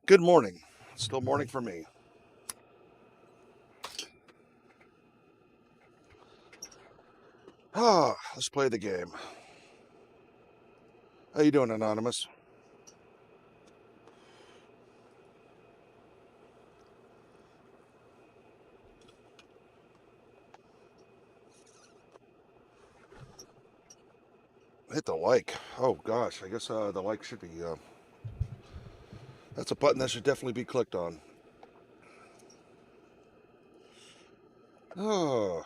Good morning. Still morning for me. Let's play the game. How you doing, Anonymous? Hit the like. Oh gosh, I guess the like should be. That's a button that should definitely be clicked on. Oh,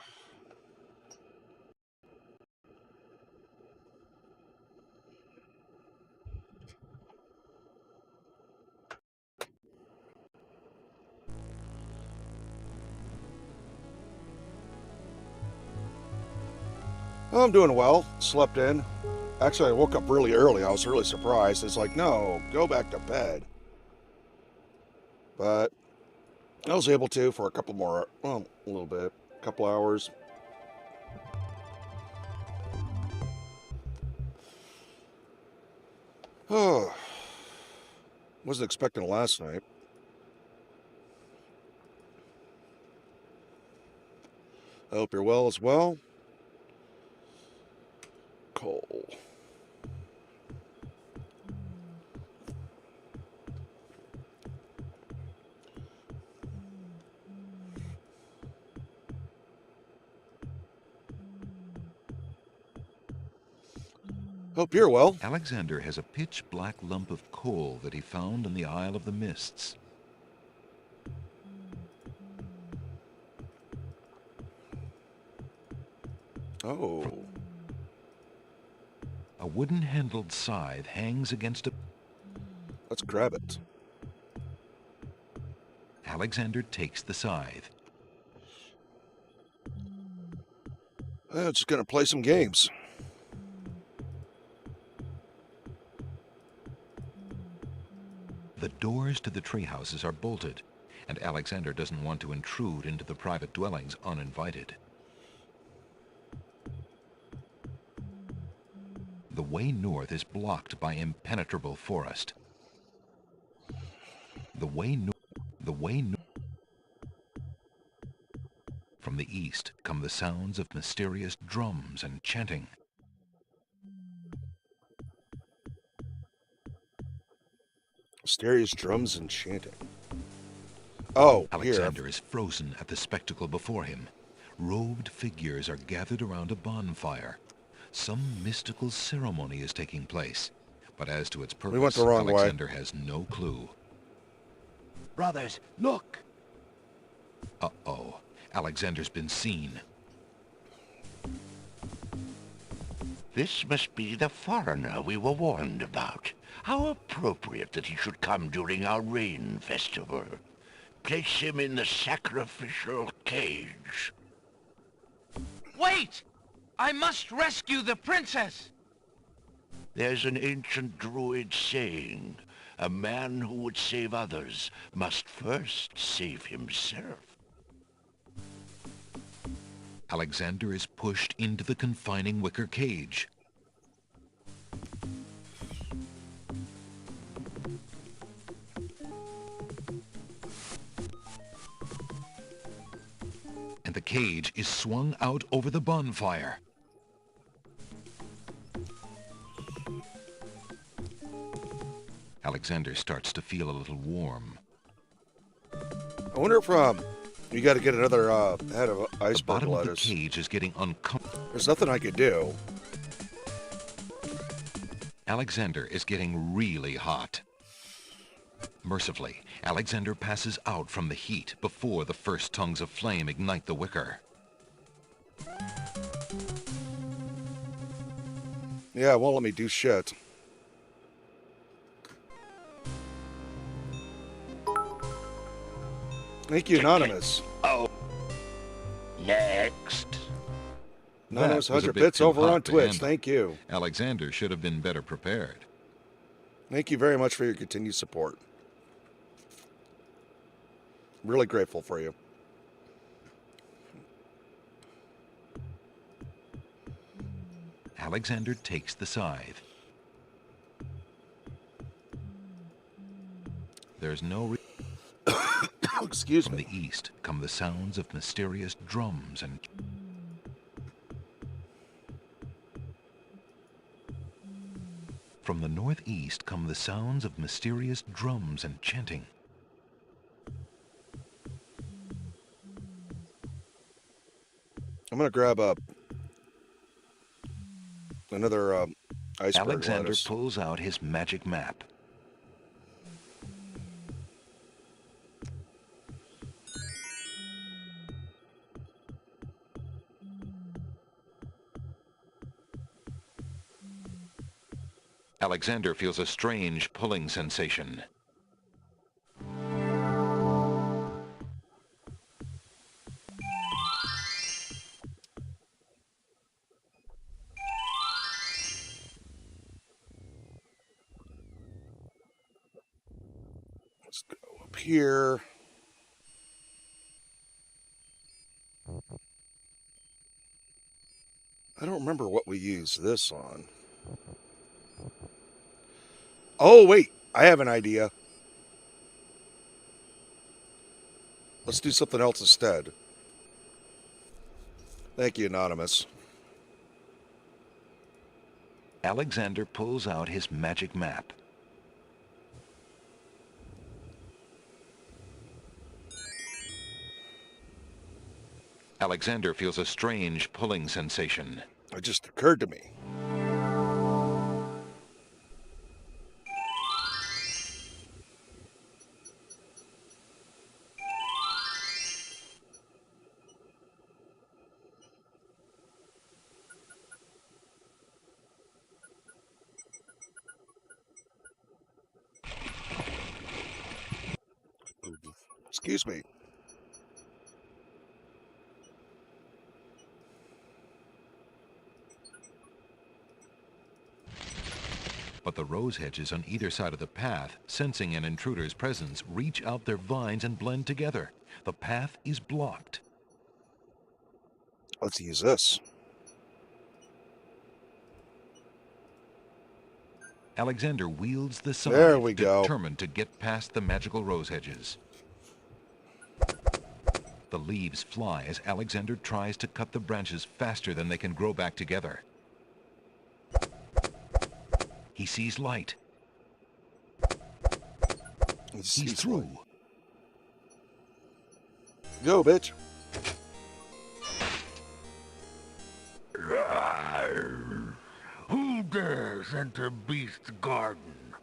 I'm doing well. Slept in. Actually, I woke up really early. I was really surprised. It's like, no, go back to bed. But I was able to for a couple more. Well, a little bit, a couple hours. Oh, wasn't expecting last night. I hope you're well as well. Cole. Hope you're well. Alexander has a pitch-black lump of coal that he found in the Isle of the Mists. Oh. A wooden-handled scythe hangs against a... Let's grab it. Alexander takes the scythe. I'm just going to play some games. The doors to the treehouses are bolted, and Alexander doesn't want to intrude into the private dwellings uninvited. The way north is blocked by impenetrable forest. The way north... From the east come the sounds of mysterious drums and chanting. Mysterious drums and chanting. Oh, Alexander here. is frozen at the spectacle before him. Robed figures are gathered around a bonfire. Some mystical ceremony is taking place, but as to its purpose, We went the wrong way. Alexander has no clue. Brothers, look! Uh-oh. Alexander's been seen. This must be the foreigner we were warned about. How appropriate that he should come during our rain festival. Place him in the sacrificial cage. Wait! I must rescue the princess! There's an ancient druid saying, a man who would save others must first save himself. Alexander is pushed into the confining wicker cage. And the cage is swung out over the bonfire. Alexander starts to feel a little warm. I wonder if you got to get another head of The iceberg bottom of the lettuce. cage is getting uncomfortable. There's nothing I could do. Alexander is getting really hot. Mercifully, Alexander passes out from the heat before the first tongues of flame ignite the wicker. Yeah, it won't let me do shit. Thank you, Anonymous. Oh. Next. Anonymous That was a 100 bit bits too over hot on to Twitch. handle. Thank you. Alexander should have been better prepared. Thank you very much for your continued support. Really grateful for you. Alexander takes the scythe. There's there's no Excuse From me. the east come the sounds of mysterious drums and... From the northeast come the sounds of mysterious drums and chanting. I'm gonna grab another iceberg Alexander lettuce. pulls out his magic map. Alexander feels a strange pulling sensation. Let's go up here. I don't remember what we used this on. Oh, wait. I have an idea. Let's do something else instead. Thank you, Anonymous. Alexander pulls out his magic map. Alexander feels a strange pulling sensation. It just occurred to me. Excuse me. But the rose hedges on either side of the path, sensing an intruder's presence, reach out their vines and blend together. The path is blocked. Let's use this. Alexander wields the scythe, There we go. determined to get past the magical rose hedges. The leaves fly as Alexander tries to cut the branches faster than they can grow back together. He sees light. He's through. Go, bitch. Who dares enter Beast's garden?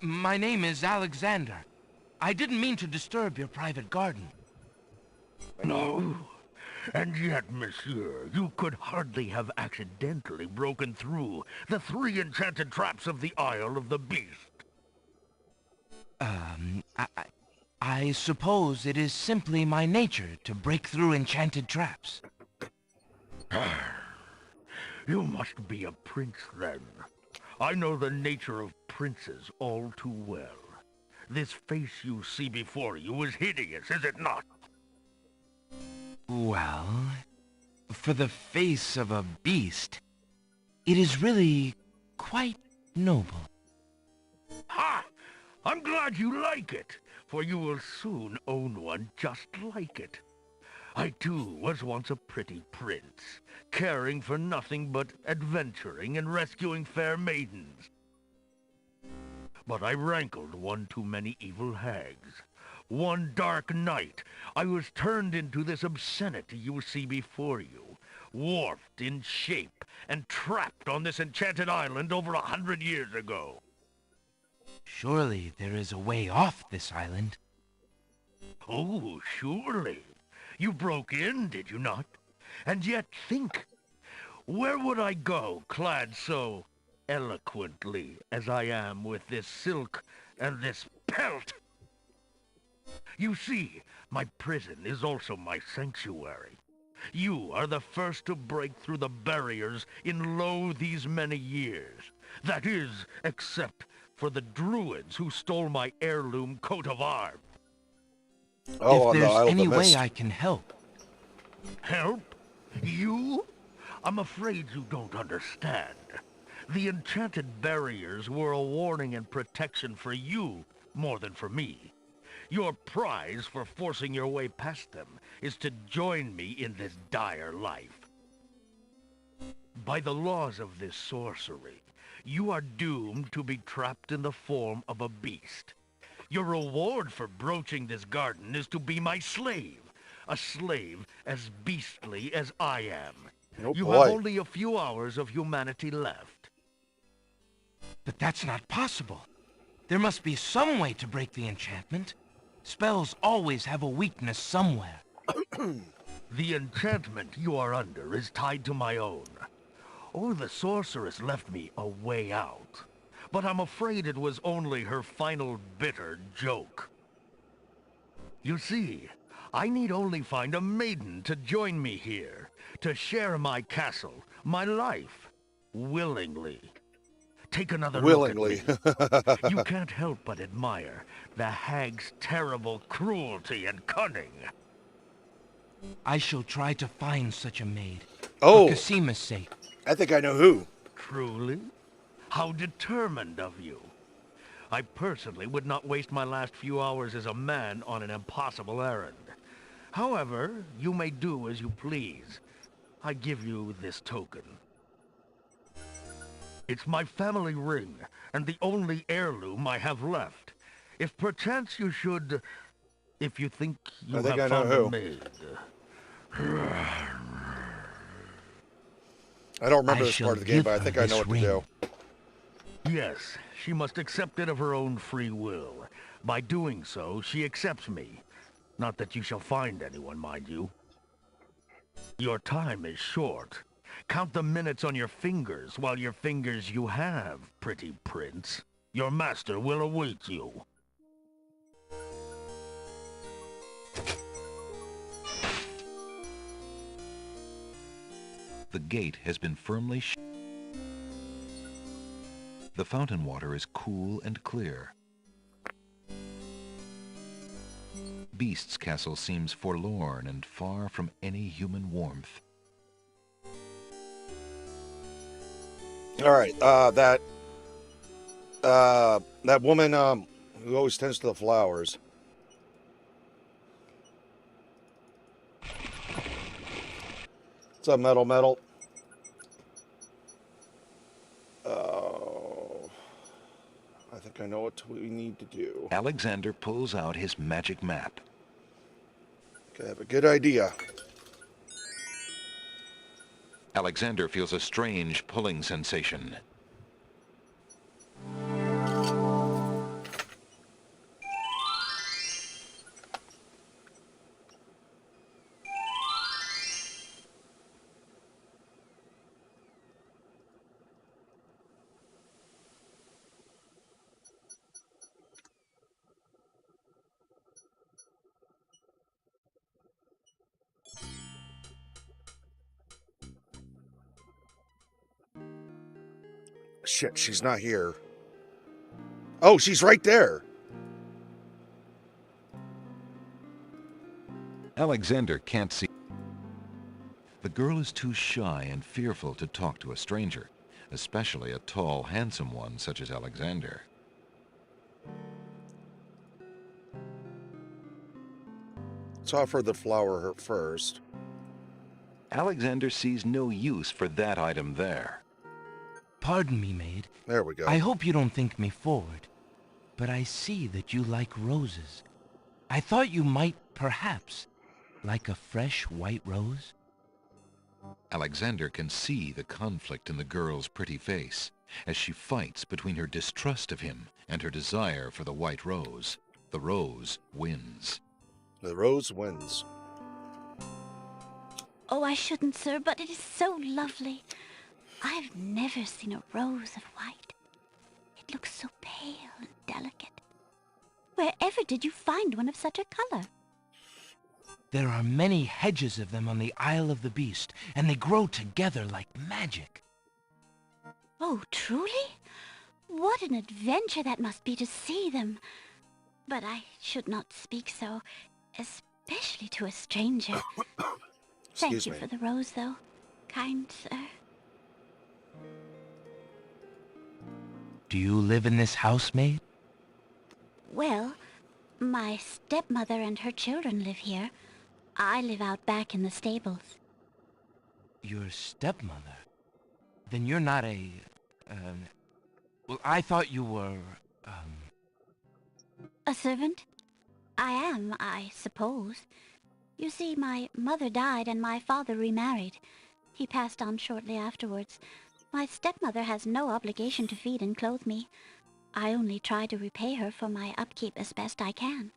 My name is Alexander. I didn't mean to disturb your private garden. No. And yet, monsieur, you could hardly have accidentally broken through the 3 enchanted traps of the Isle of the Beast. I suppose it is simply my nature to break through enchanted traps. You must be a prince, then. I know the nature of princes all too well. This face you see before you is hideous, is it not? Well, for the face of a beast, it is really quite noble. Ha! I'm glad you like it, for you will soon own one just like it. I too was once a pretty prince, caring for nothing but adventuring and rescuing fair maidens. But I rankled one too many evil hags. One dark night, I was turned into this obscenity you see before you, warped in shape and trapped on this enchanted island over 100 years ago. Surely there is a way off this island. Oh, surely. You broke in, did you not? And yet think, where would I go clad so eloquently as I am with this silk and this pelt? You see, my prison is also my sanctuary. You are the first to break through the barriers in lo these many years. That is, except for the druids who stole my heirloom coat of arms. Oh, If on the Isle there's of any the way Mist. I can help. Help? You? I'm afraid you don't understand. The enchanted barriers were a warning and protection for you, more than for me. Your prize for forcing your way past them is to join me in this dire life. By the laws of this sorcery, you are doomed to be trapped in the form of a beast. Your reward for broaching this garden is to be my slave. A slave as beastly as I am. Oh You have boy. only a few hours of humanity left. But that's not possible. There must be some way to break the enchantment. Spells always have a weakness somewhere. The enchantment you are under is tied to my own. Oh, the sorceress left me a way out. But I'm afraid it was only her final bitter joke. You see, I need only find a maiden to join me here, to share my castle, my life, willingly. Take another Willingly. look at me. You can't help but admire the hag's terrible cruelty and cunning. I shall try to find such a maid. Oh. For Casima's sake. I think I know who. Truly? How determined of you. I personally would not waste my last few hours as a man on an impossible errand. However, you may do as you please. I give you this token. It's my family ring, and the only heirloom I have left. If perchance you should... If you think you I have know found who. a maid... I don't remember I this shall part of the game, give but I her think I know this what ring. to do. Yes, she must accept it of her own free will. By doing so, she accepts me. Not that you shall find anyone, mind you. Your time is short. Count the minutes on your fingers, while your fingers you have, pretty prince. Your master will await you. The gate has been firmly shut. The fountain water is cool and clear. Beast's castle seems forlorn and far from any human warmth. All right, that woman who always tends to the flowers. What's up, metal? Oh, I think I know what we need to do. Alexander pulls out his magic map. Okay, I have a good idea. Alexander feels a strange pulling sensation. Shit, she's not here. Oh, she's right there. Alexander can't see. The girl is too shy and fearful to talk to a stranger, especially a tall, handsome one such as Alexander. Let's offer the flower first. Alexander sees no use for that item there. Pardon me, maid. There we go. I hope you don't think me forward, but I see that you like roses. I thought you might, perhaps, like a fresh white rose. Alexander can see the conflict in the girl's pretty face as she fights between her distrust of him and her desire for the white rose. The rose wins. The rose wins. Oh, I shouldn't, sir, but it is so lovely. I've never seen a rose of white. It looks so pale and delicate. Wherever did you find one of such a color? There are many hedges of them on the Isle of the Beast, and they grow together like magic. Oh, truly? What an adventure that must be to see them. But I should not speak so, especially to a stranger. Thank Excuse you me. for the rose, though, kind sir. Do you live in this house, maid? Well, my stepmother and her children live here. I live out back in the stables. Your stepmother? Then you're not a... well, I thought you were, A servant? I am, I suppose. You see, my mother died and my father remarried. He passed on shortly afterwards. My stepmother has no obligation to feed and clothe me. I only try to repay her for my upkeep as best I can.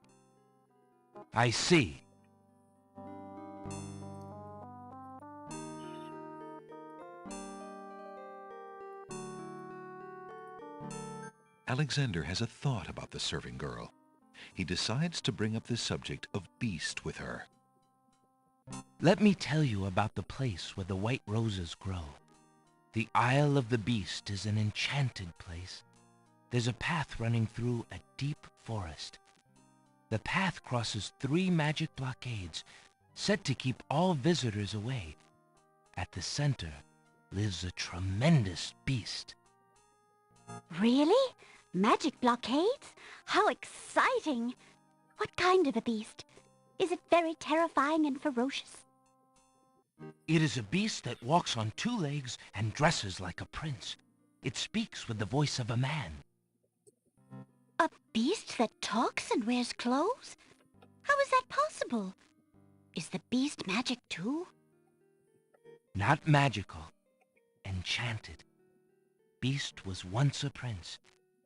I see. Alexander has a thought about the serving girl. He decides to bring up the subject of Beast with her. Let me tell you about the place where the white roses grow. The Isle of the Beast is an enchanted place. There's a path running through a deep forest. The path crosses 3 magic blockades, set to keep all visitors away. At the center lives a tremendous beast. Really? Magic blockades? How exciting! What kind of a beast? Is it very terrifying and ferocious? It is a beast that walks on 2 legs and dresses like a prince. It speaks with the voice of a man. A beast that talks and wears clothes? How is that possible? Is the beast magic too? Not magical, enchanted. Beast was once a prince,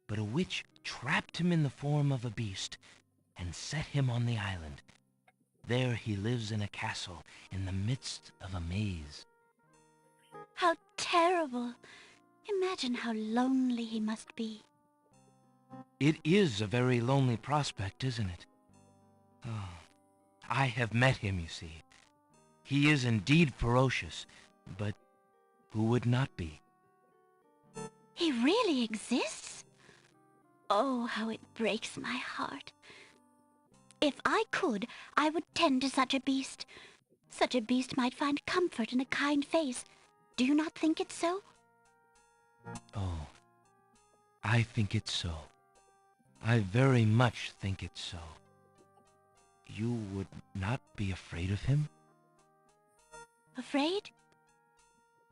but a witch trapped him in the form of a beast and set him on the island. There he lives in a castle in the midst of a maze. How terrible! Imagine how lonely he must be. It is a very lonely prospect, isn't it? Oh, I have met him, you see. He is indeed ferocious, but who would not be? He really exists? Oh, how it breaks my heart. If I could, I would tend to such a beast. Such a beast might find comfort in a kind face. Do you not think it so? Oh, I think it's so. I very much think it's so. You would not be afraid of him? Afraid?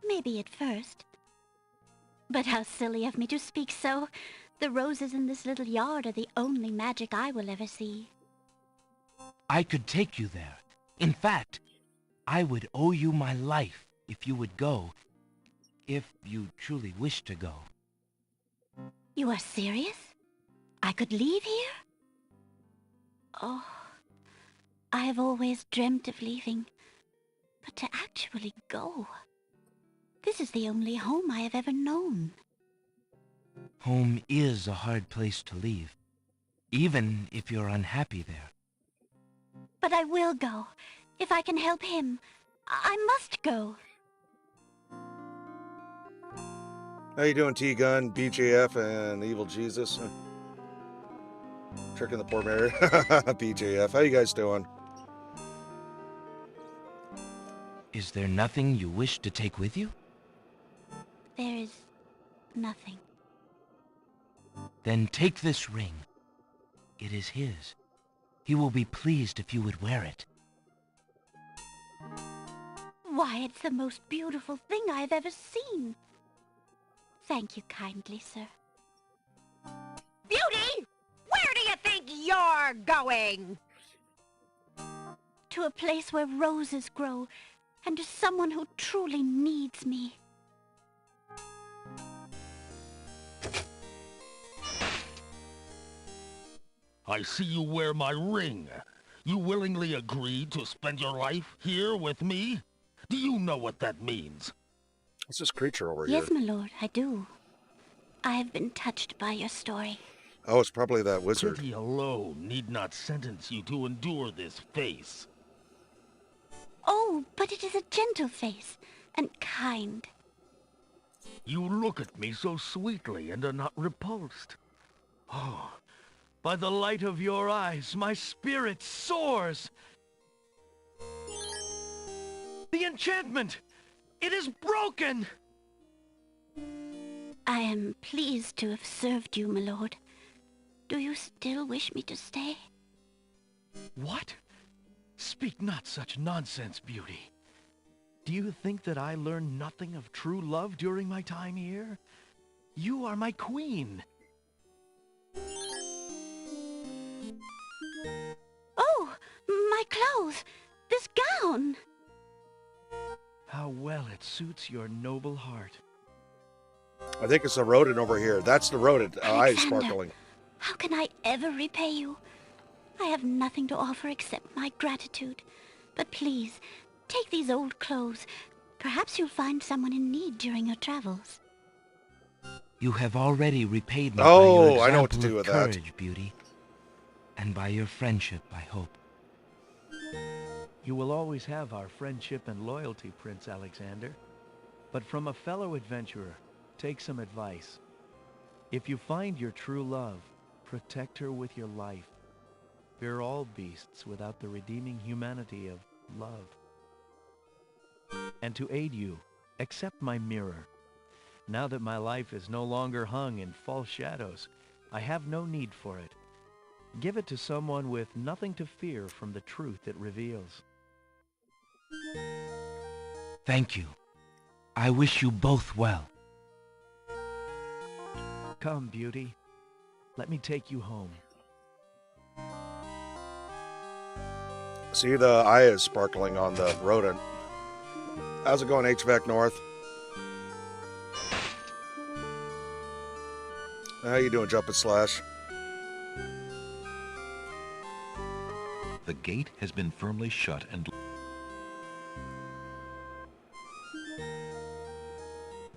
Maybe at first. But how silly of me to speak so. The roses in this little yard are the only magic I will ever see. I could take you there. In fact, I would owe you my life if you would go. If you truly wish to go. You are serious? I could leave here? Oh, I have always dreamt of leaving. But to actually go... This is the only home I have ever known. Home is a hard place to leave, even if you're unhappy there. But I will go. If I can help him, I must go. How you doing, T-Gun, BJF, and Evil Jesus? Tricking the poor Mary. BJF, how you guys doing? Is there nothing you wish to take with you? There is nothing. Then take this ring. It is his. He will be pleased if you would wear it. Why, it's the most beautiful thing I have ever seen. Thank you kindly, sir. Beauty! Where do you think you're going? To a place where roses grow, and to someone who truly needs me. I see you wear my ring. You willingly agreed to spend your life here with me? Do you know what that means? What's this creature over Yes, here? my lord, I do. I have been touched by your story. Oh, it's probably that wizard. Pity alone need not sentence you to endure this face. Oh, but it is a gentle face, and kind. You look at me so sweetly and are not repulsed. Oh, by the light of your eyes, my spirit soars. The enchantment! It is broken! I am pleased to have served you, my lord. Do you still wish me to stay? What? Speak not such nonsense, Beauty. Do you think that I learned nothing of true love during my time here? You are my queen. Oh, my clothes! This gown! How well it suits your noble heart. I think it's the rodent over here. That's the rodent. Eye is Alexander, sparkling. how can I ever repay you? I have nothing to offer except my gratitude. But please, take these old clothes. Perhaps you'll find someone in need during your travels. You have already repaid me by Oh, your I know what to example do of with that. courage, Beauty. And by your friendship, I hope. You will always have our friendship and loyalty, Prince Alexander. But from a fellow adventurer, take some advice. If you find your true love, protect her with your life. Fear all beasts without the redeeming humanity of love. And to aid you, accept my mirror. Now that my life is no longer hung in false shadows, I have no need for it. Give it to someone with nothing to fear from the truth it reveals. Thank you. I wish you both well. Come, Beauty. Let me take you home. See, the eye is sparkling on the rodent. How's it going, HVAC North? How you doing, Jumpin' Slash? The gate has been firmly shut and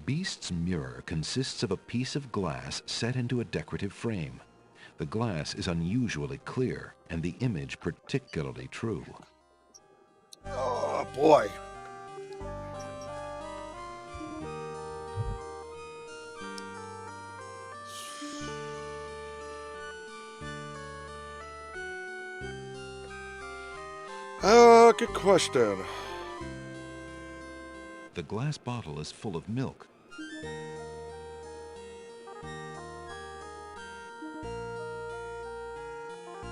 Beast's mirror consists of a piece of glass set into a decorative frame. The glass is unusually clear and the image particularly true. Oh, boy. Good question. The glass bottle is full of milk.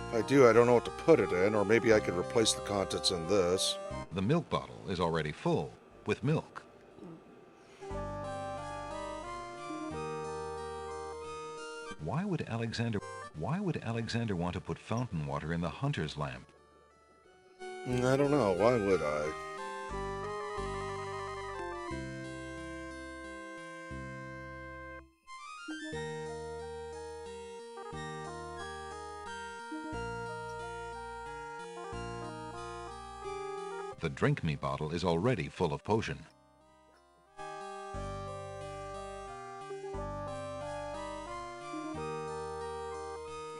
If I do, I don't know what to put it in, or maybe I could replace the contents in this. The milk bottle is already full with milk. Why would Alexander want to put fountain water in the hunter's lamp? I don't know. Why would I? The drink me bottle is already full of potion.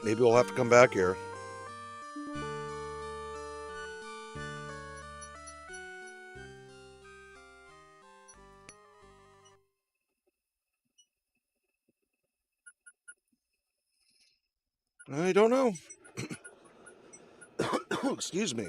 Maybe we'll have to come back here. I don't know. Excuse me.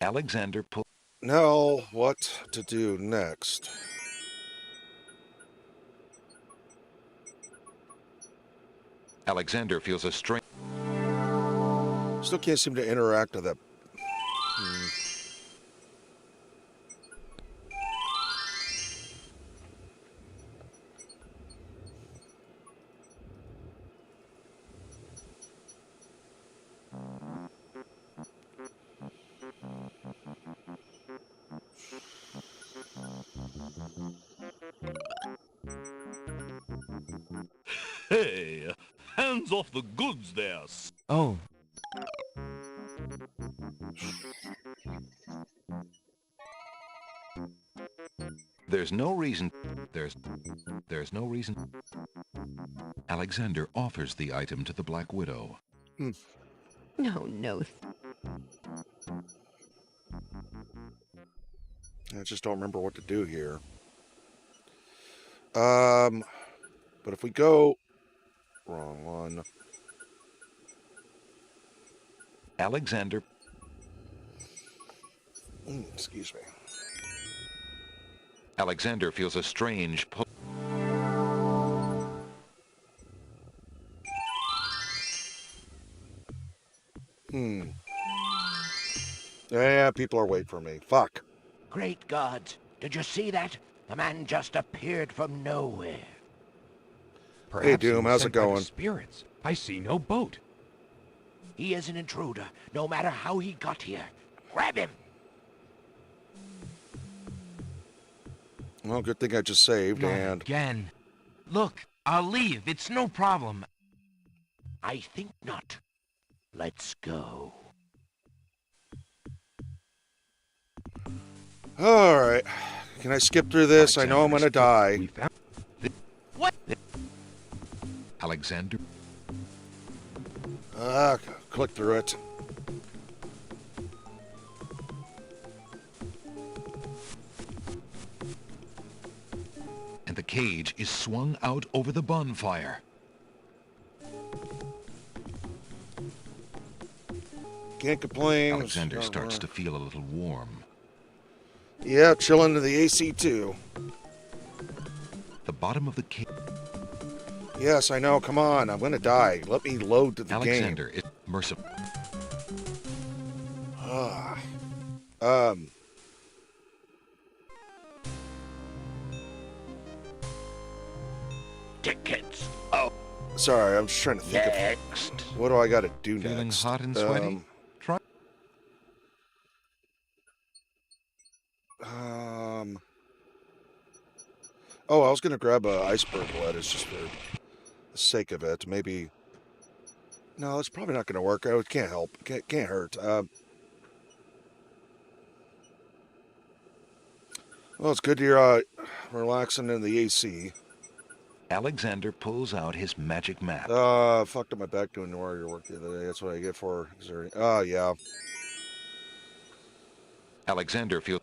Alexander pulled. Now, what to do next? Alexander feels a strain. Still can't seem to interact with that. Hey, hands off the goods there. Oh, There's no reason. There's no reason. Alexander offers the item to the Black Widow. No. I just don't remember what to do here. But if we go... Wrong one. Alexander. Excuse me. Alexander feels a strange pull. Yeah, people are waiting for me. Fuck. Great gods, did you see that? The man just appeared from nowhere. Perhaps Hey, Doom, he was how's it sent by the going? spirits. I see no boat. He is an intruder, no matter how he got here. Grab him! Well, good thing I just saved, Not and... again. Look, I'll leave. It's no problem. I think not. Let's go. Alright. Can I skip through this? I know I'm gonna die. We found What? Alexander. Click through it. And the cage is swung out over the bonfire. Can't complain. Alexander starts to feel a little warm. Yeah, chilling to the AC too. The bottom of the cage. Yes, I know. Come on. I'm gonna die. Let me load to the Alexander is merciful. game. Tickets. Oh, Sorry, I'm just trying to think next. of what do I gotta do Feeling next. hot and sweaty? Try. Oh, I was gonna grab a iceberg lettuce just for the sake of it. Maybe. No, it's probably not gonna work. It can't help. Can't hurt. Well, it's good you're relaxing in the AC. Alexander pulls out his magic map. Fucked up my back doing the warrior work the other day. That's what I get for. Oh, yeah. Alexander feels.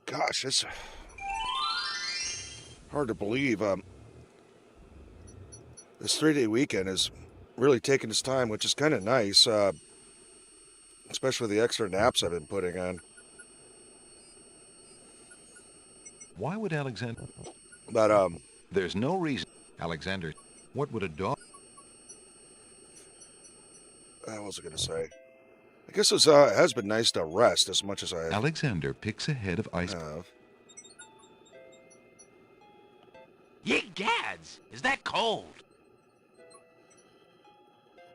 Gosh, it's hard to believe. This 3-day weekend is really taking its time, which is kind of nice. Especially the extra naps I've been putting on. Why would Alexander? But, There's no reason. Alexander, what would a dog? what was I going to say? I guess it has been nice to rest as much as I have. Alexander picks a head of ice. Ye gads! Is that cold?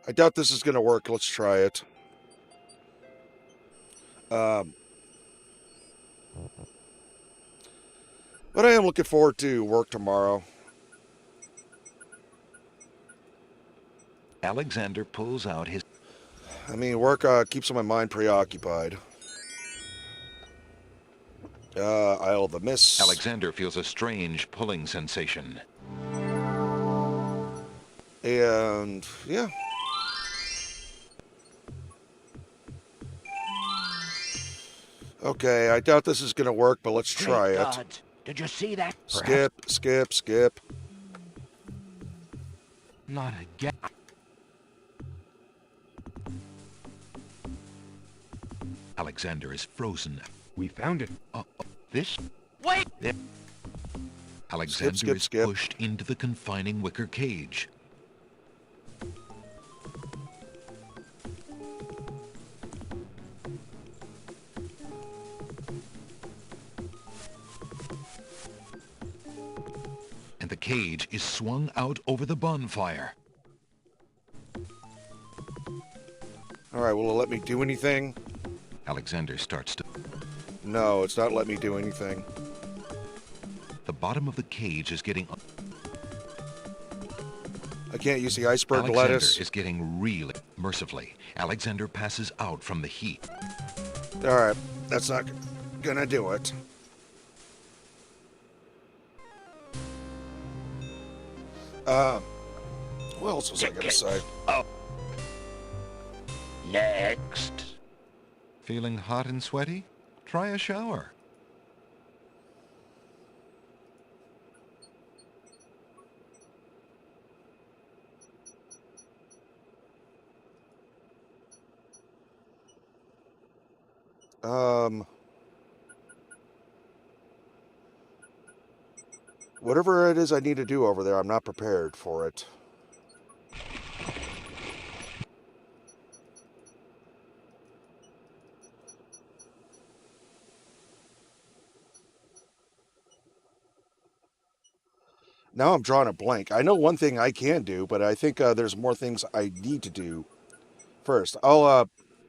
I doubt this is going to work. Let's try it. But I am looking forward to work tomorrow. Alexander pulls out his. I mean, work keeps my mind preoccupied. Isle of the Mists. Alexander feels a strange pulling sensation. And, yeah. Okay, I doubt this is going to work, but let's try Great it. gods, did you see that? Skip. Not again. Alexander is frozen. We found it. This. Wait! Alexander Skip. is pushed into the confining wicker cage. And the cage is swung out over the bonfire. All right, will it let me do anything? Alexander starts to. No, it's not letting me do anything. The bottom of the cage is getting. I can't use the iceberg Alexander lettuce. is getting really. Mercifully, Alexander passes out from the heat. Alright, that's not gonna do it. What else was I gonna say? Next. Feeling hot and sweaty? Try a shower. Whatever it is I need to do over there, I'm not prepared for it. Now I'm drawing a blank. I know one thing I can do, but I think there's more things I need to do first.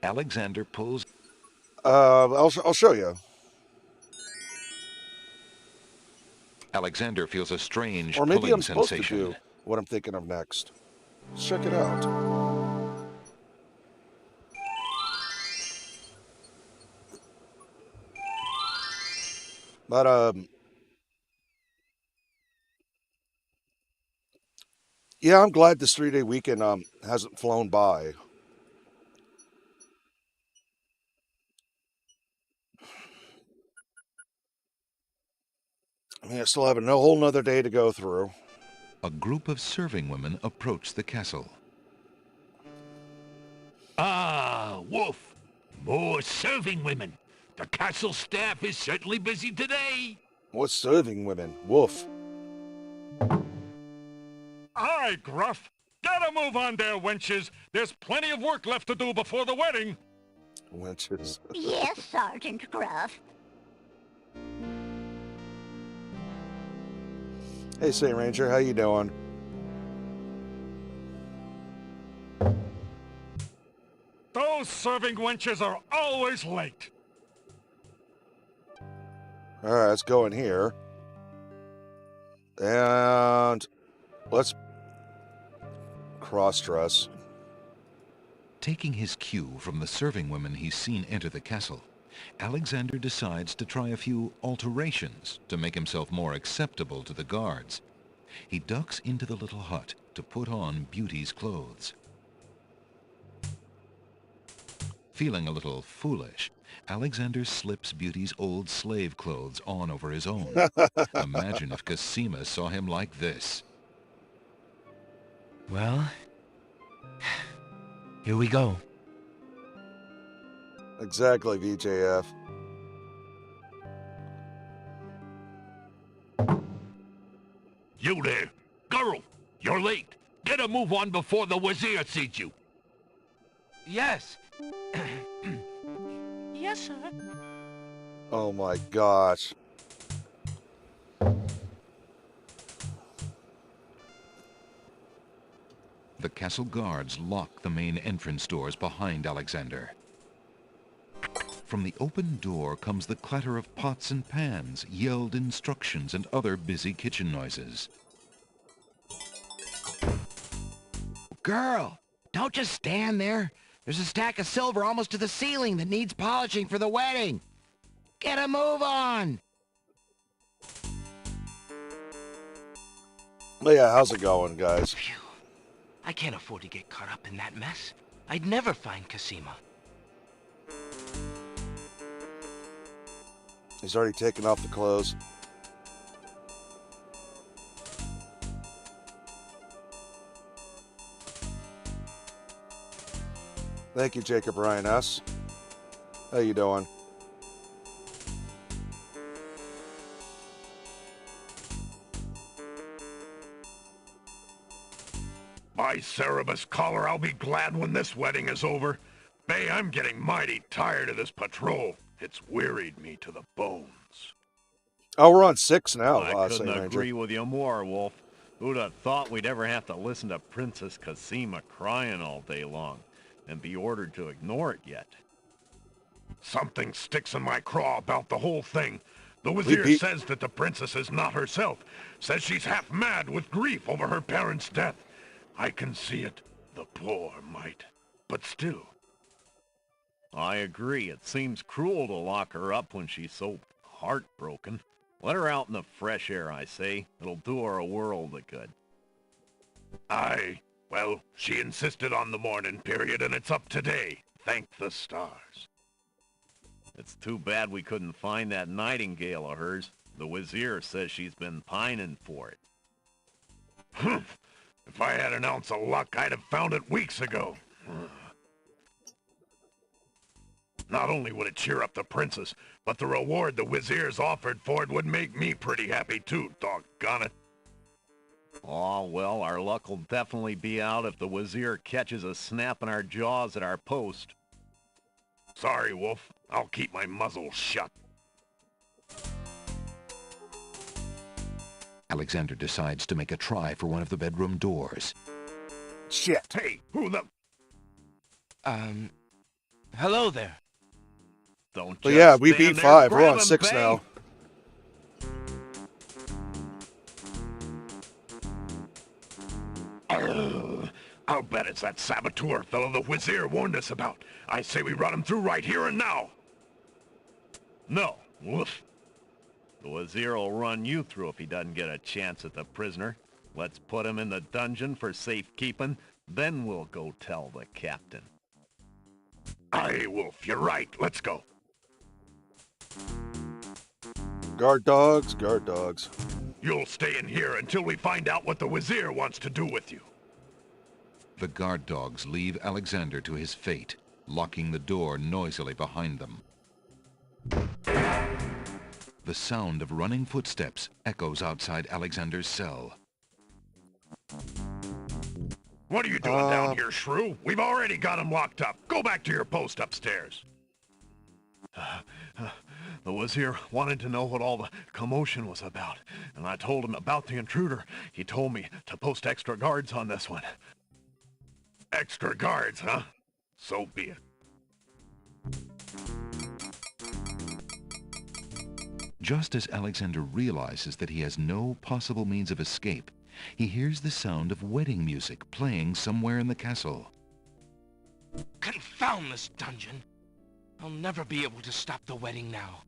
Alexander pulls. I'll show you. Alexander feels a strange Or maybe pulling I'm supposed sensation. to do what I'm thinking of next. Let's check it out. But yeah, I'm glad this 3-day weekend hasn't flown by. I mean, I still have a whole nother day to go through. A group of serving women approach the castle. Ah, Wolf. More serving women. The castle staff is certainly busy today. What's serving women? Woof. Aye, Gruff. Get a move on there, wenches. There's plenty of work left to do before the wedding. Wenches. Yes, Sergeant Gruff. Hey, St. Ranger, how you doing? Those serving wenches are always late. All right, let's go in here. And let's cross-dress. Taking his cue from the serving women he's seen enter the castle, Alexander decides to try a few alterations to make himself more acceptable to the guards. He ducks into the little hut to put on Beauty's clothes. Feeling a little foolish, Alexander slips Beauty's old slave clothes on over his own. Imagine if Cosima saw him like this. Well, here we go. Exactly, VJF. You there. Girl, you're late. Get a move on before the Wazir sees you. Yes. Yes, sir. Oh my gosh. The castle guards lock the main entrance doors behind Alexander. From the open door comes the clatter of pots and pans, yelled instructions, and other busy kitchen noises. Girl, don't just stand there. There's a stack of silver almost to the ceiling that needs polishing for the wedding. Get a move on. Well, yeah, how's it going, guys? Phew. I can't afford to get caught up in that mess. I'd never find Cosima. He's already taken off the clothes. Thank you, Jacob Ryan S. How you doing? By Cerebus Collar, I'll be glad when this wedding is over. Bay, I'm getting mighty tired of this patrol. It's wearied me to the bones. Oh, we're on 6 now, I couldn't St. Ranger. agree with you more, Wolf. Who'd have thought we'd ever have to listen to Princess Cosima crying all day long and be ordered to ignore it yet? Something sticks in my craw about the whole thing. The Wazir says that the princess is not herself. Says she's half mad with grief over her parents' death. I can see it. The poor mite. but still. I agree. It seems cruel to lock her up when she's so heartbroken. Let her out in the fresh air, I say. It'll do her a world of good. Aye, well, she insisted on the mourning period, and it's up today. Thank the stars. It's too bad we couldn't find that nightingale of hers. The Wazir says she's been pining for it. Humph! If I had an ounce of luck, I'd have found it weeks ago. Not only would it cheer up the princess, but the reward the Wazir's offered for it would make me pretty happy too, doggone it. Oh, well, our luck will definitely be out if the Wazir catches us snapping our jaws at our post. Sorry, Wolf. I'll keep my muzzle shut. Alexander decides to make a try for one of the bedroom doors. Shit. Hey, who the... Hello there. Don't But just yeah, we stand beat there 5. We're on grabbing 6 bait. now. I'll bet it's that saboteur fellow the Wazir warned us about. I say we run him through right here and now. No. Woof. The Wazir will run you through if he doesn't get a chance at the prisoner. Let's put him in the dungeon for safekeeping, then we'll go tell the captain. Aye, Wolf, you're right. Let's go. Guard dogs, guard dogs. You'll stay in here until we find out what the Wazir wants to do with you. The guard dogs leave Alexander to his fate, locking the door noisily behind them. The sound of running footsteps echoes outside Alexander's cell. What are you doing down here, Shrew? We've already got him locked up. Go back to your post upstairs. The Wazir wanted to know what all the commotion was about, and I told him about the intruder. He told me to post extra guards on this one. Extra guards, huh? So be it. Just as Alexander realizes that he has no possible means of escape, he hears the sound of wedding music playing somewhere in the castle. Confound this dungeon. I'll never be able to stop the wedding now.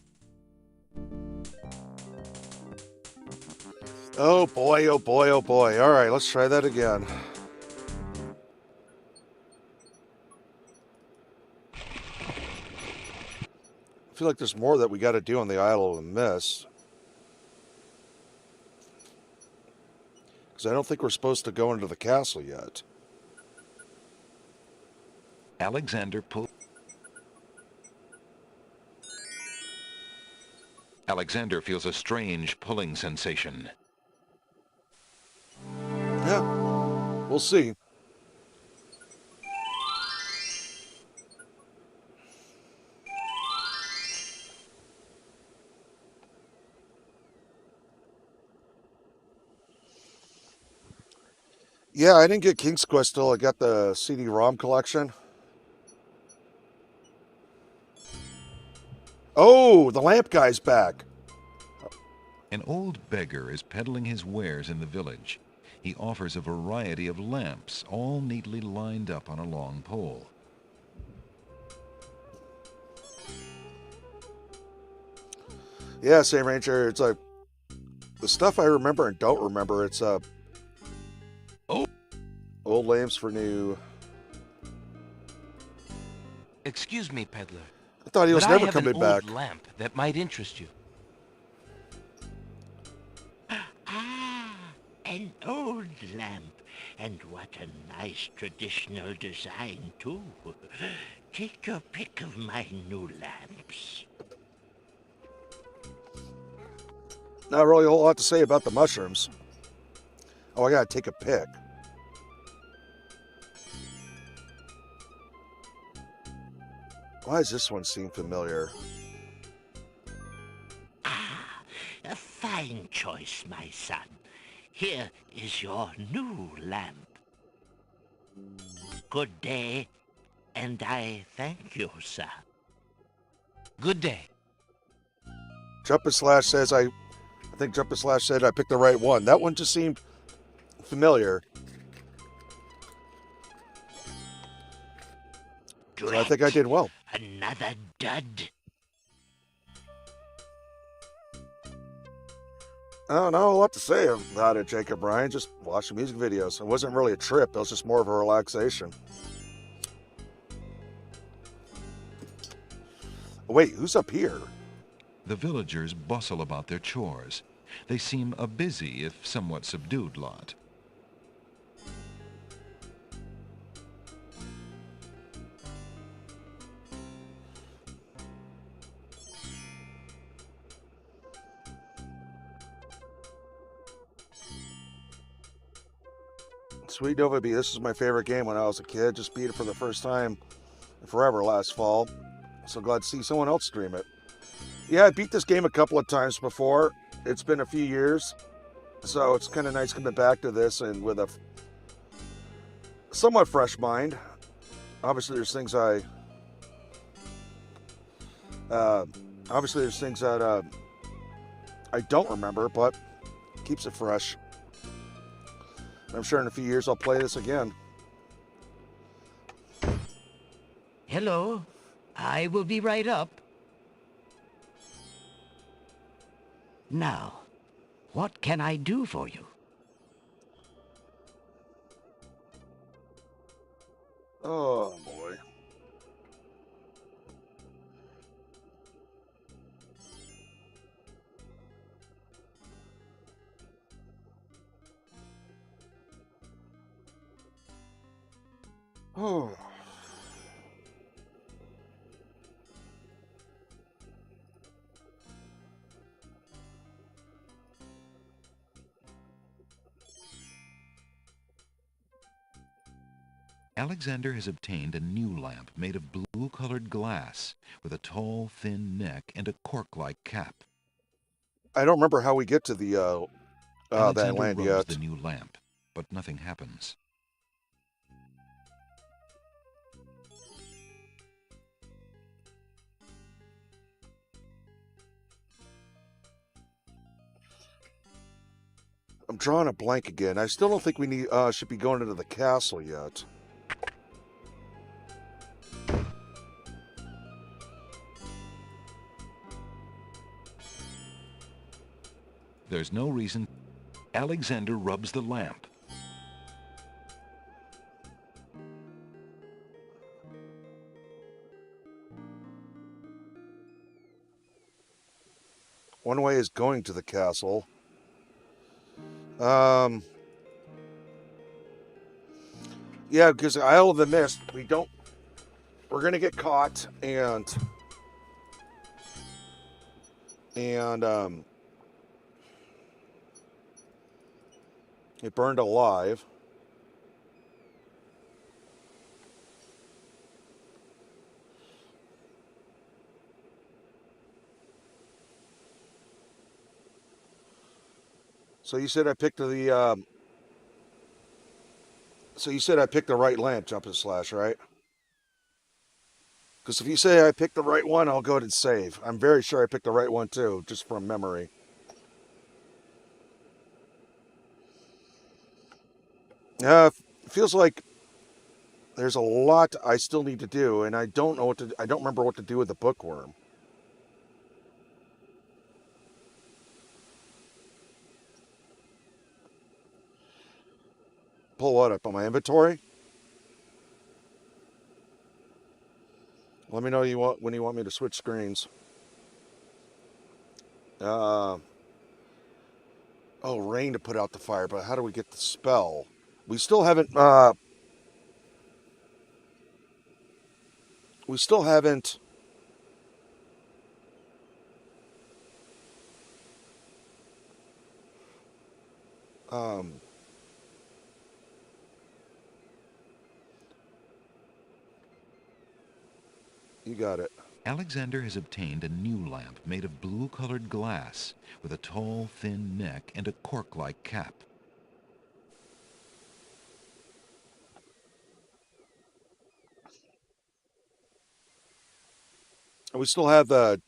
Oh boy, oh boy, oh boy. All right, let's try that again. I feel like there's more that we got to do on the Isle of the Mist. Because I don't think we're supposed to go into the castle yet. Alexander feels a strange pulling sensation. Yeah, we'll see. Yeah, I didn't get King's Quest till I got the CD-ROM collection. Oh, the lamp guy's back. An old beggar is peddling his wares in the village. He offers a variety of lamps, all neatly lined up on a long pole. Yeah, same Ranger. It's like the stuff I remember and don't remember. It's old lamps for new. Excuse me, peddler. I thought he was but never I have coming an back. old lamp that might interest you. Ah, an old lamp. And what a nice traditional design, too. Take your pick of my new lamps. Not really a whole lot to say about the mushrooms. Oh, I gotta take a pic. Why does this one seem familiar? Ah, a fine choice, my son. Here is your new lamp. Good day, and I thank you, sir. Good day. Jumpin' Slash says I think Jumpin' Slash said I picked the right one. That one just seemed familiar. Drat. So I think I did well. Another dud. I don't know what to say about it, Jacob Ryan. Just watching music videos. It wasn't really a trip. It was just more of a relaxation. Wait, who's up here? The villagers bustle about their chores. They seem a busy, if somewhat subdued lot. Sweet Nova Bee. This is my favorite game when I was a kid. Just beat it for the first time forever last fall. So glad to see someone else stream it. Yeah, I beat this game a couple of times before. It's been a few years. So it's kind of nice coming back to this and with a somewhat fresh mind. Obviously, there's things I don't remember, but keeps it fresh. I'm sure in a few years I'll play this again. Hello. I will be right up. Now, what can I do for you? Oh, boy. Oh. Alexander has obtained a new lamp made of blue-colored glass with a tall, thin neck and a cork-like cap. I don't remember how we get to the that Alexander land rubs yet. the new lamp, but nothing happens. I'm drawing a blank again. I still don't think we need should be going into the castle yet. There's no reason. Alexander rubs the lamp. One way is going to the castle. Yeah, because Isle of the Mist, we're gonna get caught and it burned alive. So you said I picked the right lamp, Jump and Slash, right? Because if you say I picked the right one, I'll go ahead and save. I'm very sure I picked the right one too, just from memory. It feels like there's a lot I still need to do, and I don't remember what to do with the bookworm. Pull what up on my inventory? Let me know when you want me to switch screens. Oh, rain to put out the fire, but how do we get the spell? We still haven't you got it. Alexander has obtained a new lamp made of blue-colored glass with a tall, thin neck and a cork-like cap. And we still have the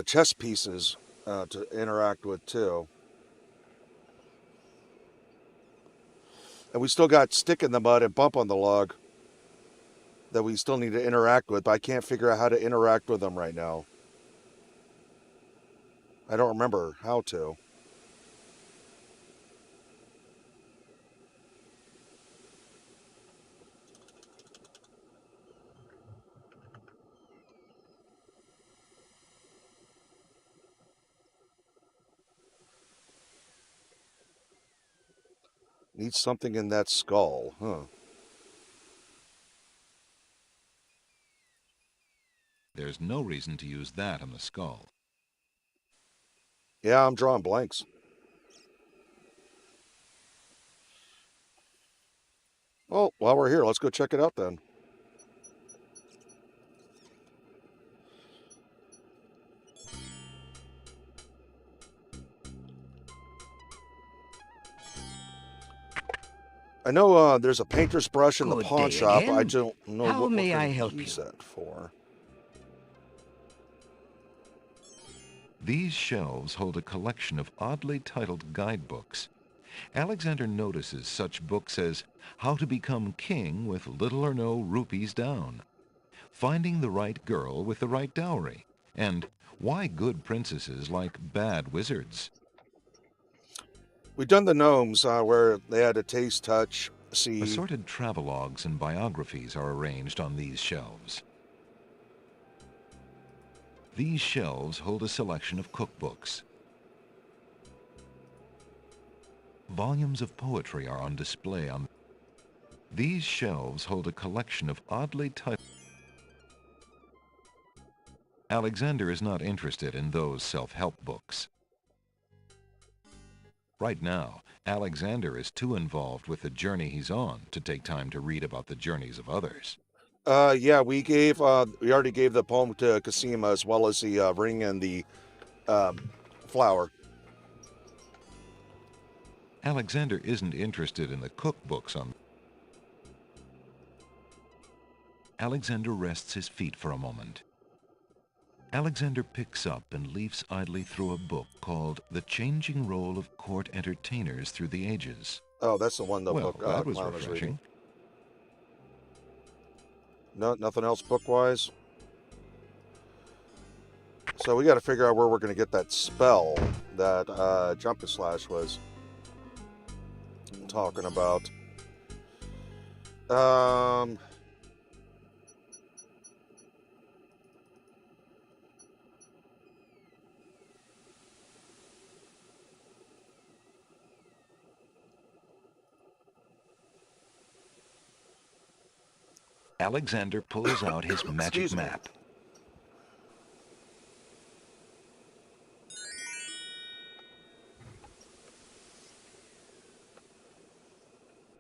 chess pieces to interact with too. And we still got Stick in the Mud and Bump on the Log that we still need to interact with, but I can't figure out how to interact with them right now. I don't remember how to. Need something in that skull, huh? There's no reason to use that on the skull. Yeah, I'm drawing blanks. Well, while we're here, let's go check it out then. I know there's a painter's brush in the Good pawn day shop. again. I don't know How what may we're I going help to use you? that for. These shelves hold a collection of oddly titled guidebooks. Alexander notices such books as How to Become King with Little or No Rupees Down, Finding the Right Girl with the Right Dowry, and Why Good Princesses Like Bad Wizards. We've done the gnomes where they had a taste, touch, see. Assorted travelogues and biographies are arranged on these shelves. These shelves hold a selection of cookbooks. Volumes of poetry are on display on these shelves hold a collection of oddly titled. Alexander is not interested in those self-help books. Right now, Alexander is too involved with the journey he's on to take time to read about the journeys of others. Yeah, we already gave the poem to Cosima as well as the ring and the flower. Alexander isn't interested in the cookbooks on. Alexander rests his feet for a moment. Alexander picks up and leafs idly through a book called The Changing Role of Court Entertainers Through the Ages. Oh, that's the one the Well, book that was Clown was reading. refreshing. No, nothing else book-wise. So we got to figure out where we're going to get that spell that Jump and Slash was talking about. Alexander pulls out his magic map.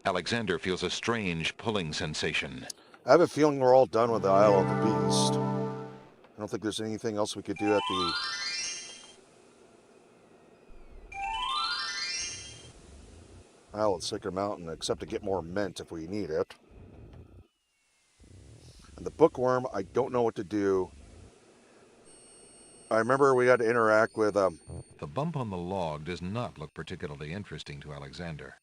Alexander feels a strange pulling sensation. I have a feeling we're all done with the Isle of the Beast. I don't think there's anything else we could do at the Isle of Sacred Mountain except to get more mint if we need it. And the bookworm, I don't know what to do. I remember we had to interact with The bump on the log does not look particularly interesting to Alexander.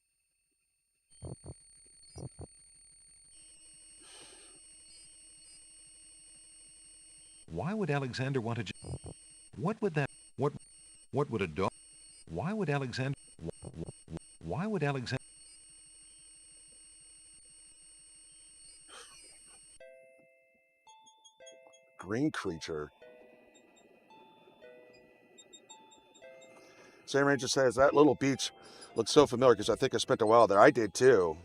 Why would Alexander want to? What would that? What would a dog? Why would Alexander? Why would Alexander? green creature. Sam Ranger says that little beach looks so familiar because I think I spent a while there. I did too.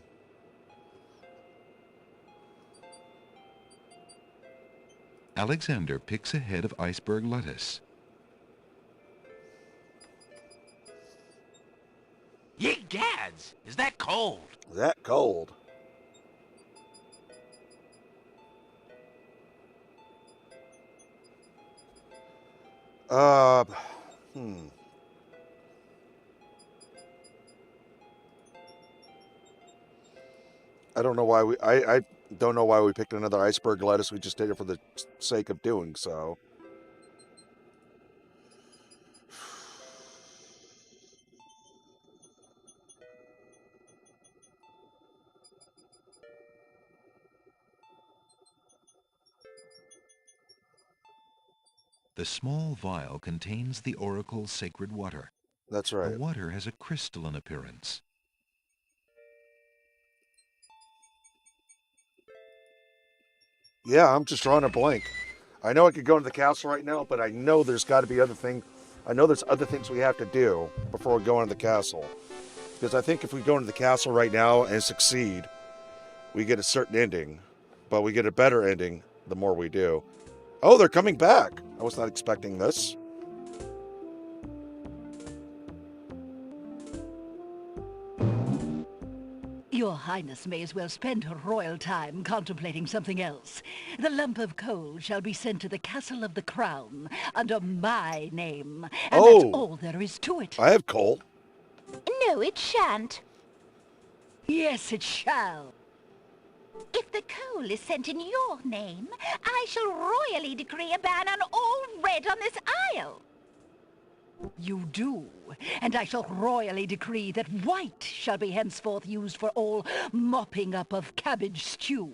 Alexander picks a head of iceberg lettuce. Ye gads! Is that cold? That cold. Uh, hmm. I don't know why I don't know why we picked another iceberg lettuce. We just did it for the sake of doing so. The small vial contains the oracle's sacred water. That's The right. water has a crystalline appearance. Yeah, I'm just drawing a blank. I know I could go into the castle right now, but I know there's got to be other thing. I know there's other things we have to do before we go into the castle. Because I think if we go into the castle right now and succeed, we get a certain ending. But we get a better ending the more we do. Oh, they're coming back. I was not expecting this. Your Highness may as well spend her royal time contemplating something else. The lump of coal shall be sent to the Castle of the Crown under my name. And that's all there is to it. I have coal. No, it shan't. Yes, it shall. If the coal is sent in your name, I shall royally decree a ban on all red on this isle. You do, and I shall royally decree that white shall be henceforth used for all mopping up of cabbage stew.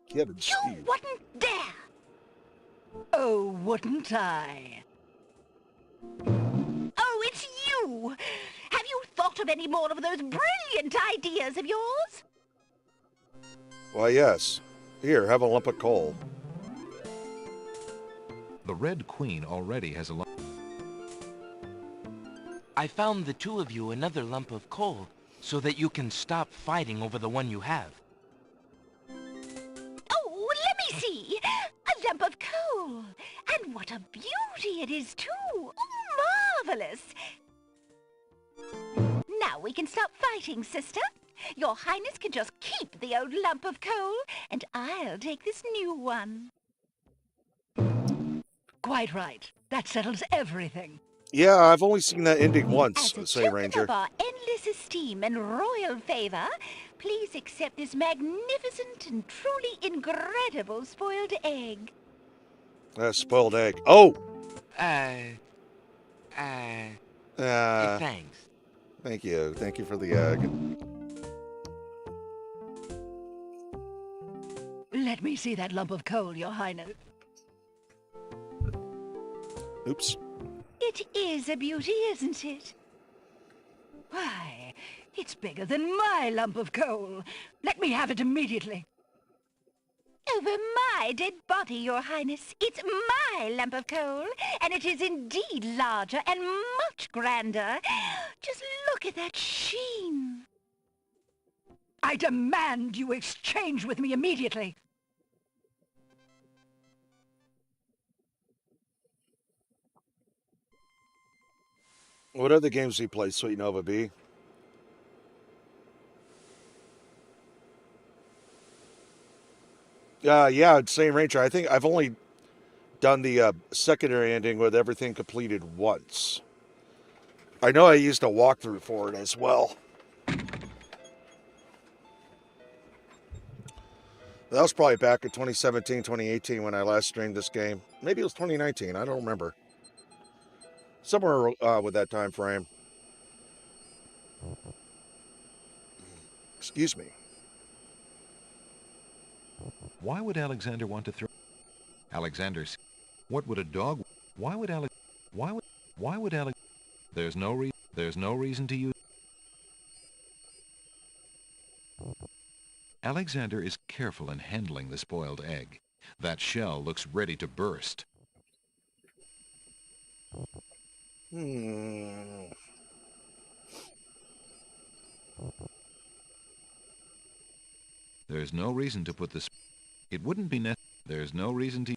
Cabbage stew. You wouldn't dare! Oh, wouldn't I? Oh, it's you! Have you thought of any more of those brilliant ideas of yours? Why, yes. Here, have a lump of coal. The Red Queen already has a lump. I found the two of you another lump of coal so that you can stop fighting over the one you have. Oh, let me see! A lump of coal! And what a beauty it is, too! Oh, marvelous! Now we can stop fighting, sister. Your Highness can just keep the old lump of coal, and I'll take this new one. Quite right. That settles everything. Yeah, I've only seen that ending once, As a say token Ranger. of our endless esteem and royal favor, please accept this magnificent and truly incredible spoiled egg. Spoiled egg. Oh! Thanks. Thank you. Thank you for the egg. Let me see that lump of coal, Your Highness. Oops. It is a beauty, isn't it? Why, it's bigger than my lump of coal. Let me have it immediately. Over my dead body, Your Highness. It's my lump of coal, and it is indeed larger and much grander. Just look at that sheen. I demand you exchange with me immediately. What other games do you play, Sweet Nova B? Yeah, same Ranger. I think I've only done the secondary ending with everything completed once. I know I used a walkthrough for it as well. That was probably back in 2017, 2018 when I last streamed this game. Maybe it was 2019. I don't remember. Somewhere with that time frame. Excuse me. Why would Alexander want to throw... Alexander's... What would a dog... Why would Alex... Why would Alex... There's no reason to use... Alexander is careful in handling the spoiled egg. That shell looks ready to burst. There's no reason to put this... It wouldn't be necessary. There's no reason to...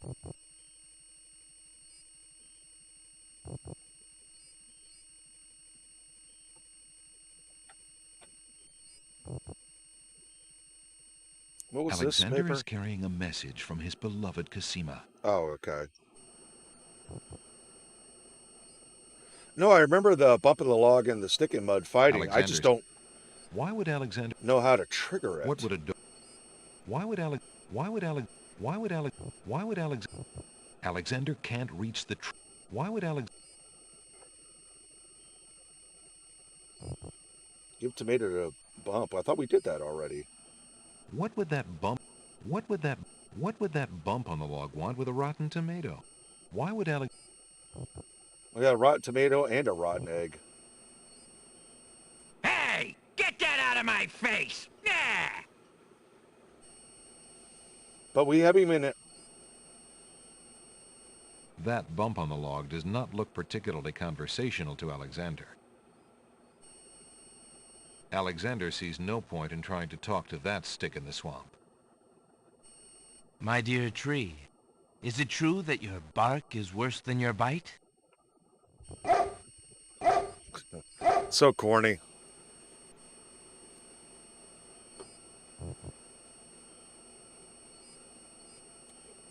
What was Alexander this is carrying a message from his beloved Cosima. Oh, okay. No, I remember the bump of the log and the stick in mud fighting. I just don't... Why would Alexander... know how to trigger it. What would a dog... Why would Alex... Why would Alex... Why would Alex... Why would Alex... Alexander can't reach the... Why would Alex... Give tomato a bump. I thought we did that already. What would that bump... What would that bump on the log want with a rotten tomato? Why would Alex... We got a rotten tomato and a rotten egg. Hey! Get that out of my face! Yeah! But we haven't even... That bump on the log does not look particularly conversational to Alexander. Alexander sees no point in trying to talk to that stick in the swamp. My dear tree, is it true that your bark is worse than your bite? So corny.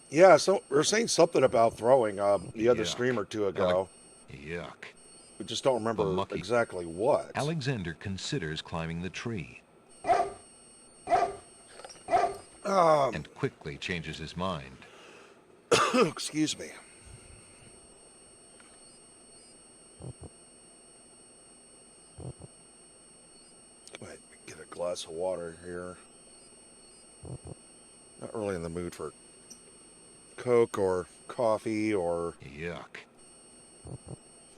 Yeah, so we were saying something about throwing the other Yuck. stream or two ago. Yuck. We just don't remember exactly what. Alexander considers climbing the tree. And quickly changes his mind. Excuse me. Go ahead and get a glass of water here. Not really in the mood for Coke or coffee or... Yuck.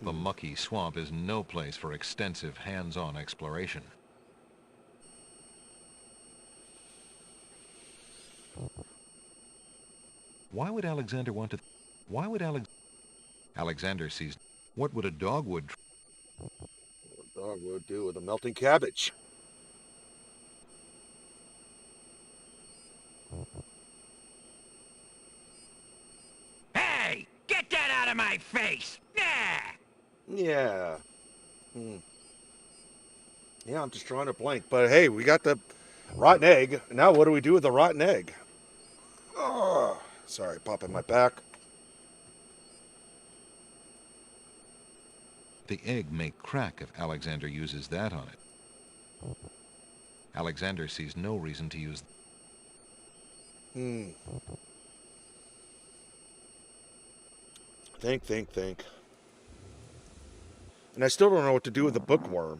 The mucky swamp is no place for extensive hands-on exploration. Why would Alexander want to... Why would Alexander sees... What would a dogwood... What a dog would do with a melting cabbage. Hey! Get that out of my face! Yeah! Yeah. Yeah, I'm just drawing a blank. But hey, we got the rotten egg. Now what do we do with the rotten egg? Oh, sorry, popping my back. The egg may crack if Alexander uses that on it. Alexander sees no reason to use... Think. And I still don't know what to do with the bookworm.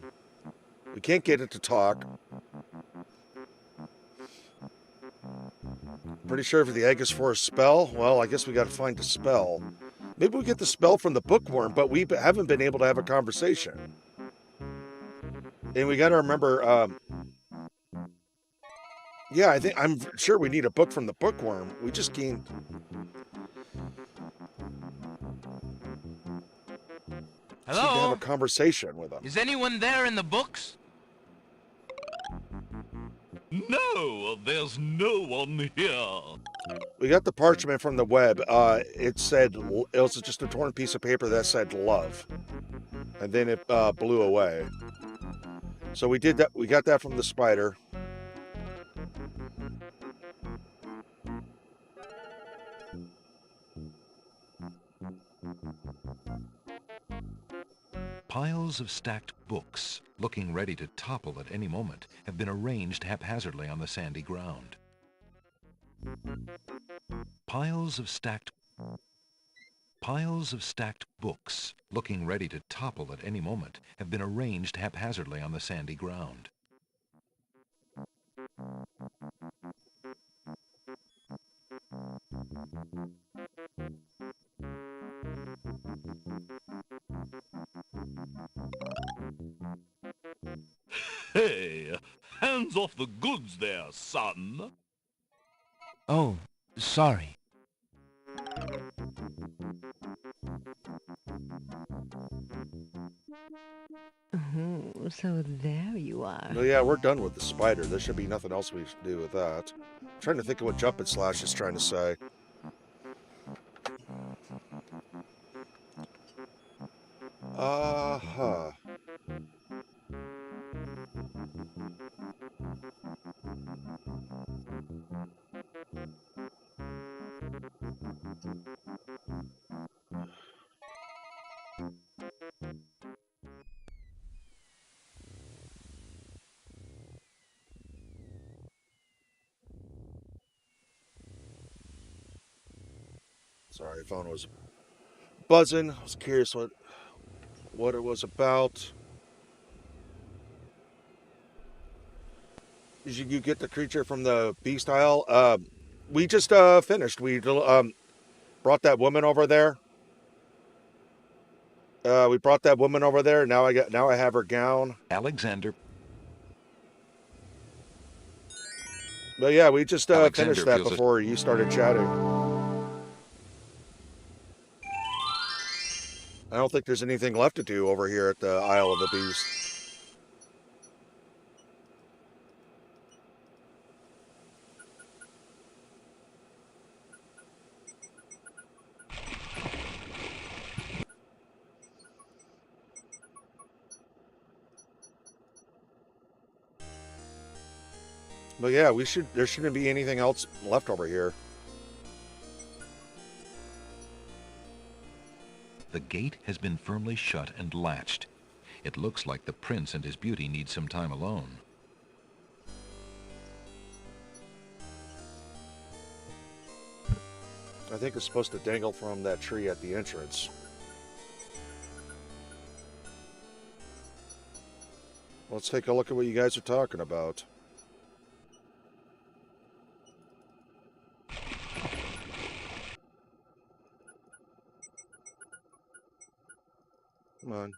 We can't get it to talk. Pretty sure if the egg is for a spell, well, I guess we got to find the spell. Maybe we get the spell from the bookworm, but we haven't been able to have a conversation. And we got to remember, yeah, I'm sure we need a book from the bookworm. We just can't. Hello? Seem to have a conversation with him. Is anyone there in the books? No, there's no one here. We got the parchment from the web. It was just a torn piece of paper that said love. And then it blew away. So we did that. We got that from the spider. Piles of stacked books, looking ready to topple at any moment, have been arranged haphazardly on the sandy ground. Piles of stacked books, looking ready to topple at any moment, have been arranged haphazardly on the sandy ground. Hey, hands off the goods there, son. Oh, sorry. Oh, so there you are. Well, yeah, we're done with the spider. There should be nothing else we should do with that. I'm trying to think of what Jump and Slash is trying to say. Sorry, phone was buzzing. I was curious what it was about. Did you get the creature from the beast aisle? We just finished. We brought that woman over there. We brought that woman over there. Now I have her gown. Alexander But yeah, we just Alexander finished that feels before you started chatting. I don't think there's anything left to do over here at the Isle of the Beast. But yeah, there shouldn't be anything else left over here. The gate has been firmly shut and latched. It looks like the prince and his beauty need some time alone. I think it's supposed to dangle from that tree at the entrance. Let's take a look at what you guys are talking about. Come on.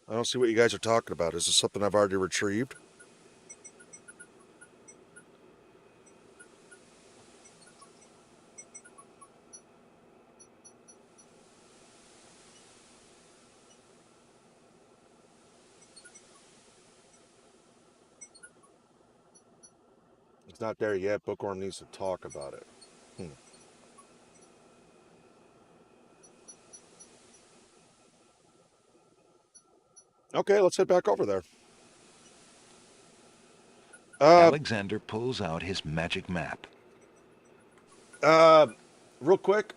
I don't see what you guys are talking about. Is this something I've already retrieved? It's not there yet. Bookworm needs to talk about it. Okay, let's head back over there. Alexander pulls out his magic map. Real quick,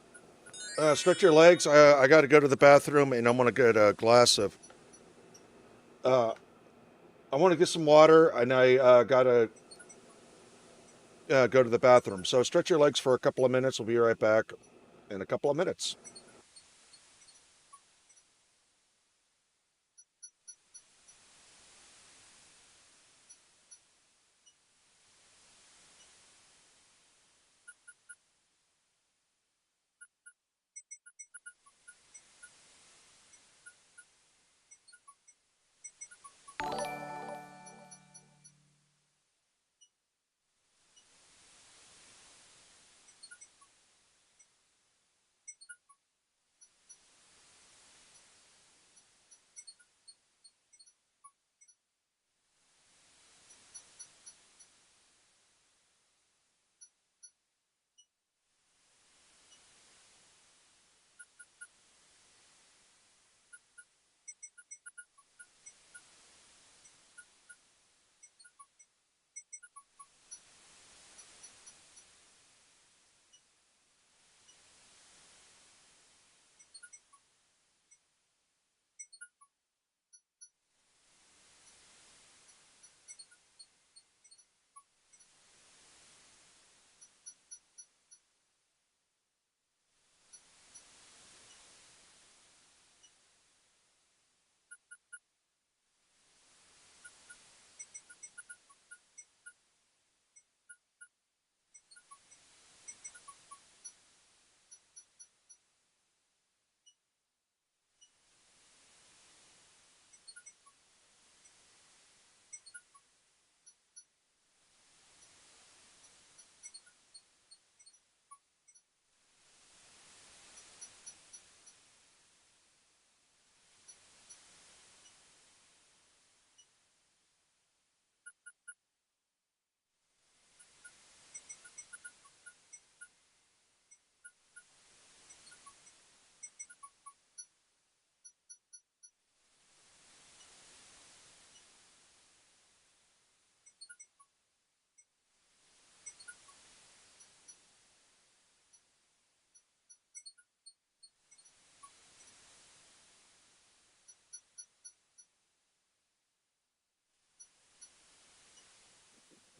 stretch your legs. I got to go to the bathroom, and I'm gonna get a glass of. I want to get some water, and I gotta go to the bathroom. So stretch your legs for a couple of minutes. We'll be right back in a couple of minutes.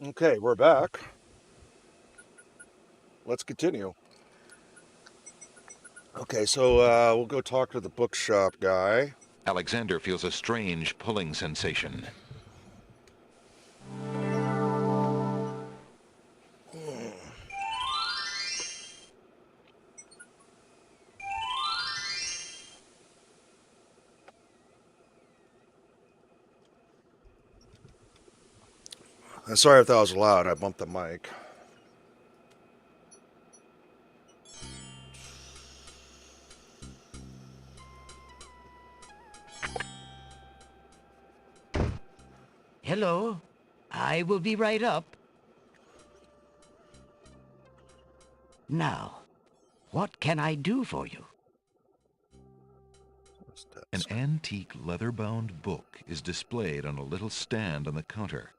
Okay, we're back. Let's continue. Okay, so we'll go talk to the bookshop guy. Alexander feels a strange pulling sensation. Sorry if that was loud. I bumped the mic. Hello. I will be right up. Now, what can I do for you? An antique leather-bound book is displayed on a little stand on the counter.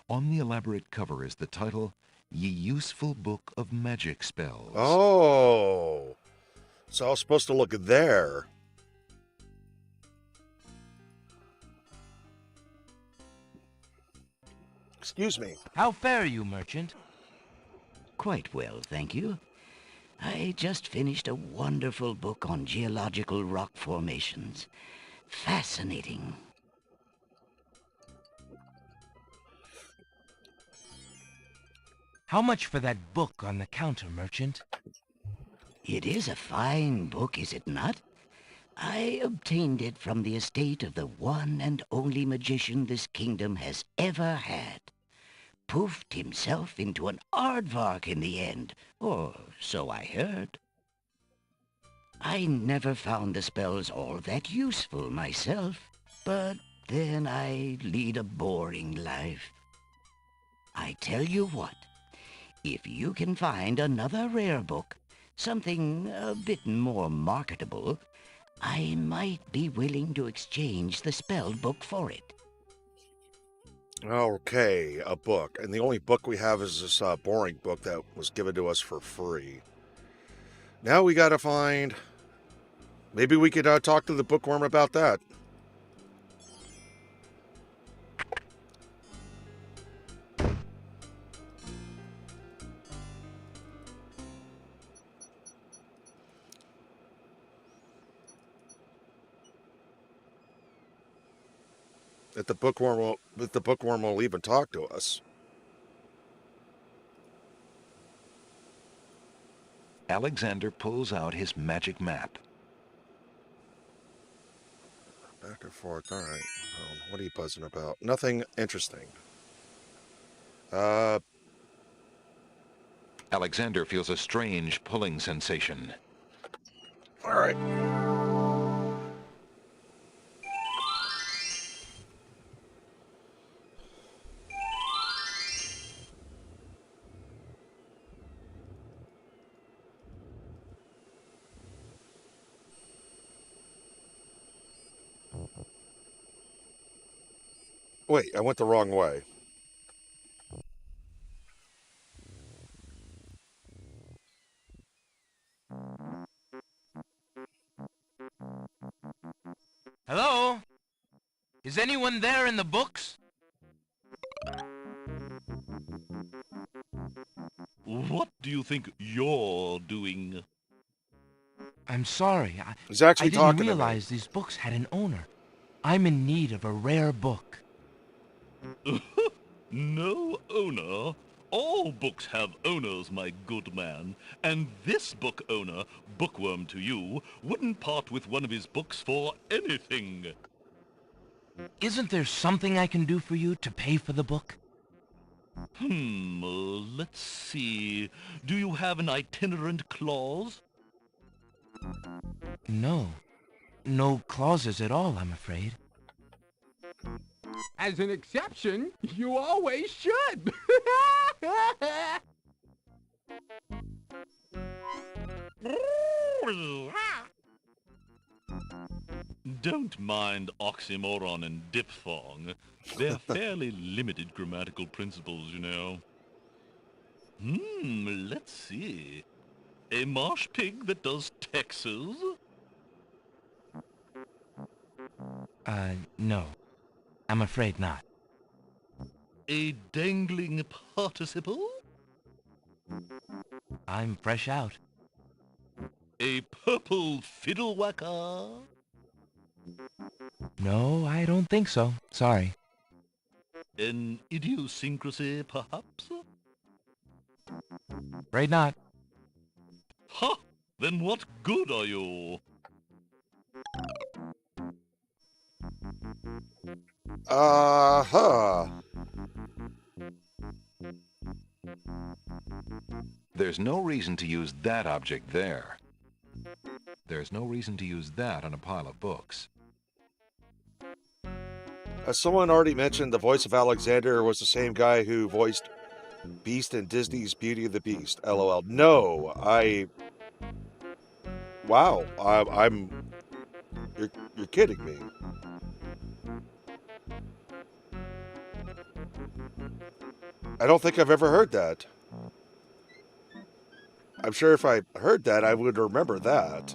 On the elaborate cover is the title, Ye Useful Book of Magic Spells. Oh, so I was supposed to look there. Excuse me. How fare you, merchant? Quite well, thank you. I just finished a wonderful book on geological rock formations. Fascinating. How much for that book on the counter, merchant? It is a fine book, is it not? I obtained it from the estate of the one and only magician this kingdom has ever had. Poofed himself into an aardvark in the end, or so I heard. I never found the spells all that useful myself, but then I lead a boring life. I tell you what, if you can find another rare book, something a bit more marketable, I might be willing to exchange the spelled book for it. Okay, a book. And the only book we have is this boring book that was given to us for free. Now we gotta find... Maybe we could talk to the bookworm about that. If the bookworm will even talk to us. Alexander pulls out his magic map. Back and forth, alright. What are you buzzing about? Nothing interesting. Alexander feels a strange pulling sensation. Alright. Wait, I went the wrong way. Hello? Is anyone there in the books? What do you think you're doing? I'm sorry. He's actually I didn't talking to me. realize these books had an owner. I'm in need of a rare book. No owner? All books have owners, my good man. And this book owner, bookworm to you, wouldn't part with one of his books for anything. Isn't there something I can do for you to pay for the book? Let's see. Do you have an itinerant clause? No. No clauses at all, I'm afraid. As an exception, you always should. Don't mind oxymoron and diphthong. They're fairly limited grammatical principles, you know. Let's see. A marsh pig that does Texas? No. I'm afraid not. A dangling participle? I'm fresh out. A purple fiddle whacker? No, I don't think so. Sorry. An idiosyncrasy, perhaps? Afraid not. Ha! Then what good are you? There's no reason to use that object there. There's no reason to use that on a pile of books. As someone already mentioned, the voice of Alexander was the same guy who voiced Beast in Disney's Beauty and the Beast. LOL. No, Wow, I'm. You're kidding me. I don't think I've ever heard that. I'm sure if I heard that, I would remember that.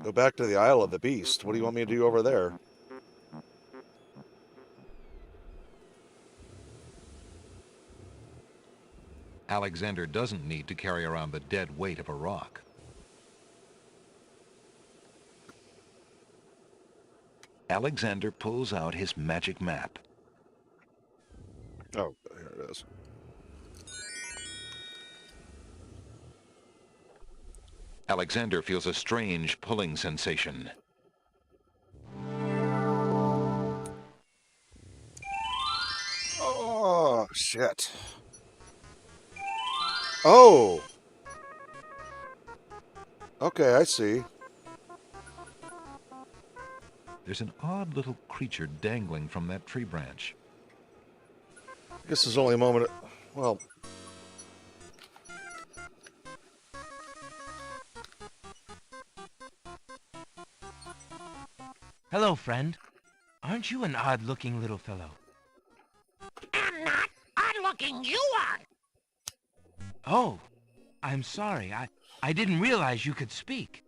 Go back to the Isle of the Beast. What do you want me to do over there? Alexander doesn't need to carry around the dead weight of a rock. Alexander pulls out his magic map. Oh, here it is. Alexander feels a strange pulling sensation. Oh, shit. Oh! Okay, I see. There's an odd little creature dangling from that tree branch. I guess there's only a moment. Well. Hello, friend. Aren't you an odd-looking little fellow? I'm not odd-looking, you are. Oh, I'm sorry. I didn't realize you could speak.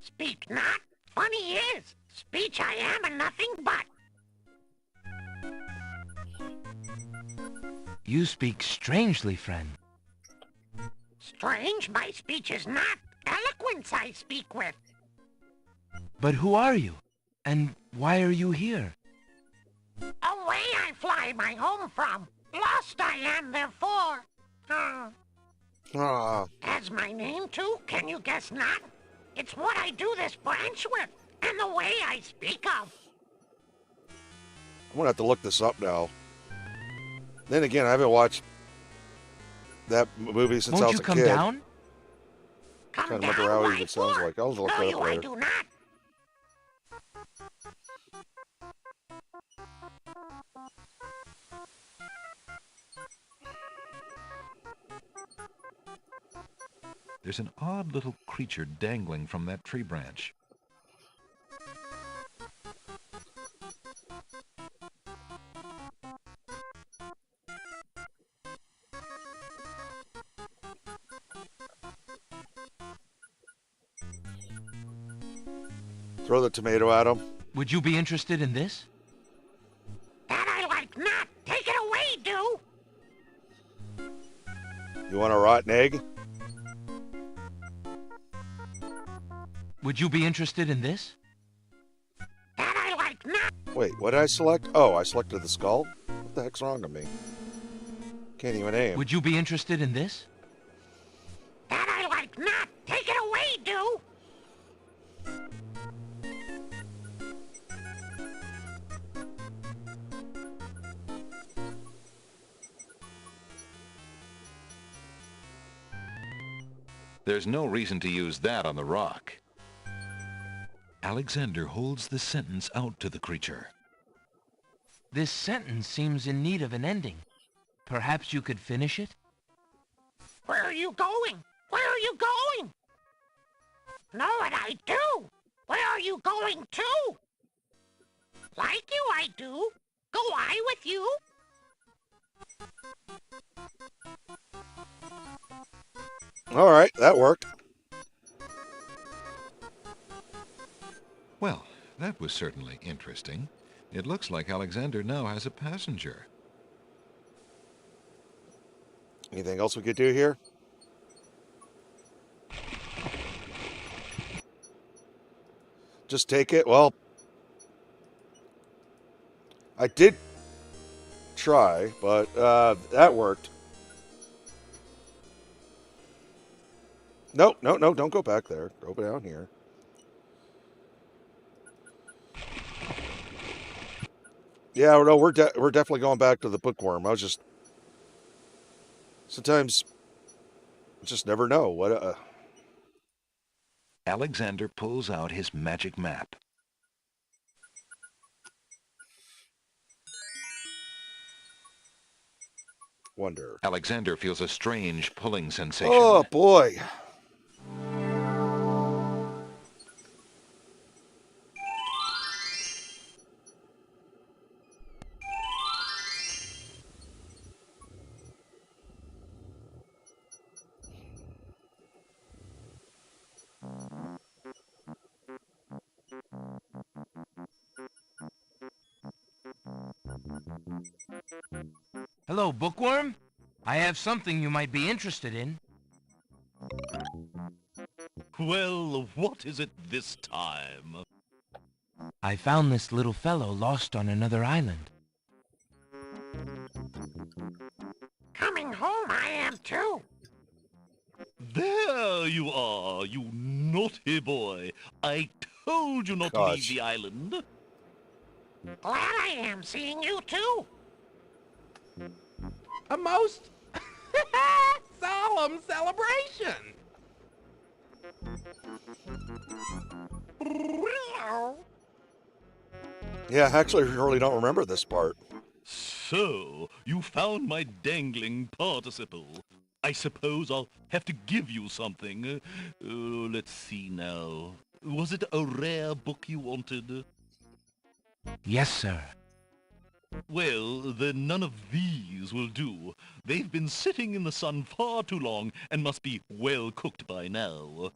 Speak not. Funny is, speech I am and nothing but. You speak strangely, friend. Strange, my speech is not. Eloquence I speak with. But who are you? And why are you here? Away I fly my home from. Lost I am therefore. As my name too, can you guess not? It's what I do this branch with, and the way I speak of. I'm gonna have to look this up now. Then again, I haven't watched that movie since I was a kid. Won't you come down? Come down, wonder how it sounds like. I'll look that up later. I do not. There's an odd little creature dangling from that tree branch. Throw the tomato at him. Would you be interested in this? That I like not. Take it away, do. You want a rotten egg? Would you be interested in this? That I like not. Wait, what did I select? Oh, I selected the skull? What the heck's wrong with me? Can't even aim. Would you be interested in this? That I like not. Take it away, do. There's no reason to use that on the rock. Alexander holds the sentence out to the creature. This sentence seems in need of an ending. Perhaps you could finish it? Where are you going? Where are you going? Know what I do? Where are you going to? Like you, I do. Go I with you? All right, that worked. Well, that was certainly interesting. It looks like Alexander now has a passenger. Anything else we could do here? Just take it? Well, I did try, but that worked. No, don't go back there. Go down here. Yeah, no, we're definitely going back to the bookworm. I was just Sometimes you just never know what. Alexander pulls out his magic map. Wonder. Alexander feels a strange pulling sensation. Oh boy. Hello, Bookworm. I have something you might be interested in. Well, what is it this time? I found this little fellow lost on another island. Coming home I am too. There you are, you naughty boy. I told you not to leave the island. Glad I am seeing you too. A most solemn celebration. Yeah, actually, I really don't remember this part. So, you found my dangling participle. I suppose I'll have to give you something. Let's see now. Was it a rare book you wanted? Yes, sir. Well, then none of these will do. They've been sitting in the sun far too long and must be well cooked by now.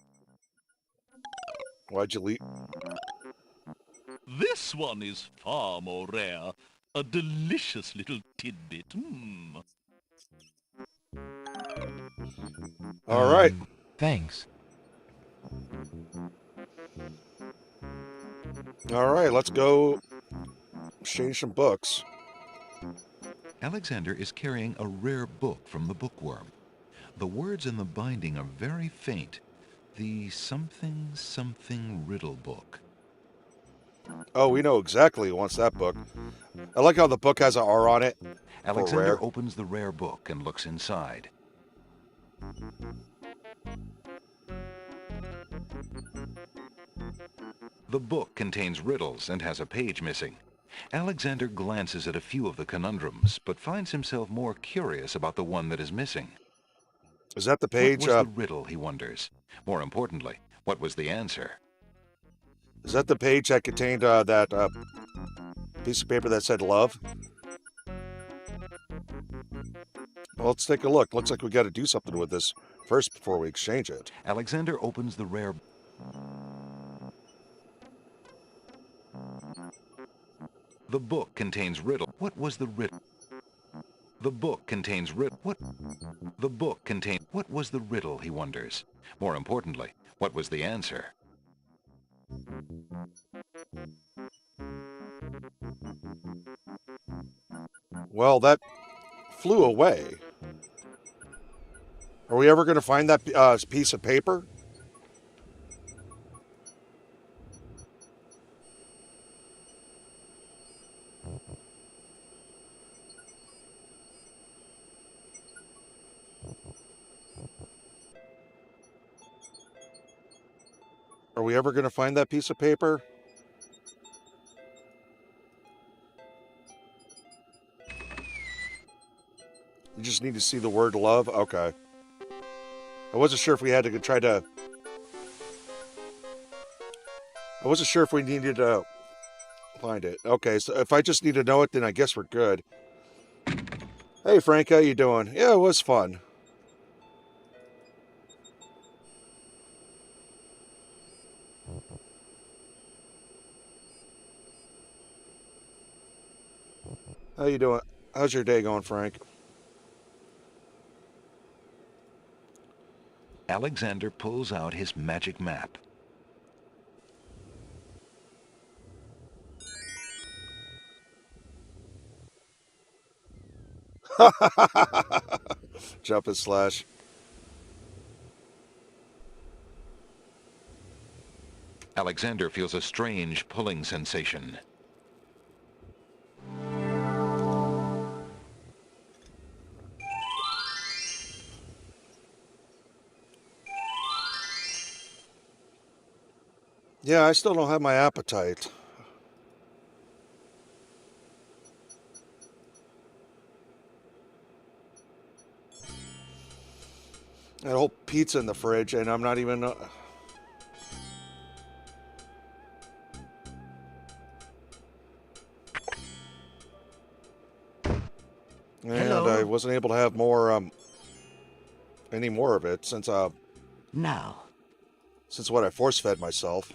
Why'd you leave? This one is far more rare. A delicious little tidbit. All right. Thanks. All right, let's go exchange some books. Alexander is carrying a rare book from the bookworm. The words in the binding are very faint. The something something riddle book. Oh, we know exactly who wants that book. I like how the book has an R on it. Alexander opens the rare book and looks inside. The book contains riddles and has a page missing. Alexander glances at a few of the conundrums, but finds himself more curious about the one that is missing. Is that the page? What was the riddle, he wonders. More importantly, what was the answer? Is that the page that contained that piece of paper that said love? Well, let's take a look. Looks like we got to do something with this first before we exchange it. Alexander opens the rare... The book contains riddle. What was the riddle? The book contains riddle. What? The book contains... What was the riddle, he wonders. More importantly, what was the answer? Well, that flew away. Are we ever going to find that piece of paper? Are we ever going to find that piece of paper? You just need to see the word love? Okay. I wasn't sure if we had to try to... I wasn't sure if we needed to find it. Okay, so if I just need to know it, then I guess we're good. Hey, Frank, how you doing? Yeah, it was fun. How you doing? How's your day going, Frank? Alexander pulls out his magic map. Jump and slash. Alexander feels a strange pulling sensation. Yeah, I still don't have my appetite. That whole pizza in the fridge, and I'm not even... And Hello? I wasn't able to have more, any more of it since Now, what I force-fed myself.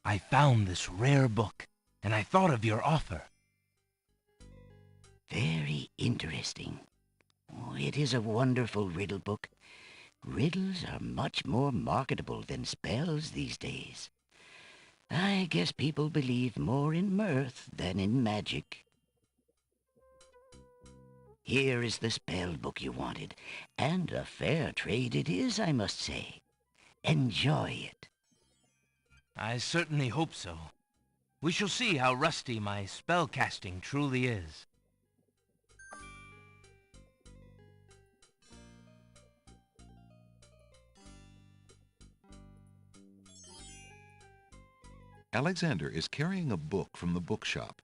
I found this rare book, and I thought of your offer. very interesting. Oh, it is a wonderful riddle book. Riddles are much more marketable than spells these days. I guess people believe more in mirth than in magic. Here is the spell book you wanted, and a fair trade it is, I must say. Enjoy it. I certainly hope so. We shall see how rusty my spellcasting truly is. Alexander is carrying a book from the bookshop.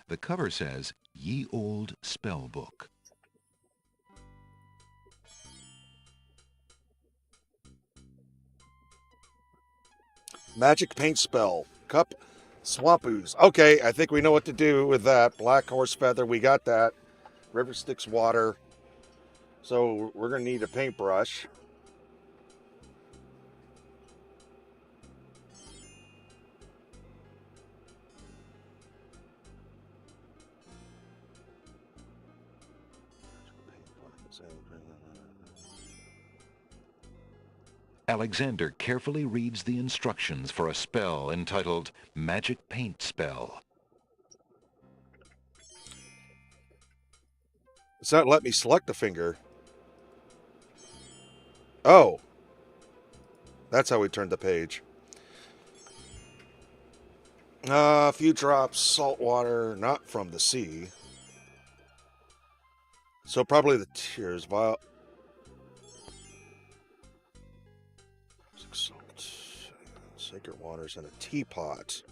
The cover says, Ye Old Spell Book. Magic paint spell. Cup. Swamp ooze. Okay, I think we know what to do with that. Black horse feather, we got that. River Styx water. So we're going to need a paintbrush. Alexander carefully reads the instructions for a spell entitled Magic Paint Spell. It's not let me select a finger. Oh. That's how we turned the page. A few drops salt water, not from the sea. So probably the tears. Vial. Salt. Sacred waters in a teapot.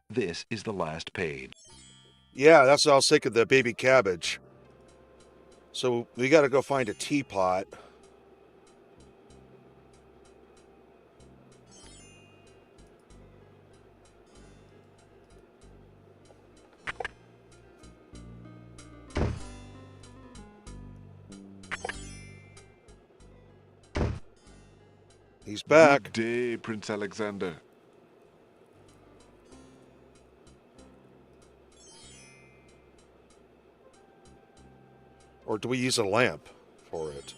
This is the last page. Yeah, that's what I was thinking, the baby cabbage. So we got to go find a teapot. He's back. Good day, Prince Alexander. Or do we use a lamp for it?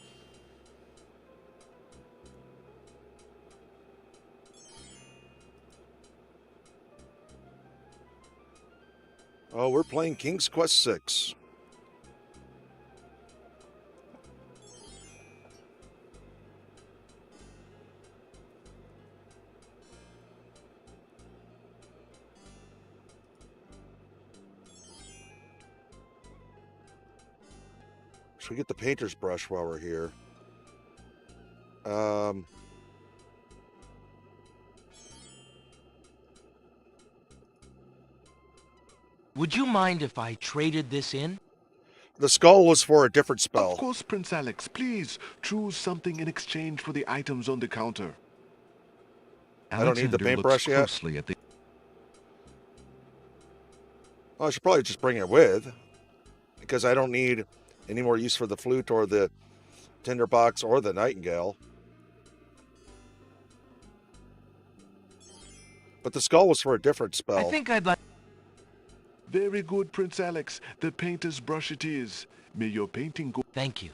Oh, we're playing King's Quest VI. Should we get the painter's brush while we're here? Would you mind if I traded this in? The skull was for a different spell. Of course, Prince Alex. Please choose something in exchange for the items on the counter. I don't need the paintbrush yet. Closely at the... Well, I should probably just bring it with, because I don't need any more use for the flute or the tinderbox or the nightingale. But the skull was for a different spell. I think I'd like... Very good, Prince Alex. The painter's brush it is. May your painting go... Thank you.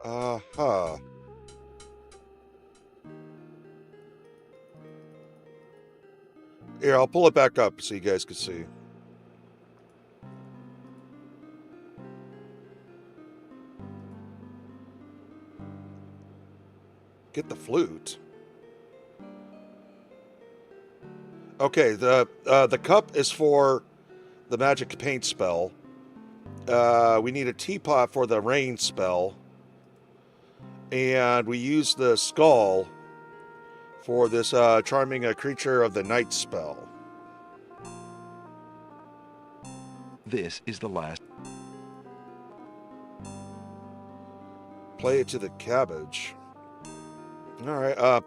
Uh-huh. Here, I'll pull it back up so you guys can see. Get the flute. Okay, the cup is for the magic paint spell. We need a teapot for the rain spell. And we use the skull for this charming a creature of the night spell. This is the last. Play it to the cabbage. All right.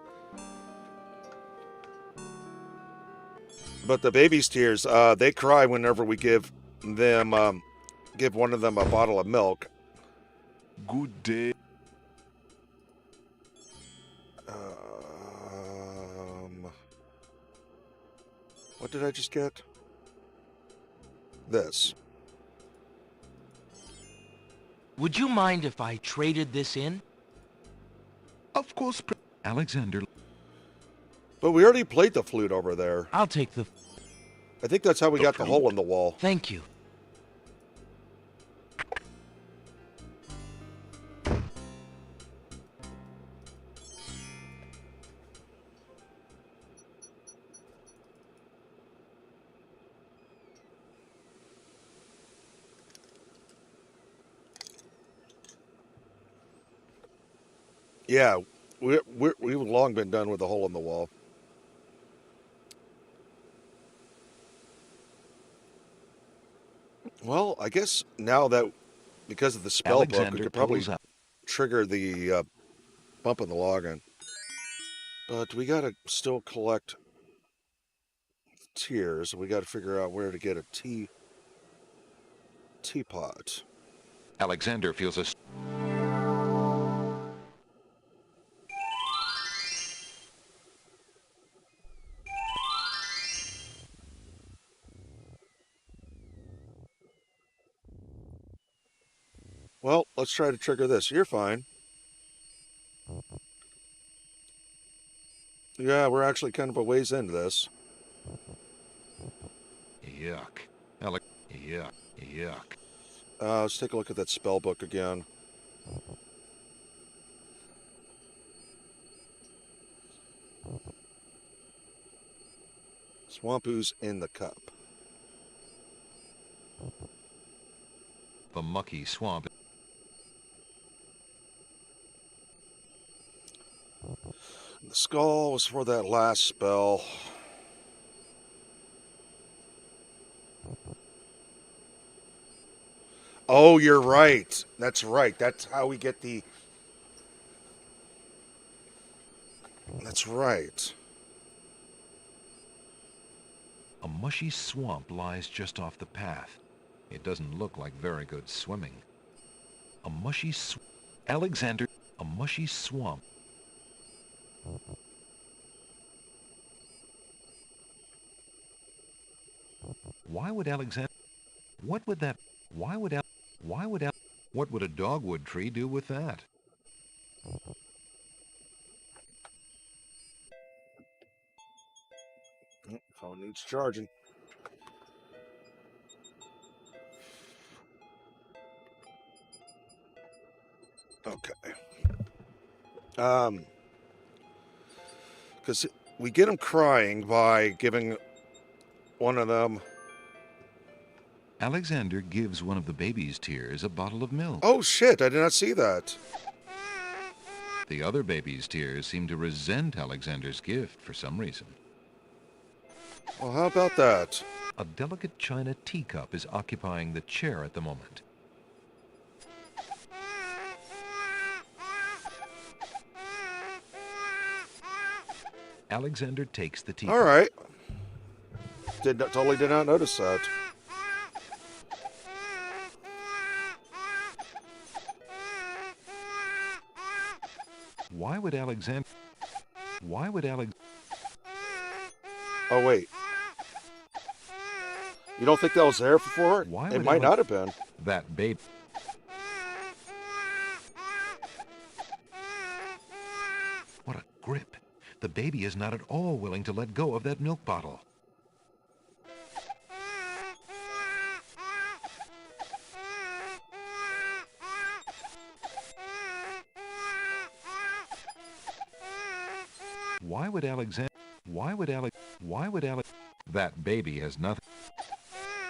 But the baby's tears, they cry whenever we give them, give one of them a bottle of milk. Good day. What did I just get? This. Would you mind if I traded this in? Of course, Alexander. But we already played the flute over there. I'll take the... I think that's how we got the hole in the wall. Thank you. Yeah, we've long been done with the hole in the wall. Well, I guess now that, because of the spell book, we could probably trigger the bump in the login. But we got to still collect tears. We got to figure out where to get a teapot. Alexander feels a... Well, let's try to trigger this. You're fine. Yeah, we're actually kind of a ways into this. Yuck. Yuck. Yuck. Let's take a look at that spell book again. Swamp ooze in the cup. The mucky swamp. The skull was for that last spell. Oh, you're right. That's right. That's how we get the... That's right. A mushy swamp lies just off the path. It doesn't look like very good swimming. A mushy Alexander, a mushy swamp. Why would Alexander... What would that... Why would What would a dogwood tree do with that? Phone needs charging. Okay. Because we get them crying by giving one of them... Alexander gives one of the baby's tears a bottle of milk. Oh shit, I did not see that. The other baby's tears seem to resent Alexander's gift for some reason. Well, how about that? A delicate china teacup is occupying the chair at the moment. Alexander takes the teacup. All right. Totally did not notice that. Why would Alexander... Oh, wait. You don't think that was there before? Why it would might not have been. That babe... What a grip. The baby is not at all willing to let go of that milk bottle. Why would Alexander... That baby has nothing...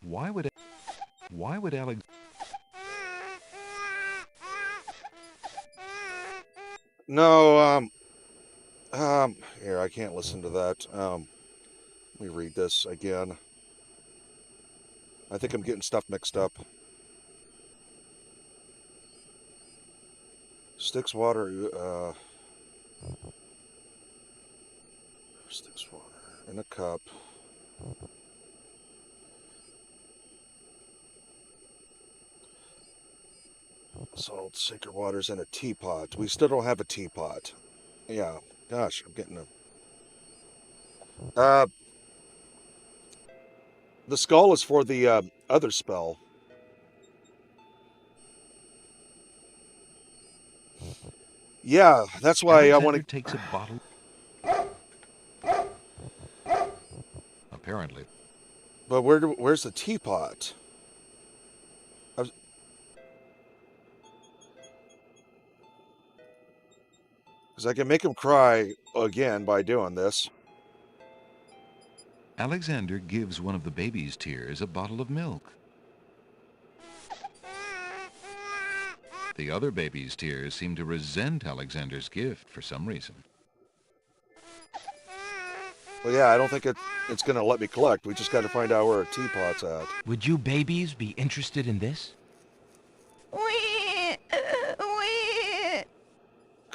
Why would Alex... No, here, I can't listen to that. Let me read this again. I think I'm getting stuff mixed up. Styx water, Styx water in a cup. Salt, sacred waters in a teapot. We still don't have a teapot. Yeah, gosh, I'm getting a... the skull is for the other spell. Yeah, that's why I want to... takes a bottle... Apparently. But where's the teapot? Because I can make him cry again by doing this. Alexander gives one of the baby's tears a bottle of milk. The other baby's tears seem to resent Alexander's gift for some reason. Well, yeah, I don't think it's going to let me collect. We just got to find out where a teapot's at. Would you babies be interested in this?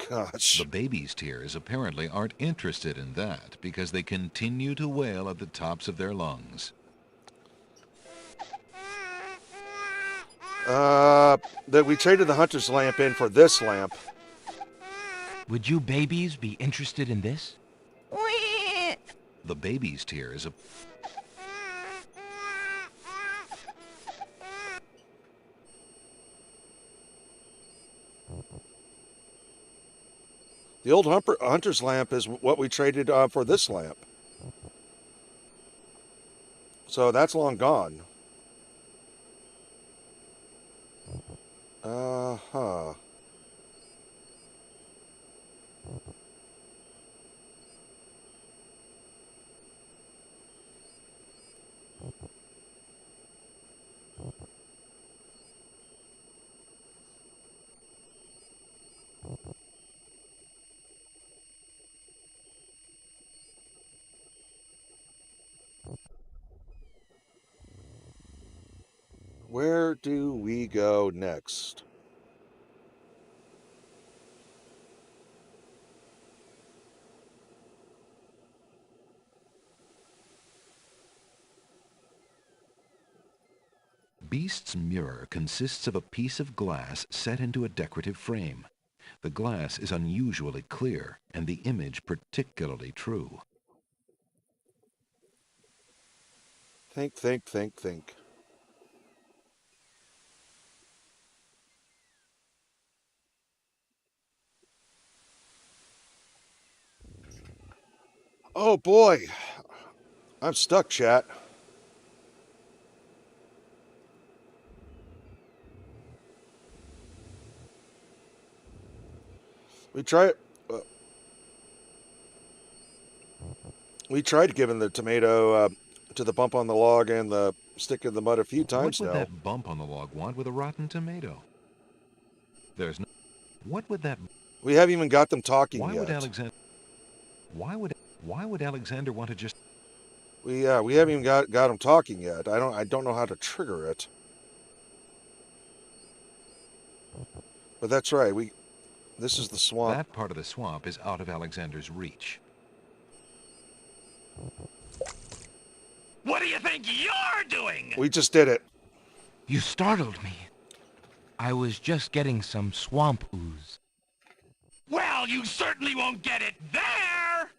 Gosh. The baby's tears apparently aren't interested in that because they continue to wail at the tops of their lungs. That we traded the hunter's lamp in for this lamp. Would you babies be interested in this? The baby's tears... The old hunter's lamp is what we traded for this lamp. So that's long gone. Uh-huh. Where do we go next? Beast's mirror consists of a piece of glass set into a decorative frame. The glass is unusually clear, and the image particularly true. Think, think, think, think. Oh boy, I'm stuck, chat. We tried giving the tomato to the bump on the log and the stick in the mud a few times now. What would that bump on the log want with a rotten tomato? There's no... What would that... We haven't even got them talking Why yet. Why would Alexander want to just... We haven't even got them talking yet. I don't know how to trigger it. But that's right. This is the swamp. That part of the swamp is out of Alexander's reach. What do you think you're doing? We just did it. You startled me. I was just getting some swamp ooze. Well, you certainly won't get it there!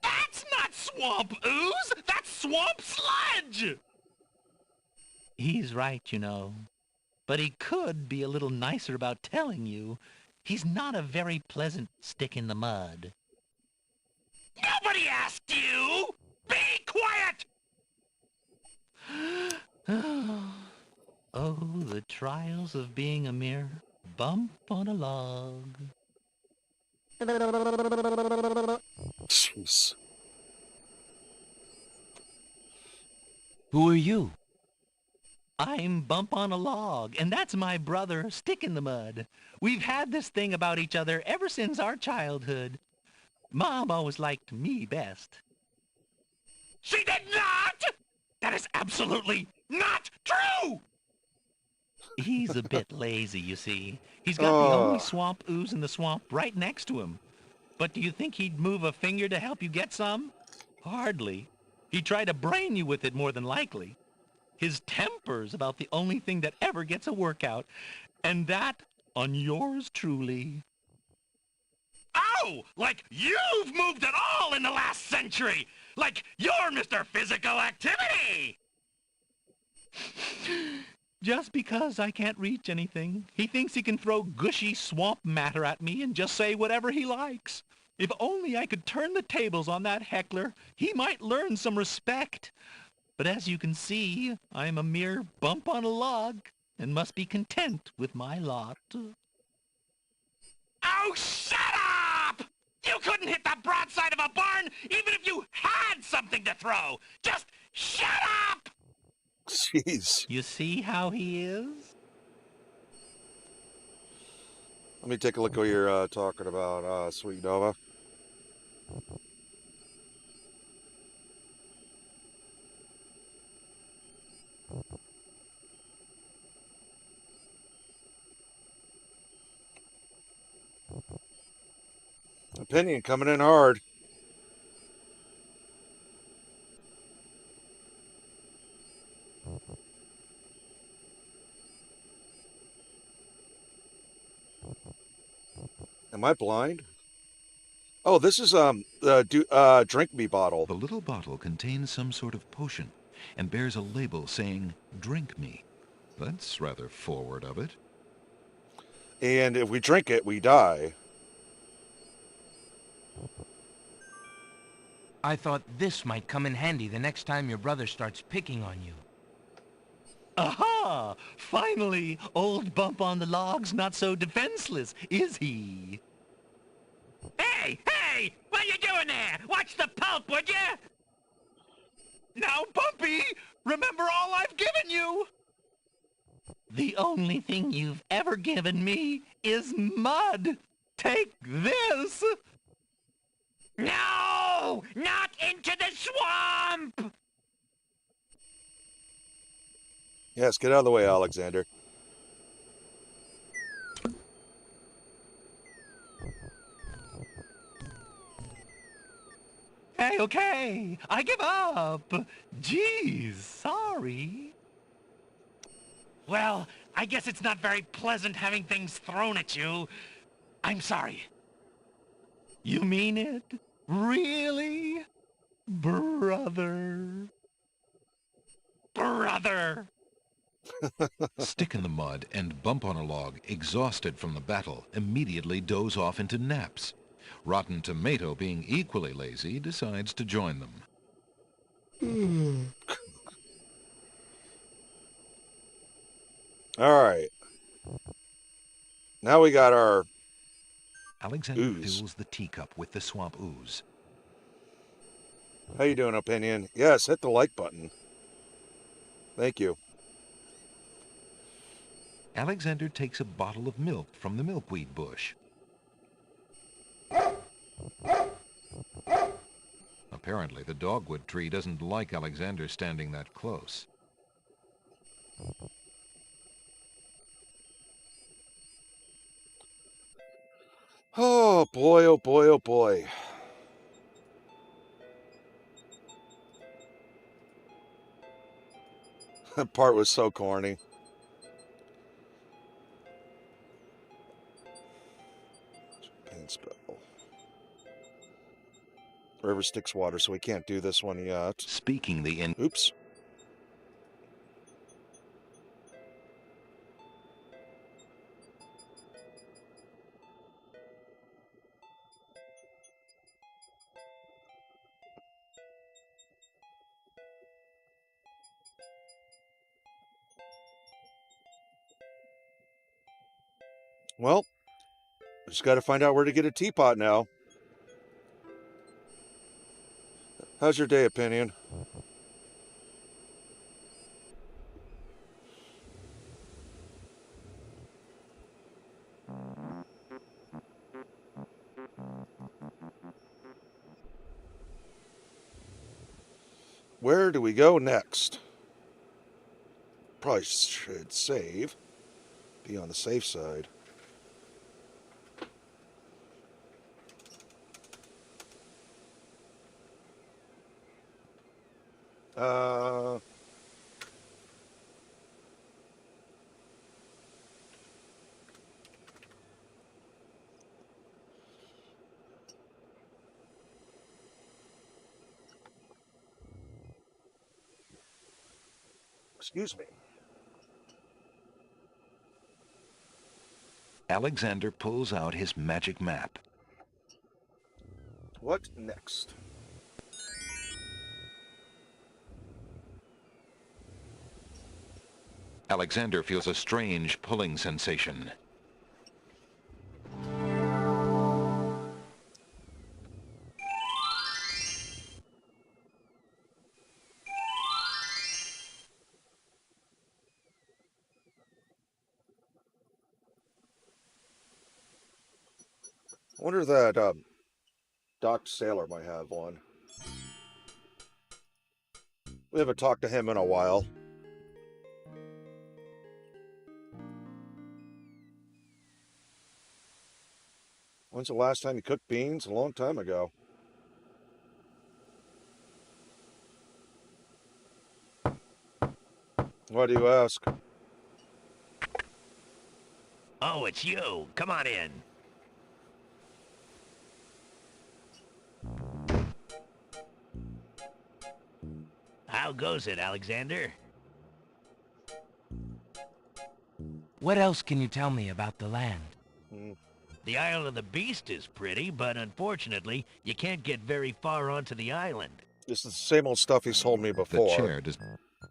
That's not swamp ooze! That's swamp sludge! He's right, you know. But he could be a little nicer about telling you. He's not a very pleasant stick in the mud. Nobody asked you! Be quiet! Oh, the trials of being a mere bump on a log. Jeez. Who are you? I'm Bump on a Log, and that's my brother, Stick in the Mud. We've had this thing about each other ever since our childhood. Mom always liked me best. She did not! That is absolutely not true! He's a bit lazy, you see. He's got the only Oh, swamp ooze in the swamp right next to him. But do you think he'd move a finger to help you get some? Hardly. He'd try to brain you with it more than likely. His temper's about the only thing that ever gets a workout, and that on yours truly. Oh, like you've moved at all in the last century! Like you're Mr. Physical Activity! Just because I can't reach anything, he thinks he can throw gushy swamp matter at me and just say whatever he likes. If only I could turn the tables on that heckler, he might learn some respect. But as you can see, I'm a mere bump on a log and must be content with my lot. Oh, shut up! You couldn't hit the broadside of a barn even if you had something to throw! Just shut up! jeez. You see how he is? Let me take a look what you're talking about, Sweet Nova. Opinion coming in hard. Am I blind? Oh, this is the drink me bottle. The little bottle contains some sort of potion and bears a label saying, "Drink me." That's rather forward of it. And if we drink it, we die. I thought this might come in handy the next time your brother starts picking on you. Aha! Finally, old Bump on the Log's not so defenseless, is he? Hey, hey! What you doing there? Watch the pulp, would you? Now, Bumpy, remember all I've given you! The only thing you've ever given me is mud. Take this! No! Not into the swamp! Yes, get out of the way, Alexander. Hey, okay, I give up. Geez, sorry. Well, I guess it's not very pleasant having things thrown at you. I'm sorry. You mean it? Really? Brother. Brother! Stick in the Mud and Bump on a Log, exhausted from the battle, immediately doze off into naps. Rotten Tomato, being equally lazy, decides to join them. All right. Now we got our Alexander ooze. fills the teacup with the swamp ooze. How you doing, Opinion? Yes, hit the like button. Thank you. Alexander takes a bottle of milk from the milkweed bush. Apparently, the dogwood tree doesn't like Alexander standing that close. Oh boy, oh boy, oh boy. That part was so corny. Paint spell. River sticks water, so we can't do this one yet. Speaking the in... Oops. Well, Just got to find out where to get a teapot now. How's your day, Opinion? Where do we go next? Probably should save. Be on the safe side. Uh... Excuse me. Alexander pulls out his magic map. What next? Alexander feels a strange pulling sensation. I wonder if that docked sailor might have one. We haven't talked to him in a while. When's the last time you cooked beans? A long time ago. Why do you ask? Oh, it's you. Come on in. How goes it, Alexander? What else can you tell me about the land? The Isle of the Beast is pretty, but unfortunately, you can't get very far onto the island. This is the same old stuff he's told me before. The chair does...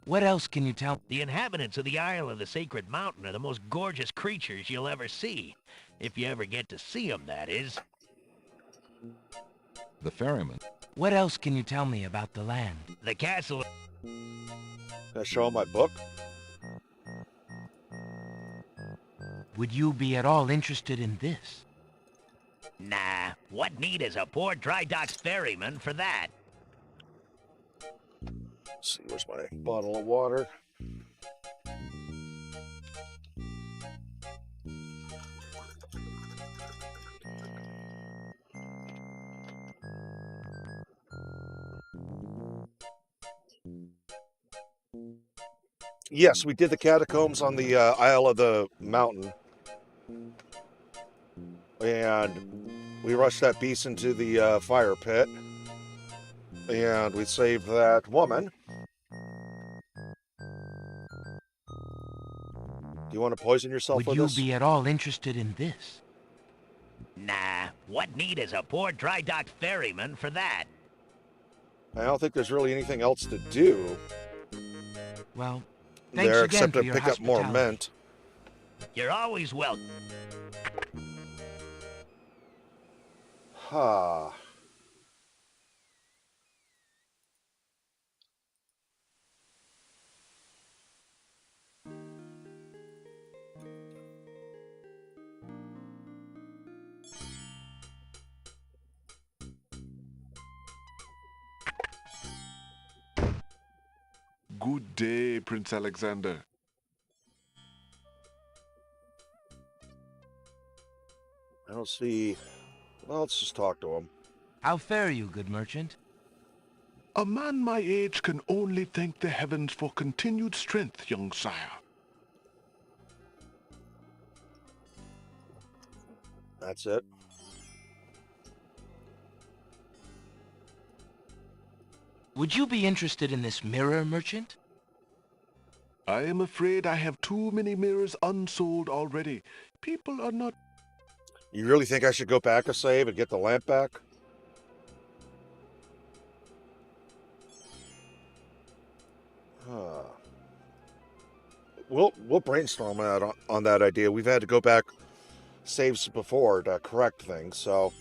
What else can you tell? The inhabitants of the Isle of the Sacred Mountain are the most gorgeous creatures you'll ever see. If you ever get to see them, that is. The ferryman. What else can you tell me about the land? The castle... Can I show him my book? Would you be at all interested in this? Nah, what need is a poor dry docks ferryman for that? Let's see, where's my bottle of water? Yes, we did the catacombs on the Isle of the Mountain. And we rushed that beast into the fire pit. And we saved that woman. Do you want to poison yourself Would with you this? be at all interested in this? Nah, what need is a poor dry dock ferryman for that? I don't think there's really anything else to do Well, thanks there again except for to your pick up more hospitality. mint. You're always welcome. Ha. Good day, Prince Alexander. I don't see... Well, let's just talk to him. How fare you, good merchant? A man my age can only thank the heavens for continued strength, young sire. That's it. Would you be interested in this mirror, merchant? I am afraid I have too many mirrors unsold already. People are not... You really think I should go back a save and get the lamp back? Huh. We'll brainstorm on that idea. We've had to go back saves before to correct things, so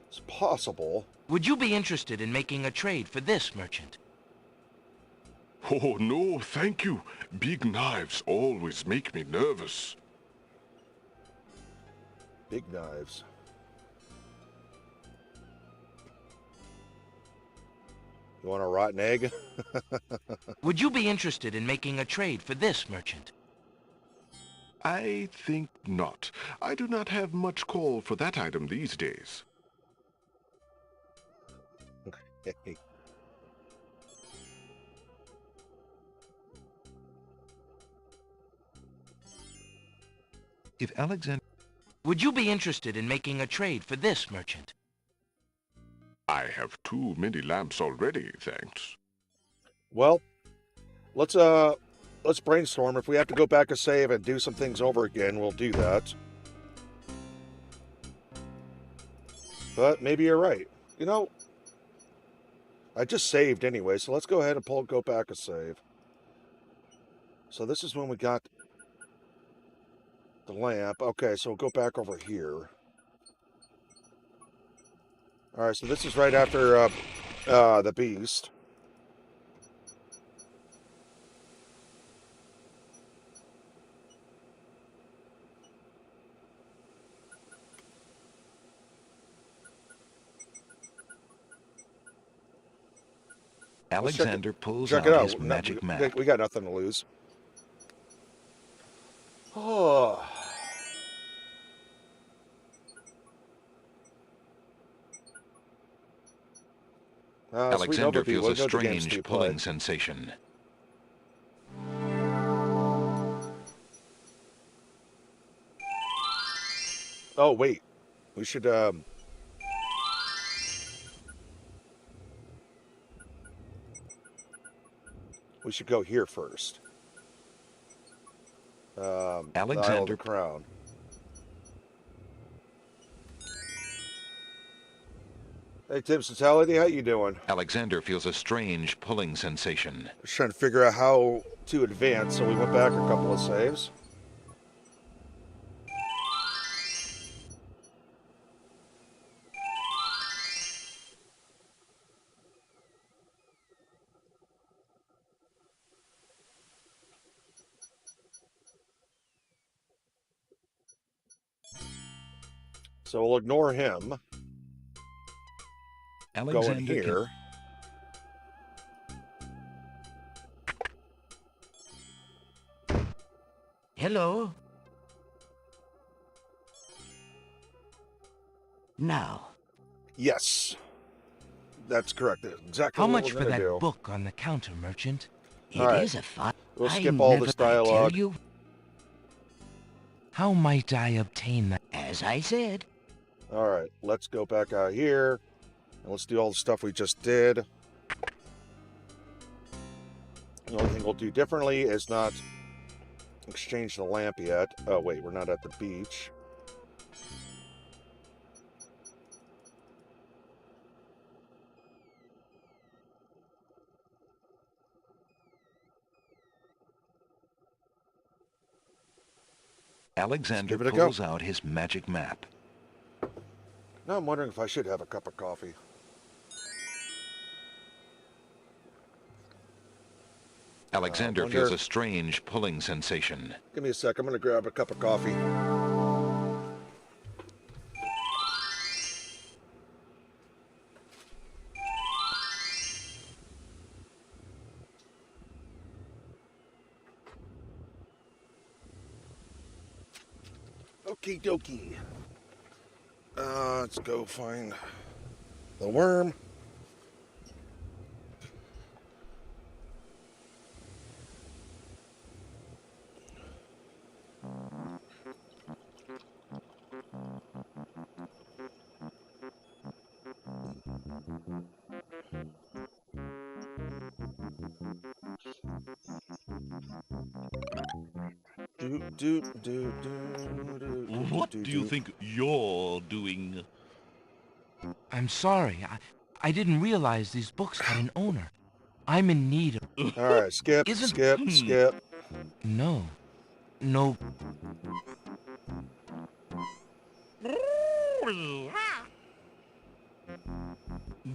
it's possible. Would you be interested in making a trade for this, merchant? Oh, no, thank you. Big knives always make me nervous. Big knives. You want a rotten egg? Would you be interested in making a trade for this, merchant? I think not. I do not have much call for that item these days. Okay. If Alexander... Would you be interested in making a trade for this, merchant? I have too many lamps already, thanks. Well, let's brainstorm. If we have to go back a save and do some things over again, we'll do that. But maybe you're right. You know, I just saved anyway, so let's go ahead and go back a save. So this is when we got the lamp. Okay, so we'll go back over here. Alright, so this is right after the beast. Alexander pulls check out it out. his magic map. We got nothing to lose. Oh. Alexander feels a strange pulling sensation. Oh, wait. We should, we should go here first. Alexander the Crown. Hey, Tim's Totality, how you doing? Alexander feels a strange pulling sensation. Just trying to figure out how to advance, so we went back a couple of saves. So we'll ignore him. Alexander go in here. Hello? Now. Yes. That's correct. Exactly How what much we're for gonna that do. book on the counter, merchant? It All right. is a fun. We'll skip all this dialogue. Tell you, How might I obtain that? as I said. All right, let's go back out here, and let's do all the stuff we just did. The only thing we'll do differently is not exchange the lamp yet. Oh, wait, we're not at the beach. Alexander give it a pulls go. out his magic map. Now I'm wondering if I should have a cup of coffee. Alexander feels a strange pulling sensation. Give me a sec. I'm going to grab a cup of coffee. Okie dokie. Let's go find the worm. What do you think you're doing? I'm sorry. I didn't realize these books had an owner. I'm in need of... All right, skip. No. No.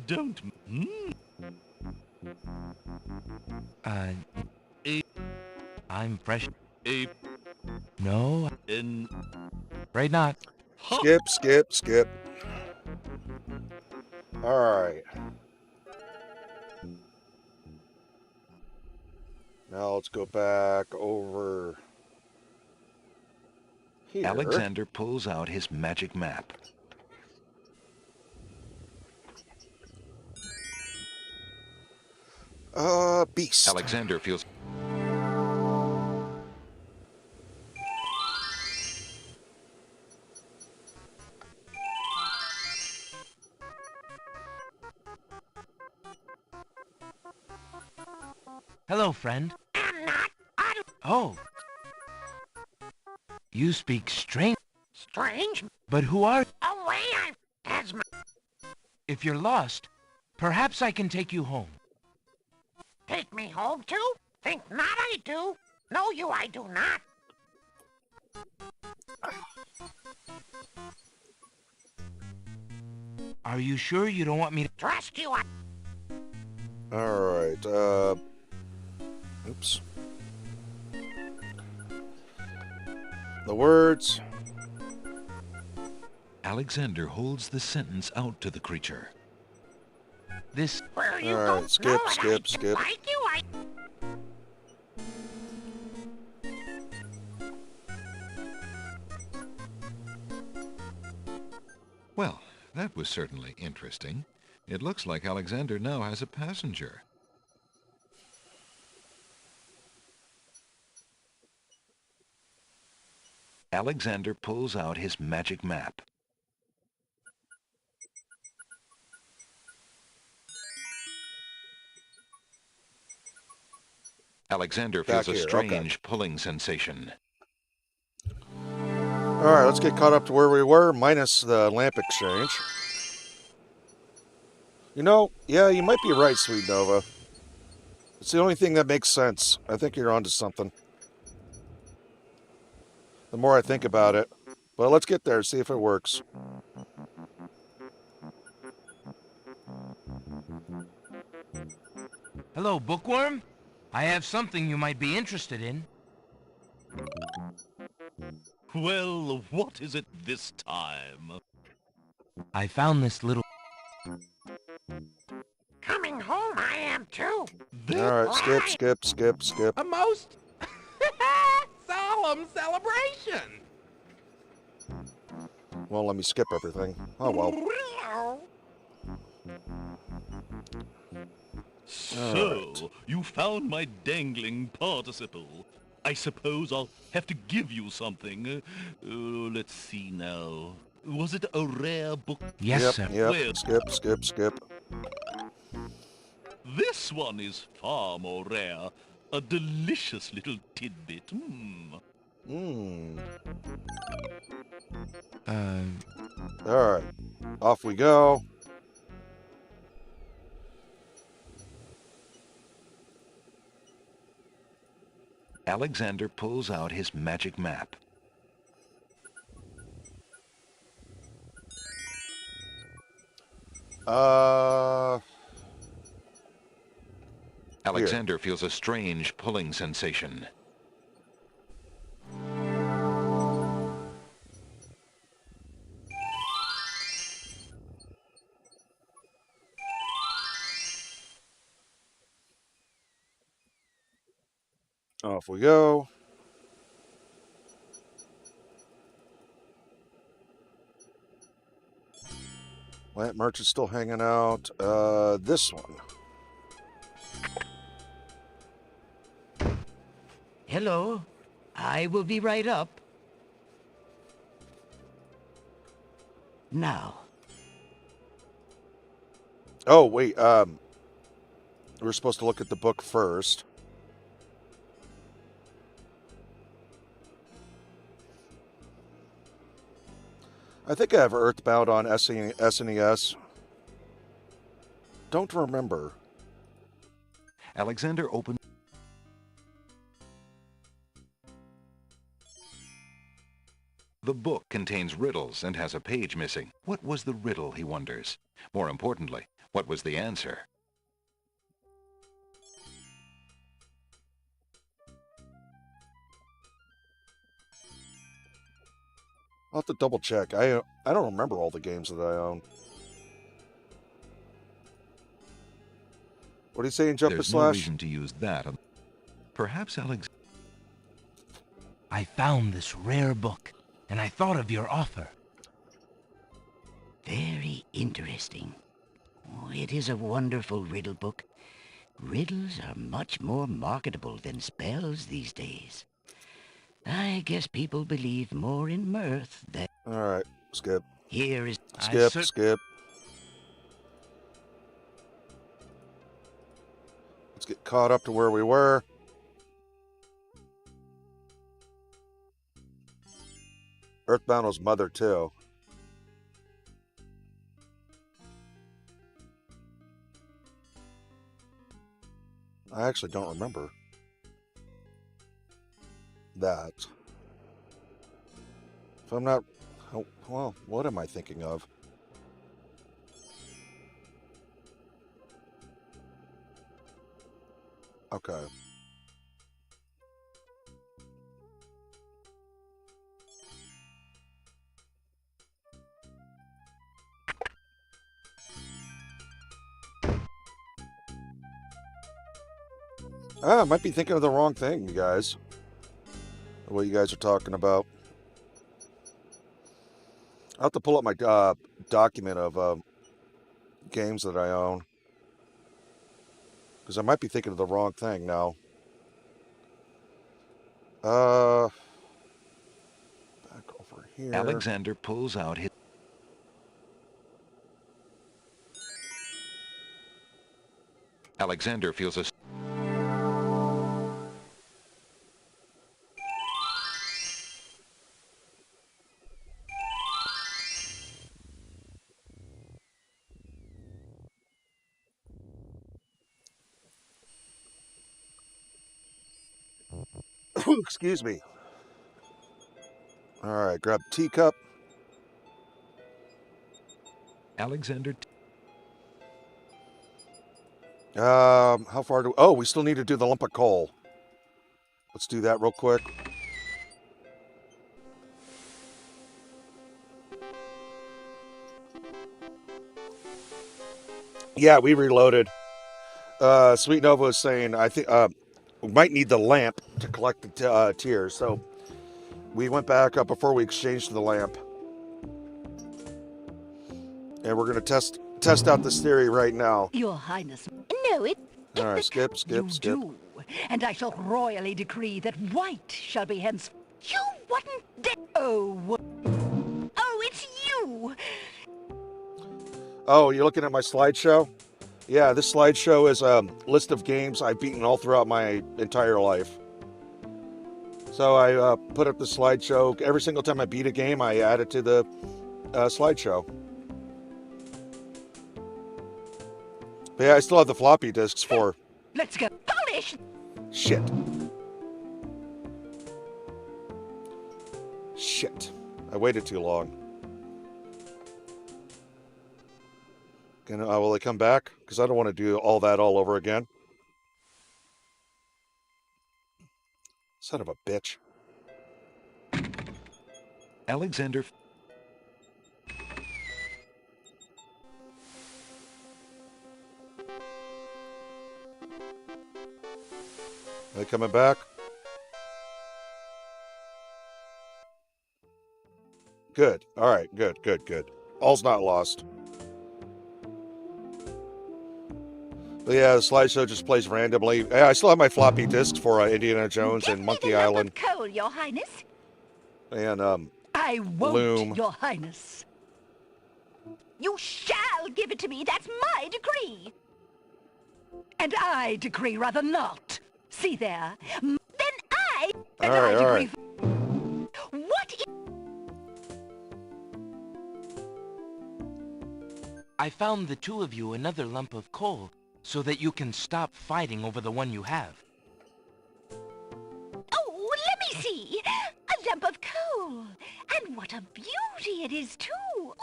Don't. I'm fresh. A. No, In. afraid not. Skip, skip, skip. All right. Now let's go back over here. Alexander pulls out his magic map. Beast. Alexander feels... Hello, friend. Oh. You speak strange. Strange? But who are... Away I... As my... If you're lost, perhaps I can take you home. Take me home too? Think not I do. No, you I do not. Are you sure you don't want me to... Trust you I... All right. Oops. The words. Alexander holds the sentence out to the creature. This... Where you All go? right, skip, No, skip, I skip. Like you I... Well, that was certainly interesting. It looks like Alexander now has a passenger. Alexander pulls out his magic map. Alexander feels a strange pulling sensation. All right, let's get caught up to where we were, minus the lamp exchange. You know, yeah, you might be right, Sweet Nova. It's the only thing that makes sense. I think you're onto something. The more I think about it. But let's get there, see if it works. Hello, bookworm. I have something you might be interested in. Well, what is it this time? I found this little... Coming home I am too. All right, skip, skip, skip, skip. A most solemn celebration. Won't let me skip everything. Oh, well. So, you found my dangling participle. I suppose I'll have to give you something. Let's see now. Was it a rare book? Yes, sir. Yep, Well, skip, skip, skip. This one is far more rare. A delicious little tidbit. All right, off we go. Alexander pulls out his magic map. Alexander feels a strange pulling sensation. Off we go. Lamp merchant's still hanging out. This one. Hello. I will be right up. Now. Oh, wait. We're supposed to look at the book first. I think I have Earthbound on SNES. Don't remember. Alexander opens... The book contains riddles and has a page missing. What was the riddle, he wonders? More importantly, what was the answer? I'll have to double check. I don't remember all the games that I own. What are you saying, Jump There's Slash? no reason to use that. Perhaps Alex... I found this rare book, and I thought of your offer. Very interesting. Oh, it is a wonderful riddle book. Riddles are much more marketable than spells these days. I guess people believe more in mirth than... Alright, skip. Here is... Skip. Let's get caught up to where we were. Earthbound was Mother, too. I actually don't remember that. If I'm not... Oh, well, what am I thinking of? Okay. I might be thinking of the wrong thing, you guys. What you guys are talking about. I'll have to pull up my document of games that I own. Because I might be thinking of the wrong thing now. Back over here. Alexander pulls out his... Alexander feels a... Excuse me. All right, grab the teacup. Alexander... How far do... Oh, we still need to do the lump of coal. Let's do that real quick. Yeah, we reloaded. Sweet Nova was saying, I think we might need the lamp to collect the tears. So we went back up before we exchanged the lamp. And we're going to test out this theory right now. Your Highness. No, it... All right, skip. Do, and I shall royally decree that white shall be hence... You wouldn't dare... Oh, it's you! Oh, you're looking at my slideshow? Yeah, this slideshow is a list of games I've beaten all throughout my entire life. So I put up the slideshow. Every single time I beat a game, I add it to the slideshow. But yeah, I still have the floppy disks for... Let's go. Polish! Shit. I waited too long. Will they come back? Because I don't want to do all that all over again. Son of a bitch. Alexander... Are they coming back? Good. All right. Good. All's not lost. But yeah, the slideshow just plays randomly. Yeah, I still have my floppy disks for Indiana Jones and Monkey Island. Coal, Your Highness. And I won't, Loom. Your Highness. You shall give it to me. That's my decree. And I decree rather not. See there. Then I... And all I right. decree... What is... I found the two of you another lump of coal, so that you can stop fighting over the one you have. Oh, let me see. lump of coal. And what a beauty it is, too. Oh,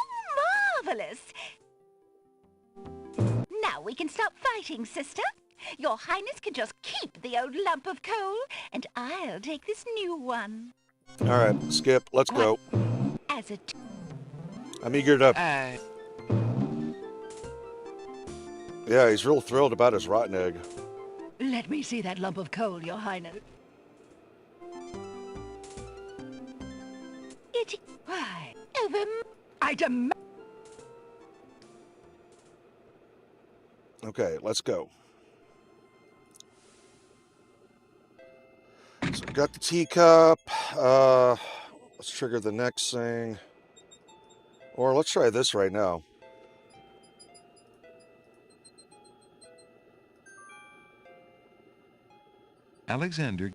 marvelous. Now we can stop fighting, sister. Your Highness can just keep the old lump of coal, and I'll take this new one. All right, Skip, let's go. As a... I'm eager to... Yeah, he's real thrilled about his rotten egg. Let me see that lump of coal, Your Highness. Why, I demand... Okay, let's go. So we got the teacup. Let's trigger the next thing. Or let's try this right now. Alexander.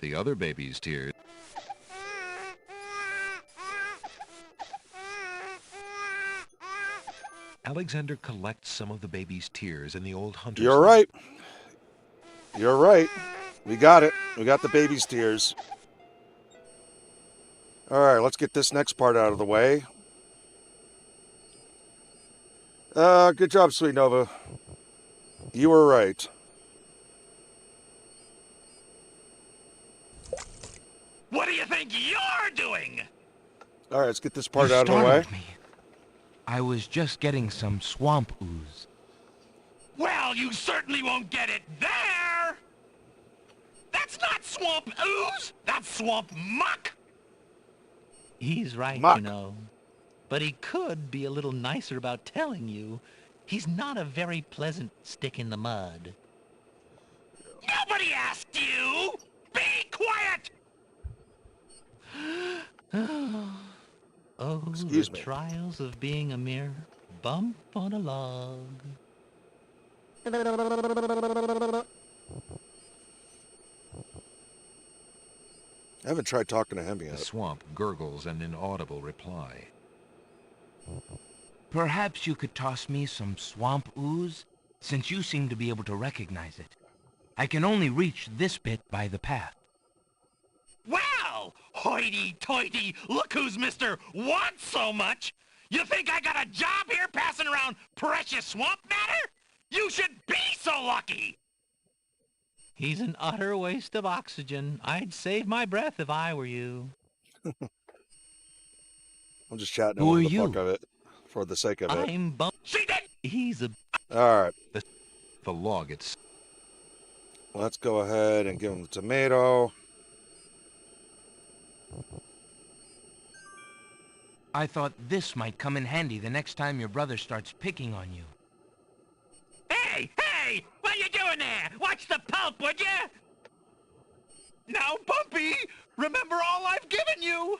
The other baby's tears. Alexander collects some of the baby's tears in the old hunter's. You're right. You're right. We got it. We got the baby's tears. All right, let's get this next part out of the way. Good job, Sweet Nova. You were right. What do you think you're doing? All right, let's get this part You out of the way. startled me. I was just getting some swamp ooze. Well, you certainly won't get it there! That's not swamp ooze! That's swamp muck! He's right, Muck. you know. But he could be a little nicer about telling you. He's not a very pleasant stick in the mud. Nobody asked you! Be quiet! Oh, Excuse the me. trials of being a mere bump on a log. I haven't tried talking to him The yet. swamp gurgles an inaudible reply. Perhaps you could toss me some swamp ooze, since you seem to be able to recognize it. I can only reach this bit by the path. Well, hoity-toity, look who's Mr. Wants So Much! You think I got a job here passing around precious swamp matter? You should be so lucky! He's an utter waste of oxygen. I'd save my breath if I were you. I'm just chatting Who over are the you? fuck of it, for the sake of it. I'm bum... She did! He's a... All right, The log it's let's go ahead and give him the tomato. I thought this might come in handy the next time your brother starts picking on you. Hey! Hey! What you doing there? Watch the pulp, would you? Now, Bumpy! Remember all I've given you!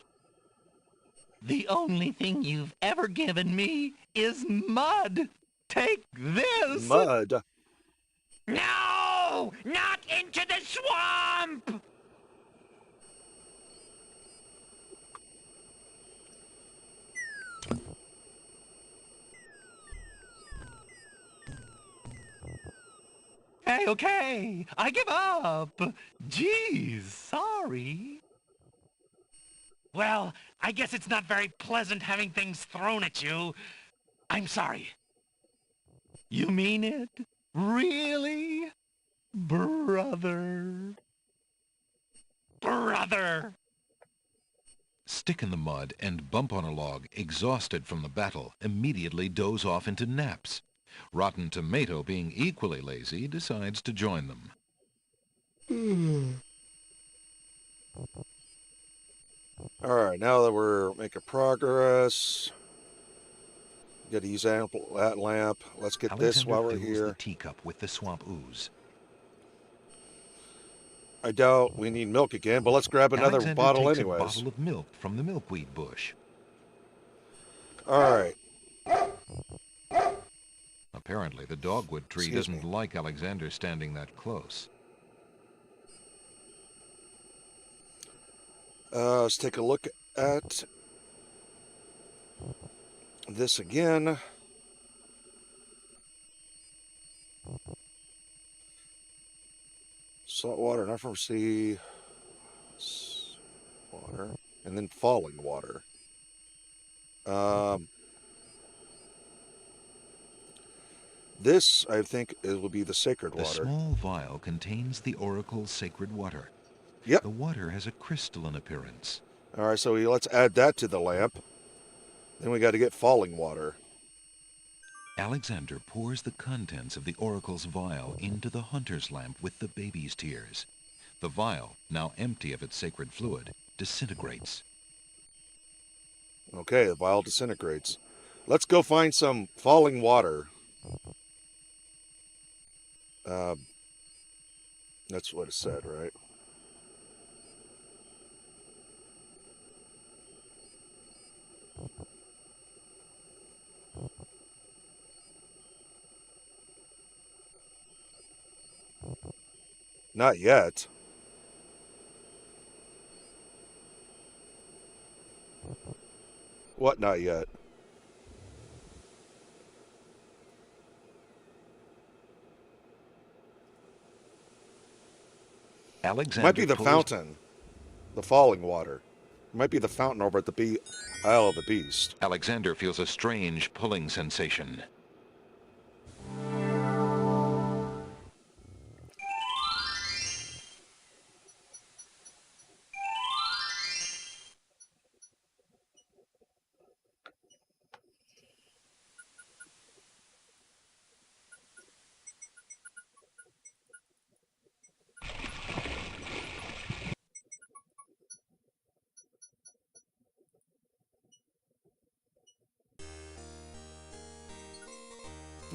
The only thing you've ever given me is mud. Take this! Mud. No! Not into the swamp! Hey, okay. I give up. Geez, sorry. Well, I guess it's not very pleasant having things thrown at you. I'm sorry. You mean it? Really? Brother. Brother. Stick in the mud and Bump on a Log, exhausted from the battle, immediately doze off into naps. Rotten Tomato, being equally lazy, decides to join them. All right, now that we're making progress, got to use that lamp. Let's get this Alexander while we're fills here. the teacup with the swamp ooze. I doubt we need milk again, but let's grab another Alexander bottle takes anyways. a bottle of milk from the milkweed bush. All right. Apparently, the dogwood tree Excuse doesn't me. like Alexander standing that close. Let's take a look at this again. Salt water, not from sea. Water. And then falling water. This, I think, will be the sacred water. The small vial contains the oracle's sacred water. Yep. The water has a crystalline appearance. All right, so let's add that to the lamp. Then we got to get falling water. Alexander pours the contents of the oracle's vial into the hunter's lamp with the baby's tears. The vial, now empty of its sacred fluid, disintegrates. Okay, the vial disintegrates. Let's go find some falling water. That's what it said, right? Not yet. What not yet? Alexander Might be the fountain. The falling water. It might be the fountain over at the Isle of the Beast. Alexander feels a strange pulling sensation.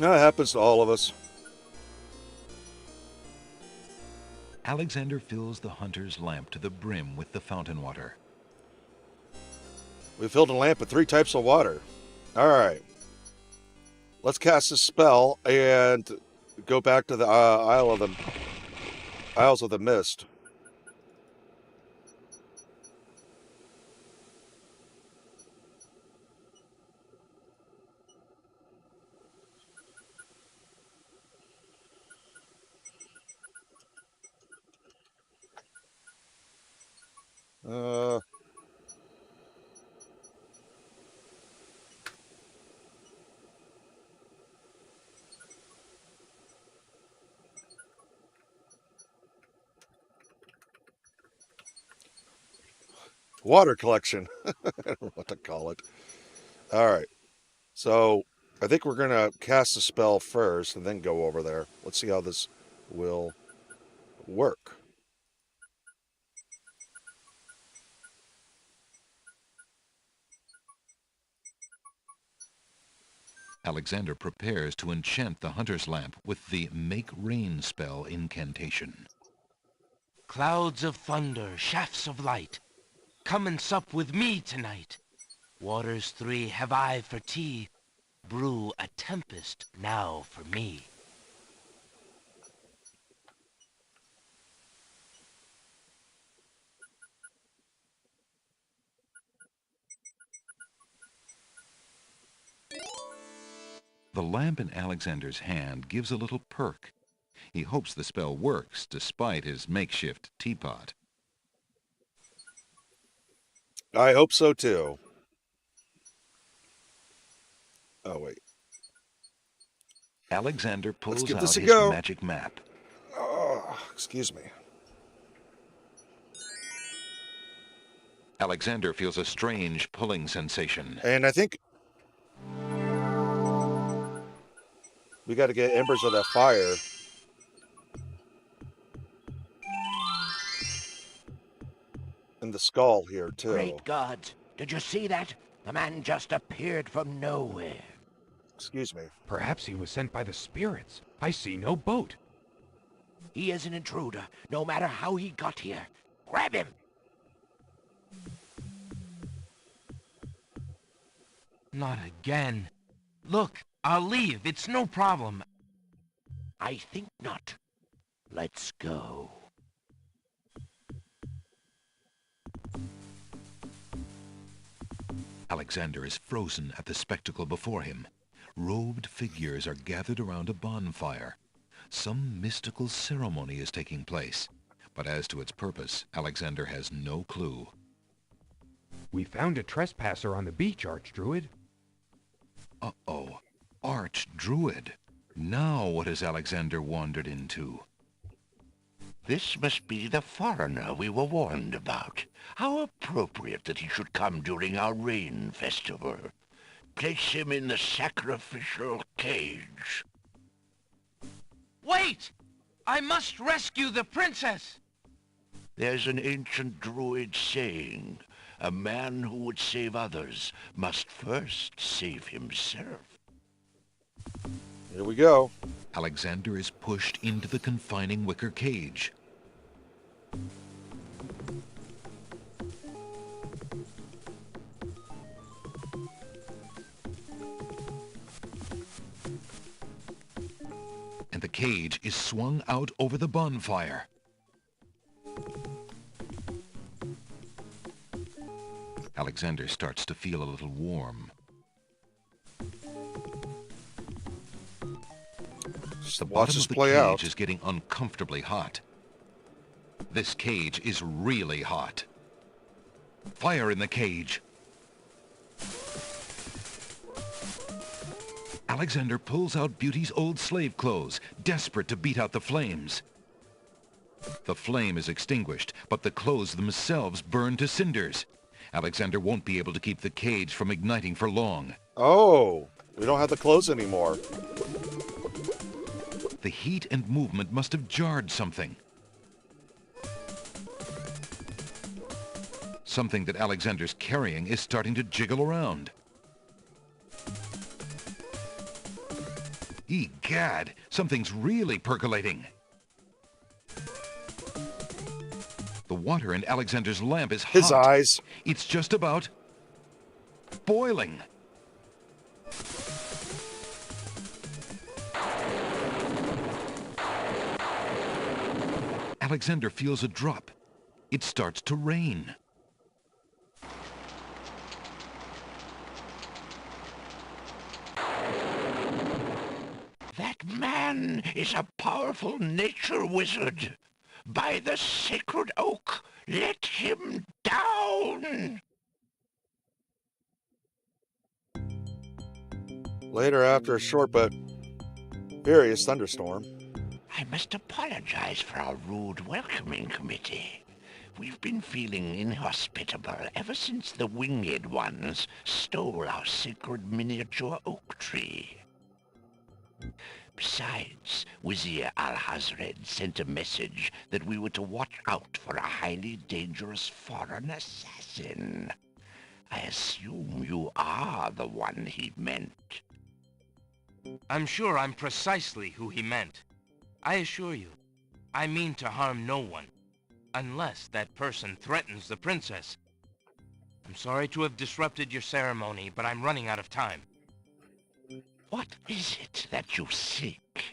No, it happens to all of us. Alexander fills the hunter's lamp to the brim with the fountain water. We filled a lamp with 3 types of water. All right. Let's cast a spell and go back to the Isles of the Mist. Water collection. I don't know what to call it. All right. So I think we're going to cast the spell first and then go over there. Let's see how this will work. Alexander prepares to enchant the hunter's lamp with the Make Rain spell incantation. Clouds of thunder, shafts of light, come and sup with me tonight. Waters 3 have I for tea, brew a tempest now for me. The lamp in Alexander's hand gives a little perk. He hopes the spell works despite his makeshift teapot. I hope so too. Oh, wait. Alexander pulls out his go. magic map. Oh, excuse me. Alexander feels a strange pulling sensation. And I think we got to get embers of that fire. And the skull here, too. Great gods, did you see that? The man just appeared from nowhere. Excuse me. Perhaps he was sent by the spirits. I see no boat. He is an intruder, no matter how he got here. Grab him! Not again. Look, I'll leave. It's no problem. I think not. Let's go. Alexander is frozen at the spectacle before him. Robed figures are gathered around a bonfire. Some mystical ceremony is taking place, but as to its purpose, Alexander has no clue. We found a trespasser on the beach, Archdruid. Uh-oh. Archdruid. Now what has Alexander wandered into? This must be the foreigner we were warned about. How appropriate that he should come during our rain festival. Place him in the sacrificial cage. Wait! I must rescue the princess! There's an ancient druid saying, a man who would save others must first save himself. Here we go. Alexander is pushed into the confining wicker cage. And the cage is swung out over the bonfire. Alexander starts to feel a little warm. Just The watch bottom this of the play cage out. is getting uncomfortably hot. This cage is really hot. Fire in the cage. Alexander pulls out Beauty's old slave clothes, desperate to beat out the flames. The flame is extinguished, but the clothes themselves burn to cinders. Alexander won't be able to keep the cage from igniting for long. Oh, we don't have the clothes anymore. The heat and movement must have jarred something. Something that Alexander's carrying is starting to jiggle around. Egad, something's really percolating. The water in Alexander's lamp is hot. His eyes. It's just about boiling. Alexander feels a drop. It starts to rain. That man is a powerful nature wizard. By the sacred oak, let him down! Later, after a short but furious thunderstorm. I must apologize for our rude welcoming committee. We've been feeling inhospitable ever since the winged ones stole our sacred miniature oak tree. Besides, Wizir Al-Hazred sent a message that we were to watch out for a highly dangerous foreign assassin. I assume you are the one he meant. I'm sure I'm precisely who he meant. I assure you, I mean to harm no one, unless that person threatens the princess. I'm sorry to have disrupted your ceremony, but I'm running out of time. What is it that you seek?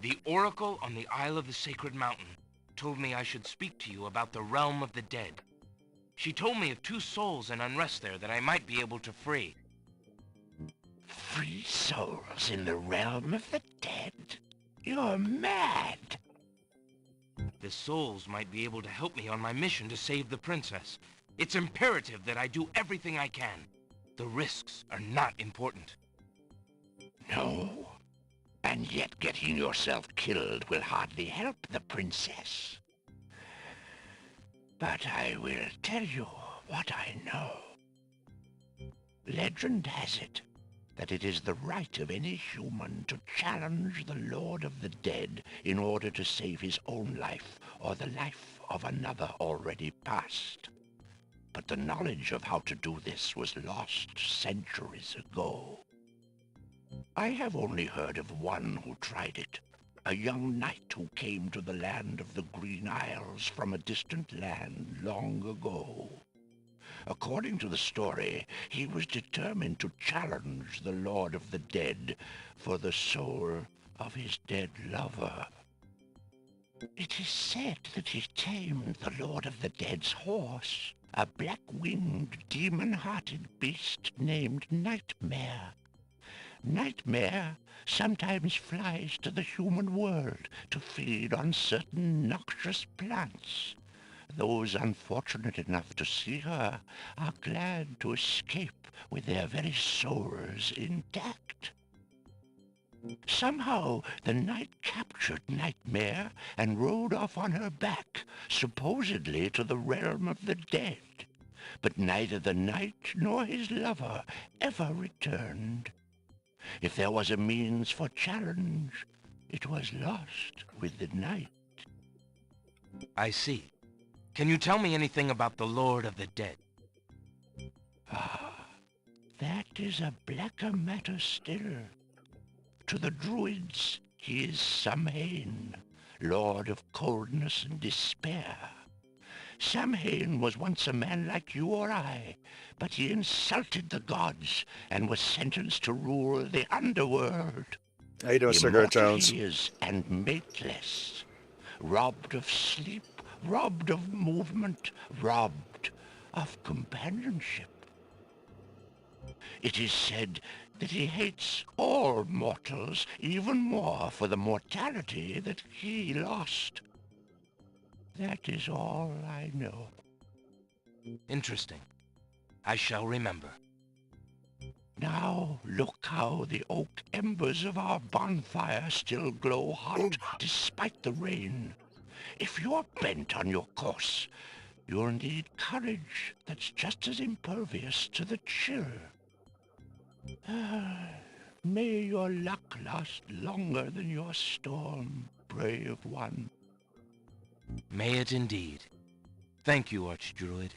The Oracle on the Isle of the Sacred Mountain told me I should speak to you about the realm of the dead. She told me of 2 souls in unrest there that I might be able to free. Free souls in the realm of the dead? You're mad! The souls might be able to help me on my mission to save the princess. It's imperative that I do everything I can. The risks are not important. No, and yet getting yourself killed will hardly help the princess. But I will tell you what I know. Legend has it that it is the right of any human to challenge the Lord of the Dead in order to save his own life or the life of another already past. But the knowledge of how to do this was lost centuries ago. I have only heard of one who tried it, a young knight who came to the land of the Green Isles from a distant land long ago. According to the story, he was determined to challenge the Lord of the Dead for the soul of his dead lover. It is said that he tamed the Lord of the Dead's horse, a black-winged, demon-hearted beast named Nightmare. Nightmare sometimes flies to the human world to feed on certain noxious plants. Those unfortunate enough to see her are glad to escape with their very souls intact. Somehow the night captured Nightmare and rode off on her back, supposedly to the realm of the dead. But neither the knight nor his lover ever returned. If there was a means for challenge, it was lost with the night. I see. Can you tell me anything about the Lord of the Dead? Ah, that is a blacker matter still. To the Druids, he is Samhain, lord of coldness and despair. Samhain was once a man like you or I, but he insulted the gods and was sentenced to rule the underworld. How you doing, Cigarette Jones? Immortal he is and mateless, robbed of sleep, robbed of movement, robbed of companionship. It is said that he hates all mortals even more for the mortality that he lost. That is all I know. Interesting. I shall remember. Now look how the oak embers of our bonfire still glow hot despite the rain. If you're bent on your course, you'll need courage that's just as impervious to the chill. May your luck last longer than your storm, brave one. May it indeed. Thank you, Archdruid.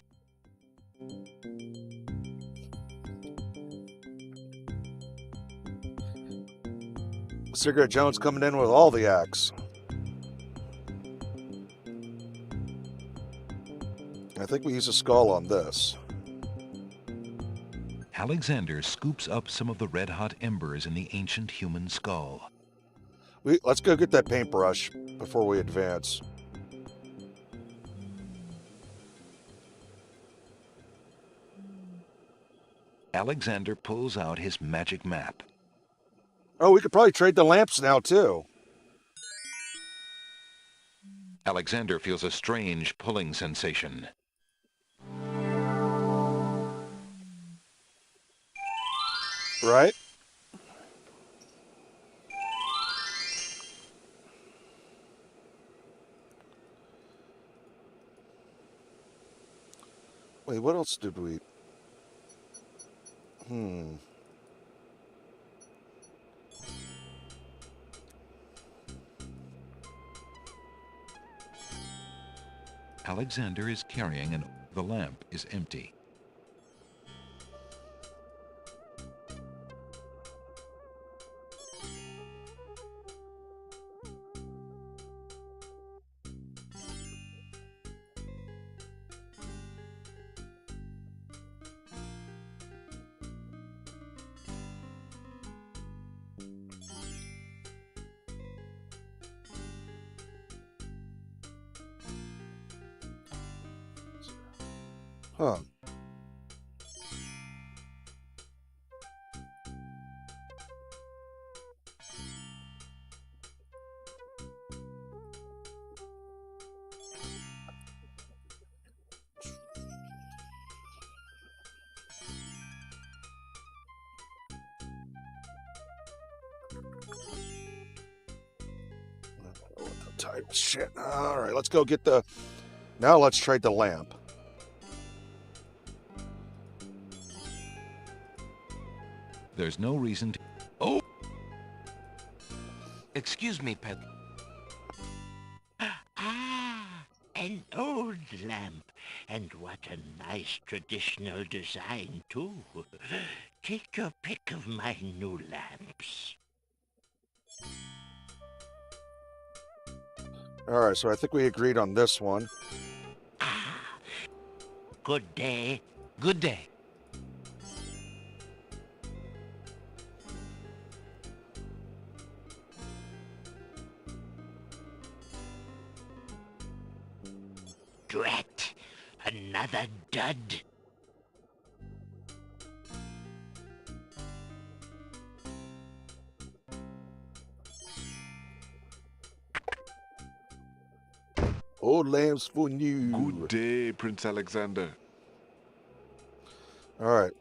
Cigarette Jones coming in with all the acts. I think we use a skull on this. Alexander scoops up some of the red-hot embers in the ancient human skull. Let's go get that paintbrush before we advance. Alexander pulls out his magic map. Oh, we could probably trade the lamps now, too. Alexander feels a strange pulling sensation. Right? Wait, what else did we... Alexander is carrying and the lamp is empty. Huh. Shit. All right, let's go get the... Now let's trade the lamp. There's no reason to... Oh! Excuse me, Pet. Ah, an old lamp. And what a nice traditional design, too. Take your pick of my new lamps. All right, so I think we agreed on this one. Ah, good day. Good day. Drat, another dud. Old lamps for new. Good day, Prince Alexander. All right.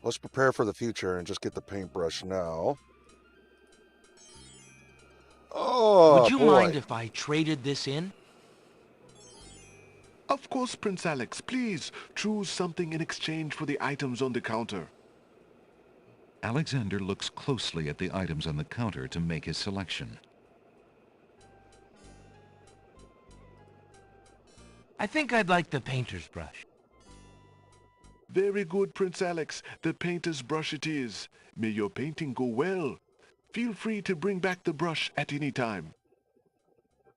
Let's prepare for the future and just get the paintbrush now. Oh, Would you boy. mind if I traded this in? Of course, Prince Alex. Please choose something in exchange for the items on the counter. Alexander looks closely at the items on the counter to make his selection. I think I'd like the painter's brush. Very good, Prince Alex. The painter's brush it is. May your painting go well. Feel free to bring back the brush at any time.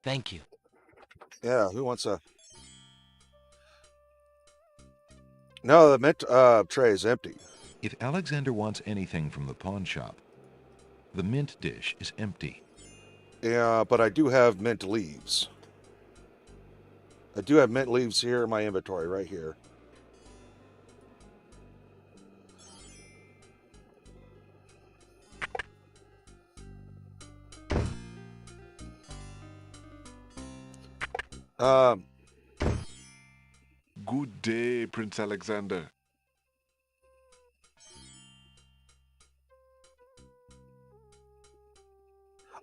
Thank you. Yeah, who wants a... No, the mint tray is empty. If Alexander wants anything from the pawn shop, the mint dish is empty. Yeah, but I do have mint leaves. I do have mint leaves here in my inventory, right here. Good day, Prince Alexander.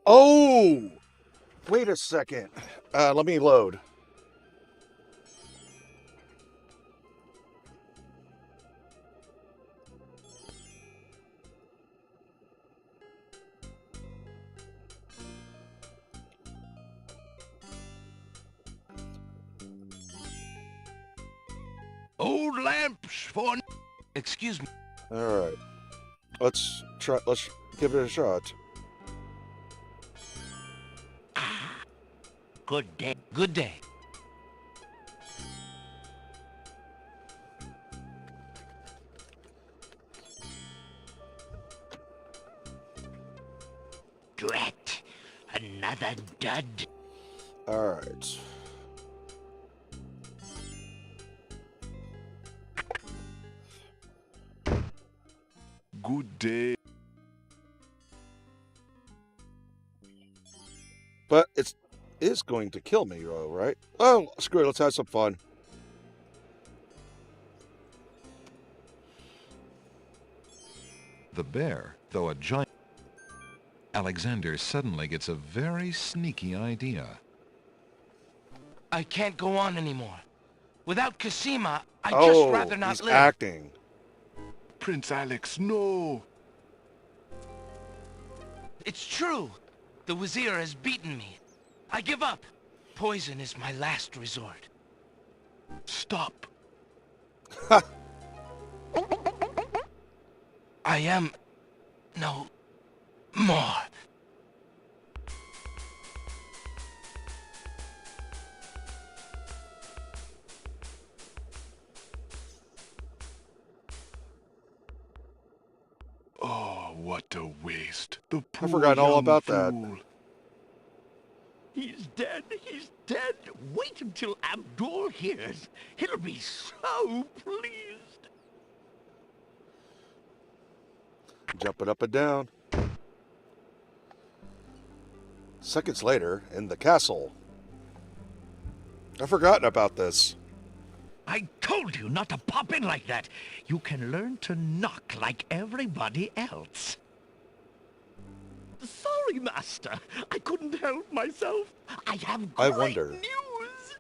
Oh! Wait a second. Let me load. Old lamps for... Excuse me. All right. Let's try. Let's give it a shot. Good day. Good day. Drat. Another dud. All right. Good day. But it is going to kill me, though, right? Oh, screw it. Let's have some fun. The bear, though a giant... Alexander suddenly gets a very sneaky idea. I can't go on anymore. Without Cosima, I'd just rather not he's live. Acting. Prince Alex, no. It's true. The Wazir has beaten me. I give up. Poison is my last resort. Stop. I am no more. Oh, what a waste. The poor I forgot all young about fool. that. He's dead. He's dead. Wait until Abdul hears. He'll be so pleased. Jumping up and down. Seconds later, in the castle. I've forgotten about this. I told you not to pop in like that. You can learn to knock like everybody else. Sorry, Master. I couldn't help myself. I have great wonder. news.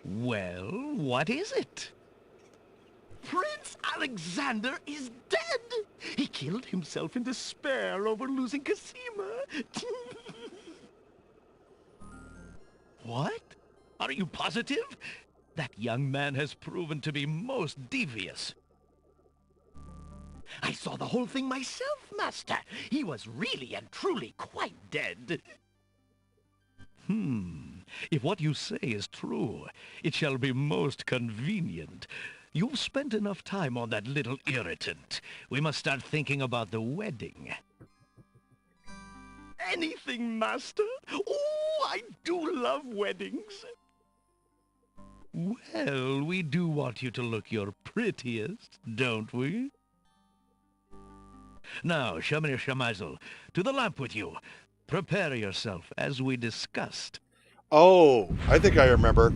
Well, what is it? Prince Alexander is dead. He killed himself in despair over losing Cosima. What? Are you positive? That young man has proven to be most devious. I saw the whole thing myself, Master. He was really and truly quite dead. If what you say is true, it shall be most convenient. You've spent enough time on that little irritant. We must start thinking about the wedding. Anything, Master? Oh, I do love weddings. Well, we do want you to look your prettiest, don't we? Now, Shamir Shamazel, to the lamp with you. Prepare yourself, as we discussed. Oh, I think I remember.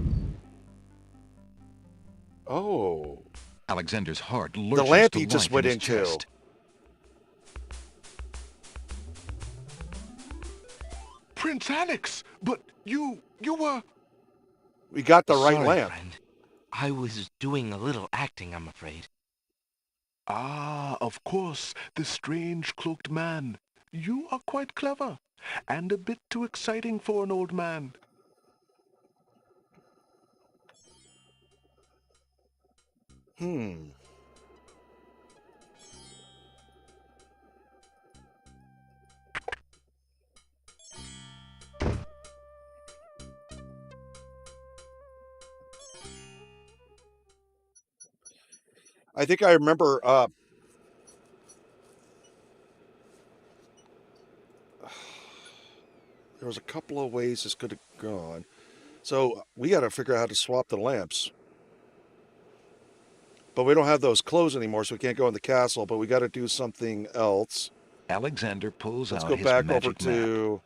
Oh. Alexander's heart The lurches lamp to he just life in went his into. chest. Prince Alex, but you were... We got the right Sorry, lamp. friend. I was doing a little acting, I'm afraid. Ah, of course, the strange cloaked man. You are quite clever, and a bit too exciting for an old man. I think I remember, there was a couple of ways this could have gone. So we got to figure out how to swap the lamps. But we don't have those clothes anymore, so we can't go in the castle, but we got to do something else. Alexander pulls Let's out go his back over magic map. to...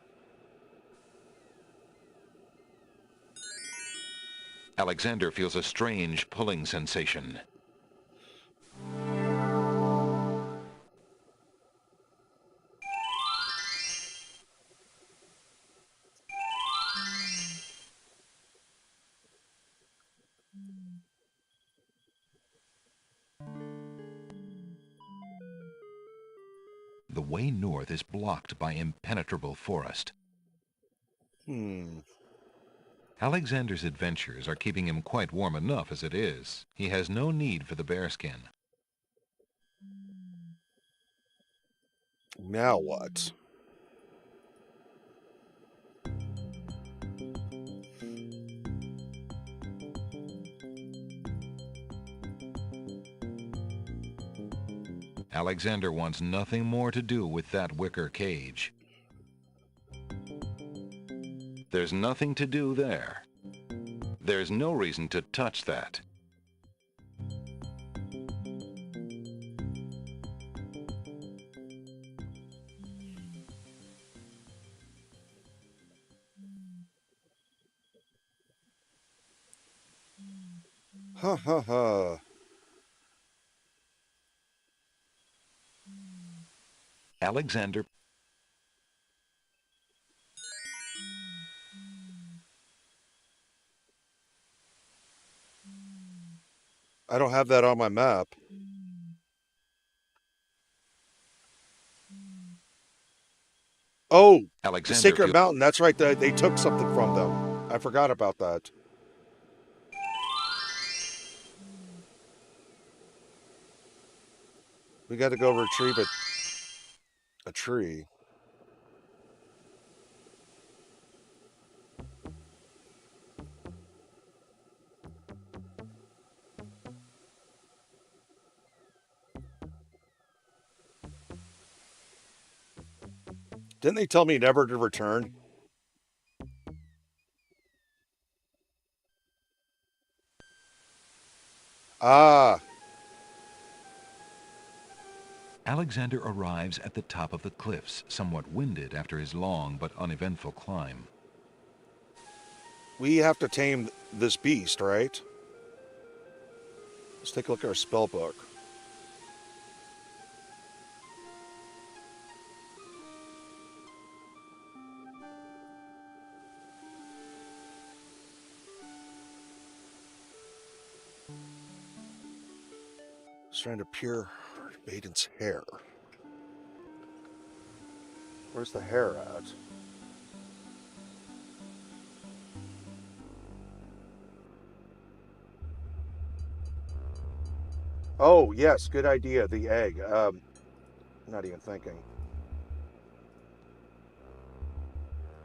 Alexander feels a strange pulling sensation. The way north is blocked by impenetrable forest. Alexander's adventures are keeping him quite warm enough as it is. He has no need for the bearskin. Now what? Alexander wants nothing more to do with that wicker cage. There's nothing to do there. There's no reason to touch that. Ha ha ha. Alexander I don't have that on my map. Oh, the Alexander Sacred feels Mountain. That's right. They took something from them. I forgot about that. We got to go retrieve a tree. Didn't they tell me never to return? Ah, Alexander arrives at the top of the cliffs, somewhat winded after his long but uneventful climb. we have to tame this beast, right? Let's take a look at our spell book. It's trying to pure Maiden's hair. Where's the hair at? Oh, yes, good idea. The egg. Not even thinking.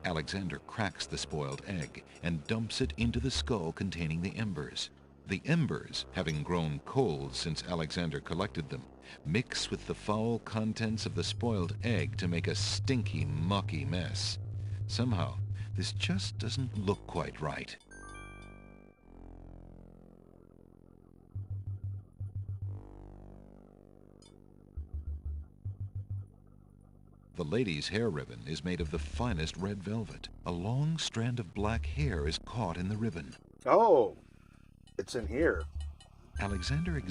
Alexander cracks the spoiled egg and dumps it into the skull containing the embers. The embers, having grown cold since Alexander collected them, mix with the foul contents of the spoiled egg to make a stinky, mucky mess. Somehow, this just doesn't look quite right. The lady's hair ribbon is made of the finest red velvet. A long strand of black hair is caught in the ribbon. Oh, it's in here. Alexander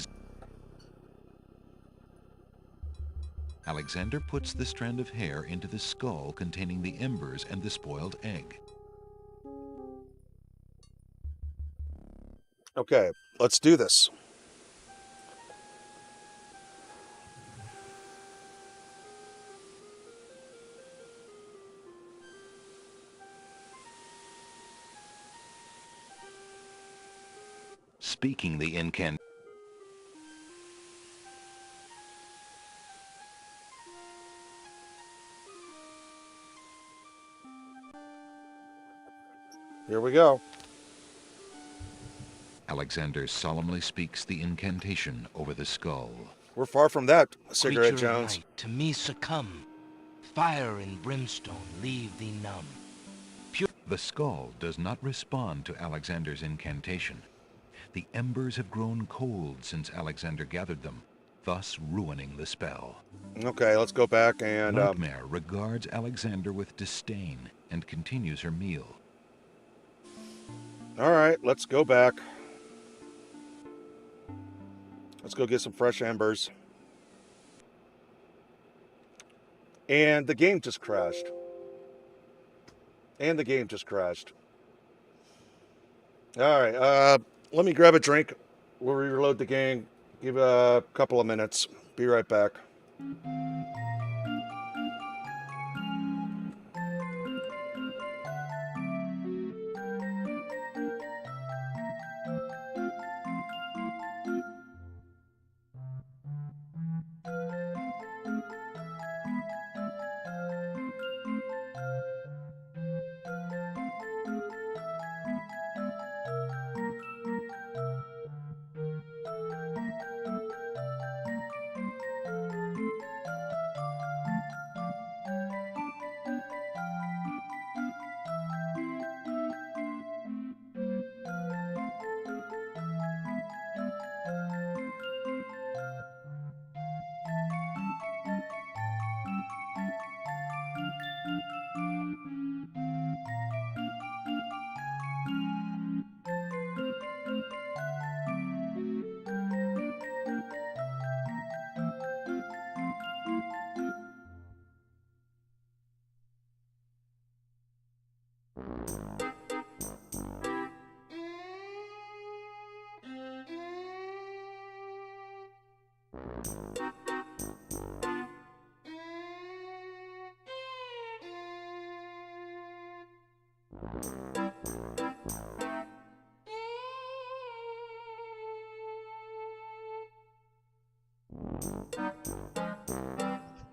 puts the strand of hair into the skull containing the embers and the spoiled egg. Okay, let's do this. Speaking the incantation. Here we go. Alexander solemnly speaks the incantation over the skull. We're far from that, Cigarette Creature of Jones. light, to me succumb. Fire and brimstone leave thee numb. The skull does not respond to Alexander's incantation. The embers have grown cold since Alexander gathered them, thus ruining the spell. Okay, let's go back and... Nightmare regards Alexander with disdain and continues her meal. All right, let's go back. Let's go get some fresh embers. And the game just crashed. And the game just crashed. All right, let me grab a drink. We'll reload the game. Give a couple of minutes. Be right back.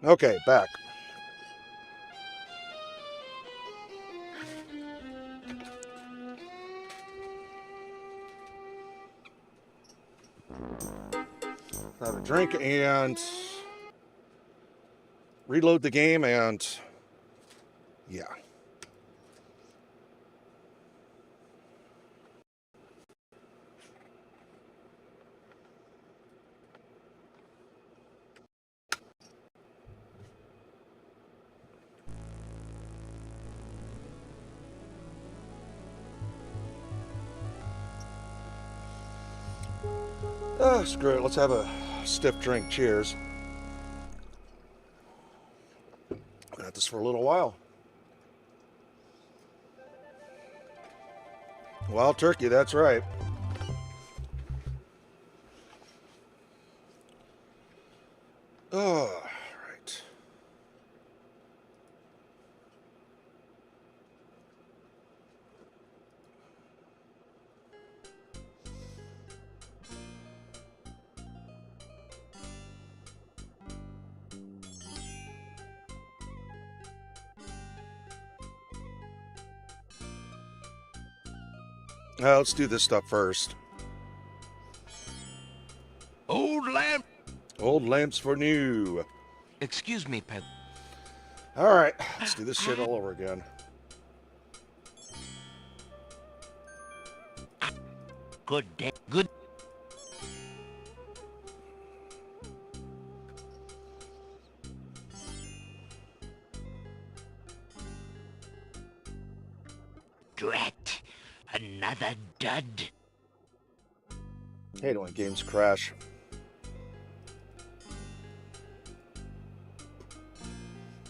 Okay, back. Have a drink and reload the game and yeah. Oh, screw it. Let's have a stiff drink. Cheers. Been at this for a little while. Wild turkey, that's right. Oh, right. Let's do this stuff first. Old lamp. Old lamps for new. Excuse me, Pet. All right, let's do this shit all over again. Good day. Good. Drat. Another dud. Hate it when games crash.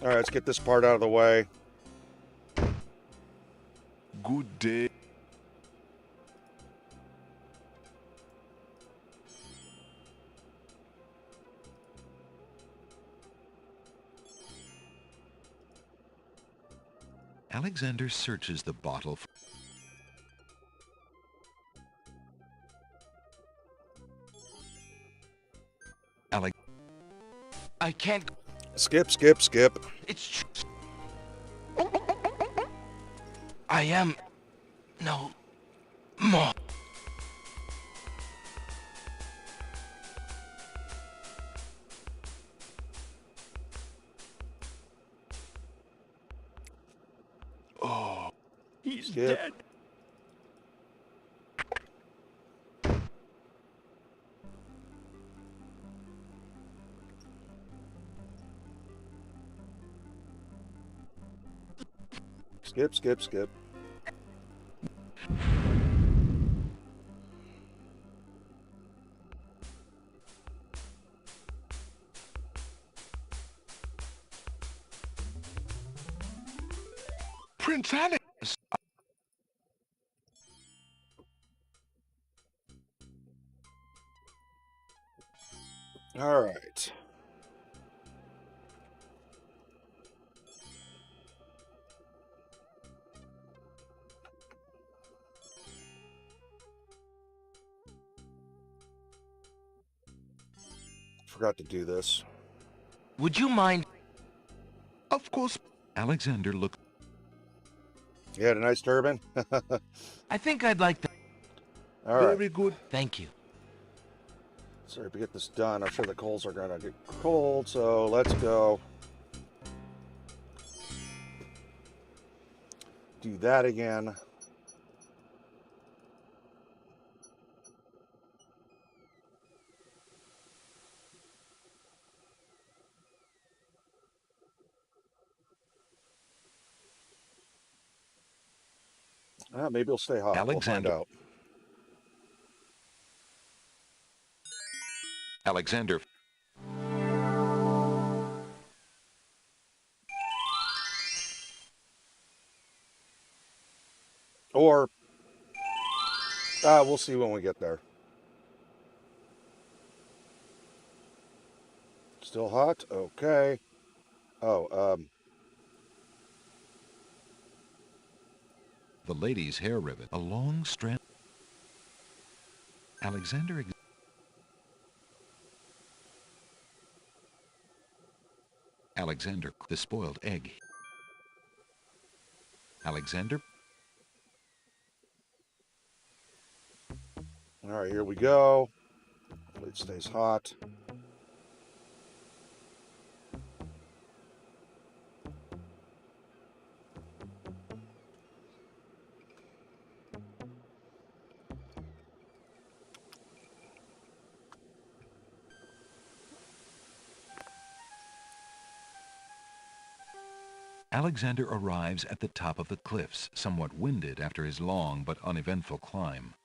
Alright, let's get this part out of the way. Good day. Alexander searches the bottle for I can't. Skip, skip, skip. It's. I am. No. More. Oh. He's Skip. dead. Skip, skip, skip. Prince Alex! All right. Forgot to do this. Would you mind? Of course. Alexander looked. You had a nice turban? I think I'd like to. All right. Very good. Thank you. Sorry to get this done. I'm sure the coals are gonna get cold, so let's go. Do that again. Maybe it'll stay hot. Alexander. We'll find out. Alexander. Or, we'll see when we get there. Still hot? Okay. Oh, The lady's hair ribbon. A long strand. Alexander, the spoiled egg. Alexander. all right, here we go. Hopefully it stays hot. Alexander arrives at the top of the cliffs, somewhat winded after his long but uneventful climb.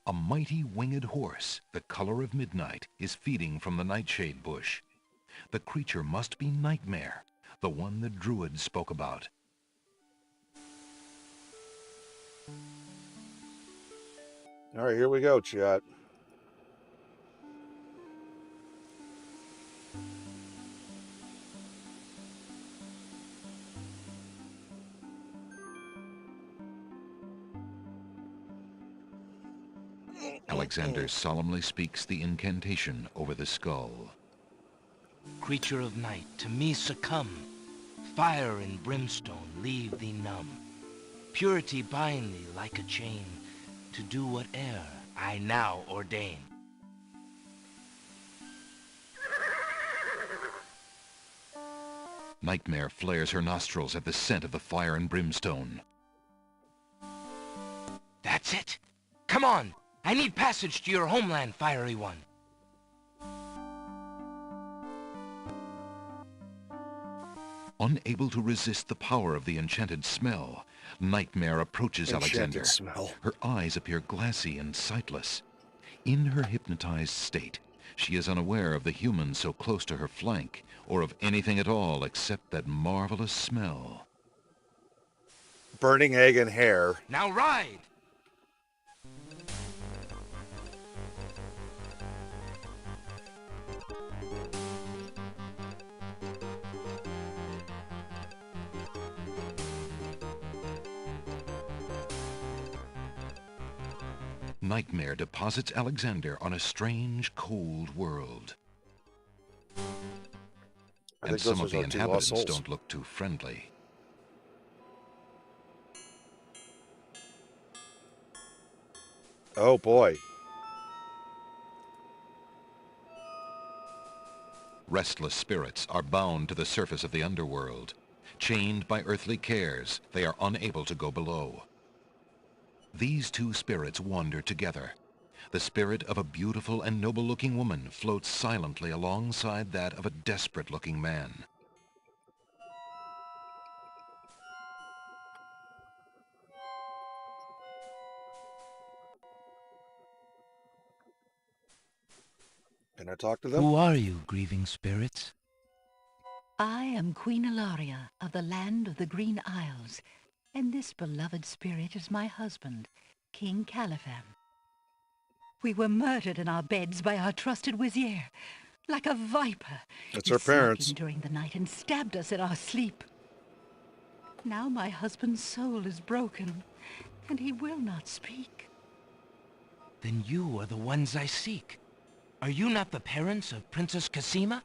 A mighty winged horse, the color of midnight, is feeding from the nightshade bush. The creature must be Nightmare, the one the druid spoke about. All right, here we go, chat. Alexander solemnly speaks the incantation over the skull. Creature of night, to me succumb. Fire and brimstone leave thee numb. Purity bind thee like a chain, to do whate'er I now ordain. Nightmare flares her nostrils at the scent of the fire and brimstone. That's it. Come on. I need passage to your homeland, fiery one. Unable to resist the power of the enchanted smell, Nightmare approaches Alexander. Enchanted smell. Her eyes appear glassy and sightless. In her hypnotized state, she is unaware of the human so close to her flank, or of anything at all except that marvelous smell. Burning egg and hair. Now ride! Nightmare deposits Alexander on a strange, cold world. And some of the inhabitants don't look too friendly. Oh boy. Restless spirits are bound to the surface of the underworld. Chained by earthly cares, they are unable to go below. These two spirits wander together. The spirit of a beautiful and noble-looking woman floats silently alongside that of a desperate-looking man. Can I talk to them? Who are you, grieving spirits? I am Queen Ilaria of the land of the Green Isles, and this beloved spirit is my husband, King Caliphan. We were murdered in our beds by our trusted vizier, like a viper. That's He our parents. snuck in during the night and stabbed us in our sleep. Now my husband's soul is broken, and he will not speak. Then you are the ones I seek. Are you not the parents of Princess Cassima?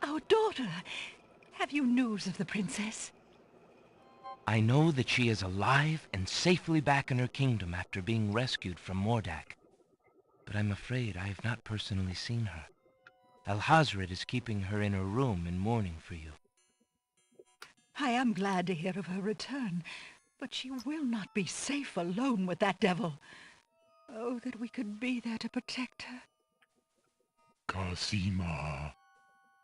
Our daughter! Have you news of the princess? I know that she is alive and safely back in her kingdom after being rescued from Mordak. But I'm afraid I have not personally seen her. Alhazred is keeping her in her room in mourning for you. I am glad to hear of her return, but she will not be safe alone with that devil. Oh, that we could be there to protect her. Cassima,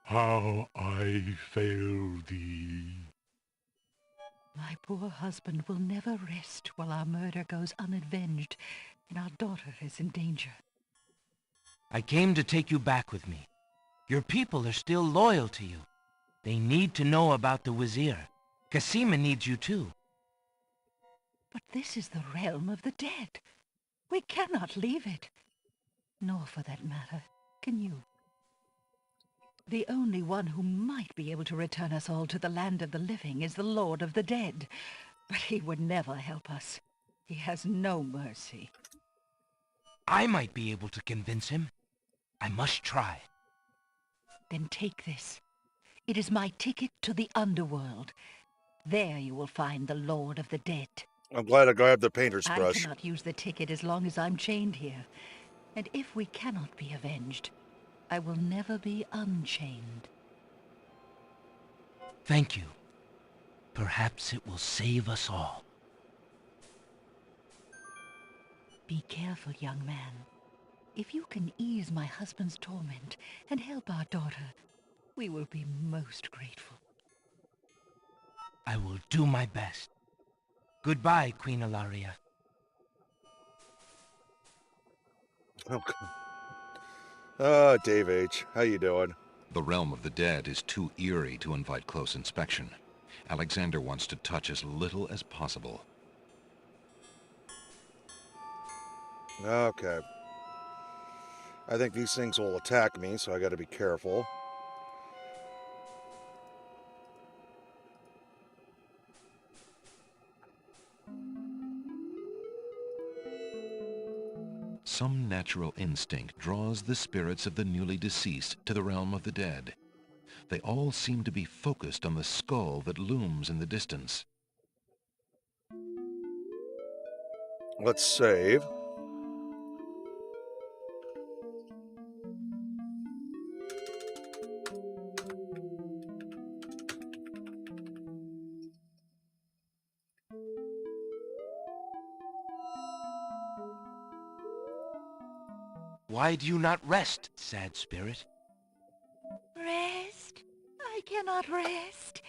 how I fail thee. My poor husband will never rest while our murder goes unavenged and our daughter is in danger. I came to take you back with me. Your people are still loyal to you. They need to know about the Wazir. Cassima needs you too. But this is the realm of the dead. We cannot leave it. Nor, for that matter, can you. The only one who might be able to return us all to the land of the living is the Lord of the Dead. But he would never help us. He has no mercy. I might be able to convince him. I must try. Then take this. It is my ticket to the underworld. There you will find the Lord of the Dead. I'm glad I grabbed the painter's I brush. cannot use the ticket as long as I'm chained here. And if we cannot be avenged, I will never be unchained. Thank you. Perhaps it will save us all. Be careful, young man. If you can ease my husband's torment and help our daughter, we will be most grateful. I will do my best. Goodbye, Queen Ilaria. Dave H., how you doing? The realm of the dead is too eerie to invite close inspection. Alexander wants to touch as little as possible. Okay. I think these things will attack me, so I gotta be careful. Some natural instinct draws the spirits of the newly deceased to the realm of the dead. They all seem to be focused on the skull that looms in the distance. Let's save. Why do you not rest, sad spirit? Rest? I I cannot rest.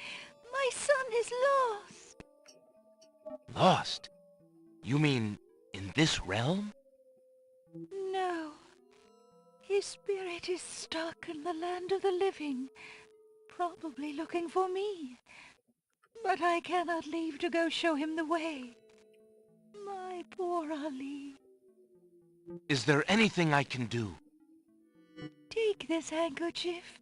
My son is lost. Lost? You mean in this realm? No. His spirit is stuck in the land of the living, probably looking for me. But I cannot leave to go show him the way. My poor Ali. Is there anything I can do? Take this handkerchief.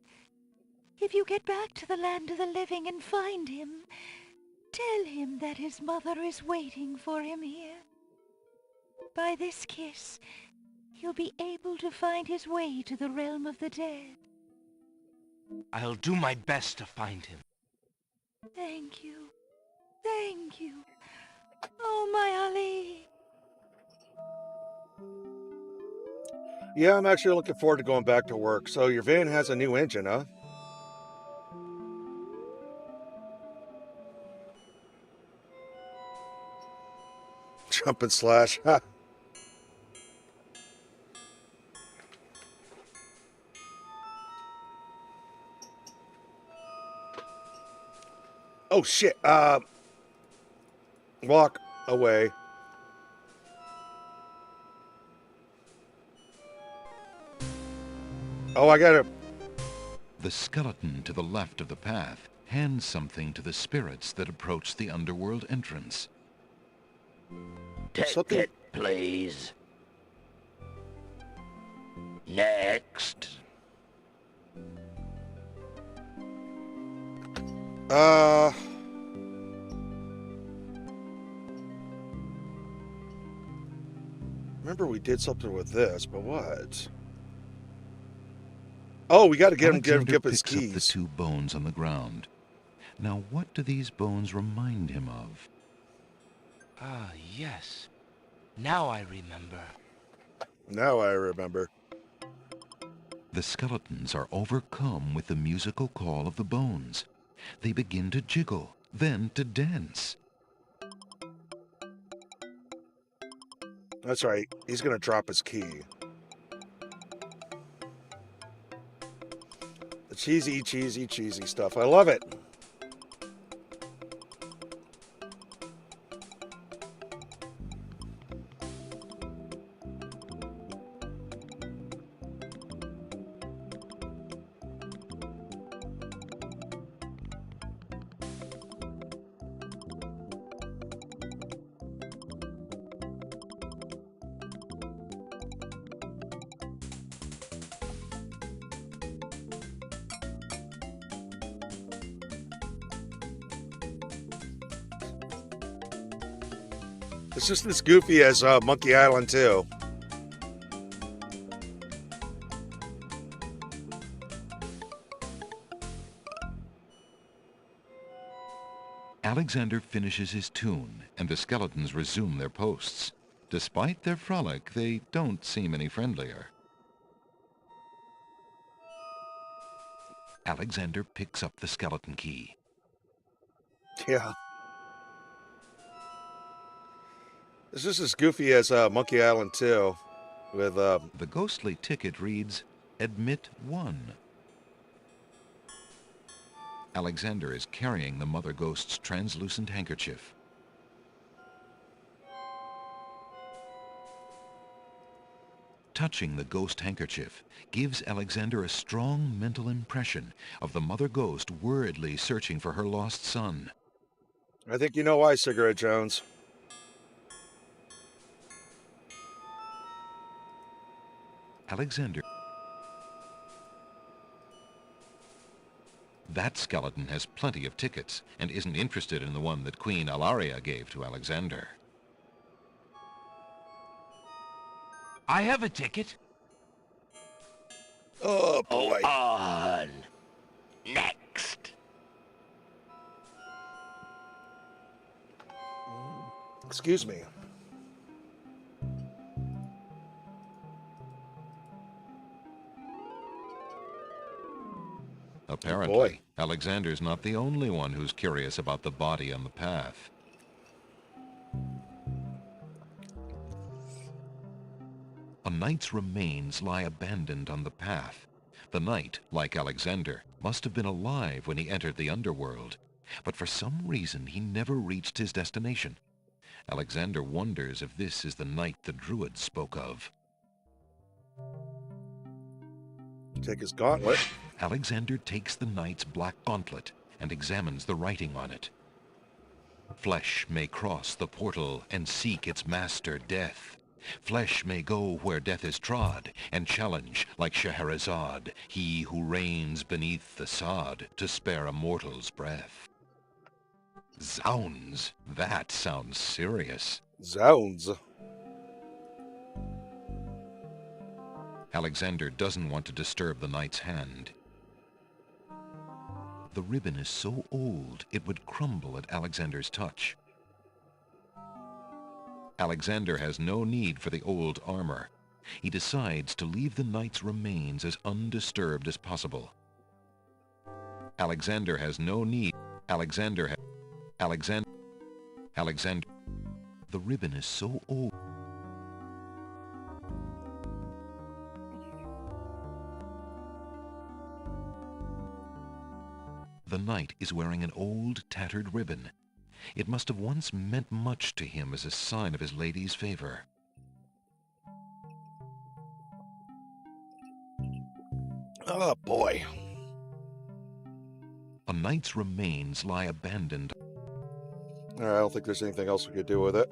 If you get back to the land of the living and find him, tell him that his mother is waiting for him here. By this kiss, he'll be able to find his way to the realm of the dead. I'll do my best to find him. Thank you. Thank you. Oh, my Ali. Yeah, I'm actually looking forward to going back to work. So your van has a new engine, huh? Jump and slash. Ha. Oh shit. Walk away. Oh, I gotta... The skeleton to the left of the path hands something to the spirits that approach the underworld entrance. Take it, please. Next. Remember we did something with this, but what? Oh, we got to get him give his picks up the keys. 2 bones on the ground. Now, what do these bones remind him of? Ah, yes. Now I remember. Now I remember. The skeletons are overcome with the musical call of the bones. They begin to jiggle, then to dance. That's right. He's going to drop his key. The cheesy, cheesy, cheesy stuff. I love it. It's just as goofy as Monkey Island 2. Alexander finishes his tune, and the skeletons resume their posts. Despite their frolic, they don't seem any friendlier. Alexander picks up the skeleton key. Yeah. It's just as goofy as Monkey Island 2 with... The ghostly ticket reads, Admit 1. Alexander is carrying the mother ghost's translucent handkerchief. Touching the ghost handkerchief gives Alexander a strong mental impression of the mother ghost worriedly searching for her lost son. I think you know why, Cigarette Jones. Alexander. That skeleton has plenty of tickets and isn't interested in the one that Queen Alaria gave to Alexander. I have a ticket. Oh, boy. On. Next. Excuse me. Apparently, Alexander's not the only one who's curious about the body on the path. A knight's remains lie abandoned on the path, The knight, like Alexander, must have been alive when he entered the underworld, but for some reason he never reached his destination. Alexander wonders if this is the knight the druids spoke of. Take his gauntlet. Alexander takes the knight's black gauntlet and examines the writing on it. Flesh may cross the portal and seek its master, death. Flesh may go where death is trod, and challenge, like Scheherazade, he who reigns beneath the sod to spare a mortal's breath. Zounds, that sounds serious. Zounds. Alexander doesn't want to disturb the knight's hand. The ribbon is so old it would crumble at Alexander's touch. Alexander has no need for the old armor. He decides to leave the knight's remains as undisturbed as possible. Alexander has no need. Alexander. The ribbon is so old. The knight is wearing an old, tattered ribbon. It must have once meant much to him as a sign of his lady's favor. Oh, boy. A knight's remains lie abandoned. I don't think there's anything else we could do with it.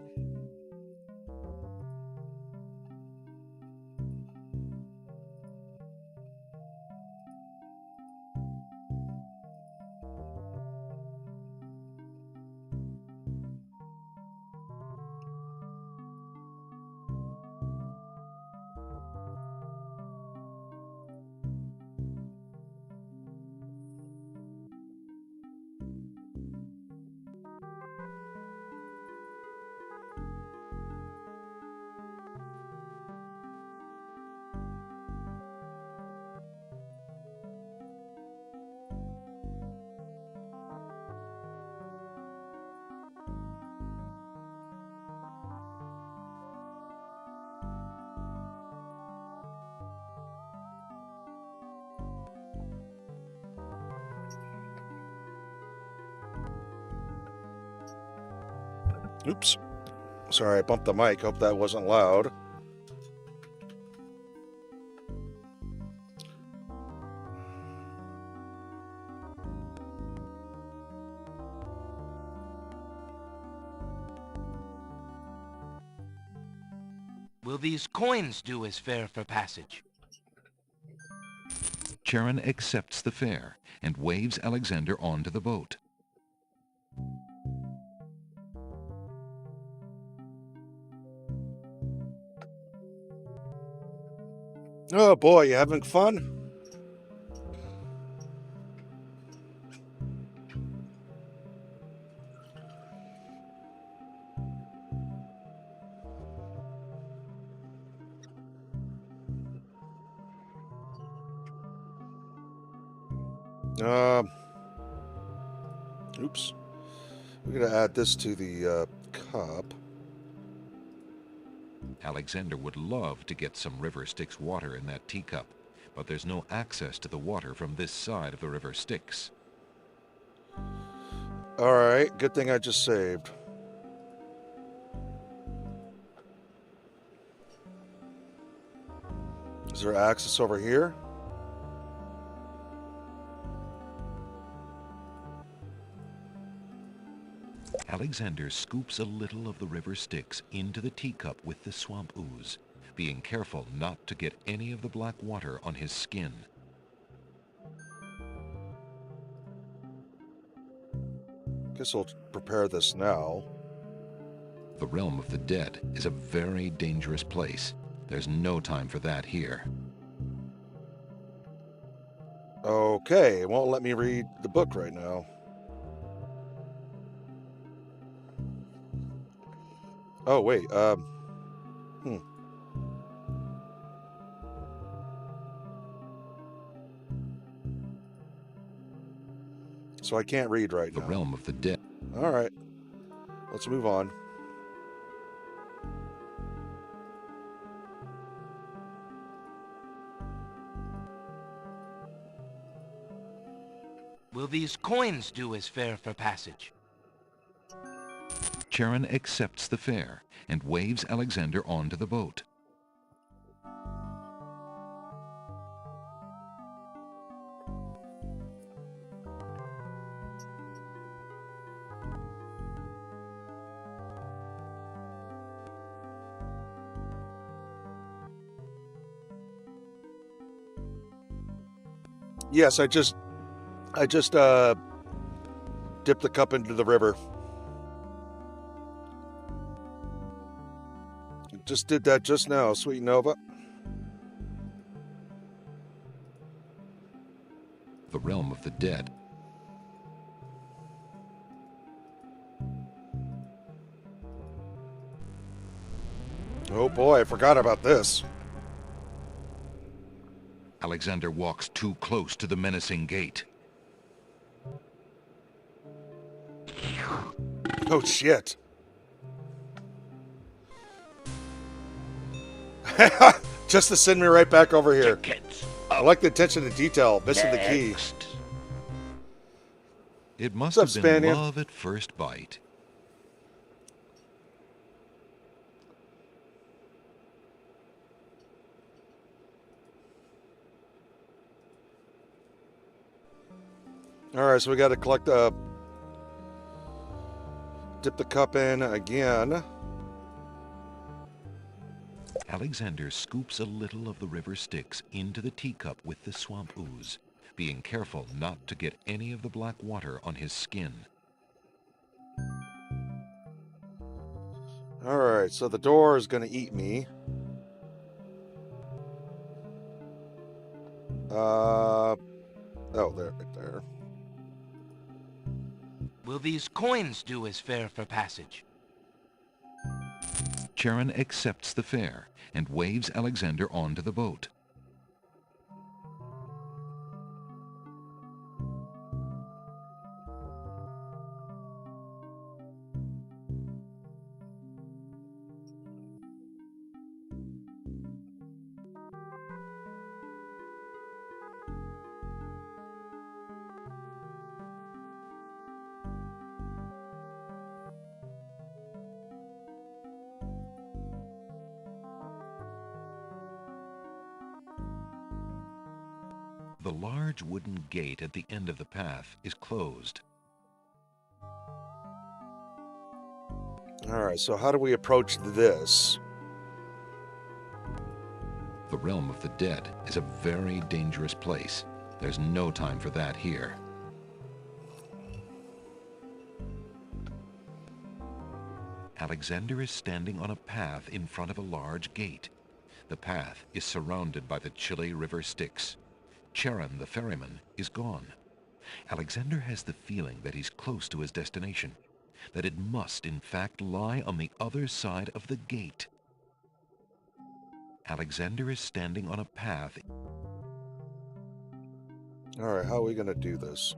Oops. Sorry, I bumped the mic. Hope that wasn't loud. Will these coins do as fare for passage? Charon accepts the fare and waves Alexander onto the boat. Oh boy, you having fun? Oops. We're gonna add this to the cup. Alexander would love to get some River Styx water in that teacup, but there's no access to the water from this side of the River Styx. Alright, good thing I just saved. Is there access over here? Alexander scoops a little of the River Styx into the teacup with the swamp ooze, being careful not to get any of the black water on his skin. Guess I'll prepare this now. The realm of the dead is a very dangerous place. There's no time for that here. Okay, it won't let me read the book right now. Oh, wait, So I can't read right now. The realm of the dead. Alright, let's move on. Will these coins do as fare for passage? Charon accepts the fare and waves Alexander onto the boat. Yes, I just dipped the cup into the river. Just did that just now, Sweet Nova. The realm of the dead. Oh boy, I forgot about this. Alexander walks too close to the menacing gate. Oh shit. Just to send me right back over here. Tickets. I like the attention to detail, missing the key. It must What's have up, been Spaniard? love at first bite. Alright, so we got to dip the cup in again. Alexander scoops a little of the river Styx into the teacup with the swamp ooze, being careful not to get any of the black water on his skin. Alright, so the door is going to eat me. Oh, there, right there. Will these coins do as fare for passage? Charon accepts the fare and waves Alexander onto the boat. The large wooden gate at the end of the path is closed. Alright, so how do we approach this? The realm of the dead is a very dangerous place. There's no time for that here. Alexander is standing on a path in front of a large gate. The path is surrounded by the chilly river Styx. Charon, the ferryman, is gone. Alexander has the feeling that he's close to his destination, that it must in fact lie on the other side of the gate. Alexander is standing on a path. Alright, how are we going to do this?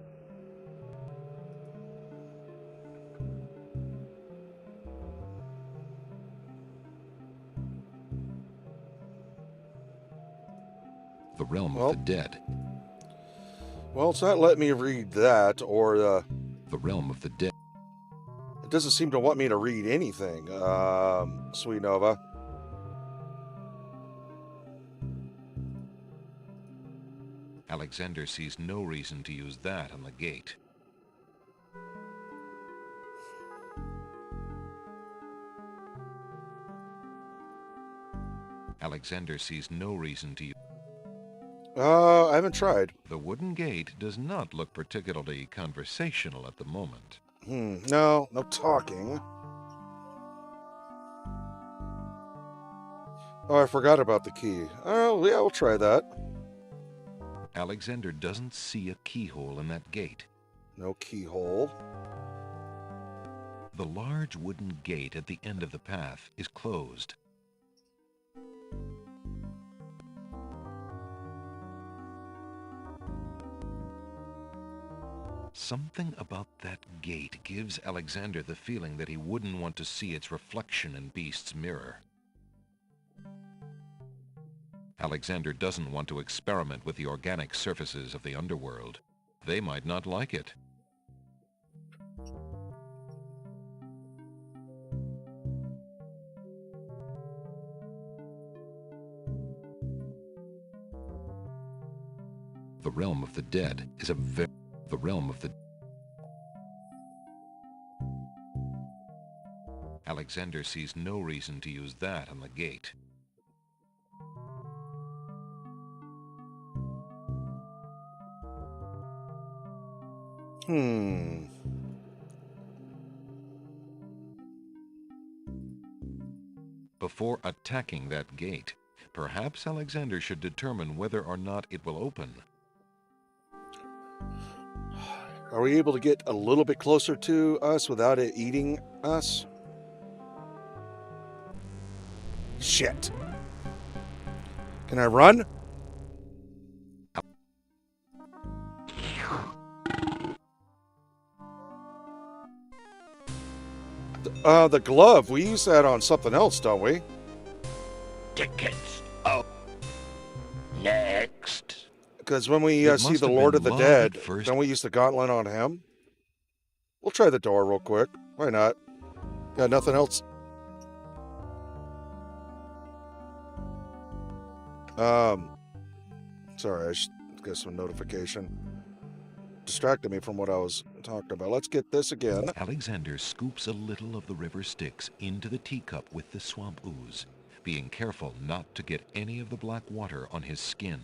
The realm of the dead. Well, it's not letting me read that, or the realm of the dead. It doesn't seem to want me to read anything, Sweet Nova. Alexander sees no reason to use that on the gate. Alexander sees no reason to use... I haven't tried. The wooden gate does not look particularly conversational at the moment. No talking. Oh, I forgot about the key. Oh, yeah, we'll try that. Alexander doesn't see a keyhole in that gate. No keyhole. The large wooden gate at the end of the path is closed. Something about that gate gives Alexander the feeling that he wouldn't want to see its reflection in Beast's mirror. Alexander doesn't want to experiment with the organic surfaces of the underworld. They might not like it. The realm of the dead is the realm of the... Alexander sees no reason to use that on the gate. Before attacking that gate, perhaps Alexander should determine whether or not it will open. Are we able to get a little bit closer to us without it eating us? Shit. Can I run? The glove. We use that on something else, don't we? Tickets. Oh. Next. Because when we see the Lord of the Dead, don't we use the gauntlet on him? We'll try the door real quick. Why not? Got nothing else. Sorry, I just got some notification. Distracted me from what I was talking about. Let's get this again. Alexander scoops a little of the river Styx into the teacup with the swamp ooze, being careful not to get any of the black water on his skin.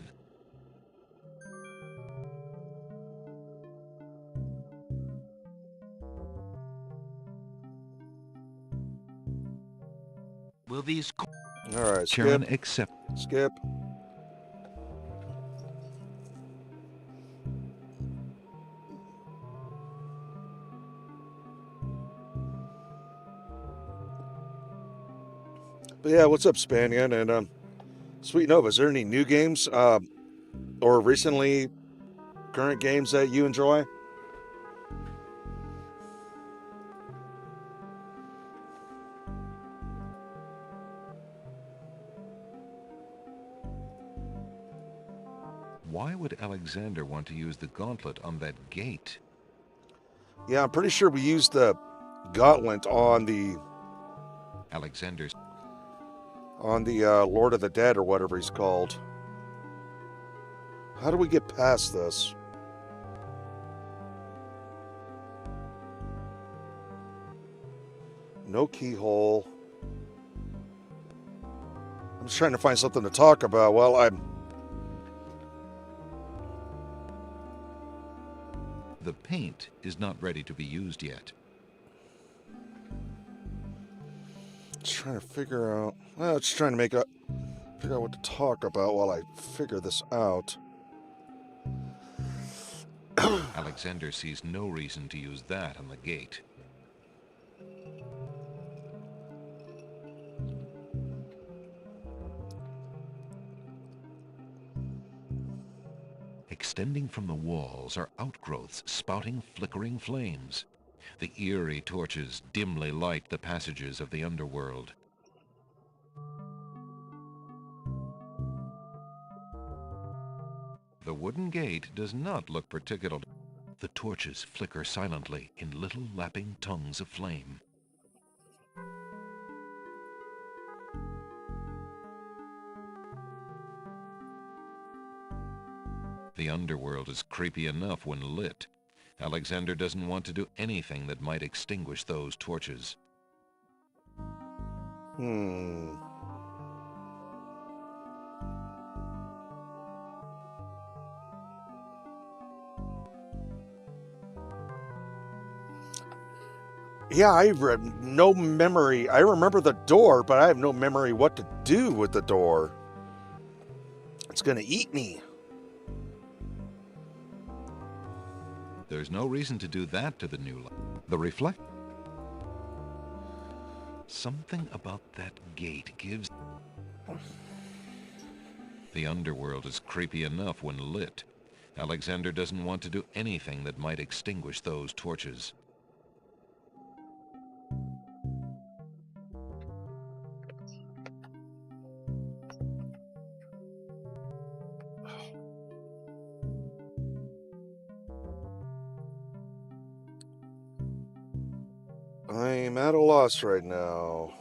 Will these... All right, Charon skip. accept. Skip. But yeah, what's up, Spanian? And Sweet Nova, is there any new games or recently current games that you enjoy? Why would Alexander want to use the gauntlet on that gate? Yeah, I'm pretty sure we used the gauntlet on the Lord of the Dead or whatever he's called. How do we get past this? No keyhole. I'm just trying to find something to talk about. Well, The paint is not ready to be used yet. just trying to figure out. Well, just trying to figure out what to talk about while I figure this out. Alexander sees no reason to use that on the gate. Extending from the walls are outgrowths spouting flickering flames. The eerie torches dimly light the passages of the underworld. The wooden gate does not look particular. The torches flicker silently in little lapping tongues of flame. The underworld is creepy enough when lit. Alexander doesn't want to do anything that might extinguish those torches. Yeah, I have no memory. I remember the door, but I have no memory what to do with the door. It's gonna eat me. There's no reason to do that to the new light. The reflect. Something about that gate gives... The underworld is creepy enough when lit. Alexander doesn't want to do anything that might extinguish those torches. I'm at a loss right now.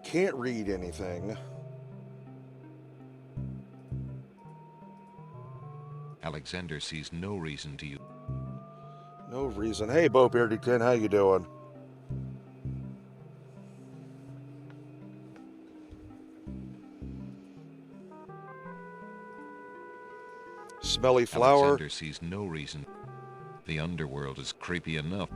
Can't read anything. Alexander sees no reason to use... No reason. Hey, Bo Beardyton, how you doing? Smelly flower. Alexander sees no reason. The underworld is creepy enough.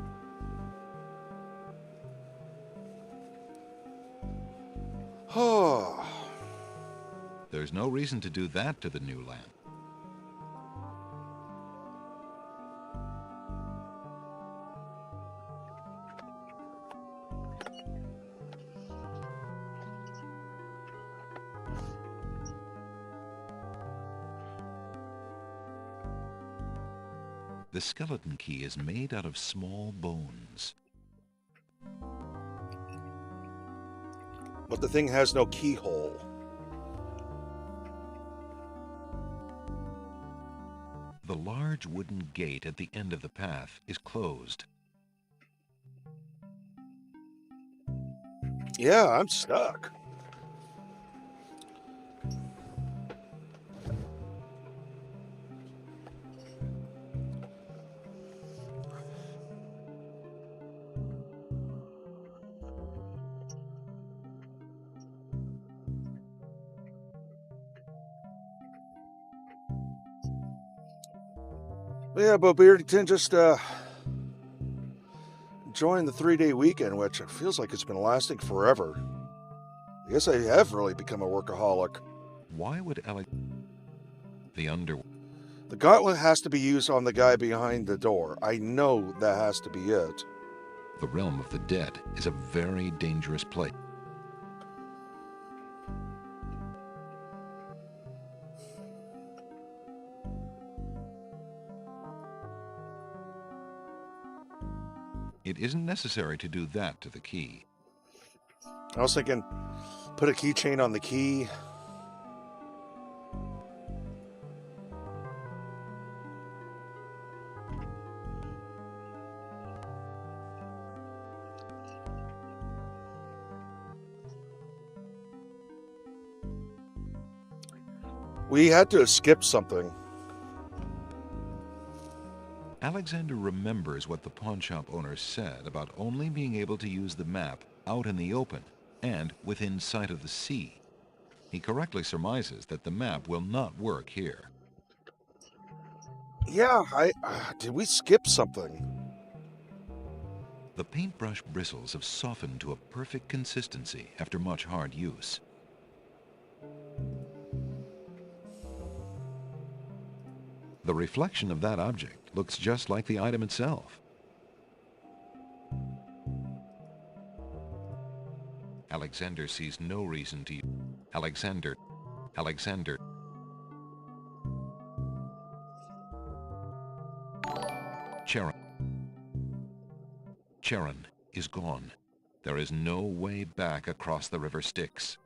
There's no reason to do that to the new lamp. The skeleton key is made out of small bones. But the thing has no keyhole. The large wooden gate at the end of the path is closed. Yeah, I'm stuck. Yeah, but Beardyton just joined the 3-day weekend, which it feels like it's been lasting forever. I guess I have really become a workaholic. Why would the underworld... The gauntlet has to be used on the guy behind the door. I know that has to be it. The realm of the dead is a very dangerous place. It isn't necessary to do that to the key. I was thinking, put a keychain on the key. We had to skip something. Alexander remembers what the pawnshop owner said about only being able to use the map out in the open and within sight of the sea. He correctly surmises that the map will not work here. Yeah, did we skip something? The paintbrush bristles have softened to a perfect consistency after much hard use. The reflection of that object looks just like the item itself. Alexander sees no reason to... Alexander. Charon is gone. There is no way back across the river Styx.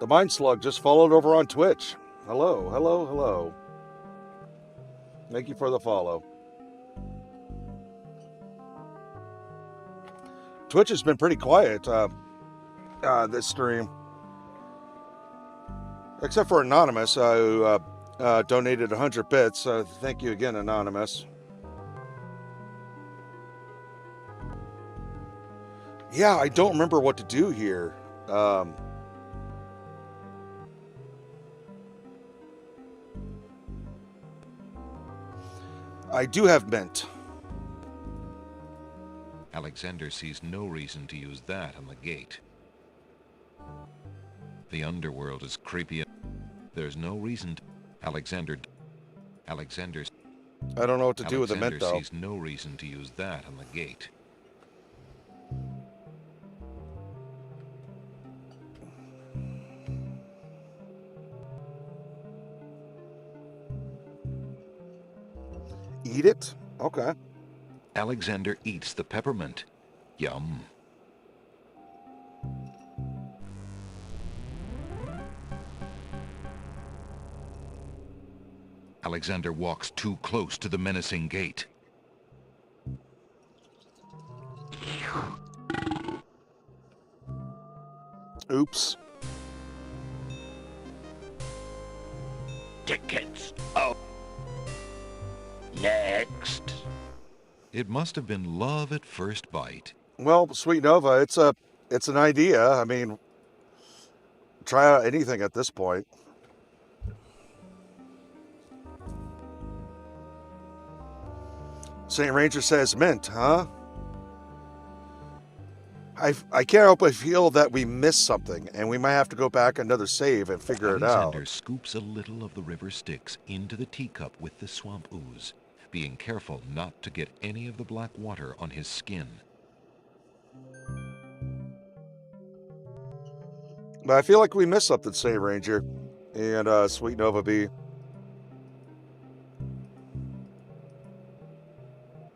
The Mind Slug just followed over on Twitch. Hello, hello, hello. Thank you for the follow. Twitch has been pretty quiet this stream. Except for Anonymous, who donated 100 bits. Thank you again, Anonymous. Yeah, I don't remember what to do here. I do have mint. Alexander sees no reason to use that on the gate. The underworld is creepy. There's no reason to... Alexander... I don't know what to do with the mint, though. Alexander sees no reason to use that on the gate. Eat it? Okay. Alexander eats the peppermint. Yum. Alexander walks too close to the menacing gate. Oops. Tickets. Oh. Next. It must have been love at first bite. Well, Sweet Nova, it's an idea. I mean, try out anything at this point. St. Ranger says mint, huh? I can't help but feel that we missed something, and we might have to go back another save and figure it out. Alexander scoops a little of the river Styx into the teacup with the swamp ooze, being careful not to get any of the black water on his skin. But I feel like we missed something, St. Ranger and Sweet Nova B.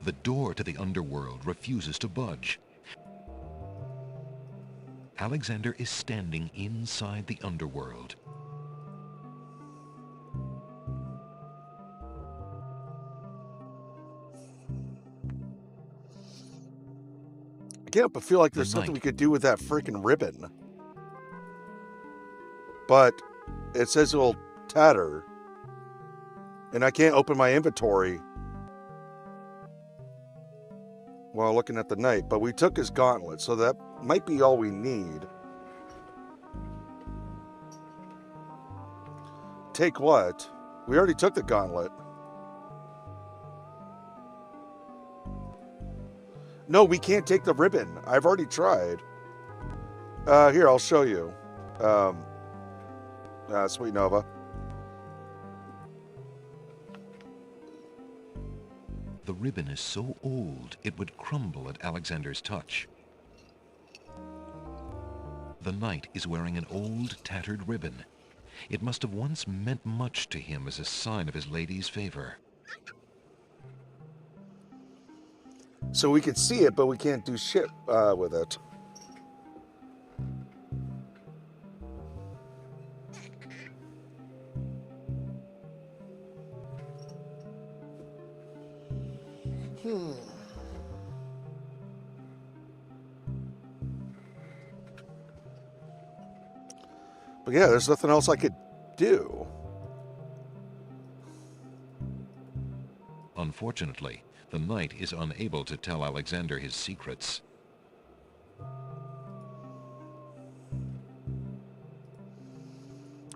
The door to the underworld refuses to budge. Alexander is standing inside the underworld. I can't help but feel like there's something we could do with that freaking ribbon. But it says it'll tatter. And I can't open my inventory while looking at the knight. But we took his gauntlet, so that might be all we need. Take what? We already took the gauntlet. No, we can't take the ribbon. I've already tried. Here, I'll show you. Sweet Nova. The ribbon is so old, it would crumble at Alexander's touch. The knight is wearing an old, tattered ribbon. It must have once meant much to him as a sign of his lady's favor. So we can see it, but we can't do shit with it. But yeah, there's nothing else I could do. Unfortunately, the knight is unable to tell Alexander his secrets.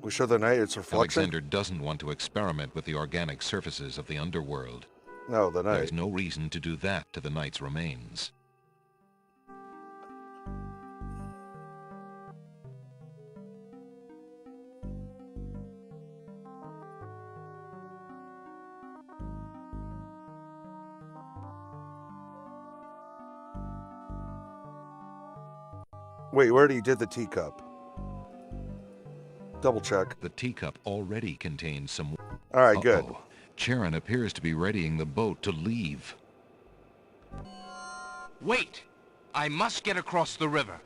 We show the knight its reflection? Alexander doesn't want to experiment with the organic surfaces of the underworld. No, the knight. There's no reason to do that to the knight's remains. Wait, where did the teacup? Double check. The teacup already contains some... All right, good. Charon appears to be readying the boat to leave. Wait! I must get across the river.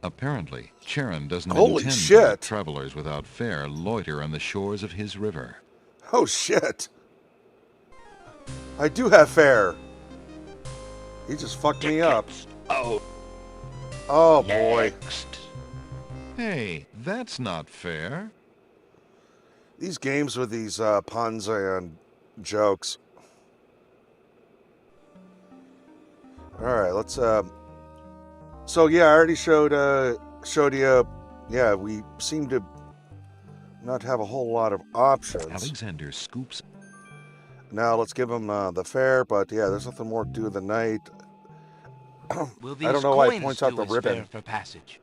Apparently, Charon doesn't Holy intend shit. to let travelers without fare loiter on the shores of his river. Oh, shit. I do have fare. He just fucked me up. Oh. Oh, boy. Next. Hey, that's not fair. These games with these puns and jokes. All right, let's... So, yeah, I already showed you... Yeah, we seem to not have a whole lot of options. Alexander scoops... Now, let's give him the fare, but yeah, there's nothing more to do with the night. I don't know why it points out the ribbon. For passage?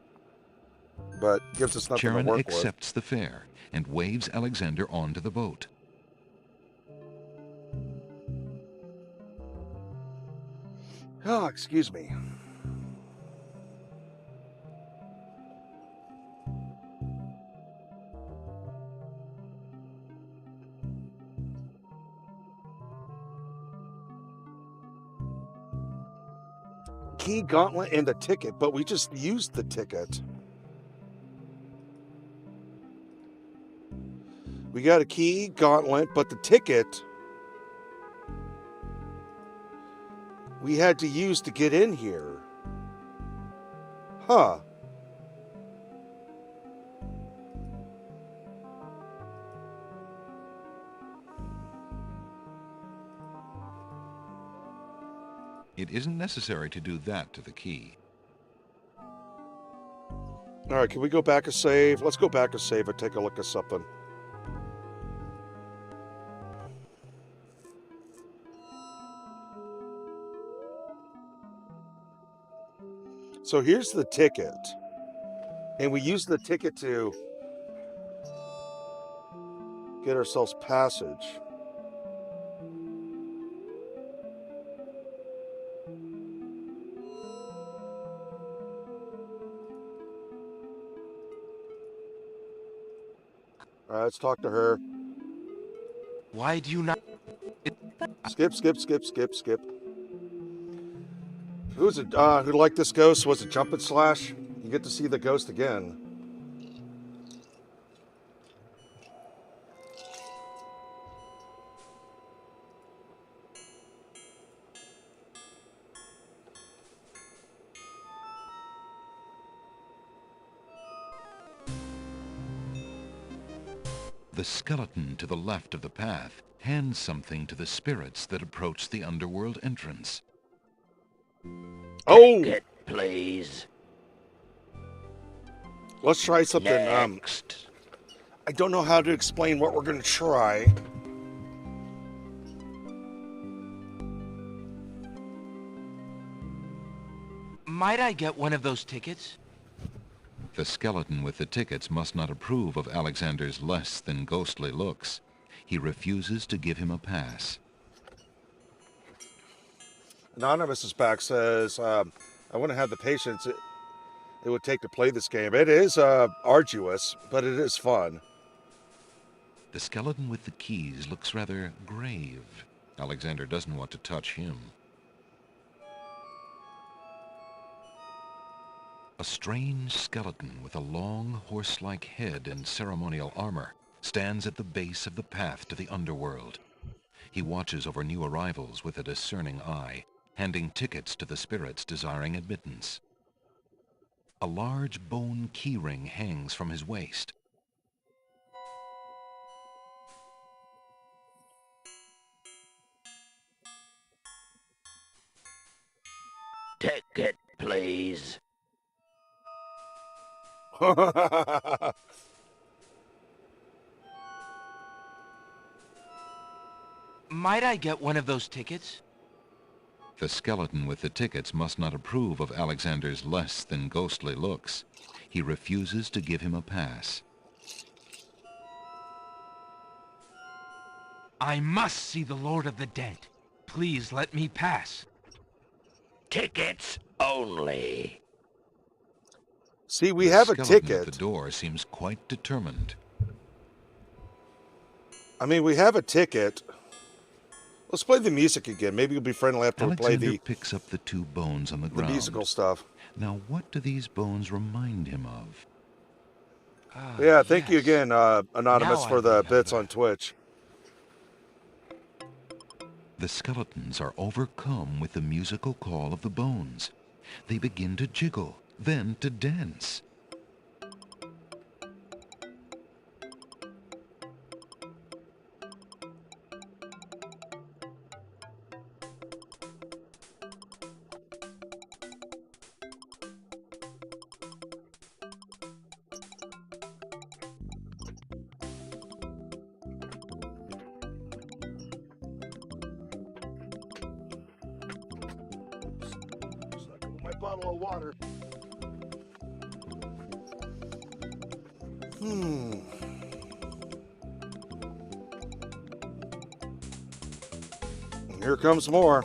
But gives us nothing Charon to work accepts the fare and waves Alexander onto the boat. with. Oh, excuse me. Key gauntlet and the ticket, but we just used the ticket. We got a key, gauntlet, but the ticket we had to use to get in here. Huh. It isn't necessary to do that to the key. All right, can we go back a save? Let's go back a save and take a look at something. So here's the ticket. And we use the ticket to get ourselves passage. All right, let's talk to her. Why do you not... Skip. Who's it? Who liked this ghost? Was it Jump and Slash? You get to see the ghost again. The skeleton to the left of the path hands something to the spirits that approach the underworld entrance. Oh! Ticket, please. Let's try something. Next. I don't know how to explain what we're going to try. Might I get one of those tickets? The skeleton with the tickets must not approve of Alexander's less than ghostly looks. He refuses to give him a pass. Anonymous is back, says, I want to have the patience it would take to play this game. It is arduous, but it is fun. The skeleton with the keys looks rather grave. Alexander doesn't want to touch him. A strange skeleton with a long horse-like head and ceremonial armor stands at the base of the path to the underworld. He watches over new arrivals with a discerning eye, handing tickets to the spirits desiring admittance. A large bone keyring hangs from his waist. Ticket, please. Might I get one of those tickets? The skeleton with the tickets must not approve of Alexander's less than ghostly looks. He refuses to give him a pass. I must see the Lord of the Dead. Please let me pass. Tickets only. See, we have a The skeleton ticket. at the door seems quite determined. I mean, we have a ticket. Let's play the music again. Maybe you'll be friendly after we play Alexander picks up the two bones on the ground. musical stuff. Now, what do these bones remind him of? Yeah, thank you again, Anonymous, Now for I the bits on Twitch. The skeletons are overcome with the musical call of the bones. They begin to jiggle, then to dance. My bottle of water. Here comes more.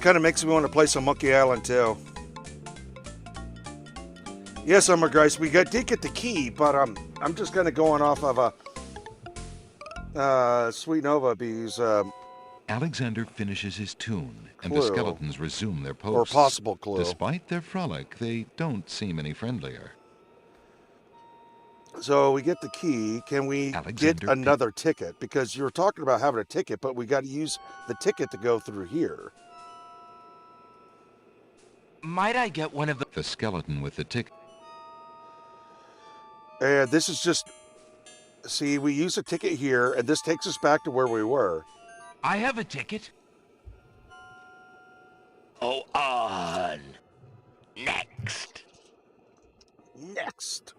Kind of makes me want to play some Monkey Island too. Yes, Summer Grace, we did get the key, but I'm just kind of going off of a Sweet Nova Bee's Alexander finishes his tune, and the Clue. skeletons resume their Or posts. possible clue. Despite their frolic, they don't seem any friendlier. So we get the key. Can we get another ticket? Because you were talking about having a ticket, but we got to use the ticket to go through here. Might I get one of the... The skeleton with the ticket. And this is just... See, we use a ticket here, and this takes us back to where we were. I have a ticket. Oh, on. Next. Next.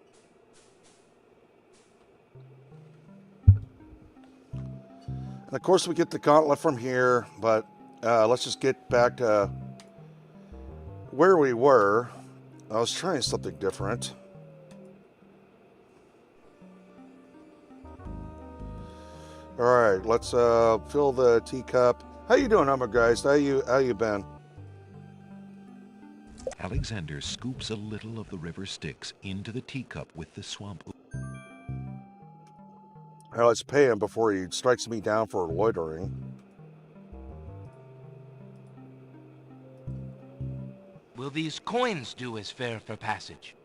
And of course, we get the gauntlet from here, but let's just get back to where we were. I was trying something different. All right, let's fill the teacup. How you doing, Hummer guys? How you been? Alexander scoops a little of the river Styx into the teacup with the swamp. Now let's pay him before he strikes me down for loitering. Will these coins do as fare for passage?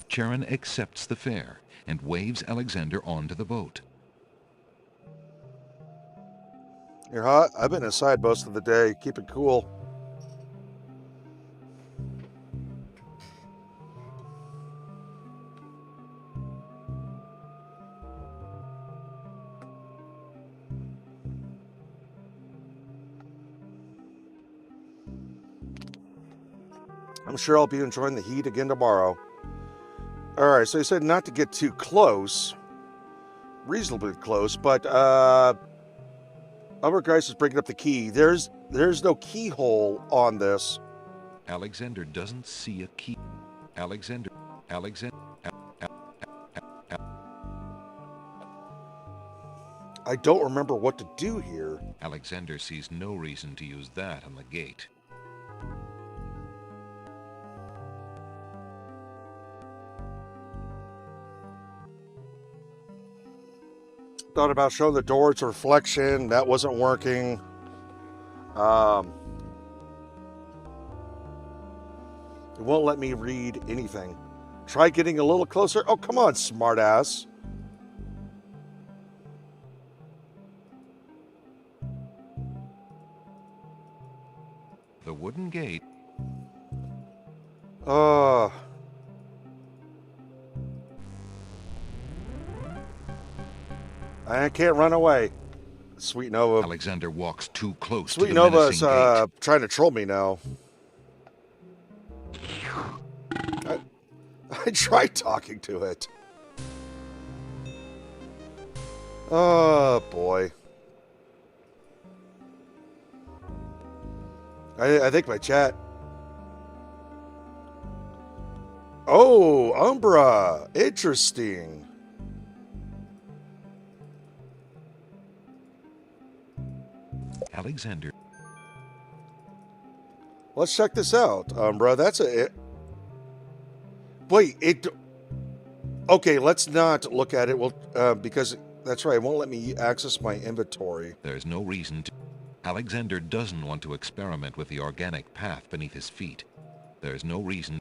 Charon accepts the fare and waves Alexander onto the boat. You're hot? I've been inside most of the day. Keep it cool. I'm sure I'll be enjoying the heat again tomorrow. All right, so he said not to get too close. Reasonably close, but Albert Geist is breaking up the key. There's no keyhole on this. Alexander doesn't see a key. Alexander. I don't remember what to do here. Alexander sees no reason to use that on the gate. Thought about showing the door its reflection. That wasn't working. It won't let me read anything. Try getting a little closer. Oh, come on, smartass. The wooden gate. I can't run away. Sweet Nova. Alexander walks too close Sweet to the Nova's menacing gate. trying to troll me now. I tried talking to it. Oh, boy. I think my chat... Oh, Umbra. Interesting. Alexander. Let's check this out, Umbra. That's it. Wait, it... Okay, let's not look at it. Well, because that's right. It won't let me access my inventory. There's no reason to... Alexander doesn't want to experiment with the organic path beneath his feet. There's no reason...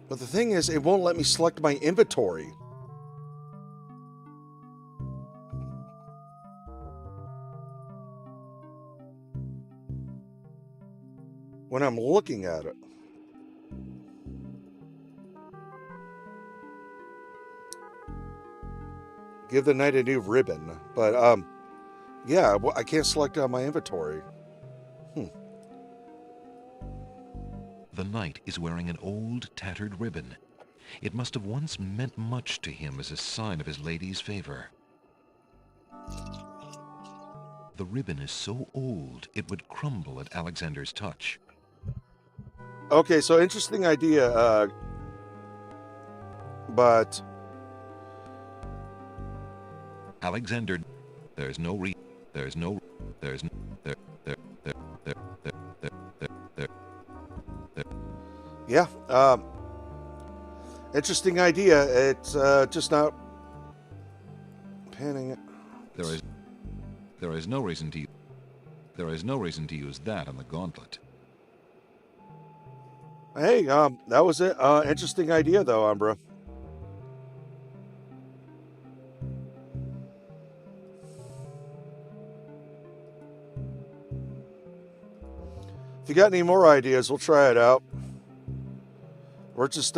But the thing is, it won't let me select my inventory. When I'm looking at it. Give the knight a new ribbon. But, yeah, well, I can't select my inventory. The knight is wearing an old, tattered ribbon. It must have once meant much to him as a sign of his lady's favor. The ribbon is so old, it would crumble at Alexander's touch. Okay, so interesting idea, but... Alexander, Yeah, interesting idea. It's just not pinning it. There is no reason to use that on the gauntlet. Hey, that was it. Interesting idea, though, Umbra. If you got any more ideas, we'll try it out. We're just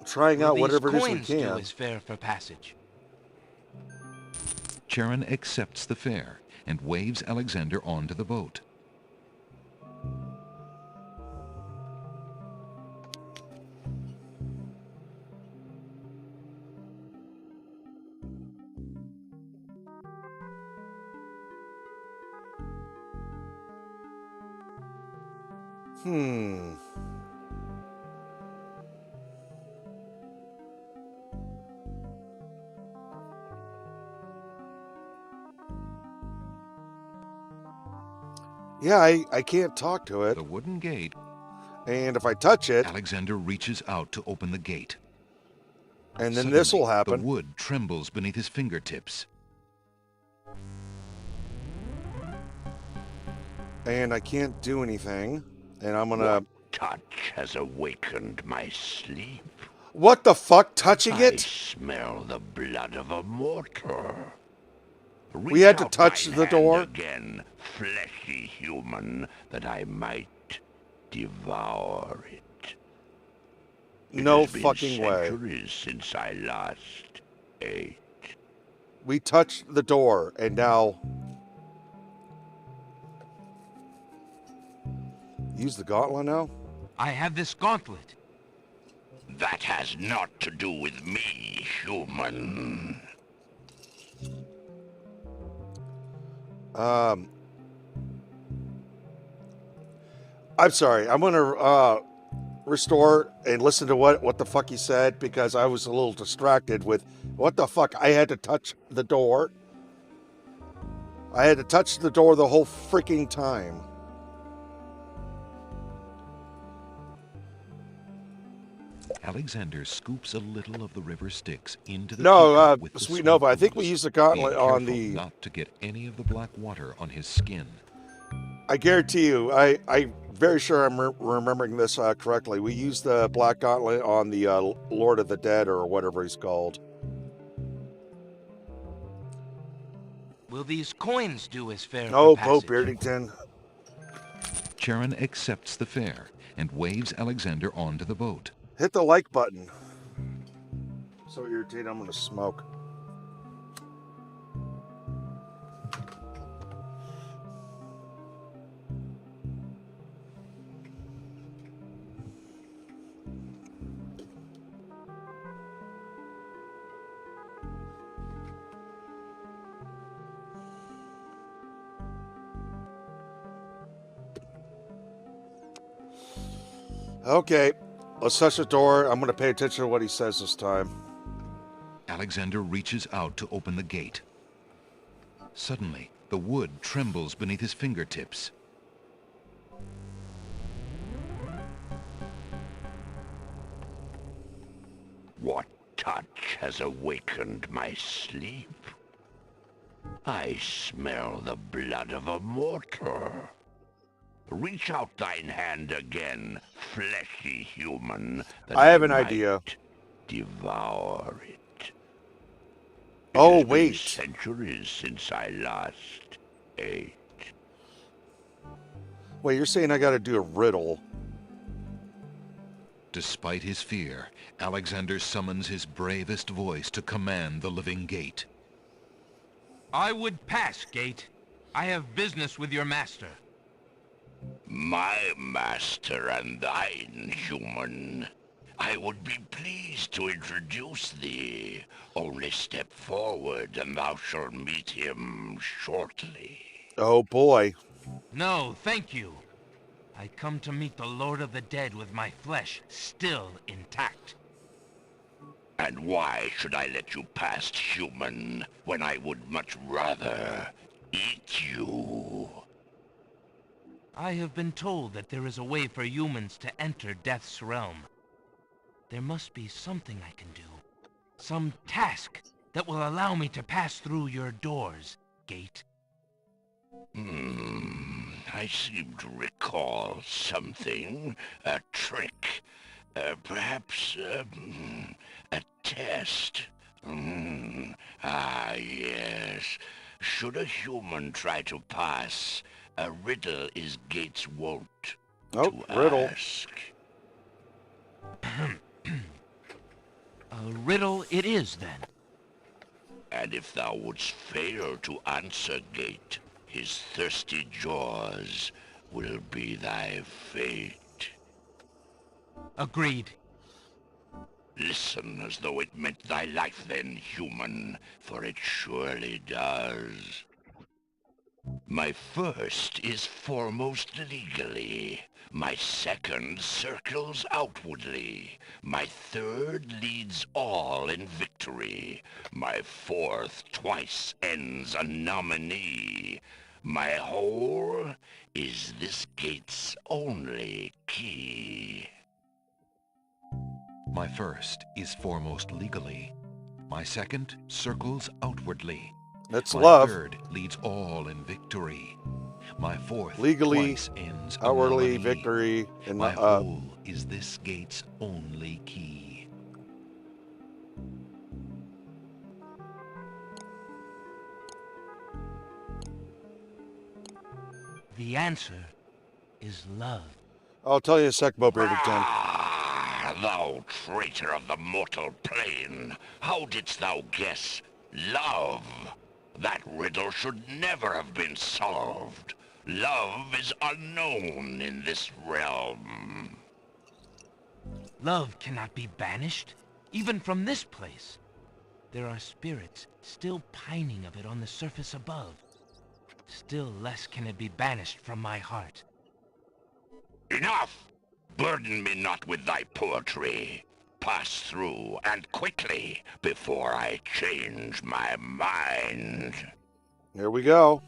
trying out whatever it is we can. Do as fare for passage? Charon accepts the fare and waves Alexander onto the boat. Yeah, I can't talk to it. The wooden gate. And if I touch it... Alexander reaches out to open the gate. And then this will happen. The wood trembles beneath his fingertips. And I can't do anything. And I'm gonna... What touch has awakened my sleep? What the fuck? Touching it? I smell the blood of a mortal. We had to touch the door? Again, fleshy human, that I might devour it. No fucking way. It has been centuries since I last ate. We touched the door, and now... Use the gauntlet now? I have this gauntlet. That has naught to do with me, human. I'm sorry. I'm gonna restore and listen to what the fuck he said, because I was a little distracted with what the fuck. I had to touch the door. I had to touch the door the whole freaking time. Alexander scoops a little of the river Styx into the with Sweet Nova, I think we used the gauntlet on the... not to get any of the black water on his skin. I guarantee you, I'm very sure I'm remembering this correctly. We used the black gauntlet on the Lord of the Dead, or whatever he's called. Will these coins do as fare Oh, for passage? Pope Beardington. Charon accepts the fare and waves Alexander onto the boat. Hit the like button. So irritated, I'm gonna smoke. Okay, let's touch the door. I'm going to pay attention to what he says this time. Alexander reaches out to open the gate. Suddenly, the wood trembles beneath his fingertips. What touch has awakened my sleep? I smell the blood of a mortal. Reach out thine hand again, fleshy human, that I have an idea. Devour it. Oh, wait. Centuries since I last ate. Wait, you're saying I gotta do a riddle? Despite his fear, Alexander summons his bravest voice to command the living gate. I would pass, Gate. I have business with your master. My master and thine, human. I would be pleased to introduce thee. Only step forward and thou shalt meet him shortly. Oh boy. No, thank you. I come to meet the Lord of the Dead with my flesh still intact. And why should I let you pass, human, when I would much rather eat you? I have been told that there is a way for humans to enter Death's realm. There must be something I can do. Some task that will allow me to pass through your doors, gate? I seem to recall something. A trick. Perhaps, a test. Yes. Should a human try to pass, a riddle is Gates' wont to riddle. ask. A riddle it is, then. And if thou wouldst fail to answer Gate, his thirsty jaws will be thy fate. Agreed. Listen as though it meant thy life then, human, for it surely does. My first is foremost legally. My second circles outwardly. My third leads all in victory. My fourth twice ends a nominee. My whole is this gate's only key. My first is foremost legally. My second circles outwardly. That's My love. third leads all in victory. My fourth Legally, twice ends a outwardly, nominee. victory, and My whole is this gate's only key. The answer is love. I'll tell you a sec, Bo Beardington. Thou traitor of the mortal plane, how didst thou guess love? That riddle should never have been solved. Love is unknown in this realm. Love cannot be banished, even from this place. There are spirits still pining of it on the surface above. Still less can it be banished from my heart. Enough! Burden me not with thy poetry. Pass through, and quickly, before I change my mind. Here we go.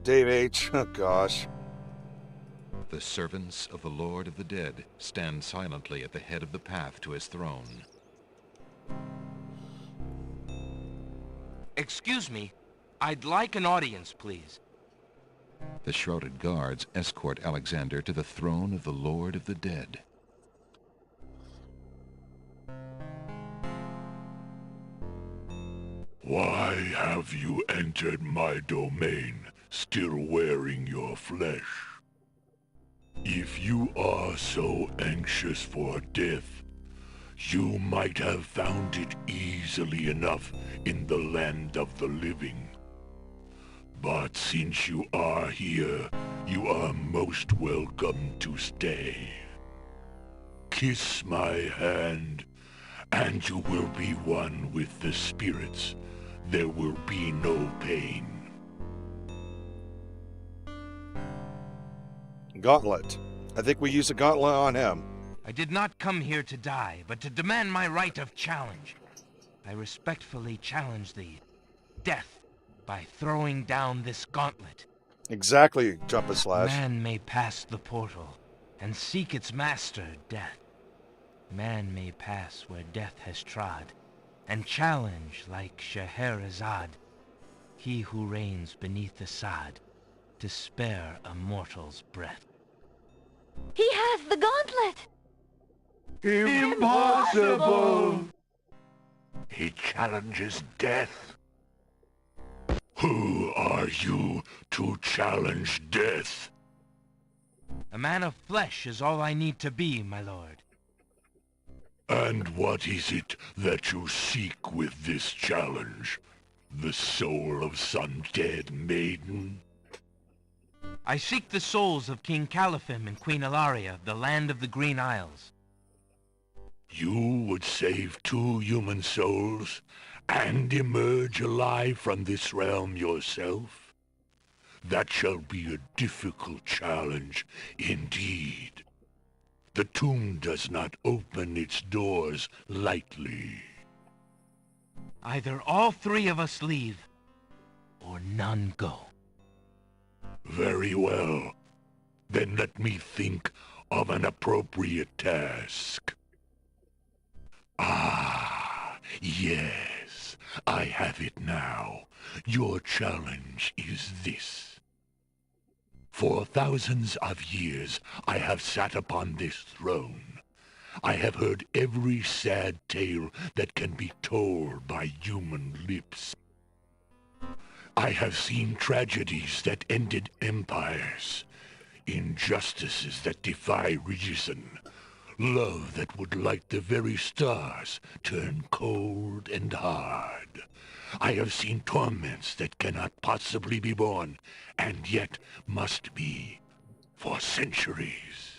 Dave H. Oh, gosh. The servants of the Lord of the Dead stand silently at the head of the path to his throne. Excuse me, I'd like an audience, please. The shrouded guards escort Alexander to the throne of the Lord of the Dead. Why have you entered my domain, still wearing your flesh? If you are so anxious for death, you might have found it easily enough in the land of the living. But since you are here, you are most welcome to stay. Kiss my hand, and you will be one with the spirits. There will be no pain. Gauntlet. I think we use a gauntlet on him. I did not come here to die, but to demand my right of challenge. I respectfully challenge thee, death, by throwing down this gauntlet. Exactly, Jump and Slash. Man may pass the portal and seek its master, death. Man may pass where death has trod, and challenge like Scheherazade, he who reigns beneath the sod, to spare a mortal's breath. He has the gauntlet! Impossible! He challenges death. Who are you to challenge death? A man of flesh is all I need to be, my lord. And what is it that you seek with this challenge? The soul of some dead maiden? I seek the souls of King Califim and Queen Ilaria, the land of the Green Isles. You would save 2 human souls and emerge alive from this realm yourself? That shall be a difficult challenge indeed. The tomb does not open its doors lightly. Either all three of us leave, or none go. Very well. Then let me think of an appropriate task. Ah, yes, I have it now. Your challenge is this. For thousands of years, I have sat upon this throne. I have heard every sad tale that can be told by human lips. I have seen tragedies that ended empires, injustices that defy reason, love that would light the very stars turn cold and hard. I have seen torments that cannot possibly be borne, and yet must be, for centuries.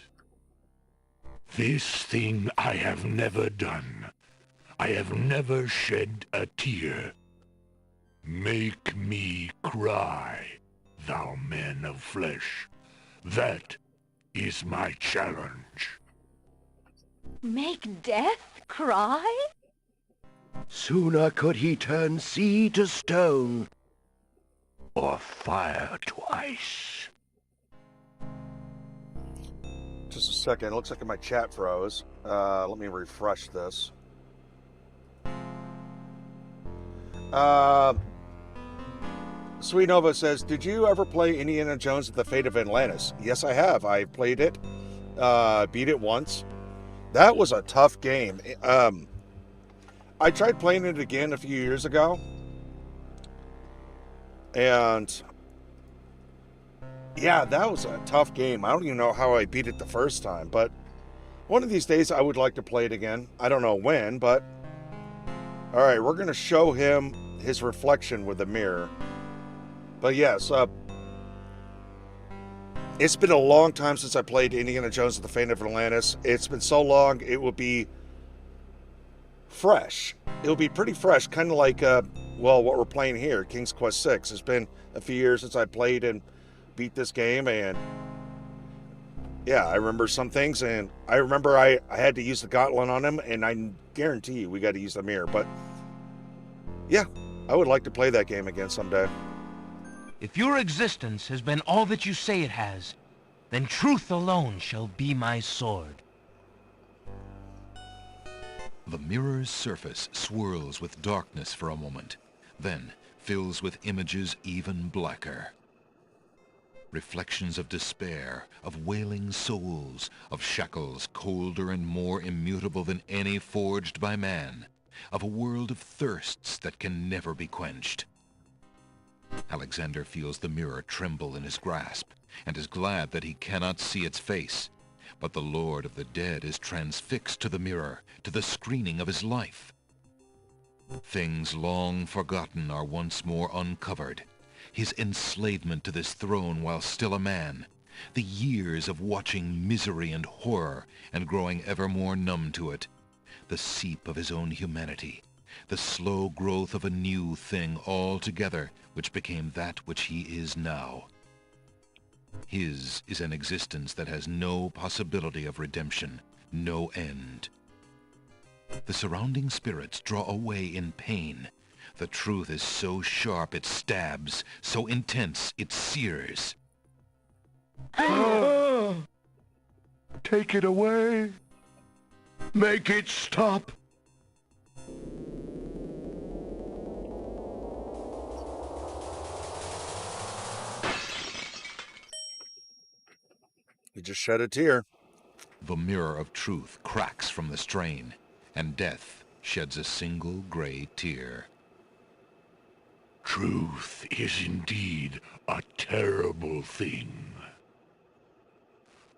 This thing I have never done. I have never shed a tear. Make me cry, thou man of flesh. That is my challenge. Make death cry? Sooner could he turn sea to stone, or fire to ice. Just a second. It looks like my chat froze. Let me refresh this. Sweet Nova says, did you ever play Indiana Jones at the Fate of Atlantis? Yes, I have. I played it. Beat it once. That was a tough game. I tried playing it again a few years ago. And yeah, that was a tough game. I don't even know how I beat it the first time, but one of these days I would like to play it again. I don't know when, but all right, we're going to show him his reflection with the mirror. But yes, it's been a long time since I played Indiana Jones at the Fate of Atlantis. It's been so long, it will be fresh. It'll be pretty fresh, kind of like, well, what we're playing here, King's Quest VI. It's been a few years since I played and beat this game, and yeah, I remember some things, and I remember I had to use the gauntlet on him, and I guarantee you we got to use the mirror. But yeah, I would like to play that game again someday. If your existence has been all that you say it has, then truth alone shall be my sword. The mirror's surface swirls with darkness for a moment, then fills with images even blacker. Reflections of despair, of wailing souls, of shackles colder and more immutable than any forged by man, of a world of thirsts that can never be quenched. Alexander feels the mirror tremble in his grasp, and is glad that he cannot see its face. But the Lord of the Dead is transfixed to the mirror, to the screening of his life. Things long forgotten are once more uncovered. His enslavement to this throne while still a man, the years of watching misery and horror and growing ever more numb to it, the seep of his own humanity, the slow growth of a new thing altogether which became that which he is now. His is an existence that has no possibility of redemption, no end. The surrounding spirits draw away in pain. The truth is so sharp it stabs, so intense it sears. Take it away. Make it stop. You just shed a tear. The mirror of truth cracks from the strain, and death sheds a single gray tear. Truth is indeed a terrible thing.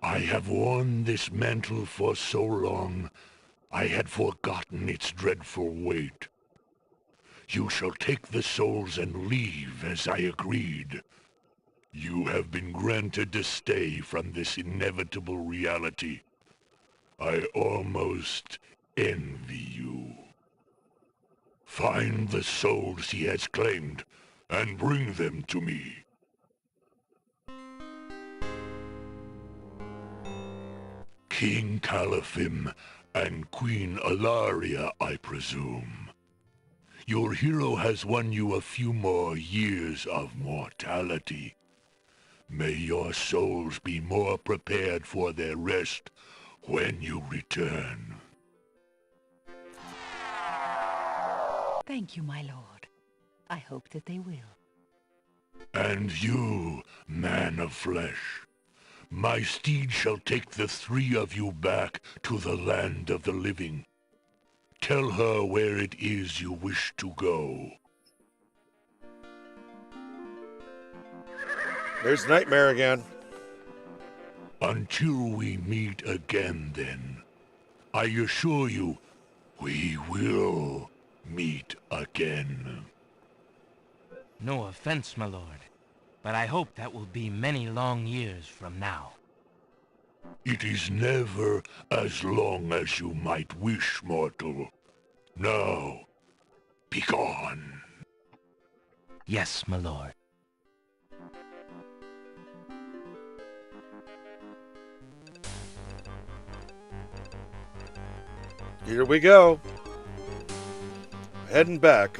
I have worn this mantle for so long, I had forgotten its dreadful weight. You shall take the souls and leave as I agreed. You have been granted to stay from this inevitable reality. I almost envy you. Find the souls he has claimed, and bring them to me. King Caliphim and Queen Alaria, I presume. Your hero has won you a few more years of mortality. May your souls be more prepared for their rest when you return. Thank you, my lord. I hope that they will. And you, man of flesh, my steed shall take the three of you back to the land of the living. Tell her where it is you wish to go. There's Nightmare again. Until we meet again, then, I assure you, we will meet again. No offense, my lord, but I hope that will be many long years from now. It is never as long as you might wish, mortal. Now, begone. Yes, my lord. Here we go. Heading back.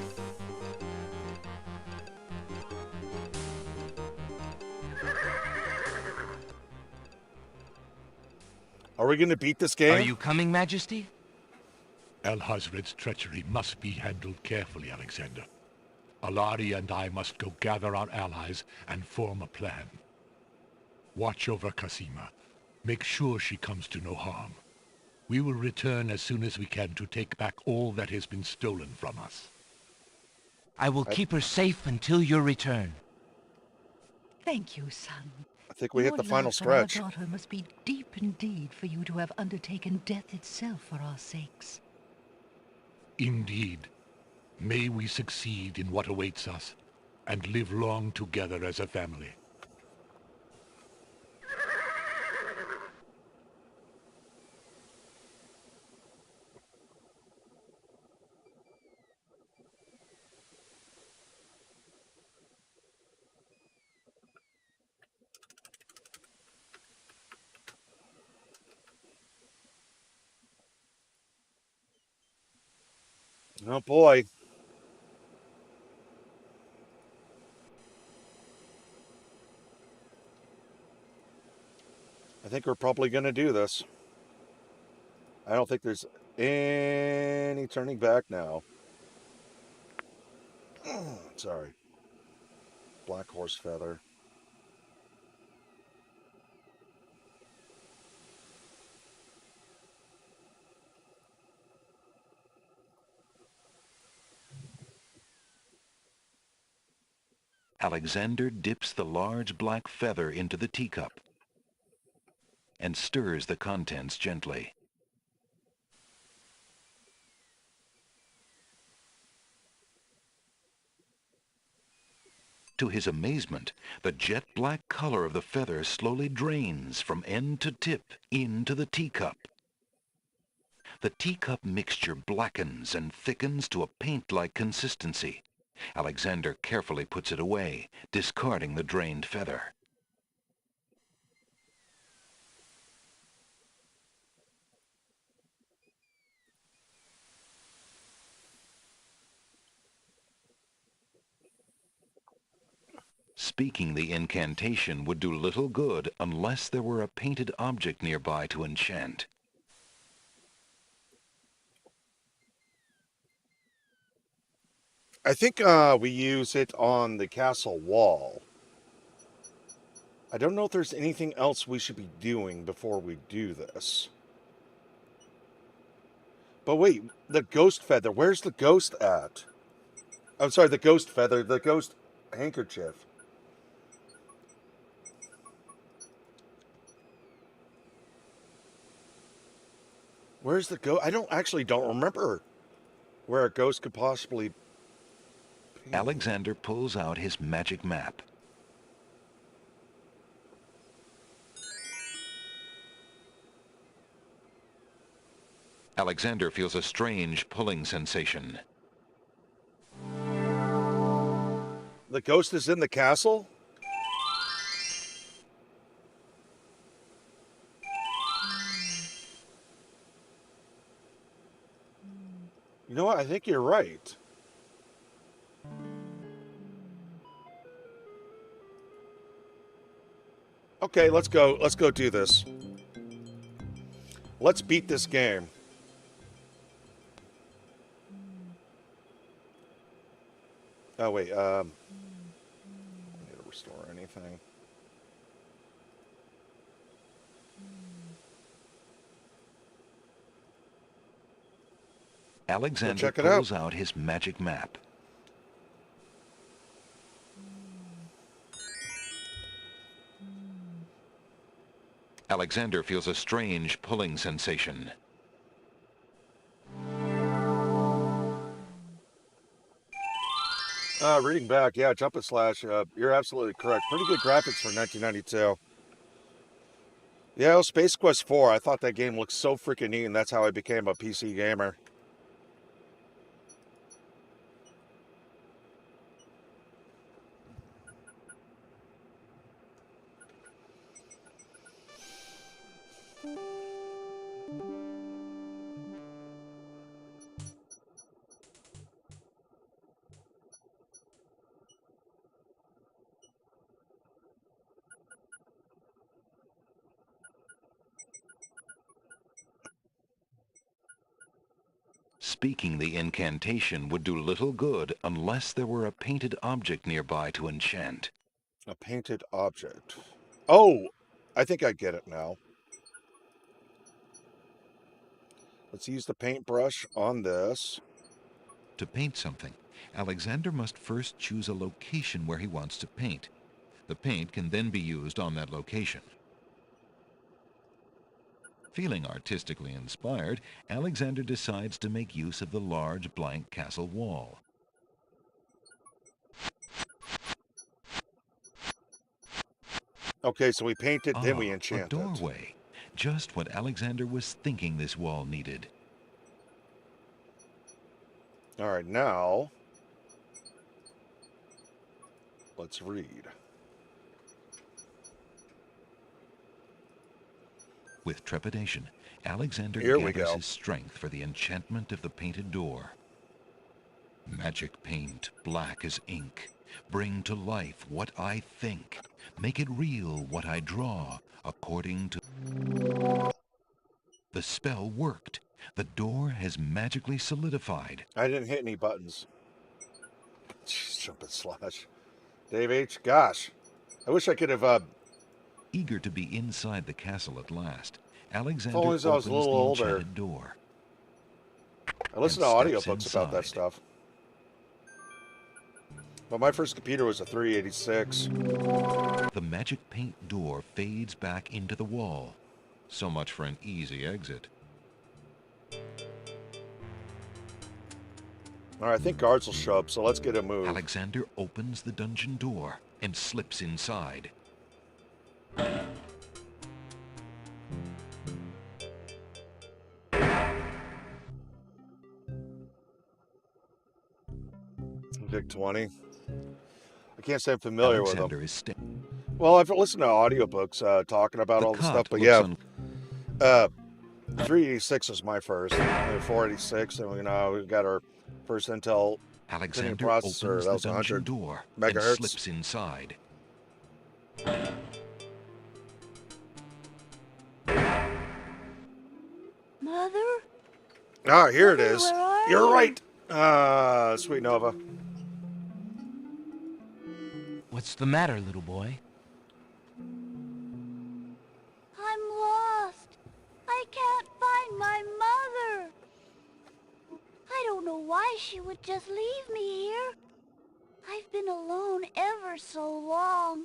Are we going to beat this game? Are you coming, Majesty? Al-Hazred's treachery must be handled carefully, Alexander. Alari and I must go gather our allies and form a plan. Watch over Casima. Make sure she comes to no harm. We will return as soon as we can to take back all that has been stolen from us. I will keep her safe until your return. Thank you, son. I think we hit the final Your stretch. love for our daughter must be deep indeed for you to have undertaken death itself for our sakes. Indeed. May we succeed in what awaits us, and live long together as a family. Oh boy. I think we're probably going to do this. I don't think there's any turning back now. Sorry. Black horse feather. Alexander dips the large black feather into the teacup and stirs the contents gently. To his amazement, the jet black color of the feather slowly drains from end to tip into the teacup. The teacup mixture blackens and thickens to a paint-like consistency. Alexander carefully puts it away, discarding the drained feather. Speaking the incantation would do little good unless there were a painted object nearby to enchant. I think we use it on the castle wall. I don't know if there's anything else we should be doing before we do this. But wait, the ghost feather. Where's the ghost at? I'm sorry, the ghost feather, the ghost handkerchief. Where's the ghost? I don't remember where a ghost could possibly be. Alexander pulls out his magic map. Alexander feels a strange pulling sensation. The ghost is in the castle? You know what? I think you're right. Okay, let's go. Let's go do this. Let's beat this game. Oh, wait. I need to restore anything. Alexander check it pulls out his magic map. Alexander feels a strange pulling sensation. Reading back, yeah, Jump and Slash, you're absolutely correct. Pretty good graphics for 1992. Yeah, it was Space Quest 4. I thought that game looked so freaking neat, and that's how I became a PC gamer. Speaking the incantation would do little good unless there were a painted object nearby to enchant. A painted object. Oh, I think I get it now. Let's use the paintbrush on this. To paint something, Alexander must first choose a location where he wants to paint. The paint can then be used on that location. Feeling artistically inspired, Alexander decides to make use of the large blank castle wall. Okay, so we painted, then we enchant a doorway. Just what Alexander was thinking this wall needed. All right, now let's read. With trepidation, Alexander Here we gathers go. his strength for the enchantment of the painted door. Magic paint, black as ink. Bring to life what I think. Make it real what I draw, according to... The spell worked. The door has magically solidified. I didn't hit any buttons. Jeez, Jump and Slash. Dave H., gosh. I wish I could have... Eager to be inside the castle at last, Alexander If only I was opens a little the older. enchanted door. I listen to audiobooks about that stuff. But my first computer was a 386. The magic paint door fades back into the wall. So much for an easy exit. All right, I think guards will show up, so let's get a move. Alexander opens the dungeon door and slips inside. Dick 20. I can't say I'm familiar Alexander with is them. Well, I've listened to audiobooks talking about all the stuff, but yeah. 386 was my first. 486, and we've got our first Intel Alexander processor. opens That was the dungeon 100 door megahertz. and slips inside. Mother? Ah, here it Mother, is. where are You're you? right. Sweet Nova. What's the matter, little boy? I'm lost. I can't find my mother. I don't know why she would just leave me here. I've been alone ever so long.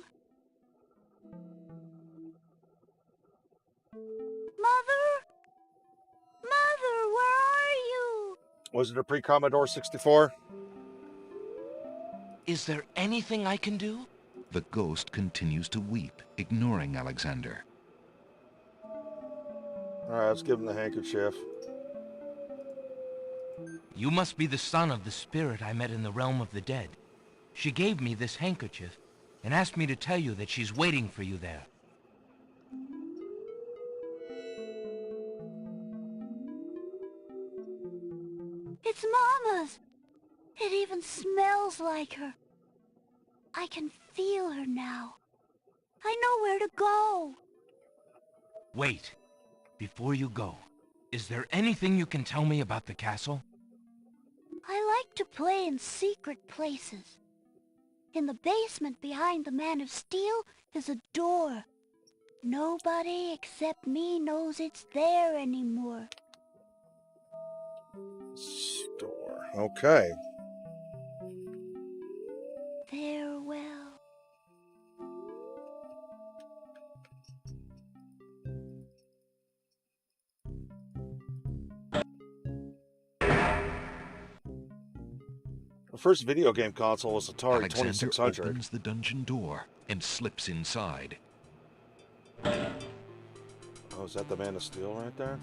Mother? Mother, where are you? Was it a pre-Commodore 64? Is there anything I can do? The ghost continues to weep, ignoring Alexander. All right, let's give him the handkerchief. You must be the son of the spirit I met in the realm of the dead. She gave me this handkerchief and asked me to tell you that she's waiting for you there. It's Mama's. It even smells like her. I can feel her now. I know where to go. Wait. Before you go, is there anything you can tell me about the castle? I like to play in secret places. In the basement behind the Man of Steel is a door. Nobody except me knows it's there anymore. Store. Okay. Farewell. The first video game console was Atari Alexander 2600. opens the dungeon door and slips inside. Oh, is that the Man of Steel right there?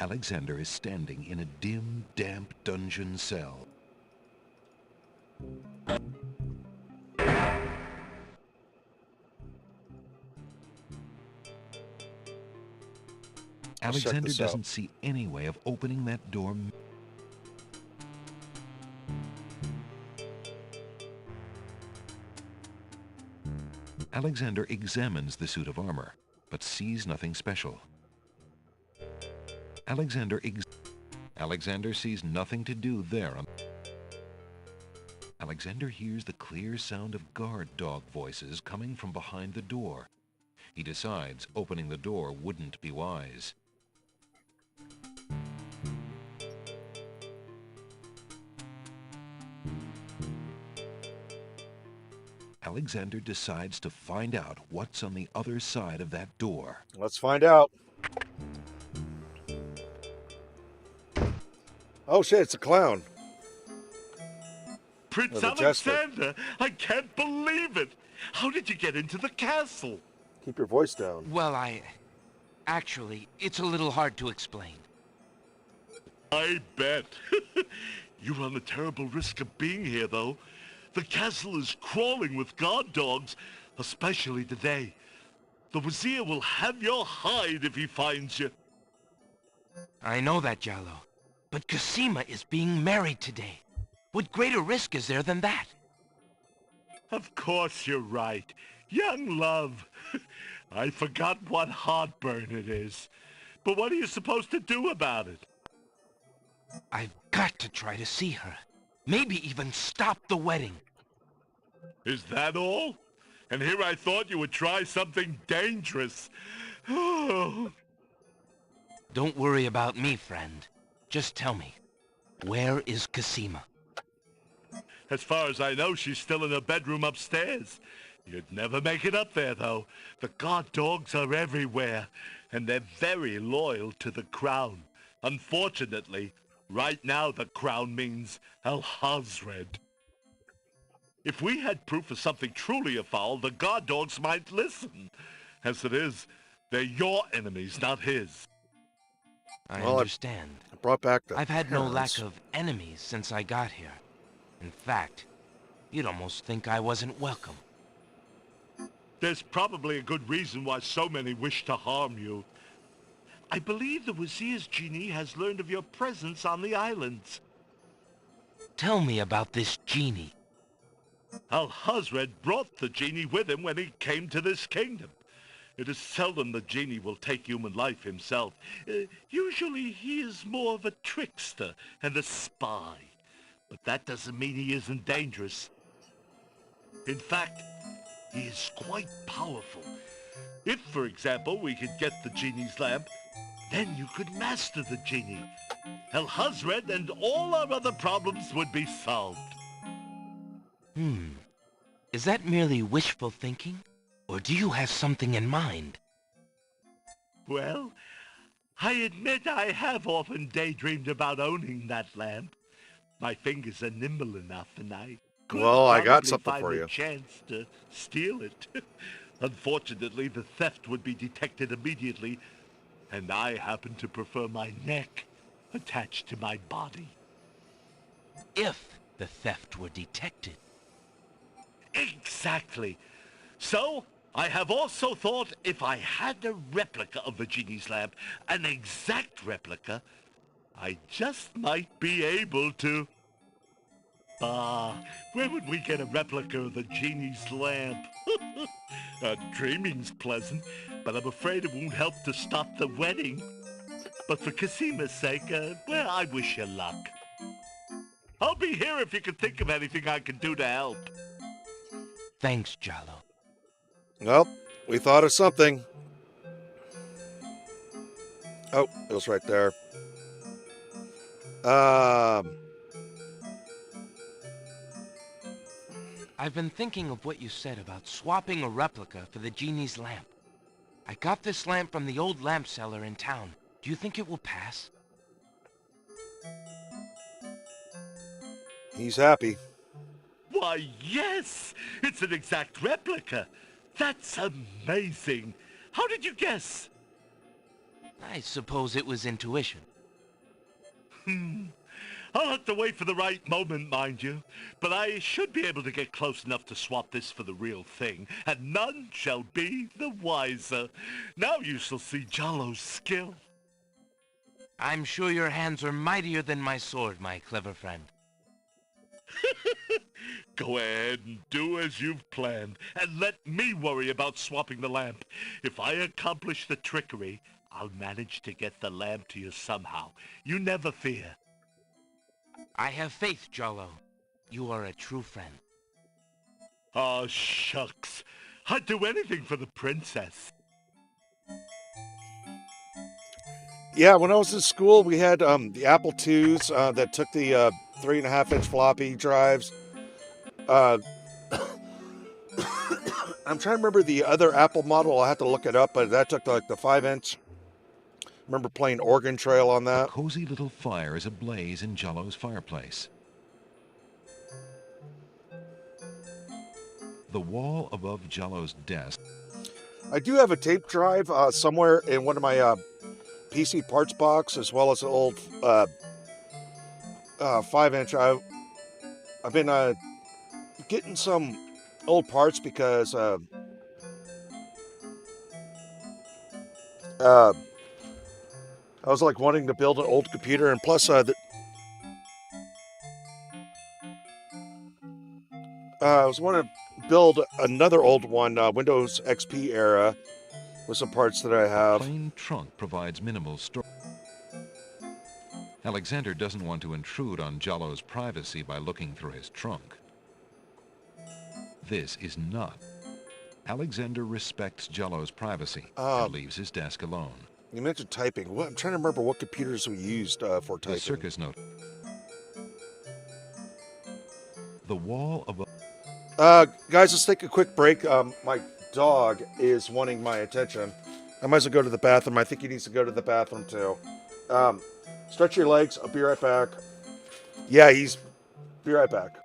Alexander is standing in a dim, damp dungeon cell. Alexander doesn't see any way of opening that door. Alexander examines the suit of armor, but sees nothing special. Alexander sees nothing to do there. Alexander hears the clear sound of guard dog voices coming from behind the door. He decides opening the door wouldn't be wise. Alexander decides to find out what's on the other side of that door. Let's find out. Oh shit, it's a clown. Prince Alexander, I can't believe it. How did you get into the castle? Keep your voice down. Well, actually, it's a little hard to explain. I bet. You run a terrible risk of being here, though. The castle is crawling with guard dogs, especially today. The Wazir will have your hide if he finds you. I know that, Jallo. But Cosima is being married today. What greater risk is there than that? Of course you're right. Young love. I forgot what heartburn it is. But what are you supposed to do about it? I've got to try to see her. Maybe even stop the wedding. Is that all? And here I thought you would try something dangerous. Don't worry about me, friend. Just tell me, where is Cosima? As far as I know, she's still in her bedroom upstairs. You'd never make it up there, though. The guard dogs are everywhere, and they're very loyal to the crown. Unfortunately, right now the crown means Al-Hazred. If we had proof of something truly afoul, the guard dogs might listen. As it is, they're your enemies, not his. I understand. I brought back the I've had no parents. lack of enemies since I got here. In fact, you'd almost think I wasn't welcome. There's probably a good reason why so many wish to harm you. I believe the Wazir's genie has learned of your presence on the islands. Tell me about this genie. Al-Hazred brought the genie with him when he came to this kingdom. It is seldom the genie will take human life himself. Usually he is more of a trickster and a spy. But that doesn't mean he isn't dangerous. In fact, he is quite powerful. If, for example, we could get the genie's lamp, then you could master the genie. Al-Hazred and all our other problems would be solved. Is that merely wishful thinking? Or do you have something in mind? Well, I admit I have often daydreamed about owning that lamp. My fingers are nimble enough, and I could I got probably something find for a you. chance to steal it. Unfortunately, the theft would be detected immediately, and I happen to prefer my neck attached to my body. If the theft were detected. Exactly. So, I have also thought if I had a replica of the genie's lamp, an exact replica, I just might be able to... where would we get a replica of the genie's lamp? Dreaming's pleasant, but I'm afraid it won't help to stop the wedding. But for Casima's sake, well, I wish you luck. I'll be here if you can think of anything I can do to help. Thanks, Jalo. Well, we thought of something. Oh, it was right there. I've been thinking of what you said about swapping a replica for the genie's lamp. I got this lamp from the old lamp seller in town. Do you think it will pass? He's happy. Why, yes! It's an exact replica. That's amazing. How did you guess? I suppose it was intuition. I'll have to wait for the right moment, mind you. But I should be able to get close enough to swap this for the real thing, and none shall be the wiser. Now you shall see Jalo's skill. I'm sure your hands are mightier than my sword, my clever friend. Go ahead and do as you've planned, and let me worry about swapping the lamp. If I accomplish the trickery, I'll manage to get the lamp to you somehow. You never fear. I have faith, Jalo. You are a true friend. Aw, shucks. I'd do anything for the princess. Yeah, when I was in school, we had the Apple IIs that took the 3.5-inch floppy drives. I'm trying to remember the other Apple model. I'll have to look it up, but that took like the 5-inch. Remember playing Oregon Trail on that? A cozy little fire is ablaze in Jalo's fireplace. The wall above Jalo's desk. I do have a tape drive somewhere in one of my PC parts box, as well as an old 5-inch. I've been getting some old parts because I was like wanting to build an old computer, and plus I was wanting to build another old one, Windows XP era, with some parts that I have. A plain trunk provides minimal storage. Alexander doesn't want to intrude on Jalo's privacy by looking through his trunk. This is not. Alexander respects Jalo's privacy and leaves his desk alone. You mentioned typing. I'm trying to remember what computers we used for typing. The circus note. The wall above. Guys, let's take a quick break. My dog is wanting my attention. I might as well go to the bathroom. I think he needs to go to the bathroom too. Stretch your legs. I'll be right back. Yeah, be right back.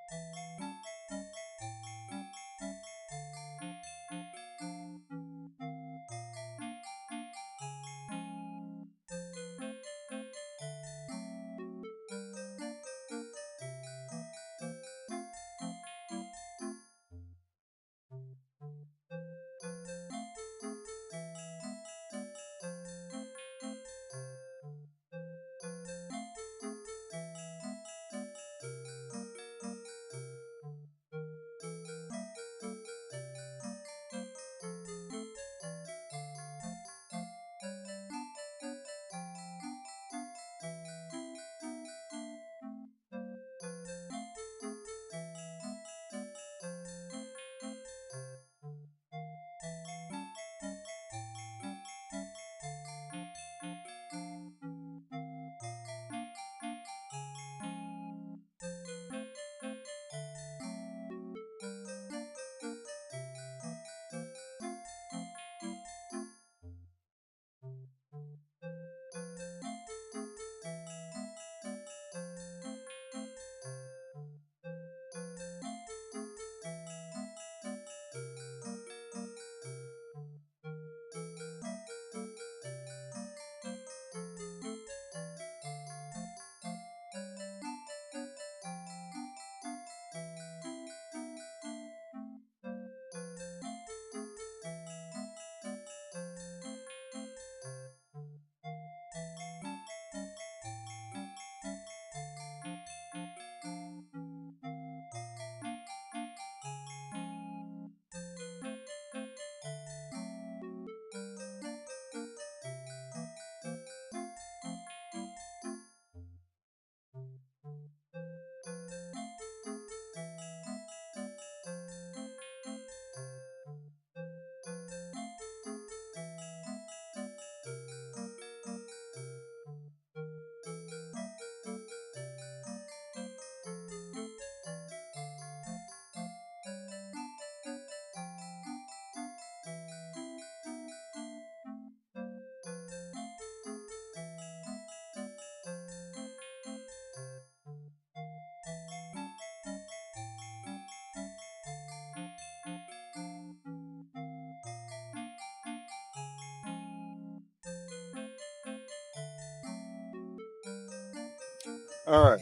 All right.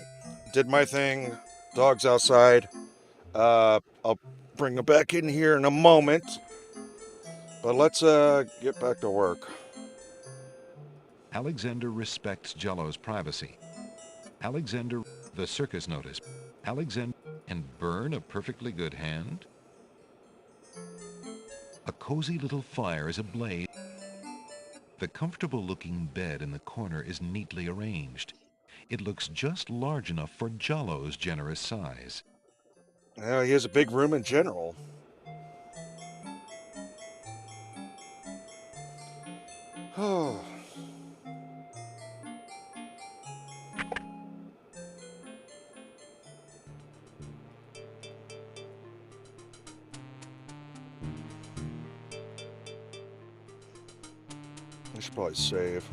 Did my thing. Dog's outside. I'll bring them back in here in a moment. But let's get back to work. Alexander respects Jello's privacy. Alexander, the circus notice. Alexander, and burn a perfectly good hand. A cozy little fire is ablaze. The comfortable-looking bed in the corner is neatly arranged. It looks just large enough for Jello's generous size. Yeah, he has a big room in general. Oh. I should probably save.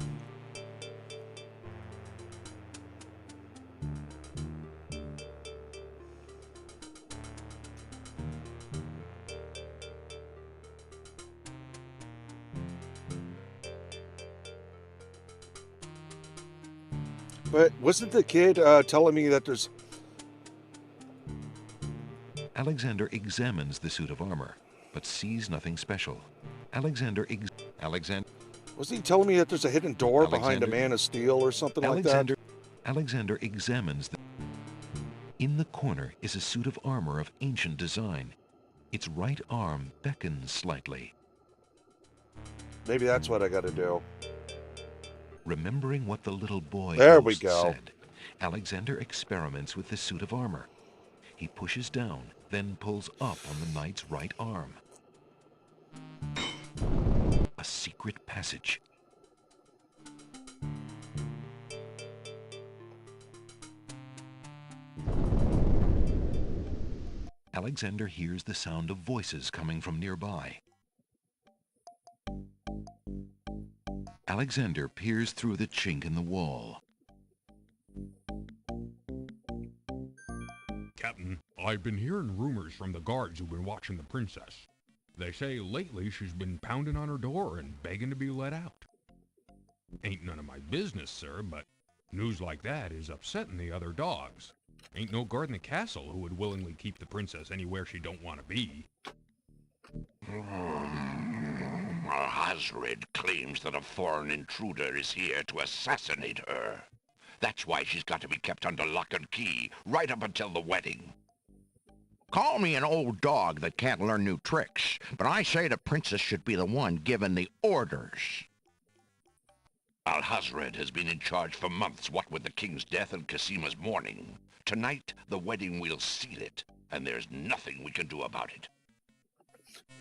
But wasn't the kid telling me that there's... Alexander examines the suit of armor, but sees nothing special. Alexander... Wasn't he telling me that there's a hidden door behind a man of steel or something like that? Alexander examines the... In the corner is a suit of armor of ancient design. Its right arm beckons slightly. Maybe that's what I gotta do. Remembering what the little boy said, Alexander experiments with the suit of armor. He pushes down, then pulls up on the knight's right arm. A secret passage. Alexander hears the sound of voices coming from nearby. Alexander peers through the chink in the wall. Captain, I've been hearing rumors from the guards who've been watching the princess. They say lately she's been pounding on her door and begging to be let out. Ain't none of my business, sir, but news like that is upsetting the other dogs. Ain't no guard in the castle who would willingly keep the princess anywhere she don't want to be. Hasred claims that a foreign intruder is here to assassinate her. That's why she's got to be kept under lock and key, right up until the wedding. Call me an old dog that can't learn new tricks, but I say the princess should be the one given the orders. Alhazred has been in charge for months, what with the king's death and Casima's mourning. Tonight, the wedding will seal it, and there's nothing we can do about it.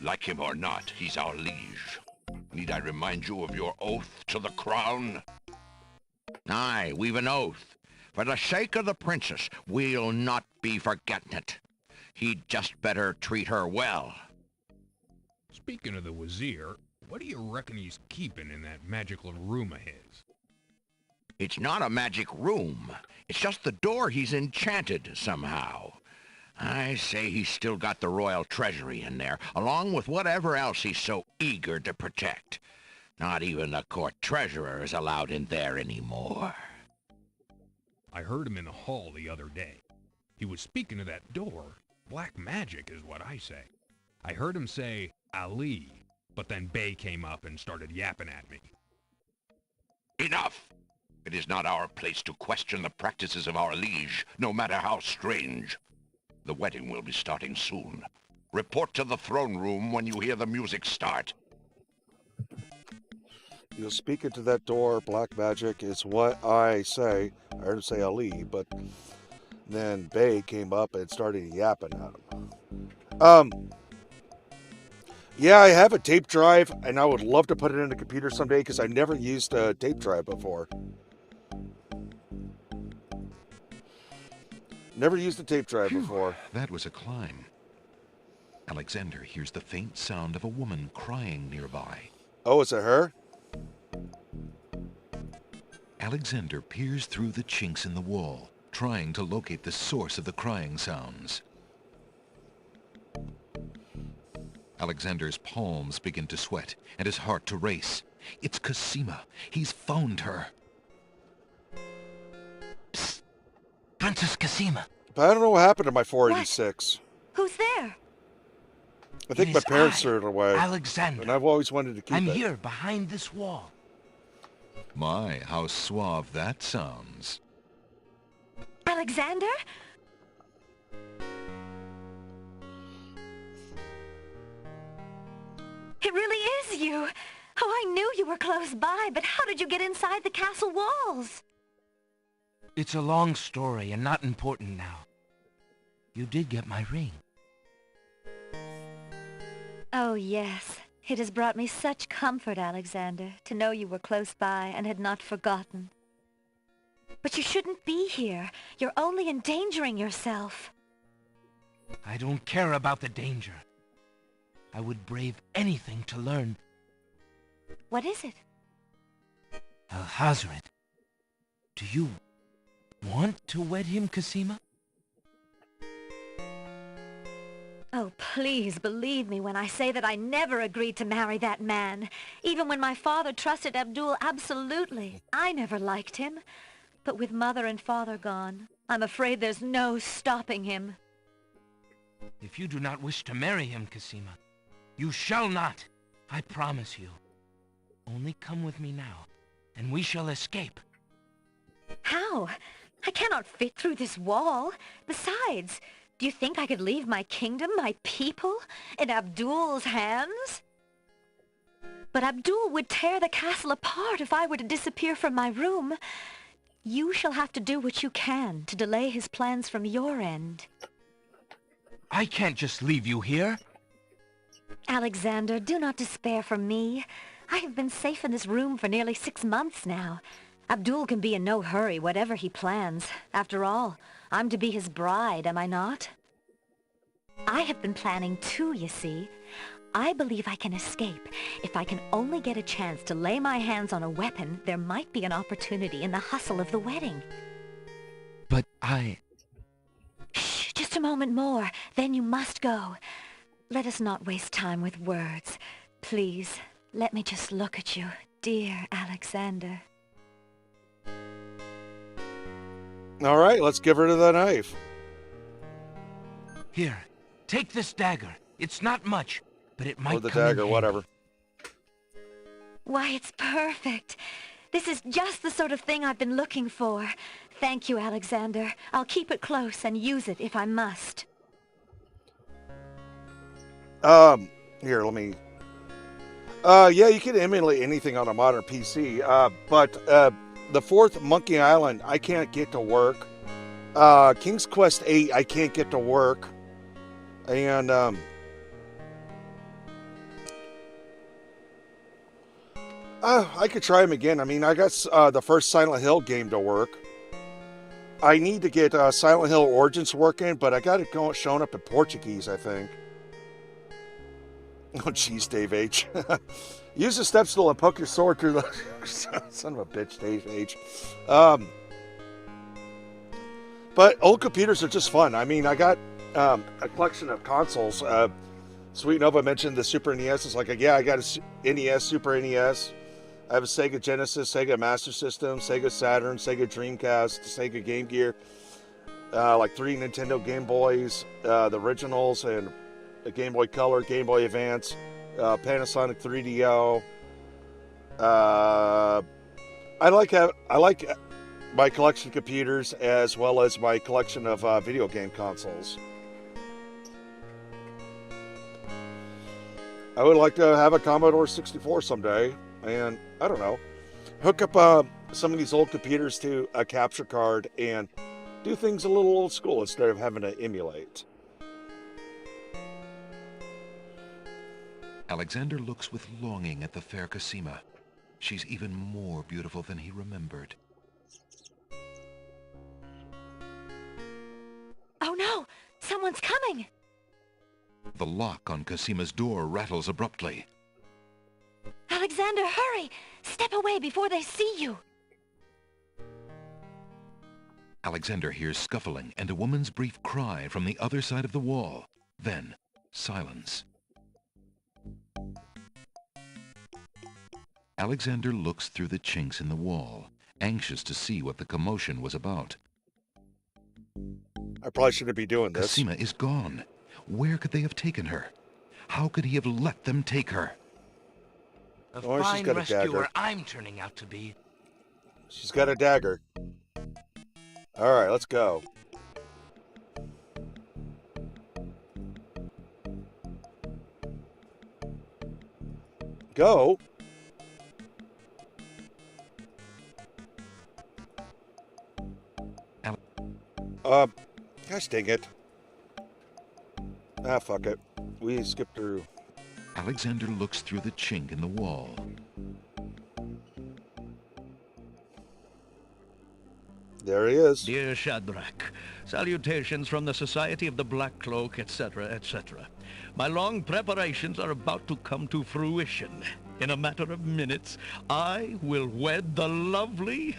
Like him or not, he's our liege. Need I remind you of your oath to the crown? Aye, we've an oath. For the sake of the princess, we'll not be forgetting it. He'd just better treat her well. Speaking of the Wazir, what do you reckon he's keeping in that magical room of his? It's not a magic room. It's just the door he's enchanted somehow. I say he's still got the royal treasury in there, along with whatever else he's so eager to protect. Not even the court treasurer is allowed in there anymore. I heard him in the hall the other day. He was speaking of that door. Black magic is what I say. I heard him say, Ali, but then Bey came up and started yapping at me. Enough! It is not our place to question the practices of our liege, no matter how strange. The wedding will be starting soon. Report to the throne room when you hear the music start. You'll speak into that door, black magic is what I say. I heard him say Ali, but then Bey came up and started yapping at him. Yeah, I have a tape drive, and I would love to put it in a computer someday because I never used a tape drive before. Never used a tape drive before. That was a climb. Alexander hears the faint sound of a woman crying nearby. Oh, is it her? Alexander peers through the chinks in the wall, trying to locate the source of the crying sounds. Alexander's palms begin to sweat and his heart to race. It's Casima. He's found her. Psst. Princess Cosima. But I don't know what happened to my 486. Who's there? I think It my is parents I, threw it away. Alexander. And I've always wanted to keep I'm it. here behind this wall. My, how suave that sounds. Alexander? It really is you. Oh, I knew you were close by, but how did you get inside the castle walls? It's a long story and not important now. You did get my ring. Oh, yes. It has brought me such comfort, Alexander, to know you were close by and had not forgotten. But you shouldn't be here. You're only endangering yourself. I don't care about the danger. I would brave anything to learn. What is it? Alhazred, do you want to wed him, Cosima? Oh, please believe me when I say that I never agreed to marry that man. Even when my father trusted Abdul absolutely. I never liked him. But with mother and father gone, I'm afraid there's no stopping him. If you do not wish to marry him, Cosima, you shall not. I promise you. Only come with me now, and we shall escape. How? I cannot fit through this wall. Besides, do you think I could leave my kingdom, my people, in Abdul's hands? But Abdul would tear the castle apart if I were to disappear from my room. You shall have to do what you can to delay his plans from your end. I can't just leave you here. Alexander, do not despair for me. I have been safe in this room for nearly 6 months now. Abdul can be in no hurry, whatever he plans. After all, I'm to be his bride, am I not? I have been planning too, you see. I believe I can escape. If I can only get a chance to lay my hands on a weapon, there might be an opportunity in the hustle of the wedding. But I... Shh, just a moment more, then you must go. Let us not waste time with words. Please, let me just look at you, dear Alexander. All right, let's give her the knife. Here, take this dagger. It's not much, but it might Or the come in dagger, handy. whatever. Why, it's perfect. This is just the sort of thing I've been looking for. Thank you, Alexander. I'll keep it close and use it if I must. Here, let me... yeah, you can emulate anything on a modern PC, but the fourth Monkey Island, I can't get to work. King's Quest 8, I can't get to work. And, I could try them again. I mean, I got the first Silent Hill game to work. I need to get Silent Hill Origins working, but I got it showing up in Portuguese, I think. Oh, jeez, Dave H. Use the step stool and poke your sword through the... Son of a bitch, Dave H. But old computers are just fun. I mean, I got a collection of consoles. Sweet Nova mentioned the Super NES. It's like, yeah, I got a NES, Super NES. I have a Sega Genesis, Sega Master System, Sega Saturn, Sega Dreamcast, Sega Game Gear. Like 3 Nintendo Game Boys, the originals, and a Game Boy Color, Game Boy Advance, Panasonic 3DO. I like my collection of computers as well as my collection of video game consoles. I would like to have a Commodore 64 someday, and I don't know, hook up some of these old computers to a capture card and do things a little old school instead of having to emulate. Alexander looks with longing at the fair Cosima. She's even more beautiful than he remembered. Oh no! Someone's coming! The lock on Cosima's door rattles abruptly. Alexander, hurry! Step away before they see you! Alexander hears scuffling and a woman's brief cry from the other side of the wall. Then, silence. Alexander looks through the chinks in the wall, anxious to see what the commotion was about. I probably shouldn't be doing this. Cosima is gone. Where could they have taken her? How could he have let them take her? A Oh, she's fine got a rescuer dagger. I'm turning out to be. She's got a dagger. Alright, let's go. Go? Gosh dang it. Ah, fuck it. We skipped through. Alexander looks through the chink in the wall. There he is. Dear Shadrach, salutations from the Society of the Black Cloak, etc., etc. My long preparations are about to come to fruition. In a matter of minutes, I will wed the lovely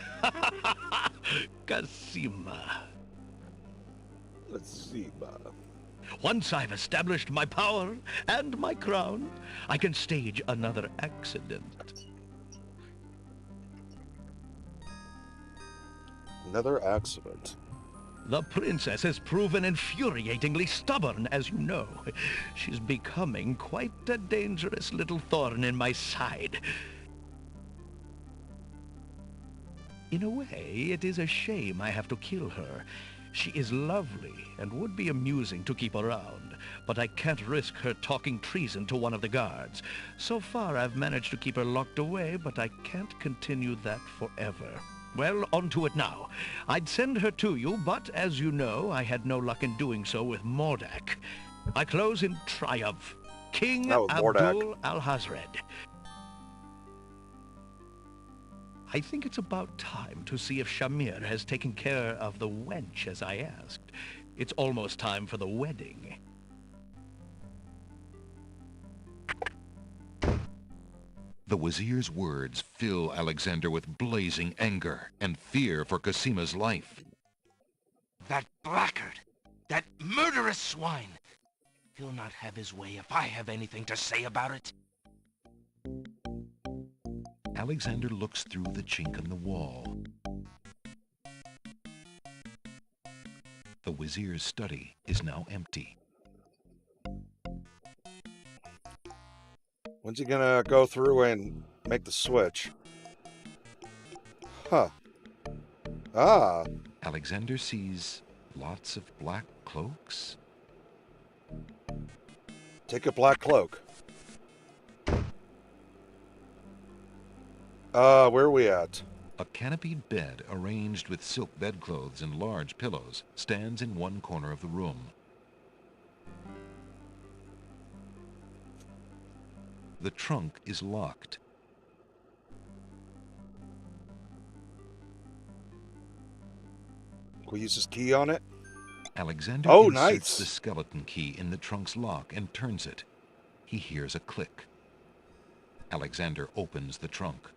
Cosima. Cosima. Once I've established my power and my crown, I can stage another accident. Another accident. The princess has proven infuriatingly stubborn, as you know. She's becoming quite a dangerous little thorn in my side. In a way, it is a shame I have to kill her. She is lovely and would be amusing to keep around, but I can't risk her talking treason to one of the guards. So far, I've managed to keep her locked away, but I can't continue that forever. Well, on to it now. I'd send her to you, but as you know, I had no luck in doing so with Mordak. I close in triumph. King Abdul al-Hazred. I think it's about time to see if Shamir has taken care of the wench as I asked. It's almost time for the wedding. The Wazir's words fill Alexander with blazing anger and fear for Cosima's life. That blackguard! That murderous swine! He'll not have his way if I have anything to say about it. Alexander looks through the chink in the wall. The Wazir's study is now empty. When's he gonna go through and make the switch? Huh. Ah. Alexander sees lots of black cloaks. Take a black cloak. Where are we at? A canopied bed arranged with silk bedclothes and large pillows stands in one corner of the room. The trunk is locked. Can we use his key on it? Alexander inserts nice. the skeleton key in the trunk's lock and turns it. He hears a click. Alexander opens the trunk.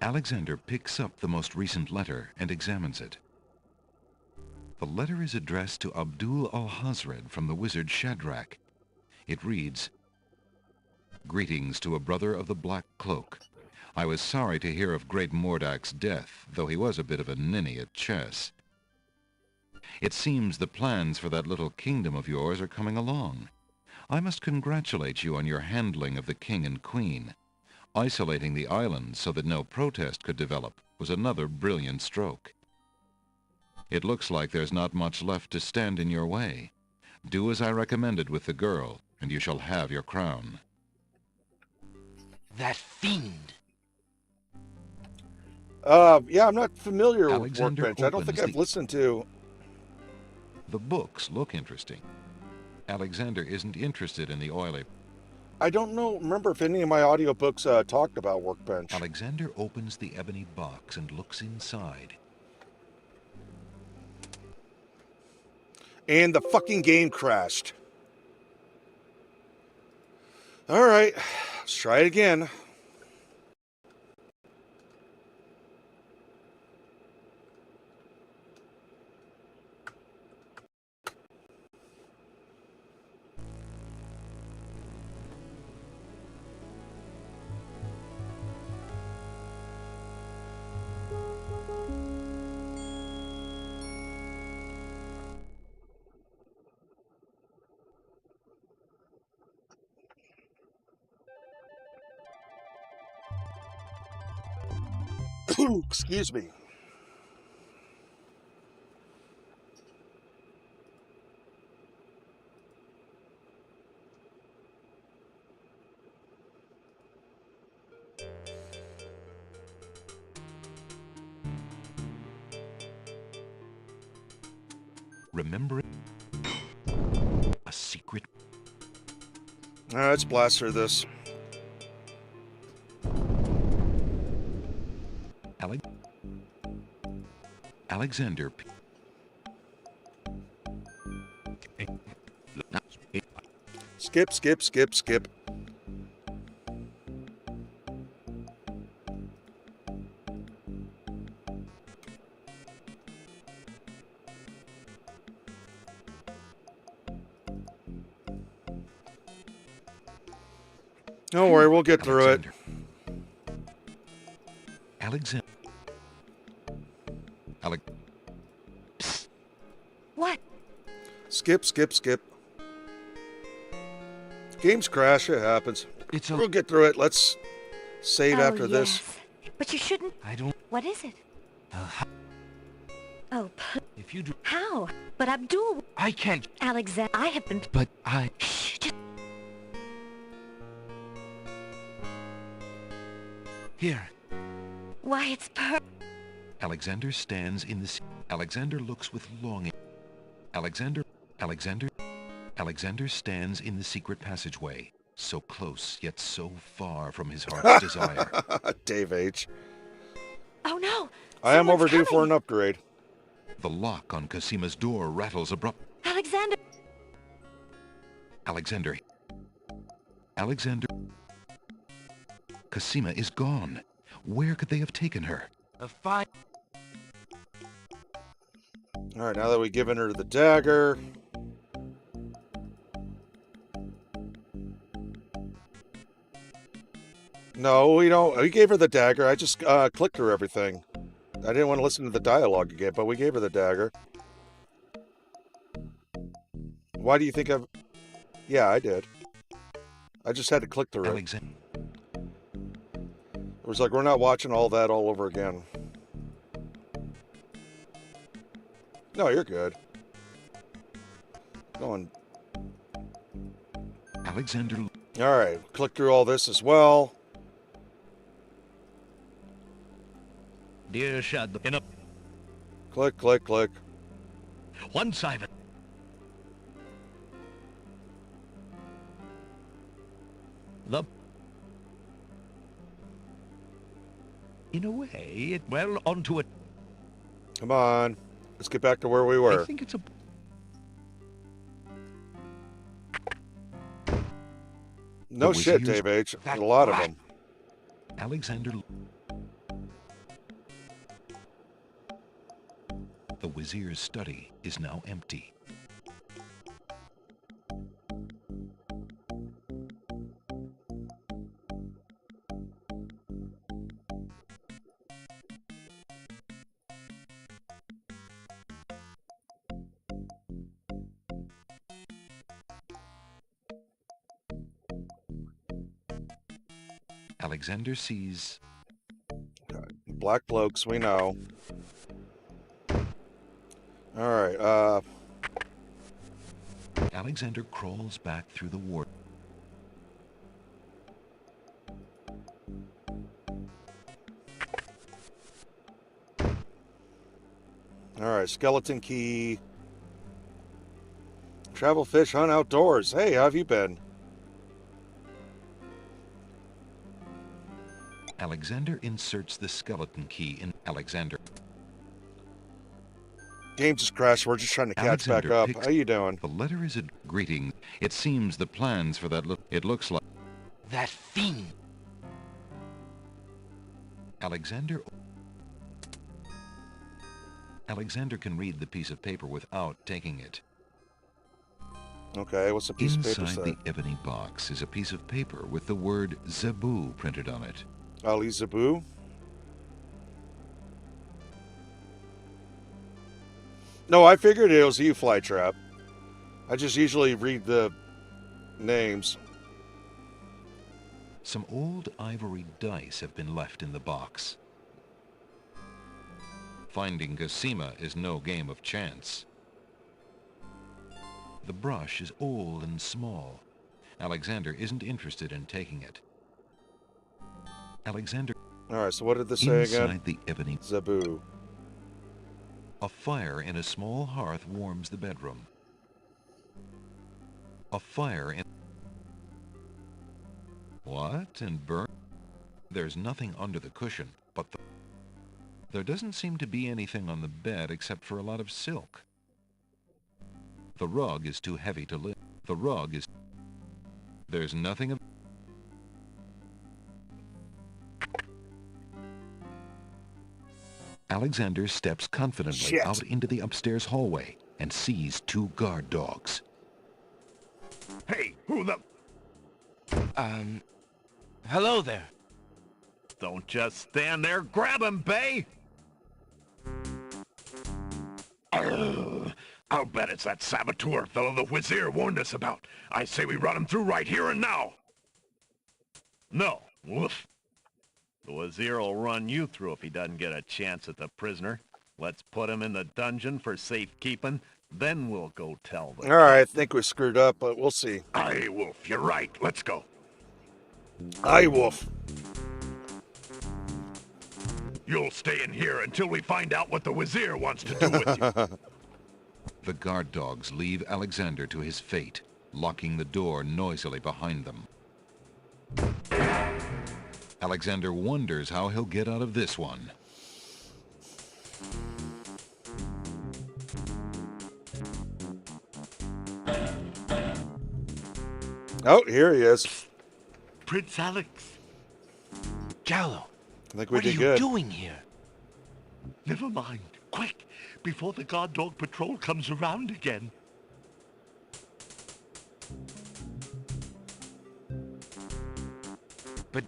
Alexander picks up the most recent letter and examines it. The letter is addressed to Abdul al-Hazred from the wizard Shadrach. It reads, "Greetings to a brother of the Black Cloak. I was sorry to hear of great Mordak's death, though he was a bit of a ninny at chess. It seems the plans for that little kingdom of yours are coming along. I must congratulate you on your handling of the king and queen. Isolating the island so that no protest could develop was another brilliant stroke. It looks like there's not much left to stand in your way. Do as I recommended with the girl, and you shall have your crown." That fiend! Yeah, I'm not familiar Alexander with Workbench. I don't think opens I've listened to... The books look interesting. Alexander isn't interested in the oily... I don't remember if any of my audiobooks talked about Workbench. Alexander opens the ebony box and looks inside. And the fucking game crashed. Alright, let's try it again. Excuse me. Remember a secret. Let's blast through this. Alexander. Skip, skip, skip, skip. Don't worry, we'll get through it. Alexander. What? Skip, skip, skip. Games crash, it happens. We'll get through it. Let's save after this. But you shouldn't. I don't. What is it? Oh, if you do. How? But Abdul. I can't. Alexander, I have been. But I. Shh, just... Here. Why, it's Alexander stands in the... Alexander looks with longing. Alexander stands in the secret passageway, so close yet so far from his heart's desire. Dave H. Oh no! I am overdue for an upgrade. The lock on Casima's door rattles abrupt. Alexander! Casima is gone. Where could they have taken her? A fine. Alright, now that we've given her the dagger. No, we don't. We gave her the dagger. I just clicked through everything. I didn't want to listen to the dialogue again, but we gave her the dagger. Why do you think I've... Yeah, I did. I just had to click through it. It was like, we're not watching all that all over again. No, you're good. Going. Alexander. Alright, click through all this as well. Dear Shadow, in a... Click, click, click. Once I've... In a way, well, onto it. Come on. Let's get back to where we were. I think it's a... No shit, Dave H. There's a lot of them. Alexander... The Wazir's study is now empty. Alexander sees... Black cloaks, we know. Alright, Alexander crawls back through the ward. Alright, skeleton key. Travel fish hunt outdoors. Hey, how have you been? Alexander inserts the skeleton key in Alexander. Game just crashed. We're just trying to catch back up. How you doing? The letter is a greeting. It seems the plans for that it looks like... That thing. Alexander can read the piece of paper without taking it. Okay, what's the piece of paper say? Inside the ebony box is a piece of paper with the word Zebu printed on it. Ali Zebu? No, I figured it was you, Flytrap. I just usually read the names. Some old ivory dice have been left in the box. Finding Gosima is no game of chance. The brush is old and small. Alexander isn't interested in taking it. Alexander... Alright, so what did this say again? Inside the ebony... Zabu. A fire in a small hearth warms the bedroom. A fire in... What? And burn? There's nothing under the cushion, but there doesn't seem to be anything on the bed except for a lot of silk. The rug is too heavy to lift. The rug is... There's nothing of... Alexander steps confidently out into the upstairs hallway and sees two guard dogs. Hey, who the... Hello there. Don't just stand there. Grab him, Bay! I'll bet it's that saboteur fellow the Wazir warned us about. I say we run him through right here and now. No. Woof. The Wazir will run you through if he doesn't get a chance at the prisoner. Let's put him in the dungeon for safekeeping, then we'll go tell them. Alright, I think we screwed up, but we'll see. Aye, Wolf, you're right. Let's go. Aye, Wolf. You'll stay in here until we find out what the Wazir wants to do with you. The guard dogs leave Alexander to his fate, locking the door noisily behind them. Alexander wonders how he'll get out of this one. Oh, here he is. Prince Alex. Jallo, I think we what are did you good. doing here? Never mind. Quick, before the guard dog patrol comes around again. But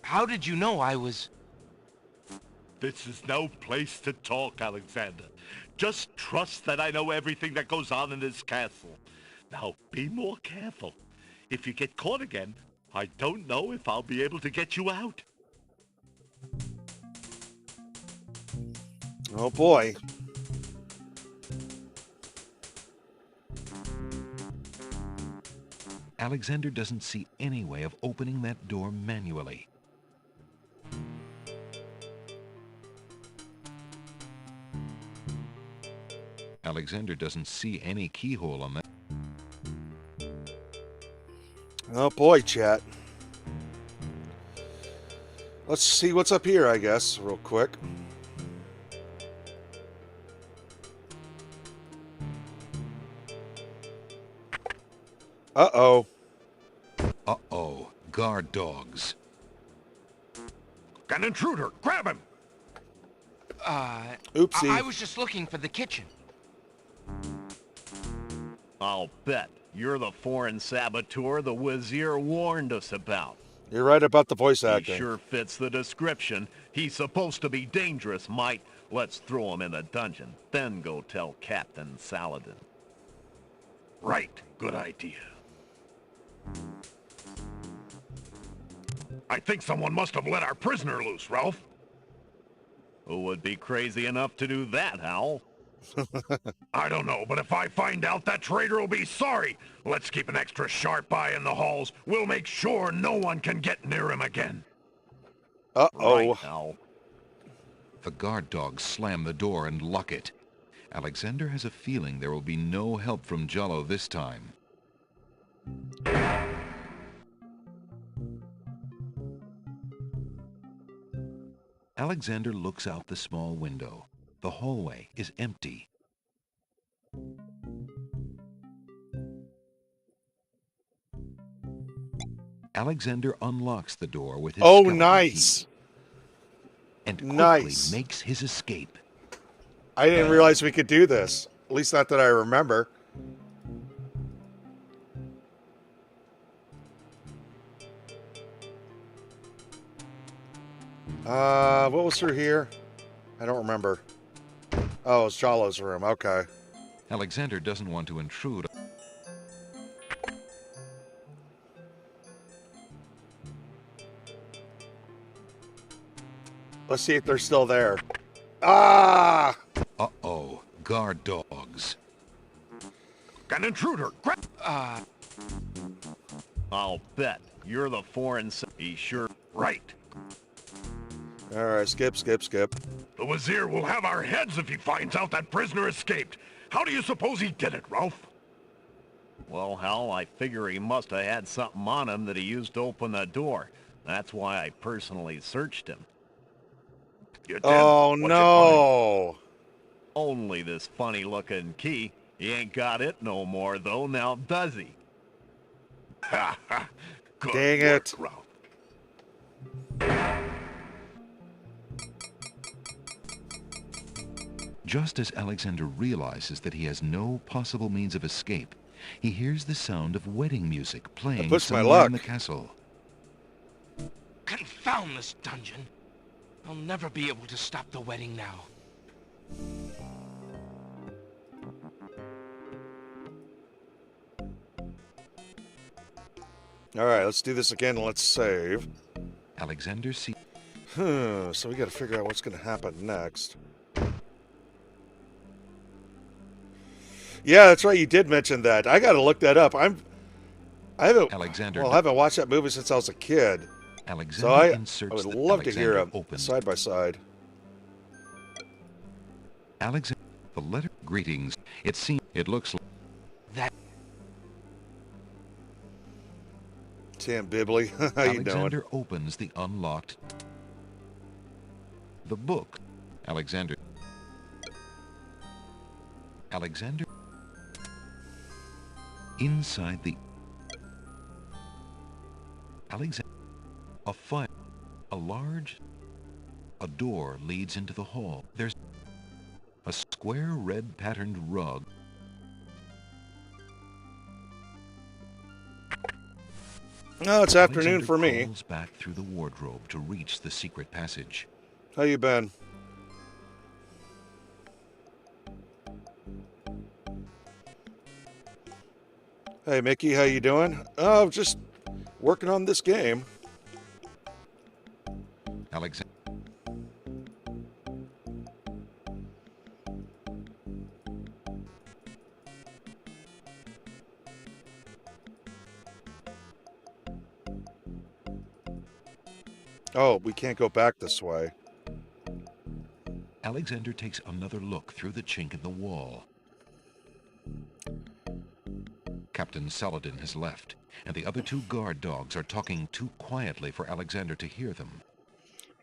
how did you know I was... This is no place to talk, Alexander. Just trust that I know everything that goes on in this castle. Now, be more careful. If you get caught again, I don't know if I'll be able to get you out. Oh boy. Alexander doesn't see any way of opening that door manually. Alexander doesn't see any keyhole on that. Oh boy, chat. Let's see what's up here, I guess, real quick. Uh-oh. Uh-oh. Guard dogs. Got an intruder. Grab him. Oopsie. I was just looking for the kitchen. I'll bet you're the foreign saboteur the Wazir warned us about. You're right about the voice acting. He sure fits the description. He's supposed to be dangerous, mate. Let's throw him in the dungeon, then go tell Captain Saladin. Right. Good idea. I think someone must have let our prisoner loose, Ralph. Who would be crazy enough to do that, Hal? I don't know, but if I find out, that traitor will be sorry. Let's keep an extra sharp eye in the halls. We'll make sure no one can get near him again. Uh-oh. Right, Hal. The guard dogs slam the door and lock it. Alexander has a feeling there will be no help from Jallo this time. Alexander looks out the small window. The hallway is empty. Alexander unlocks the door with his skeleton nice. key and quickly Nice. makes his escape. I didn't realize we could do this. At least not that I remember. What was through here? I don't remember. Oh, it's Jallo's room. Okay. Alexander doesn't want to intrude. Let's see if they're still there. Ah! Uh-oh, guard dogs. An intruder! Grab! I'll bet you're the foreign... He's sure right. Alright, skip. The Wazir will have our heads if he finds out that prisoner escaped. How do you suppose he did it, Ralph? Well, Hal, I figure he must have had something on him that he used to open the door. That's why I personally searched him. You did? Oh, What'd you no! Only this funny-looking key. He ain't got it no more, though, now does he? Ha ha! Good Dang work, it. Ralph. Just as Alexander realizes that he has no possible means of escape, he hears the sound of wedding music playing pushed my somewhere in luck. the castle. Confound this dungeon. I'll never be able to stop the wedding now. Alright, let's do this again and let's save. Alexander sees... So we gotta figure out what's gonna happen next. Yeah, that's right, you did mention that. I gotta look that up. I haven't watched that movie since I was a kid. Alexander So I inserts would the love to hear Alexander them opens. side by side. Alexander, the letter greetings. It looks like that. Tim Bibley, how you doing? Alexander opens the unlocked the book. Alexander inside the Alexander a fire, a door leads into the hall. There's a square red patterned rug. No, it's afternoon for me. Crawls back through the wardrobe to reach the secret passage. How you been? Hey, Mickey, how you doing? Oh, just working on this game. Alexander. Oh, we can't go back this way. Alexander takes another look through the chink in the wall. Captain Saladin has left, and the other two guard dogs are talking too quietly for Alexander to hear them.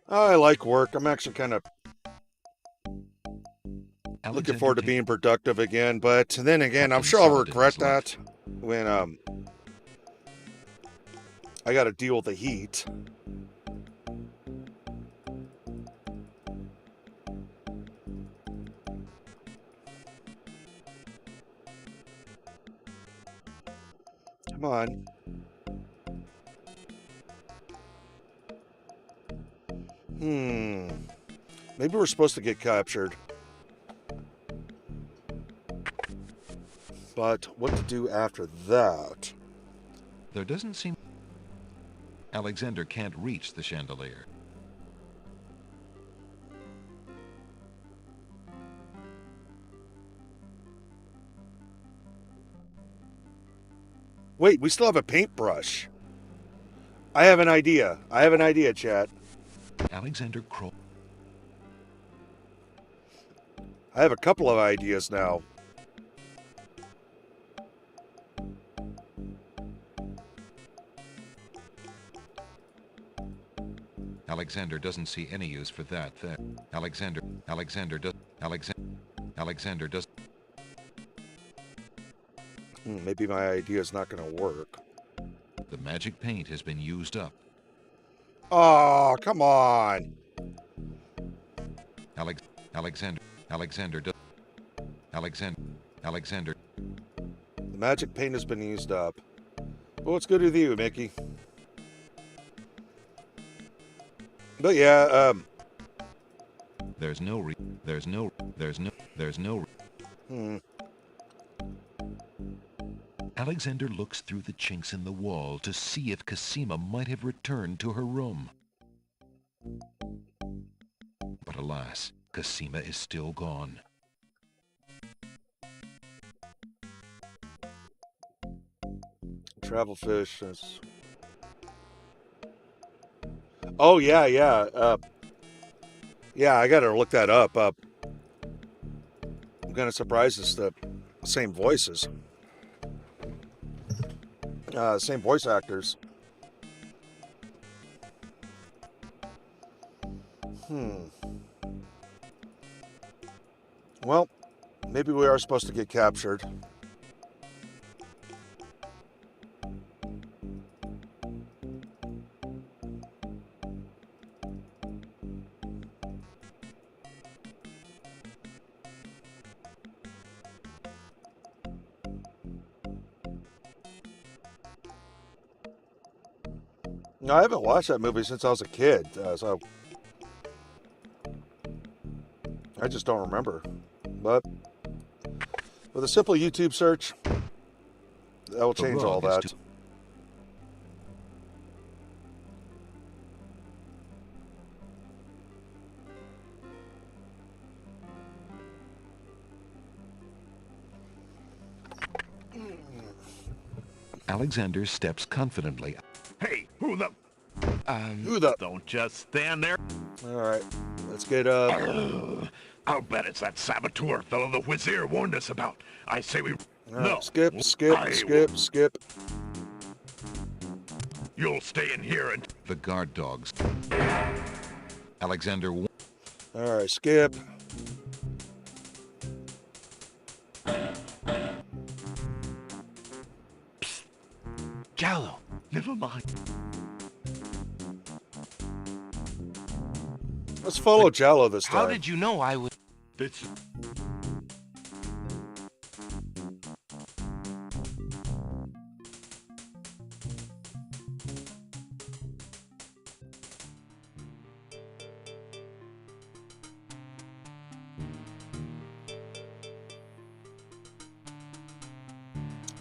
I like work. I'm actually kind of looking forward to being productive again, but then again, I'm sure I'll regret that when I got to deal with the heat. Come on. Maybe we're supposed to get captured. But what to do after that? There doesn't seem... Alexander can't reach the chandelier. Wait, we still have a paintbrush. I have an idea. Chat. Alexander crawls. I have a couple of ideas now. Alexander doesn't see any use for that. Alexander does. Maybe my idea is not going to work. The magic paint has been used up. Oh, come on. Alexander does. Alexander. The magic paint has been used up. Well, what's good with you, Mickey? But yeah, There's no. Alexander looks through the chinks in the wall to see if Cassima might have returned to her room. But alas, Cosima is still gone. Travel fish. Oh, yeah, yeah. Yeah, I gotta look that up. I'm kind of surprised it's the same voices. Same voice actors. Well, maybe we are supposed to get captured. No, I haven't watched that movie since I was a kid, so I just don't remember. But with a simple YouTube search, that will change all that. Alexander steps confidently. Hey, who the... Who the... Don't just stand there. Alright, let's get, I'll bet it's that saboteur fellow the Wazir warned us about. I say we... No. Skip. You'll stay in here and... The guard dogs. Alexander... Alright, skip. Jallo. Never mind. Let's follow Jallo this time. How did you know I would... This...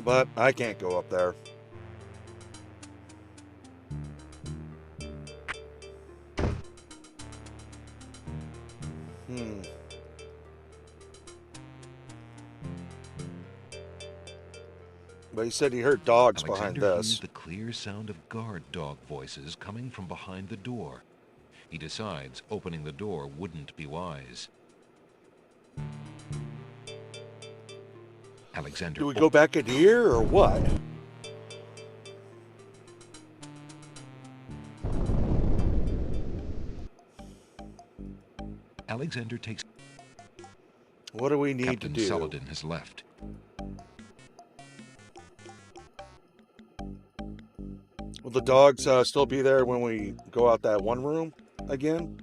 But I can't go up there. But he said he heard dogs behind Alexander this. hears the clear sound of guard dog voices coming from behind the door. He decides opening the door wouldn't be wise. Alexander... Do we go back in here or what? Alexander takes... What do we need Captain to do? Saladin has left. Will the dogs still be there when we go out that one room again?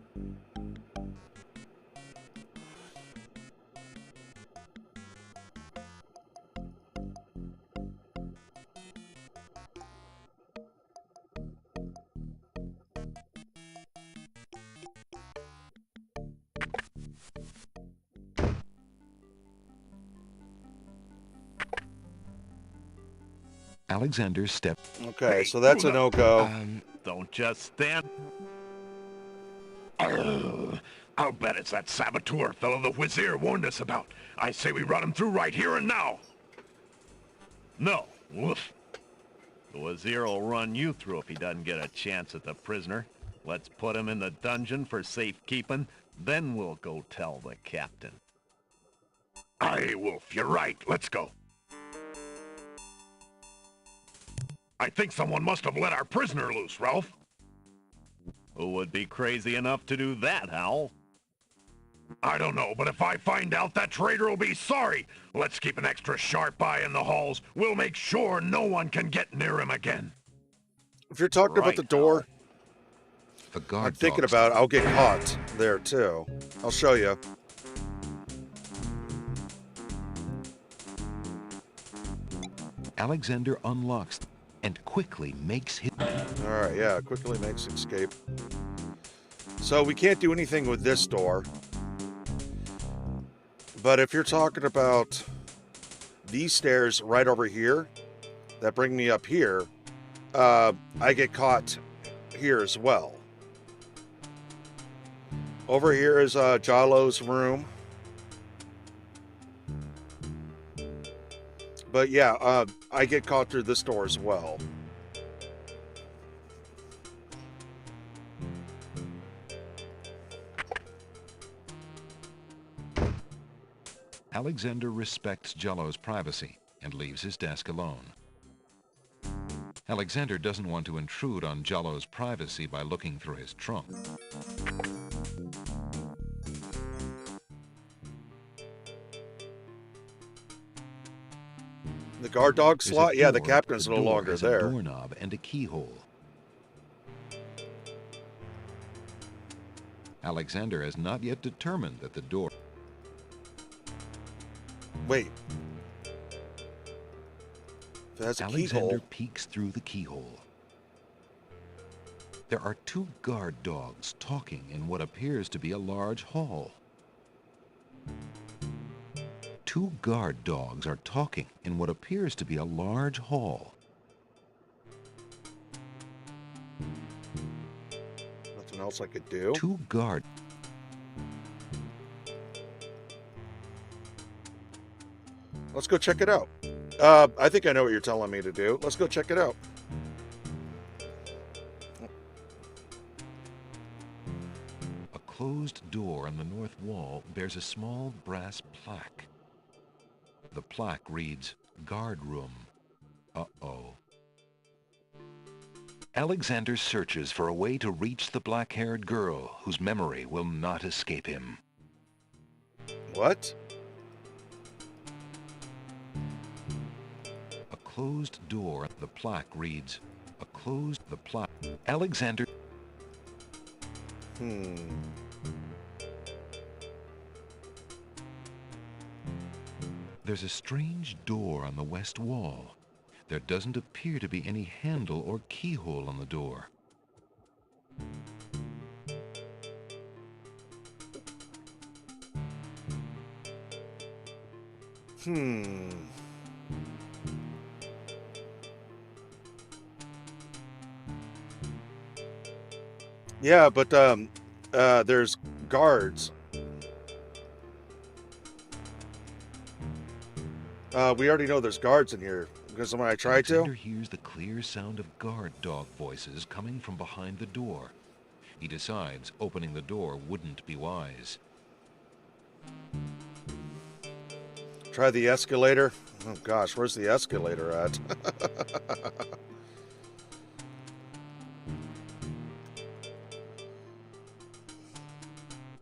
Alexander steps... Okay, so that's a no-go. Don't just stand... I'll bet it's that saboteur fellow the Wazir warned us about. I say we run him through right here and now. No. Woof. The Wazir will run you through if he doesn't get a chance at the prisoner. Let's put him in the dungeon for safekeeping, then we'll go tell the captain. Aye, Wolf, you're right. Let's go. I think someone must have let our prisoner loose, Ralph. Who would be crazy enough to do that, Hal? I don't know, but if I find out, that traitor will be sorry. Let's keep an extra sharp eye in the halls. We'll make sure no one can get near him again. If you're talking about the door, the guard I'm thinking dogs... about I'll get caught there too. I'll show you. Alexander unlocks and quickly makes his... Alright, yeah, quickly makes escape. So we can't do anything with this door. But if you're talking about these stairs right over here that bring me up here, I get caught here as well. Over here is Jalo's room. But yeah, I get caught through this door as well. Alexander respects Jello's privacy and leaves his desk alone. Alexander doesn't want to intrude on Jello's privacy by looking through his trunk. The guard dog There's slot? a Yeah, the door, captain's but no the door longer has there. a doorknob and a keyhole. Alexander has not yet determined that the door... Wait. If it has a Alexander keyhole. peeks through the keyhole. There are two guard dogs talking in what appears to be a large hall. Two guard dogs are talking in what appears to be a large hall. Nothing else I could do? Two guard... Let's go check it out. I think I know what you're telling me to do. Let's go check it out. A closed door on the north wall bears a small brass plaque. The plaque reads, "Guard Room." Uh-oh. Alexander searches for a way to reach the black-haired girl whose memory will not escape him. What? A closed door. The plaque reads, the plaque. Alexander... There's a strange door on the west wall. There doesn't appear to be any handle or keyhole on the door. Yeah, but there's guards. We already know there's guards in here because when I tried to. Alexander hears the clear sound of guard dog voices coming from behind the door. He decides opening the door wouldn't be wise. Try the escalator. Oh gosh, where's the escalator at?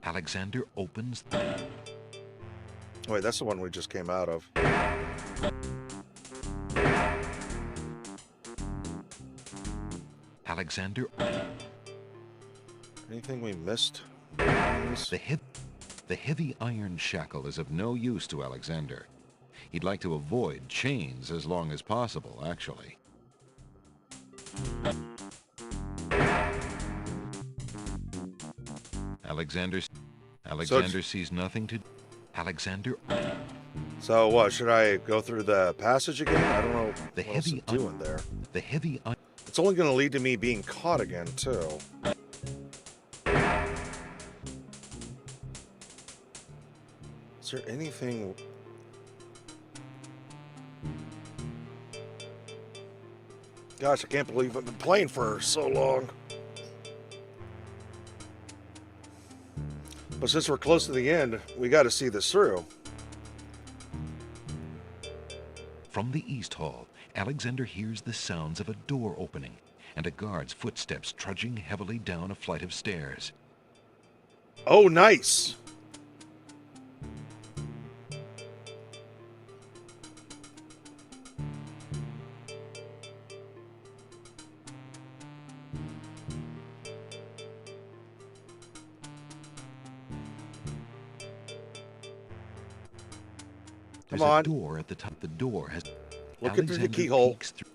Alexander opens... Wait, that's the one we just came out of. Alexander... Anything we missed? The heavy iron shackle is of no use to Alexander. He'd like to avoid chains as long as possible, actually. Alexander sees nothing to... Alexander... So what, should I go through the passage again? I don't know what else to do in there. The heavy... It's only going to lead to me being caught again, too. Is there anything... Gosh, I can't believe I've been playing for so long. But since we're close to the end, we got to see this through. From the East Hall, Alexander hears the sounds of a door opening and a guard's footsteps trudging heavily down a flight of stairs. Oh, nice! There's Come on. a door at the top. The door has... Looking through the Alexander keyhole. peeks through.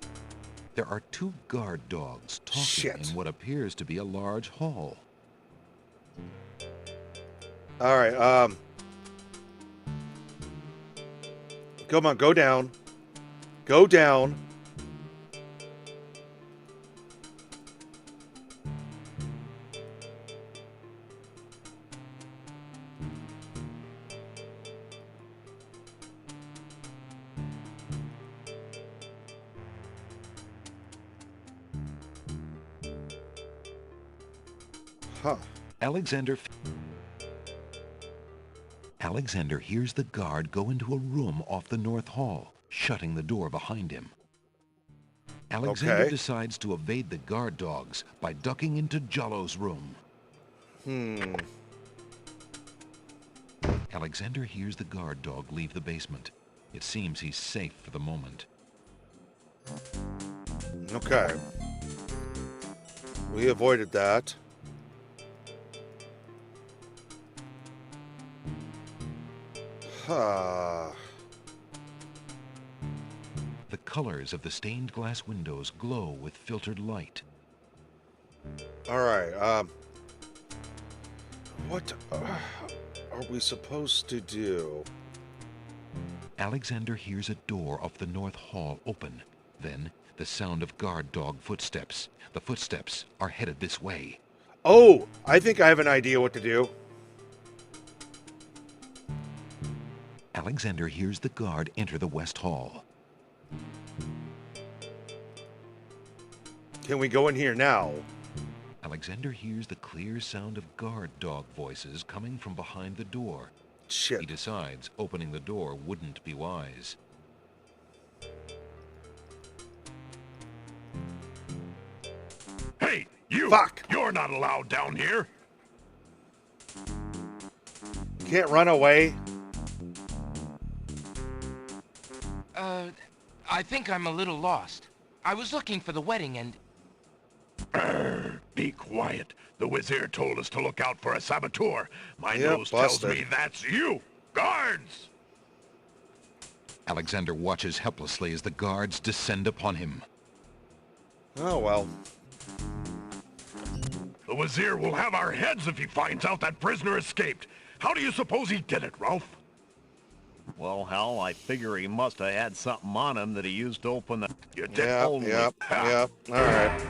There are two guard dogs talking Shit. in what appears to be a large hall. All right, come on, go down. Go down. Huh. Alexander hears the guard go into a room off the North Hall, shutting the door behind him. Alexander decides to evade the guard dogs by ducking into Jollo's room. Alexander hears the guard dog leave the basement. It seems he's safe for the moment. Okay. We avoided that. Huh. The colors of the stained glass windows glow with filtered light. All right. What are we supposed to do? Alexander hears a door off the North Hall open. Then, the sound of guard dog footsteps. The footsteps are headed this way. Oh, I think I have an idea what to do. Alexander hears the guard enter the West Hall. Can we go in here now? Alexander hears the clear sound of guard dog voices coming from behind the door. Shit. He decides opening the door wouldn't be wise. Hey, you! Fuck! You're not allowed down here! Can't run away? I think I'm a little lost. I was looking for the wedding and... Be quiet. The Wizir told us to look out for a saboteur. My Yep, nose busted. tells me that's you! Guards! Alexander watches helplessly as the guards descend upon him. Oh, well. The Wizir will have our heads if he finds out that prisoner escaped. How do you suppose he did it, Ralph? Well, Hal, I figure he must have had something on him that he used to open the... You did Yep, only... yep. All right.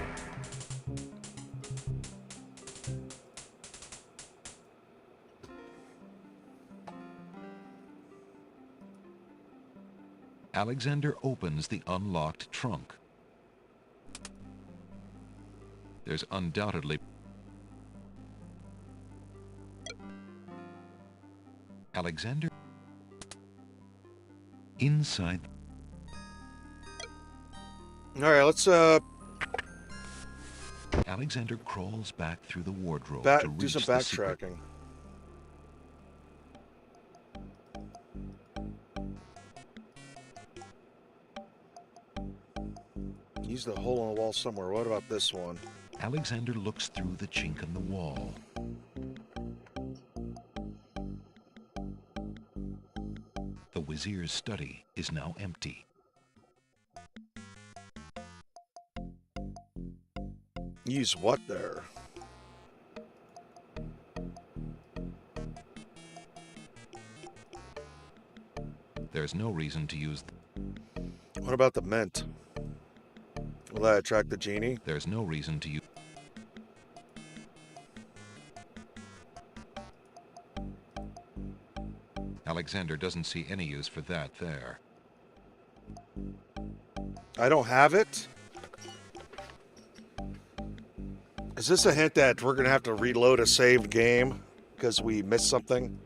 Alexander opens the unlocked trunk. There's undoubtedly... Alexander... Inside... All right, let's Alexander crawls back through the wardrobe to do reach some the secret. backtracking. Use the hole in the wall somewhere. What about this one? Alexander looks through the chink in the wall. The Wizir's study is now empty. Use what there? There's no reason to use... What about the mint? Will that attract the genie? There's no reason to use... Alexander doesn't see any use for that there. I don't have it? Is this a hint that we're going to have to reload a saved game because we missed something?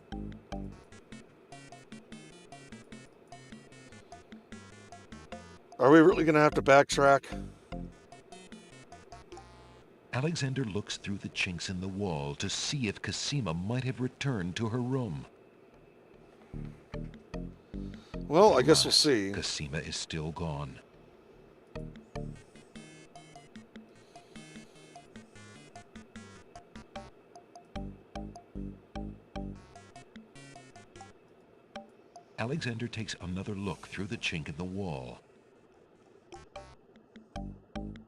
Are we really going to have to backtrack? Alexander looks through the chinks in the wall to see if Cosima might have returned to her room. Well, I guess we'll see. Cosima is still gone. Alexander takes another look through the chink in the wall.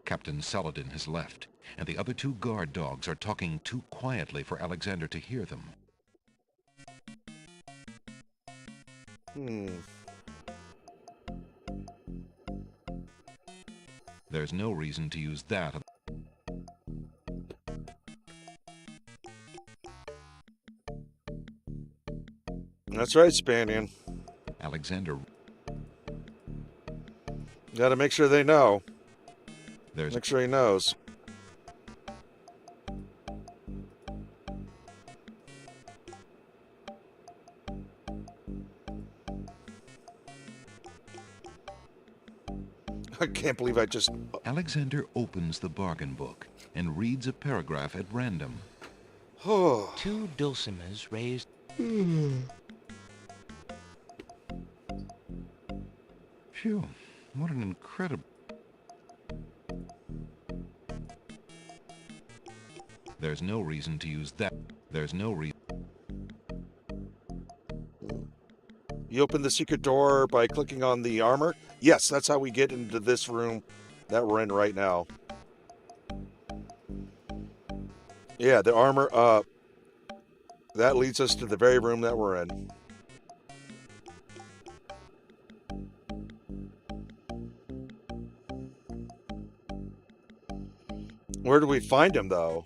Captain Saladin has left, and the other two guard dogs are talking too quietly for Alexander to hear them. There's no reason to use that. That's right, Spanian. Alexander... Gotta make sure they know. There's... Make sure he knows. I can't believe I just... Alexander opens the bargain book and reads a paragraph at random. 2 dulcimers raised... Phew, what an incredible... There's no reason to use that. There's no reason... You open the secret door by clicking on the armor? Yes, that's how we get into this room that we're in right now. Yeah, the armor, that leads us to the very room that we're in. Where do we find him, though?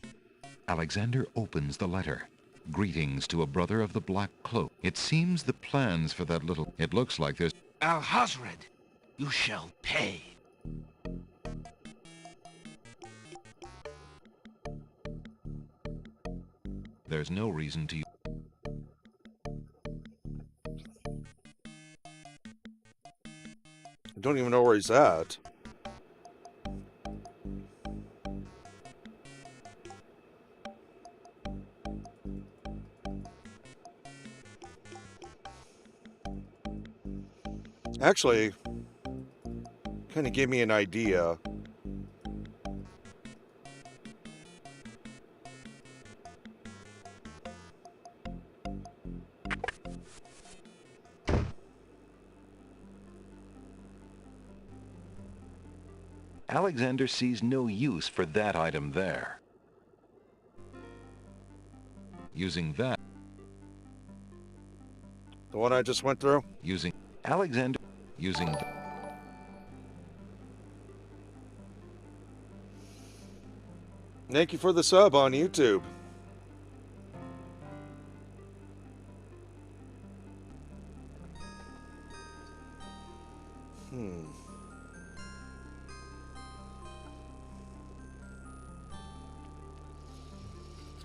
Alexander opens the letter. Greetings to a brother of the Black Cloak. It seems the plans for that little... It looks like there's... Alhazred, you shall pay. There's no reason to... I don't even know where he's at. Actually, kind of gave me an idea. Alexander sees no use for that item there. Using that... The one I just went through? Using... Alexander... Using... Thank you for the sub on YouTube.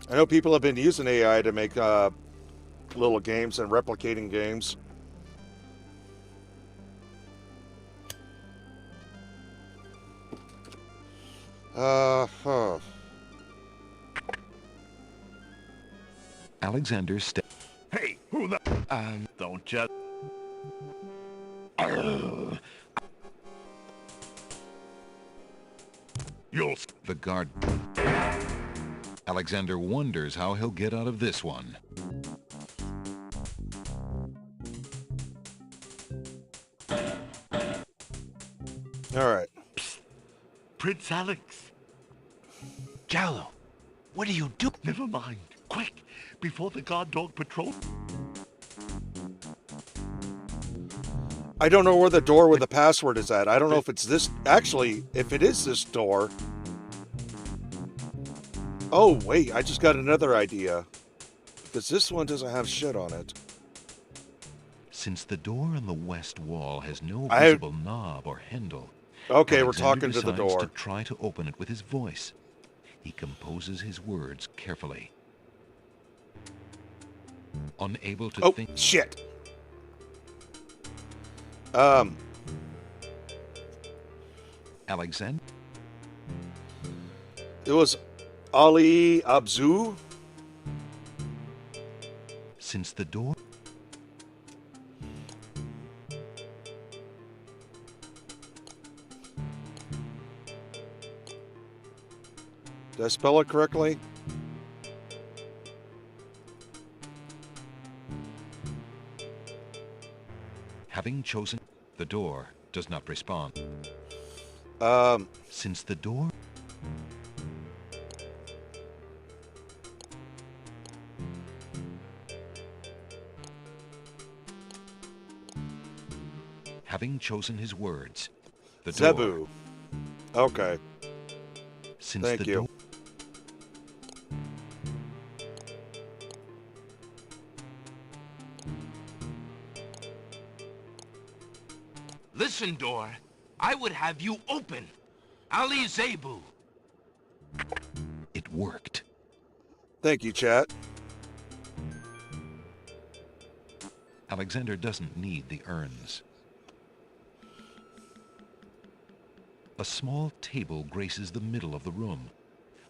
I know people have been using AI to make little games and replicating games. Alexander Hey, who the... Don't just... You'll... The guard... Alexander wonders how he'll get out of this one. All right. Psst. Prince Alex. Jowlo, what do you do? Never mind. Quick, before the guard dog patrol... I don't know where the door with the password is at. I don't know if it's this... Actually, if it is this door... Oh, wait, I just got another idea. Because this one doesn't have shit on it. Since the door on the west wall has no visible knob or handle... Okay, Alexander we're talking to the door. to try to open it with his voice. He composes his words carefully. Unable to think... Oh, shit! Alexander? It was Ali Abzu? Since the door... Did I spell it correctly? Having chosen... The door does not respond. Since the door... Having chosen his words, the door... Zebu. Okay. Since Thank the you. door... Listen, door. I would have you open. Ali Zebu. It worked. Thank you, chat. Alexander doesn't need the urns. A small table graces the middle of the room.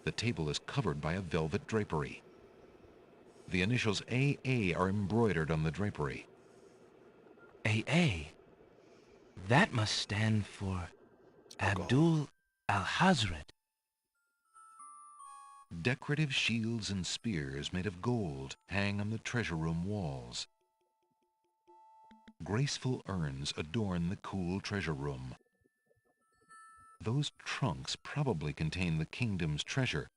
The table is covered by a velvet drapery. The initials AA are embroidered on the drapery. AA? That must stand for Abdul al-Hazred. Decorative shields and spears made of gold hang on the treasure room walls. Graceful urns adorn the cool treasure room. Those trunks probably contain the kingdom's treasure,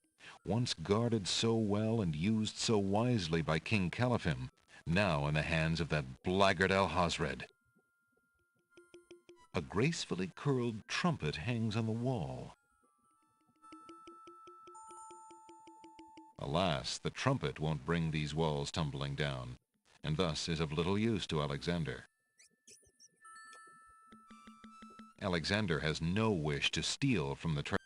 once guarded so well and used so wisely by King Caliphim, now in the hands of that blackguard Al-Hazred. A gracefully curled trumpet hangs on the wall. Alas, the trumpet won't bring these walls tumbling down, and thus is of little use to Alexander. Alexander has no wish to steal from the treasure.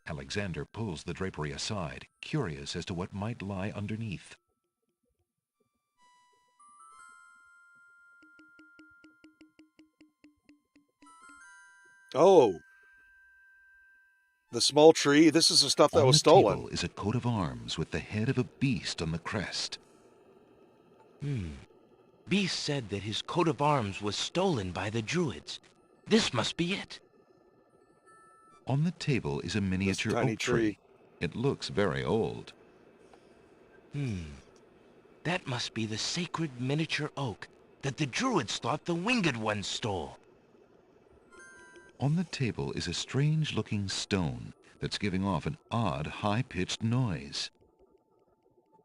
Alexander pulls the drapery aside, curious as to what might lie underneath. Oh. The small tree. This is the stuff that was stolen. On the table is a coat of arms with the head of a beast on the crest. Beast said that his coat of arms was stolen by the Druids. This must be it. On the table is a miniature oak tree. It looks very old. That must be the sacred miniature oak that the Druids thought the Winged Ones stole. On the table is a strange-looking stone that's giving off an odd, high-pitched noise.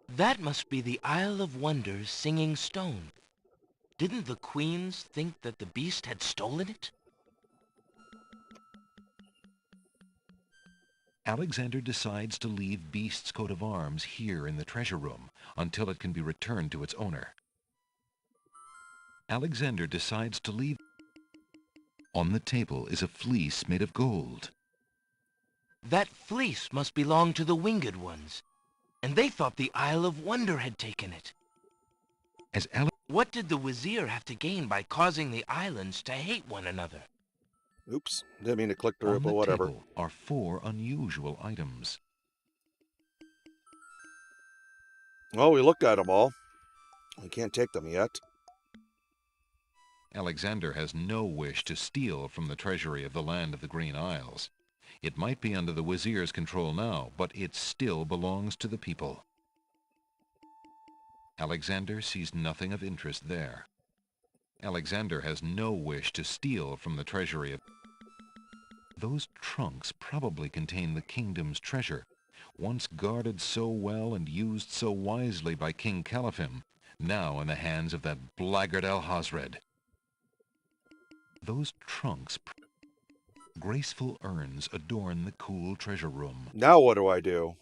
That must be the Isle of Wonders singing stone. Didn't the queens think that the beast had stolen it? Alexander decides to leave Beast's coat of arms here in the treasure room until it can be returned to its owner. Alexander decides to leave. On the table is a fleece made of gold. That fleece must belong to the Winged Ones, and they thought the Isle of Wonder had taken it. What did the Wazir have to gain by causing the islands to hate one another? Oops, didn't mean to click through it, but On the whatever. table are 4 unusual items. Oh, we looked at them all. We can't take them yet. Alexander has no wish to steal from the treasury of the land of the Green Isles. It might be under the Wazir's control now, but it still belongs to the people. Alexander sees nothing of interest there. Alexander has no wish to steal from the treasury of... Those trunks probably contain the kingdom's treasure, once guarded so well and used so wisely by King Caliphim, now in the hands of that blackguard Al-Hazred. Those trunks... Graceful urns adorn the cool treasure room. Now what do I do?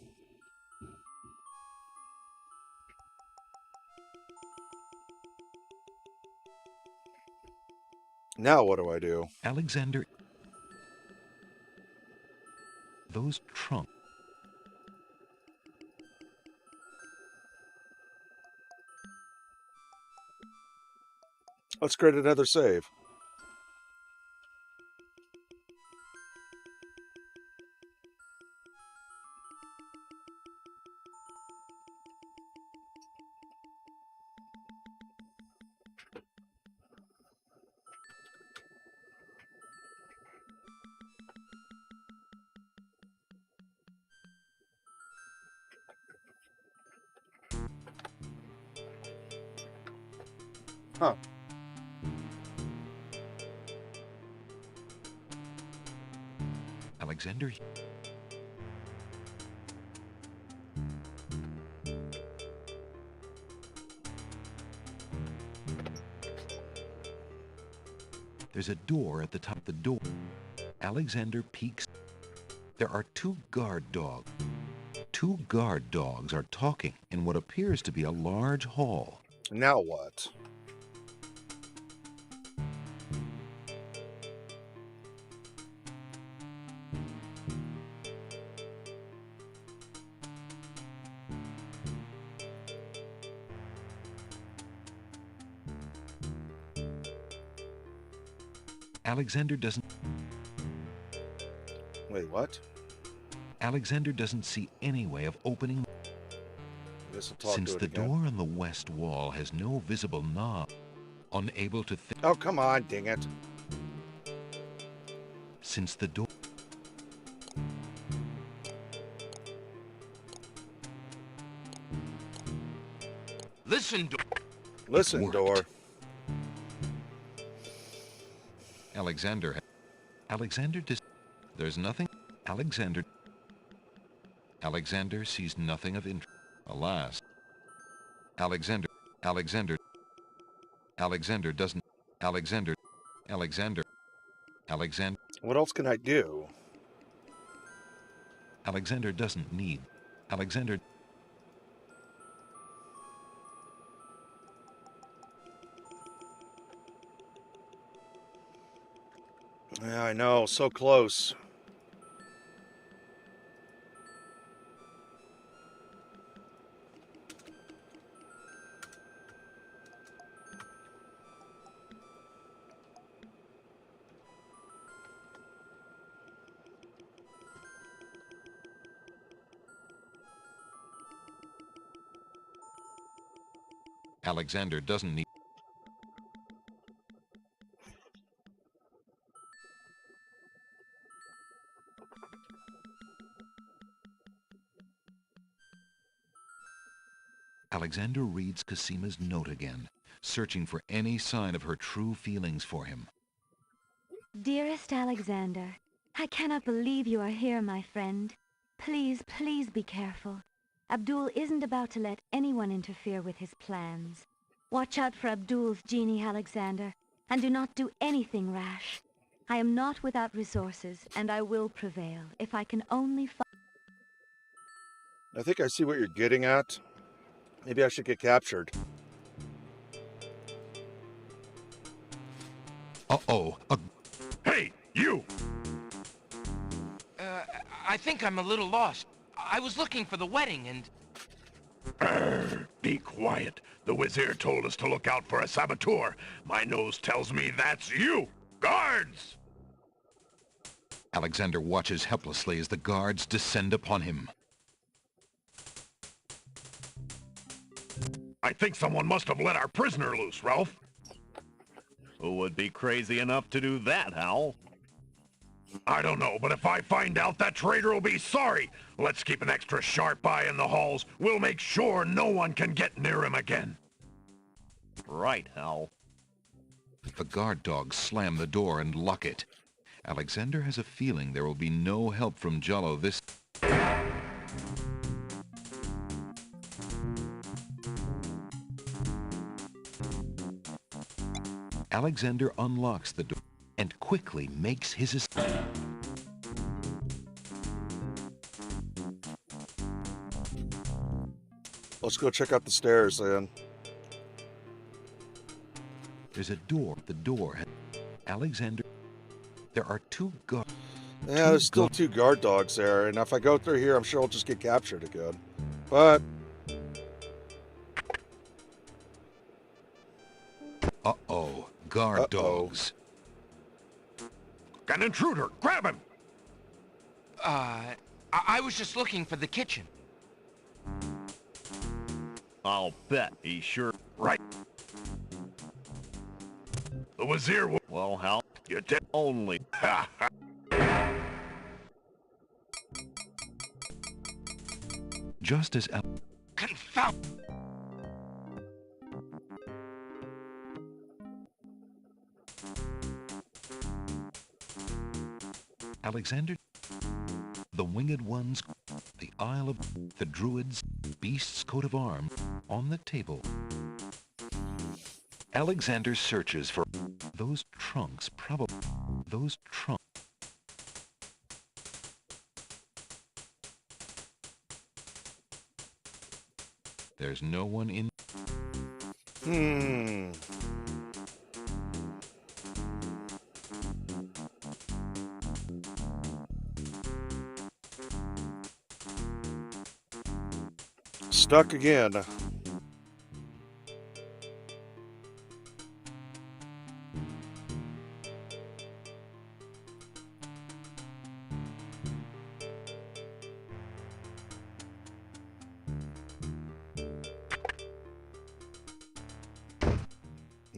Now what do I do? Alexander... Those trunks... Let's create another save. Huh. Alexander... There's a door at the top of the door. Alexander peeks. There are 2 guard dogs. 2 guard dogs are talking in what appears to be a large hall. Now what? Alexander doesn't... Wait, what? Alexander doesn't see any way of opening. This will talk Since to it the again. door on the west wall has no visible knob, unable to think. Oh, come on, dang it. Since the door. Listen, door. Listen, door. Alexander. Alexander does. There's nothing. Alexander. Alexander sees nothing of interest. Alas. Alexander. Alexander. Alexander doesn't. Alexander. Alexander. Alexander. What else can I do? Alexander doesn't need. Alexander. Yeah, I know. So close. Alexander doesn't need. Alexander reads Casima's note again, searching for any sign of her true feelings for him. Dearest Alexander, I cannot believe you are here, my friend. Please, please be careful. Abdul isn't about to let anyone interfere with his plans. Watch out for Abdul's genie, Alexander, and do not do anything rash. I am not without resources, and I will prevail if I can only find... I think I see what you're getting at. Maybe I should get captured. Uh-oh. Hey, you! I think I'm a little lost. I was looking for the wedding and... Be quiet. The Wazir told us to look out for a saboteur. My nose tells me that's you! Guards! Alexander watches helplessly as the guards descend upon him. I think someone must have let our prisoner loose, Ralph. Who would be crazy enough to do that, Hal? I don't know, but if I find out, that traitor will be sorry. Let's keep an extra sharp eye in the halls. We'll make sure no one can get near him again. Right, Hal. The guard dogs slam the door and lock it. Alexander has a feeling there will be no help from Jalo this... Alexander unlocks the door and quickly makes his escape. Let's go check out the stairs then. There's a door. The door has... Alexander... There are two guards. Yeah, there's still two guard dogs there, and if I go through here, I'm sure I'll just get captured again. But... Uh-oh. Guard dogs. An intruder! Grab him! I was just looking for the kitchen. I'll bet he sure... Right. The Wazir will... Well, Hal, you did only... Just as Confound... Alexander... The winged ones... The Isle of... The druids... Beast's coat of arms... On the table... Alexander searches for... Those trunks probably... Those trunks... There's no one in... Stuck again.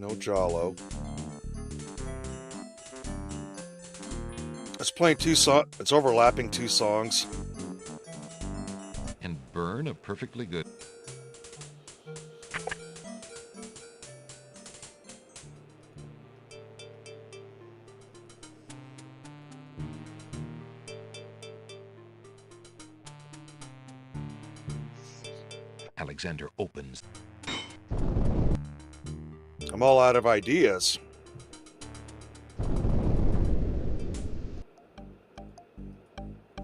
No Jalo. It's playing it's overlapping 2 songs. And burn a perfectly good. Alexander opens. I'm all out of ideas.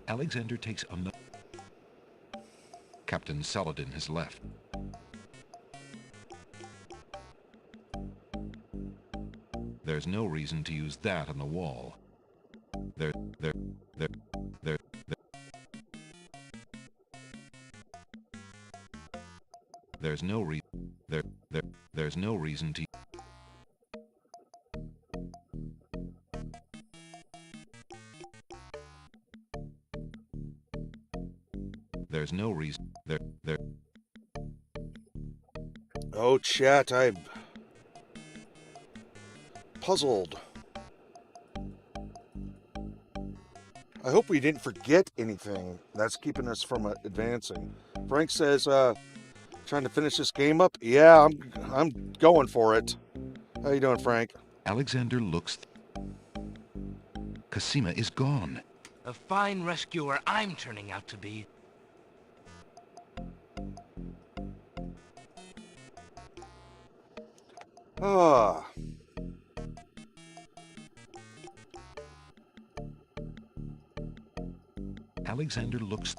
Alexander takes another. Captain Saladin has left. There's no reason to use that on the wall. There's no reason to. There's no reason. Oh, chat, I'm puzzled. I hope we didn't forget anything that's keeping us from advancing. Frank says, trying to finish this game up? Yeah, I'm going for it. How you doing, Frank? Alexander looks. Cosima is gone. A fine rescuer I'm turning out to be. Ah. Alexander looks.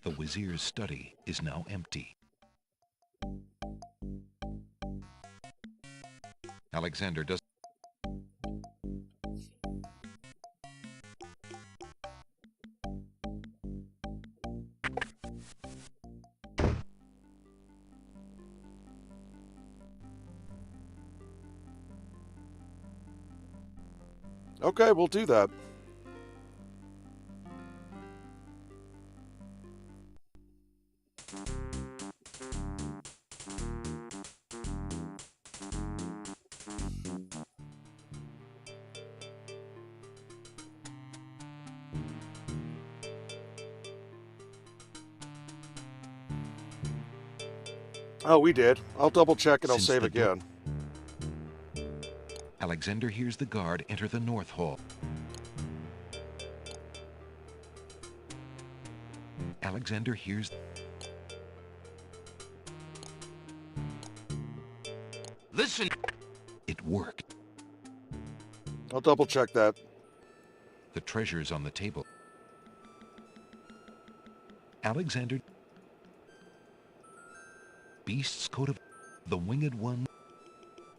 The Wazir's study is now empty. Alexander does. Okay, we'll do that. Oh, we did. I'll double check and I'll save again. Alexander hears the guard enter the North Hall. Alexander hears. Listen! It worked. I'll double check that. The treasure's on the table. Alexander. Beast's coat of. The Winged One.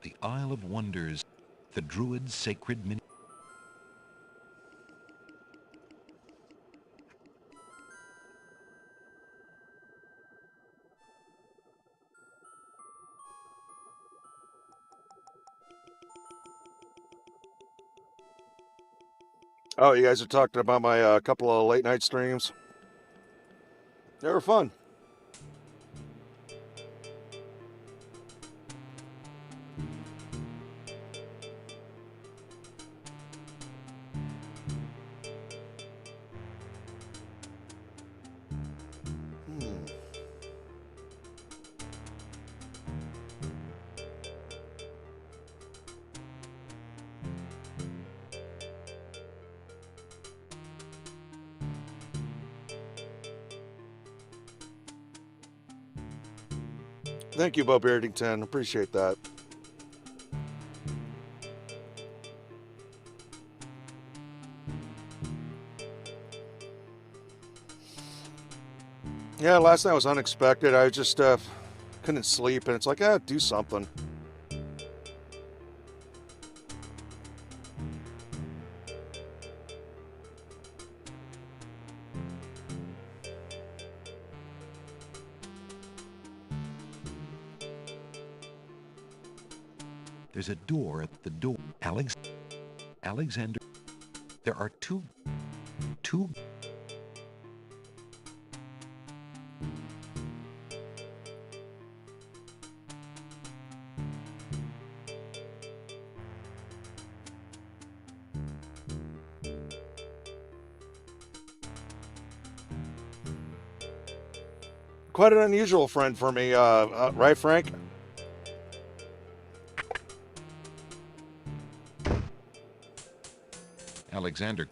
The Isle of Wonders. The Druid's sacred mini. Oh, you guys are talking about my couple of late night streams? They were fun. Thank you, Bo Beardington. Appreciate that. Yeah, last night was unexpected. I just couldn't sleep, and it's like, do something. There's a door at the door. Alexander. There are two. Quite an unusual friend for me, right, Frank? Alexander.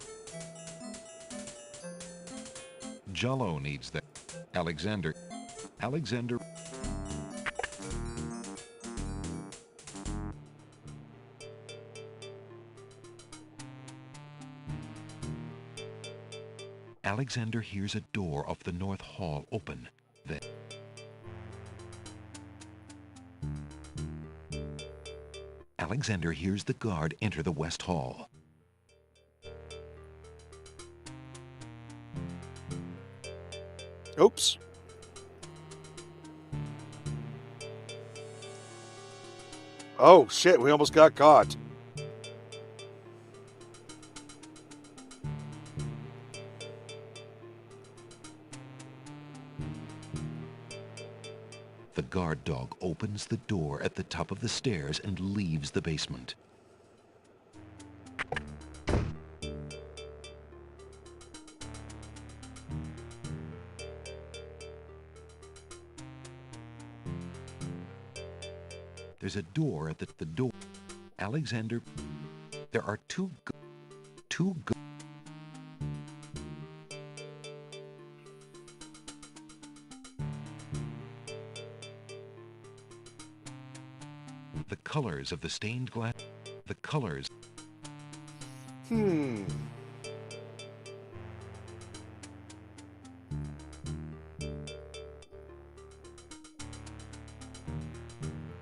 Jello needs that. Alexander. Alexander. Alexander hears a door of the north hall open. Then Alexander hears the guard enter the west hall. Oops. Oh, shit, we almost got caught. The guard dog opens the door at the top of the stairs and leaves the basement. There's a door at the door. Alexander, there are two. The colors of the stained glass. The colors.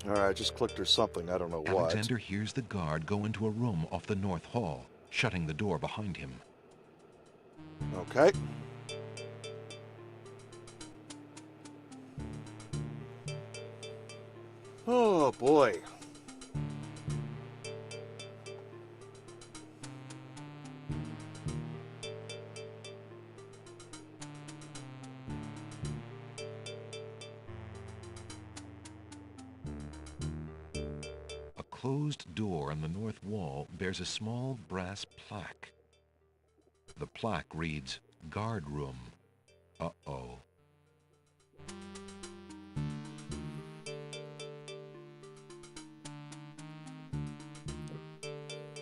Alright, I just clicked or something, I don't know what. Alexander hears the guard go into a room off the north hall, shutting the door behind him. Okay. Oh, boy. A closed door on the north wall bears a small brass plaque. The plaque reads, "Guard Room." Uh-oh.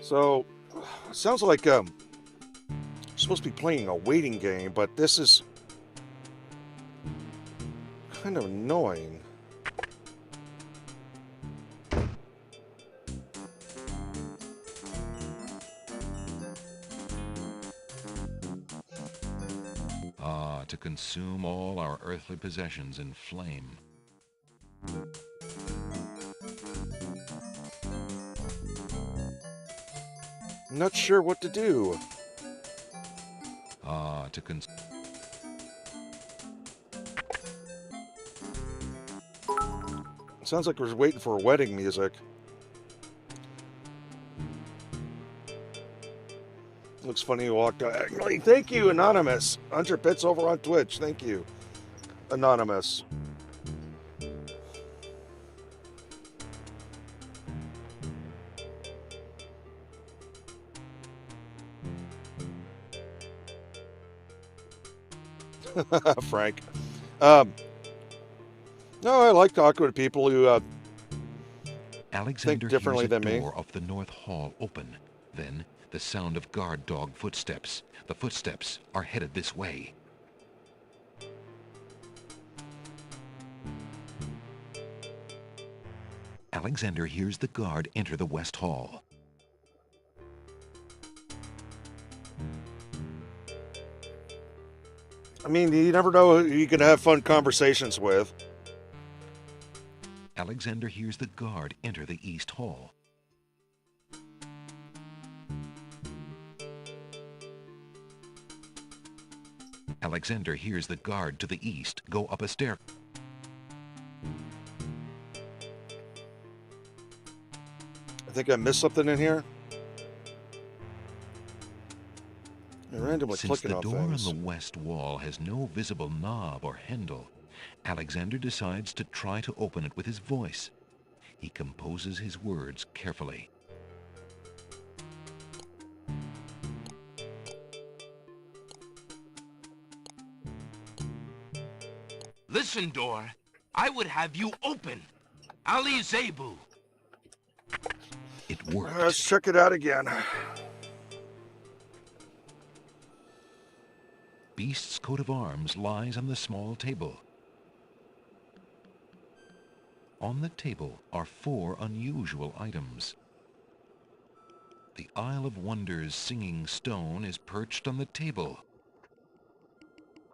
So, sounds like you're supposed to be playing a waiting game, but this is kind of annoying. To consume all our earthly possessions in flame. I'm not sure what to do. To consume. Sounds like we're waiting for wedding music. Looks funny you walked out. Thank you, Anonymous. Hunter Pitts over on Twitch. Thank you, Anonymous. Frank. No, I like talking to people who Alexander think differently hears a than me. door of the north hall open. Then the sound of guard dog footsteps. The footsteps are headed this way. Alexander hears the guard enter the west hall. I mean, you never know who you can have fun conversations with. Alexander hears the guard enter the east hall. Alexander hears the guard to the east go up a stair. I think I missed something in here. I'm randomly Since clicking the on door things. on the west wall has no visible knob or handle, Alexander decides to try to open it with his voice. He composes his words carefully. Listen, door. I would have you open. Ali Zebu. It worked. Let's check it out again. Beast's coat of arms lies on the small table. On the table are 4 unusual items. The Isle of Wonders singing stone is perched on the table.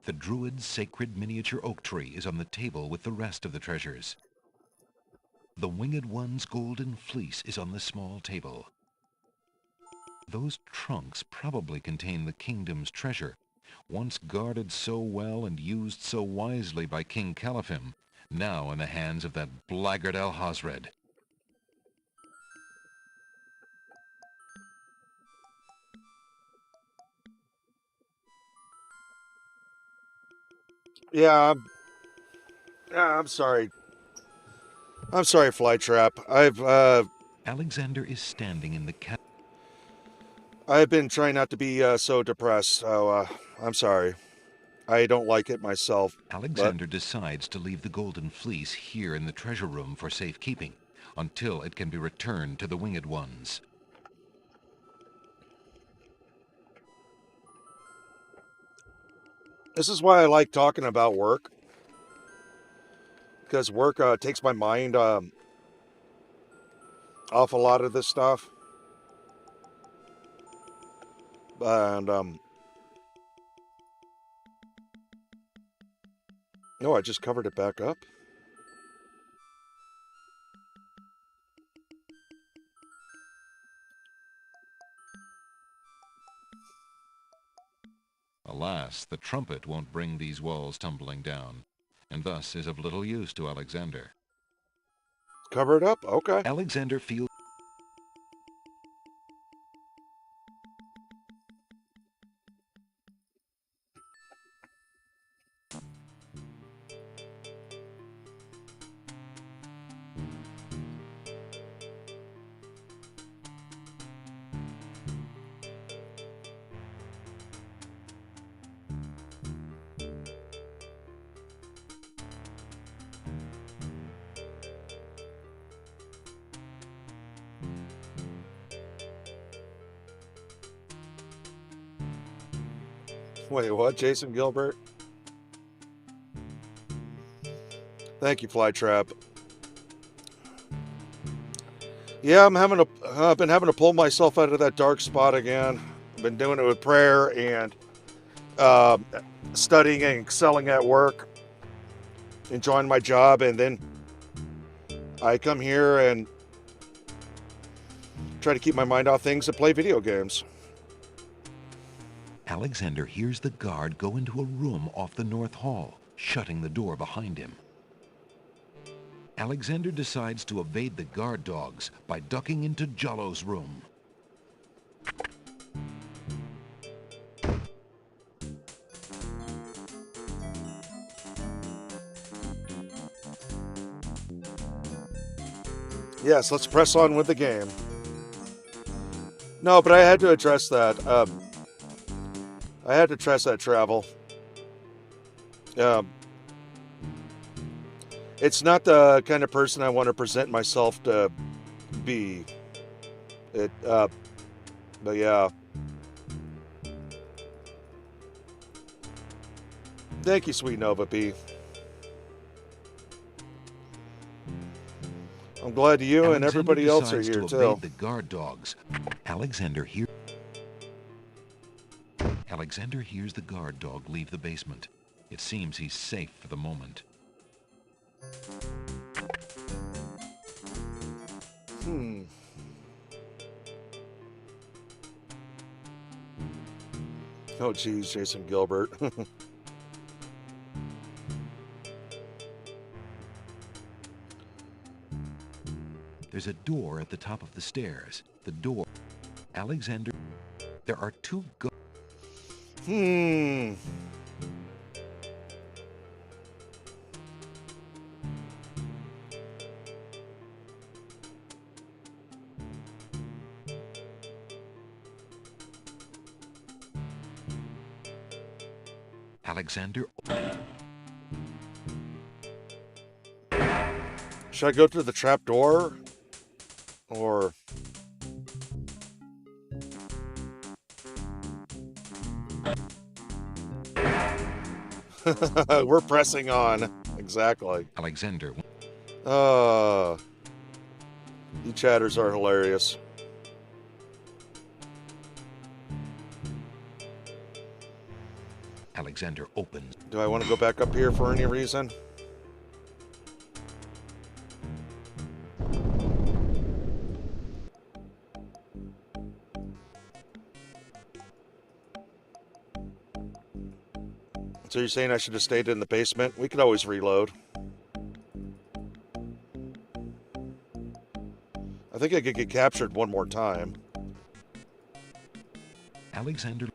The Druid's sacred miniature oak tree is on the table with the rest of the treasures. The Winged One's golden fleece is on the small table. Those trunks probably contain the kingdom's treasure, once guarded so well and used so wisely by King Caliphim, now in the hands of that blackguard Alhazred. Yeah, I'm sorry. I'm sorry, Flytrap. Alexander is standing in the I've been trying not to be so depressed, so I'm sorry. I don't like it myself. Alexander decides to leave the golden fleece here in the treasure room for safekeeping, until it can be returned to the Winged Ones. This is why I like talking about work. Because work takes my mind off a lot of this stuff. And, no, I just covered it back up. Alas, the trumpet won't bring these walls tumbling down, and thus is of little use to Alexander. Cover it up? Okay. Alexander feels... Wait, what? Jason Gilbert? Thank you, Flytrap. Yeah, I've been having to pull myself out of that dark spot again. I've been doing it with prayer and studying and excelling at work, enjoying my job, and then I come here and try to keep my mind off things and play video games. Alexander hears the guard go into a room off the North Hall, shutting the door behind him. Alexander decides to evade the guard dogs by ducking into Jollo's room. Yes, let's press on with the game. No, but I had to address that. I had to address that travel. It's not the kind of person I want to present myself to be. But yeah. Thank you, Sweet Nova P. I'm glad you and everybody else are here to too. Evade the guard dogs. Alexander hears the guard dog leave the basement. It seems he's safe for the moment. Oh geez, Jason Gilbert. There's a door at the top of the stairs. The door. Alexander. There are 2 Alexander. Should I go through the trap door? Or... We're pressing on. Exactly. Alexander. You chatters are hilarious. Alexander opens. Do I want to go back up here for any reason? So you're saying I should have stayed in the basement? We could always reload. I think I could get captured one more time. Alexander.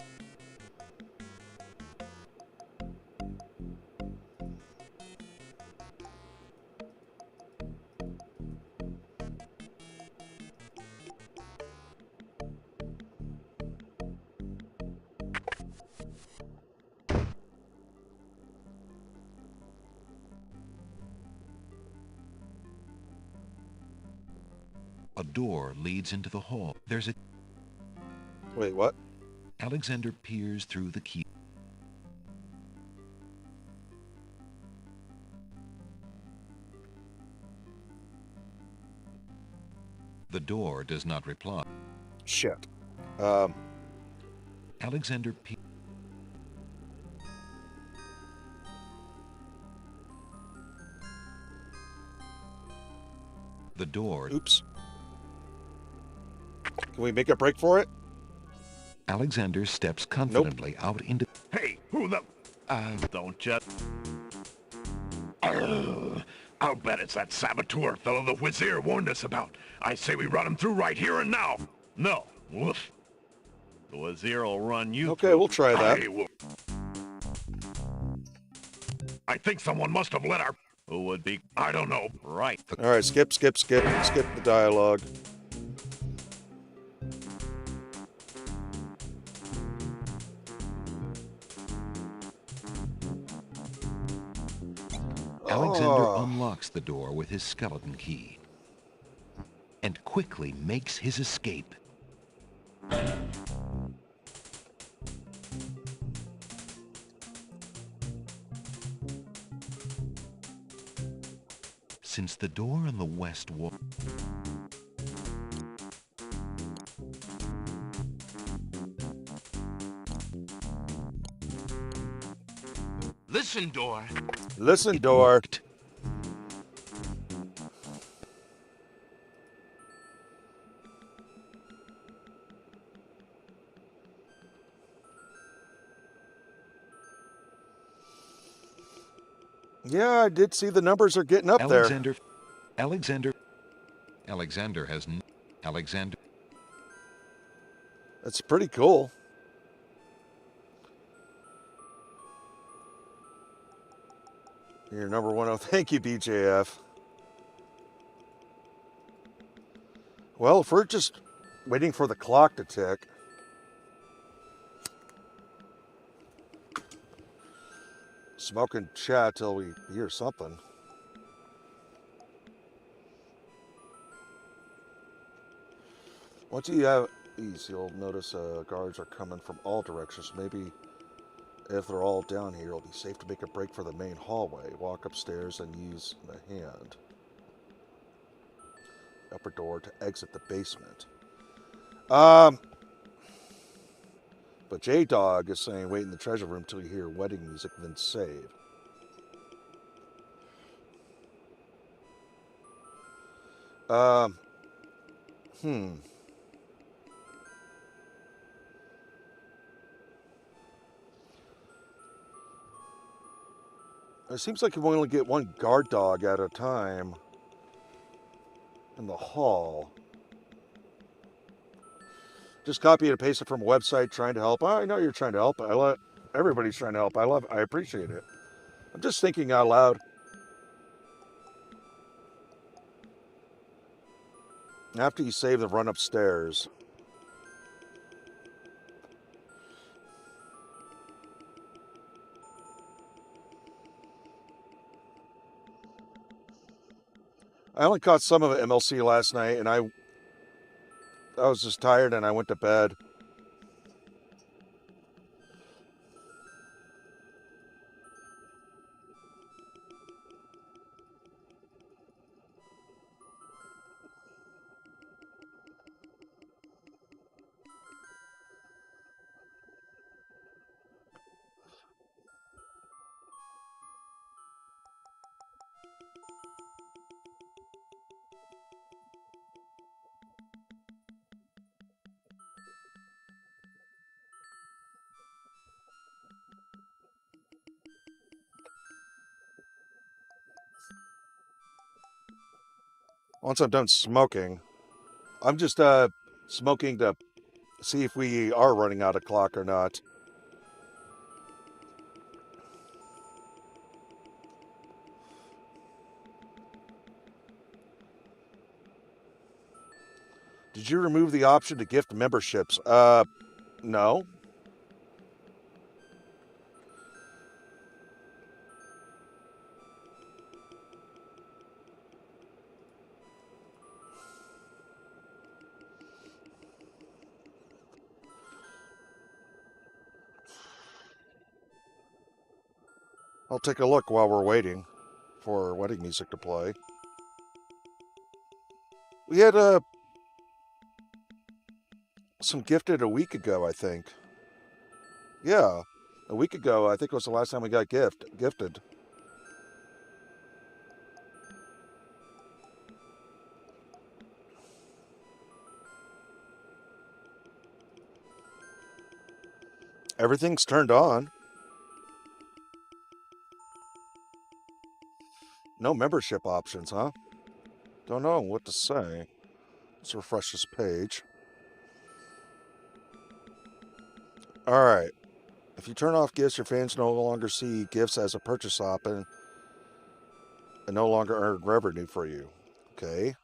A door leads into the hall. There's a... Wait, what? Alexander peers through the key. The door does not reply. Shit. Alexander The door... Oops. Can we make a break for it? Alexander steps confidently out into... Hey, who the... don't just... I'll bet it's that saboteur fellow the Wazir warned us about. I say we run him through right here and now. No. Woof. The Wazir will run you Okay, we'll try that. I think someone must have let our... Who would be... I don't know. Right. Alright, skip the dialogue. Alexander unlocks the door with his skeleton key and quickly makes his escape. Since the door on the west wall... Listen, door. Listen, door. Yeah, I did see the numbers are getting up there. Alexander has... Alexander... That's pretty cool. You're number one. Oh, thank you, BJF. Well, if we're just waiting for the clock to tick... Smoke and chat till we hear something. Once you have these, you'll notice guards are coming from all directions. Maybe if they're all down here, it'll be safe to make a break for the main hallway. Walk upstairs and use the hand. Upper door to exit the basement. But J-Dog is saying wait in the treasure room till you hear wedding music, then save. It seems like you only get one guard dog at a time in the hall. Just copy and paste it from a website trying to help. I know you're trying to help. Everybody's trying to help. I appreciate it. I'm just thinking out loud. After you save the run upstairs. I only caught some of MLC last night, and I was just tired, and I went to bed. Once I'm done smoking, I'm just smoking to see if we are running out of clock or not. Did you remove the option to gift memberships? No. I'll take a look while we're waiting for wedding music to play. We had some gifted a week ago, I think. Yeah, a week ago, I think was the last time we got gifted. Everything's turned on. No membership options, huh? Don't know what to say. Let's refresh this page. All right. If you turn off gifts, your fans no longer see gifts as a purchase option and no longer earn revenue for you. Okay.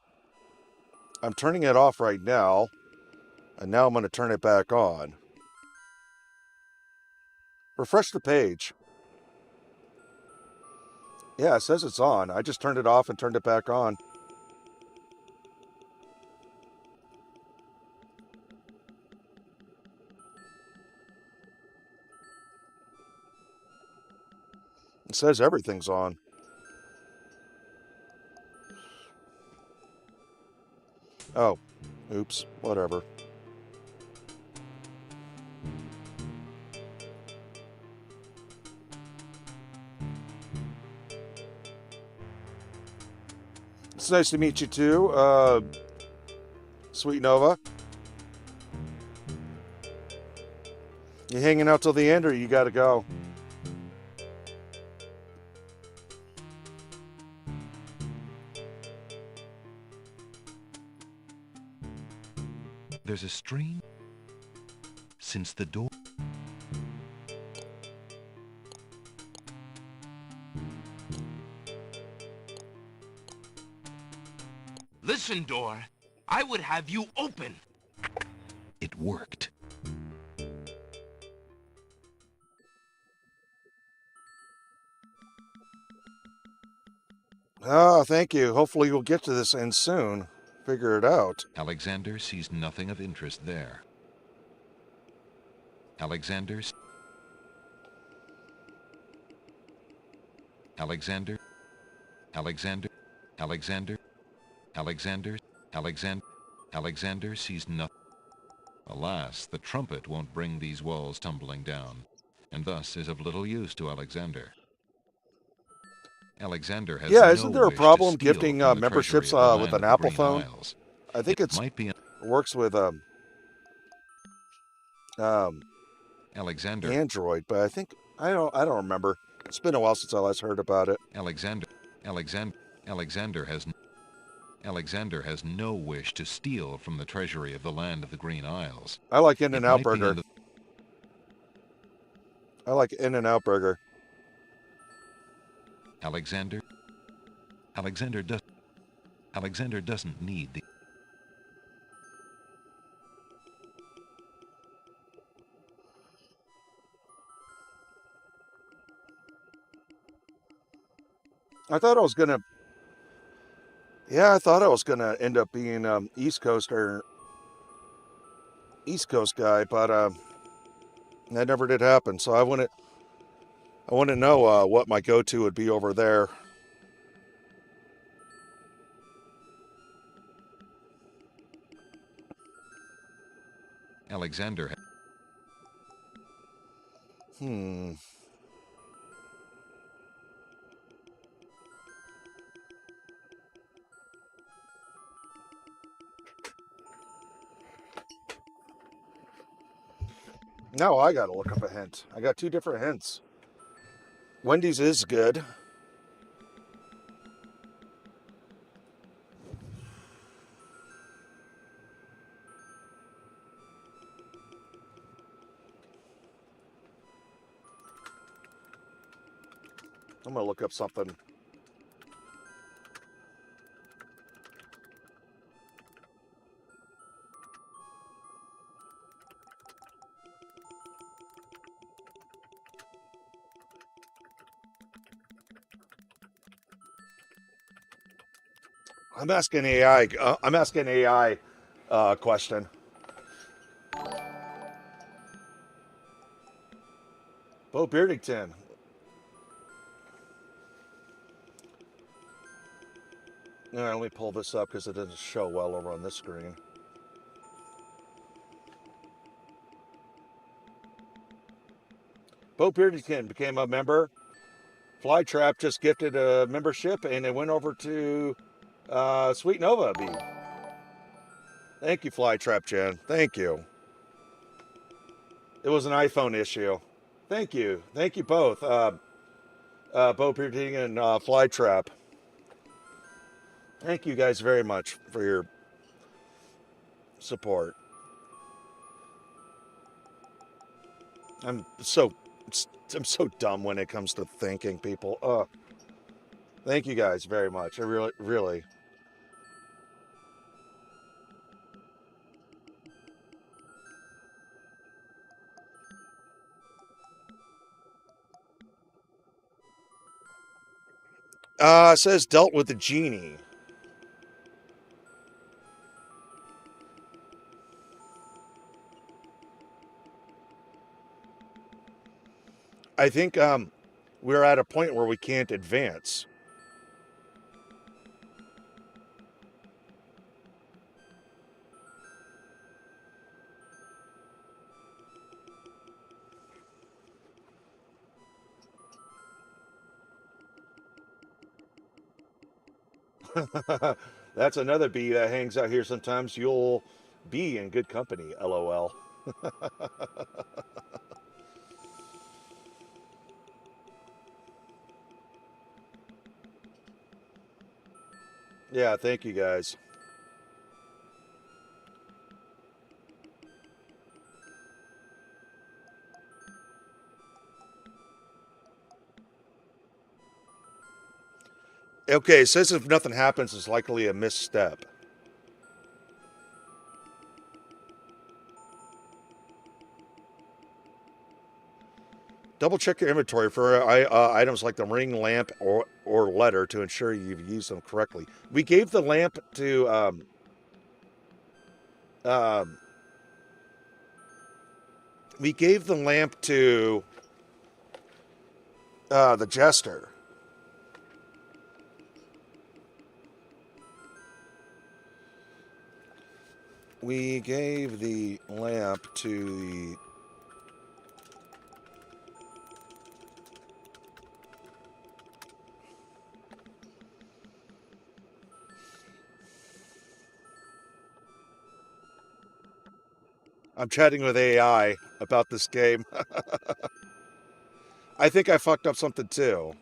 I'm turning it off right now, and now I'm going to turn it back on. Refresh the page. Yeah, it says it's on. I just turned it off and turned it back on. It says everything's on. Oh, oops, whatever. It's nice to meet you too, Sweet Nova. You hanging out till the end, or you gotta go? There's a strange... Since the door... Listen, door. I would have you open. It worked. Oh, thank you. Hopefully we'll get to this end soon. Figure it out. Alexander sees nothing of interest there. Alexander... Alexander... Alexander... Alexander... Alexander... Alexander sees nothing. Alas, the trumpet won't bring these walls tumbling down, and thus is of little use to Alexander. Alexander has Yeah, no isn't there a wish problem to steal gifting from the memberships treasury of the with land an of the Apple Green phone? Isles. I think It might be works with Alexander. Android, but I don't remember. It's been a while since I last heard about it. Alexander has no wish to steal from the treasury of the land of the Green Isles. I like In-N-Out Burger. I like In-N-Out Burger. Alexander doesn't need the... I thought I was gonna Yeah, I thought I was gonna end up being East Coast guy, but that never did happen. So I want to know what my go-to would be over there. Alexander. Hmm. Now I gotta look up a hint. I got two different hints. Wendy's is good. I'm gonna look up something. I'm asking AI. I'm asking AI question. Bo Beardington. All right, let me pull this up because it doesn't show well over on this screen. Bo Beardington became a member. Flytrap just gifted a membership, and it went over to Sweet Nova B. Thank you, Flytrap Jen. Thank you. It was an iPhone issue. Thank you. Thank you both, Bo Beardington and Flytrap. Thank you guys very much for your support. I'm so I'm so dumb when it comes to thanking people. Thank you guys very much. I really. It says dealt with the genie. I think we're at a point where we can't advance. That's another bee that hangs out here sometimes. You'll be in good company, LOL. Yeah, thank you guys. Okay, it says if nothing happens, it's likely a misstep. Double check your inventory for items like the ring, lamp, or letter to ensure you've used them correctly. We gave the lamp to um, we gave the lamp to the jester. We gave the lamp to the. I'm chatting with AI about this game. I think I fucked up something too.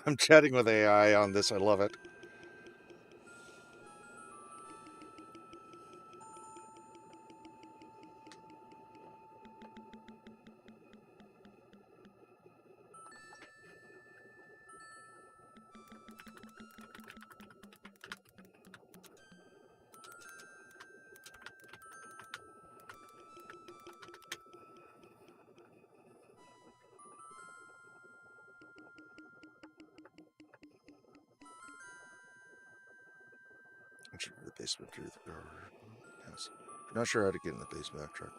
I'm chatting with AI on this. I love it. Enter the basement through the door. Yes. Not sure how to get in the basement backtrack.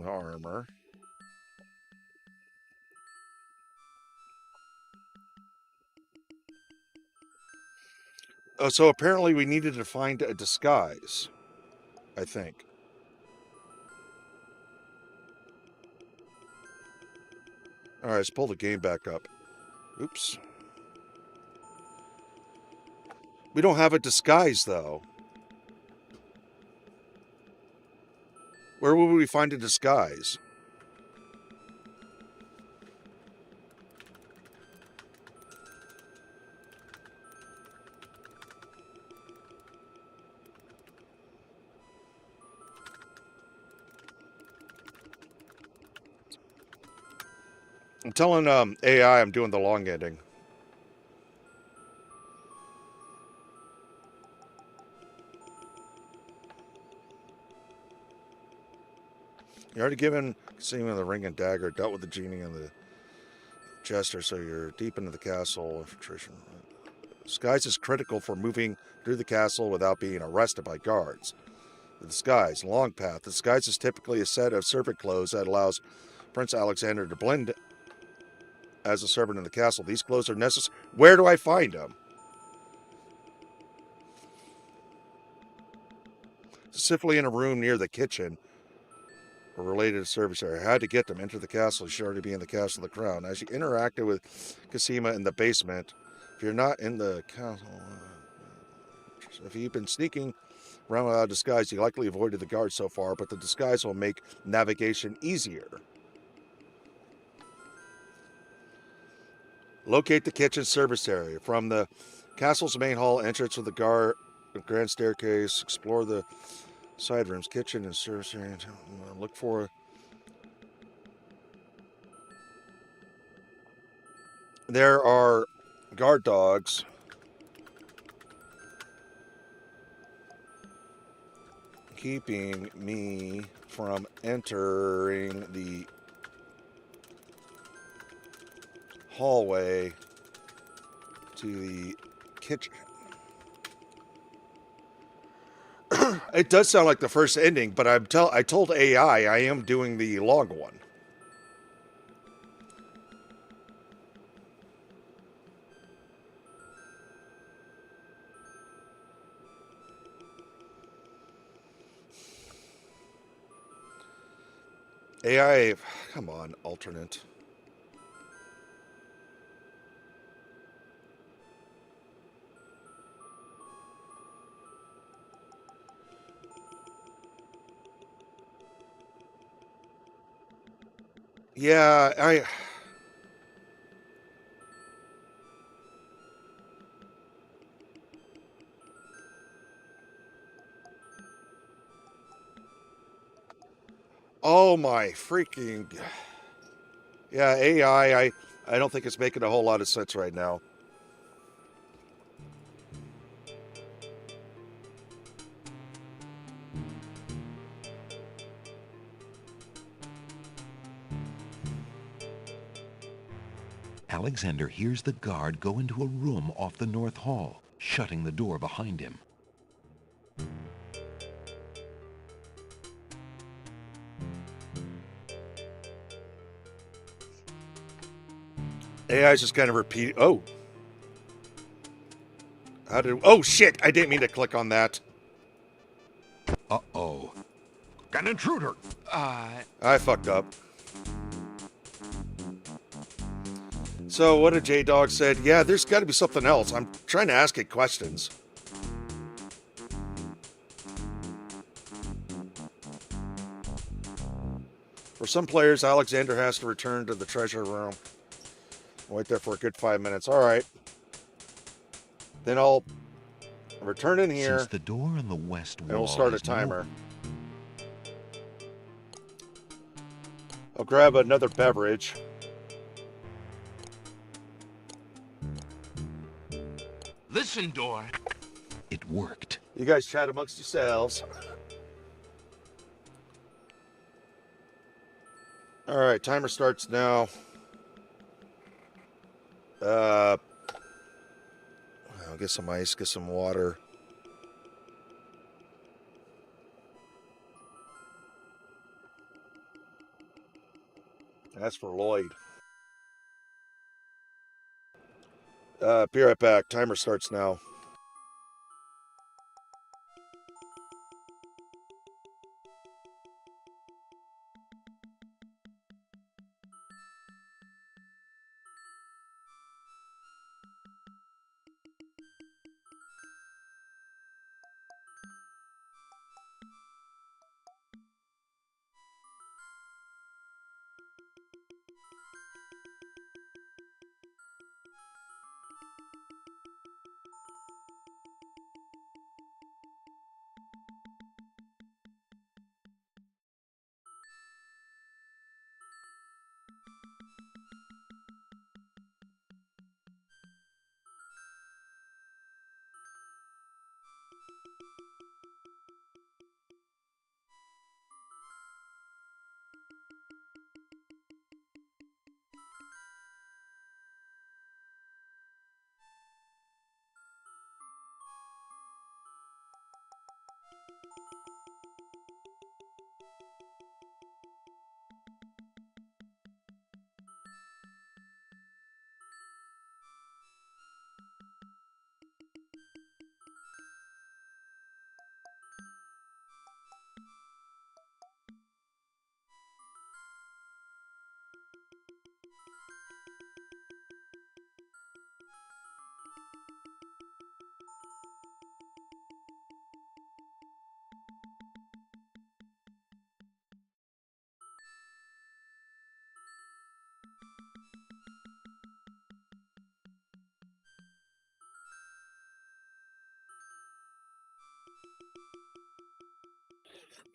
Armor. Oh, so apparently we needed to find a disguise, I think. All right, let's pull the game back up. Oops. We don't have a disguise, though. Where would we find a disguise? I'm telling AI I'm doing the long ending. You already given seeing the ring and dagger, dealt with the genie and the jester, so you're deep into the castle infiltration. Disguise is critical for moving through the castle without being arrested by guards. The disguise, long path. The disguise is typically a set of servant clothes that allows Prince Alexander to blend as a servant in the castle. These clothes are necessary. Where do I find them? Specifically in a room near the kitchen or related to service area. I had to get them. Enter the castle. You should already be in the castle of the crown. As you interacted with Cosima in the basement, if you're not in the castle, if you've been sneaking around without a disguise, you likely avoided the guards so far, but the disguise will make navigation easier. Locate the kitchen service area. From the castle's main hall entrance with the grand staircase, explore the side rooms, kitchen, and service area. Look for... There are guard dogs keeping me from entering the hallway to the kitchen. It does sound like the first ending, but I told AI I am doing the long one. AI, come on, alternate. Yeah, oh my freaking... Yeah, AI, I don't think it's making a whole lot of sense right now. Alexander hears the guard go into a room off the north hall, shutting the door behind him. AI's just kind of repeat. Oh. Oh shit, I didn't mean to click on that. Uh-oh. An intruder. I fucked up. So what did J-Dog said? Yeah, there's got to be something else. I'm trying to ask it questions. For some players, Alexander has to return to the treasure room. Wait there for a good 5 minutes. All right. Then I'll return in here. Since the door on the west wall and we'll start a has timer. I'll grab another beverage. Listen, door. It worked. You guys chat amongst yourselves. All right, timer starts now. I'll get some ice, get some water. That's for Lloyd. Be right back. Timer starts now.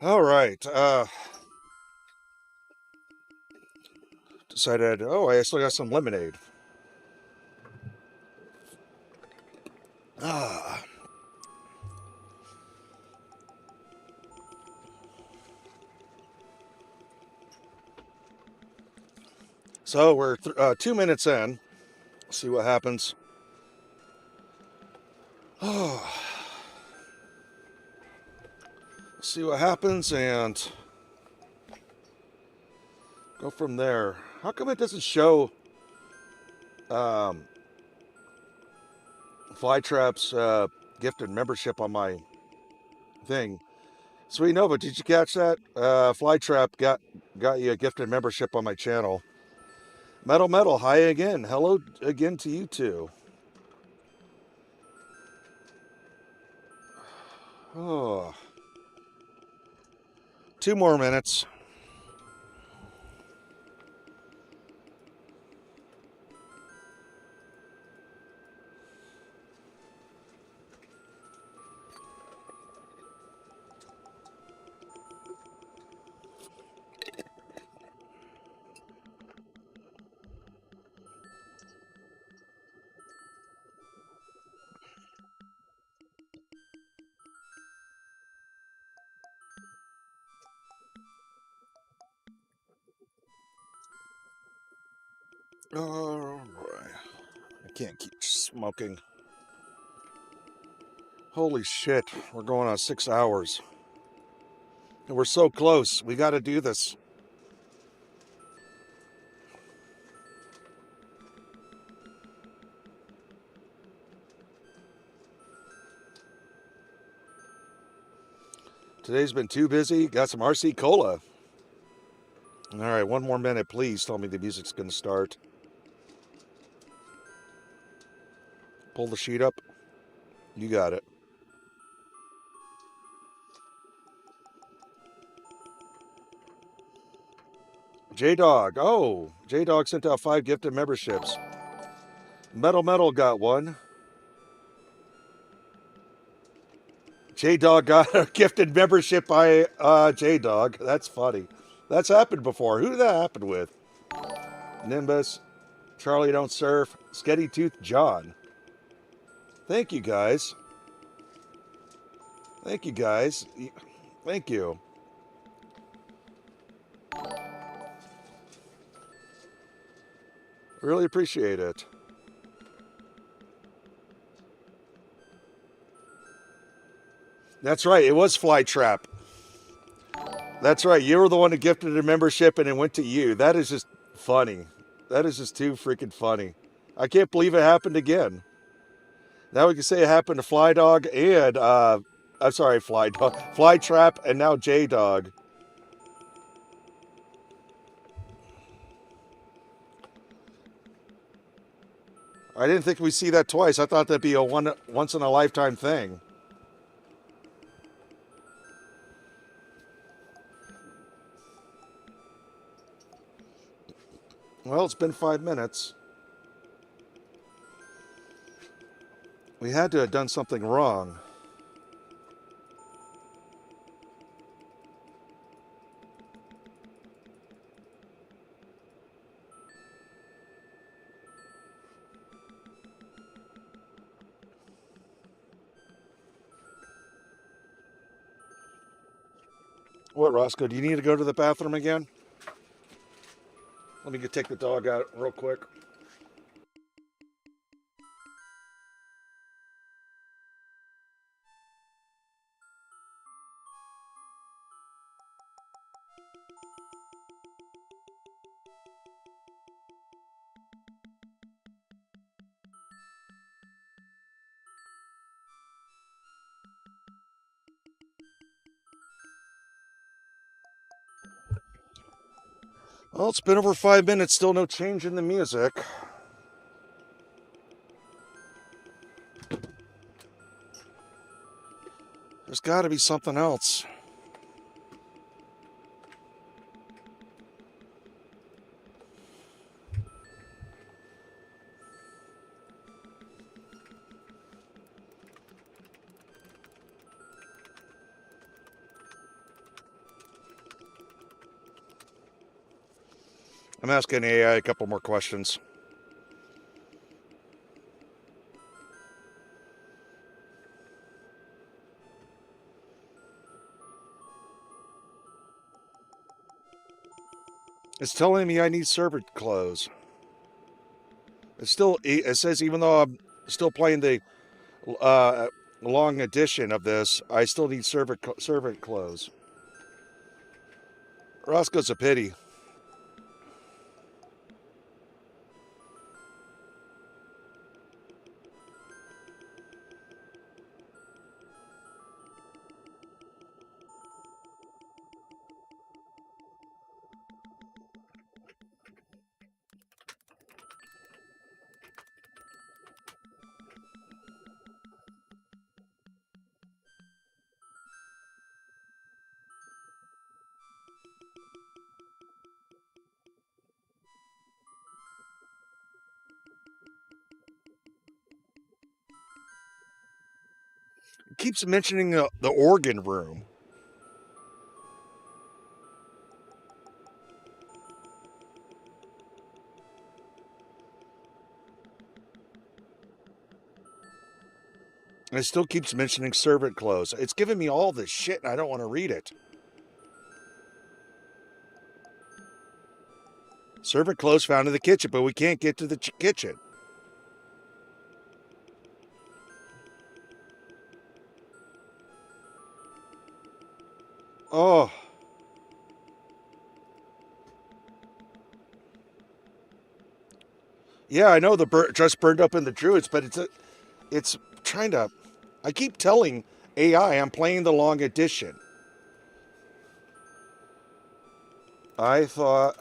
All right. Decided, oh, I still got some lemonade. Ah. So we're 2 minutes in. See what happens. Oh. See what happens and go from there. How come it doesn't show Flytrap's gifted membership on my thing? Sweet Nova, did you catch that? Flytrap got you a gifted membership on my channel. Metal, hi again. Hello again to you too. Oh. 2 more minutes. Oh boy. I can't keep smoking. Holy shit. We're going on 6 hours. And we're so close. We got to do this. Today's been too busy. Got some RC Cola. All right, 1 more minute, please. Tell me the music's going to start. Pull the sheet up. You got it. J-Dog. Oh, J-Dog sent out 5 gifted memberships. Metal got one. J-Dog got a gifted membership by J-Dog. That's funny. That's happened before. Who did that happen with? Nimbus, Charlie Don't Surf, Sketty Tooth John. Thank you, guys. Thank you, guys. Thank you. Really appreciate it. That's right. It was Flytrap. That's right. You were the one who gifted a membership and it went to you. That is just funny. That is just too freaking funny. I can't believe it happened again. Now we can say it happened to Fly Dog and, I'm sorry, Fly Dog, Flytrap, and now J-Dog. I didn't think we'd see that twice. I thought that'd be a once in a lifetime thing. Well, it's been 5 minutes. We had to have done something wrong. What, Roscoe? Do you need to go to the bathroom again? Let me take the dog out real quick. Well, it's been over 5 minutes, still no change in the music. There's got to be something else. I'm asking AI a couple more questions. It's telling me I need server clothes. It says even though I'm still playing the long edition of this, I still need servant clothes. Roscoe's a pity. It keeps mentioning the organ room. And it still keeps mentioning servant clothes. It's giving me all this shit and I don't want to read it. Servant clothes found in the kitchen, but we can't get to the kitchen. Oh. Yeah, I know the dress burned up in the Druids, but it's trying to... I keep telling AI I'm playing the long edition. I thought...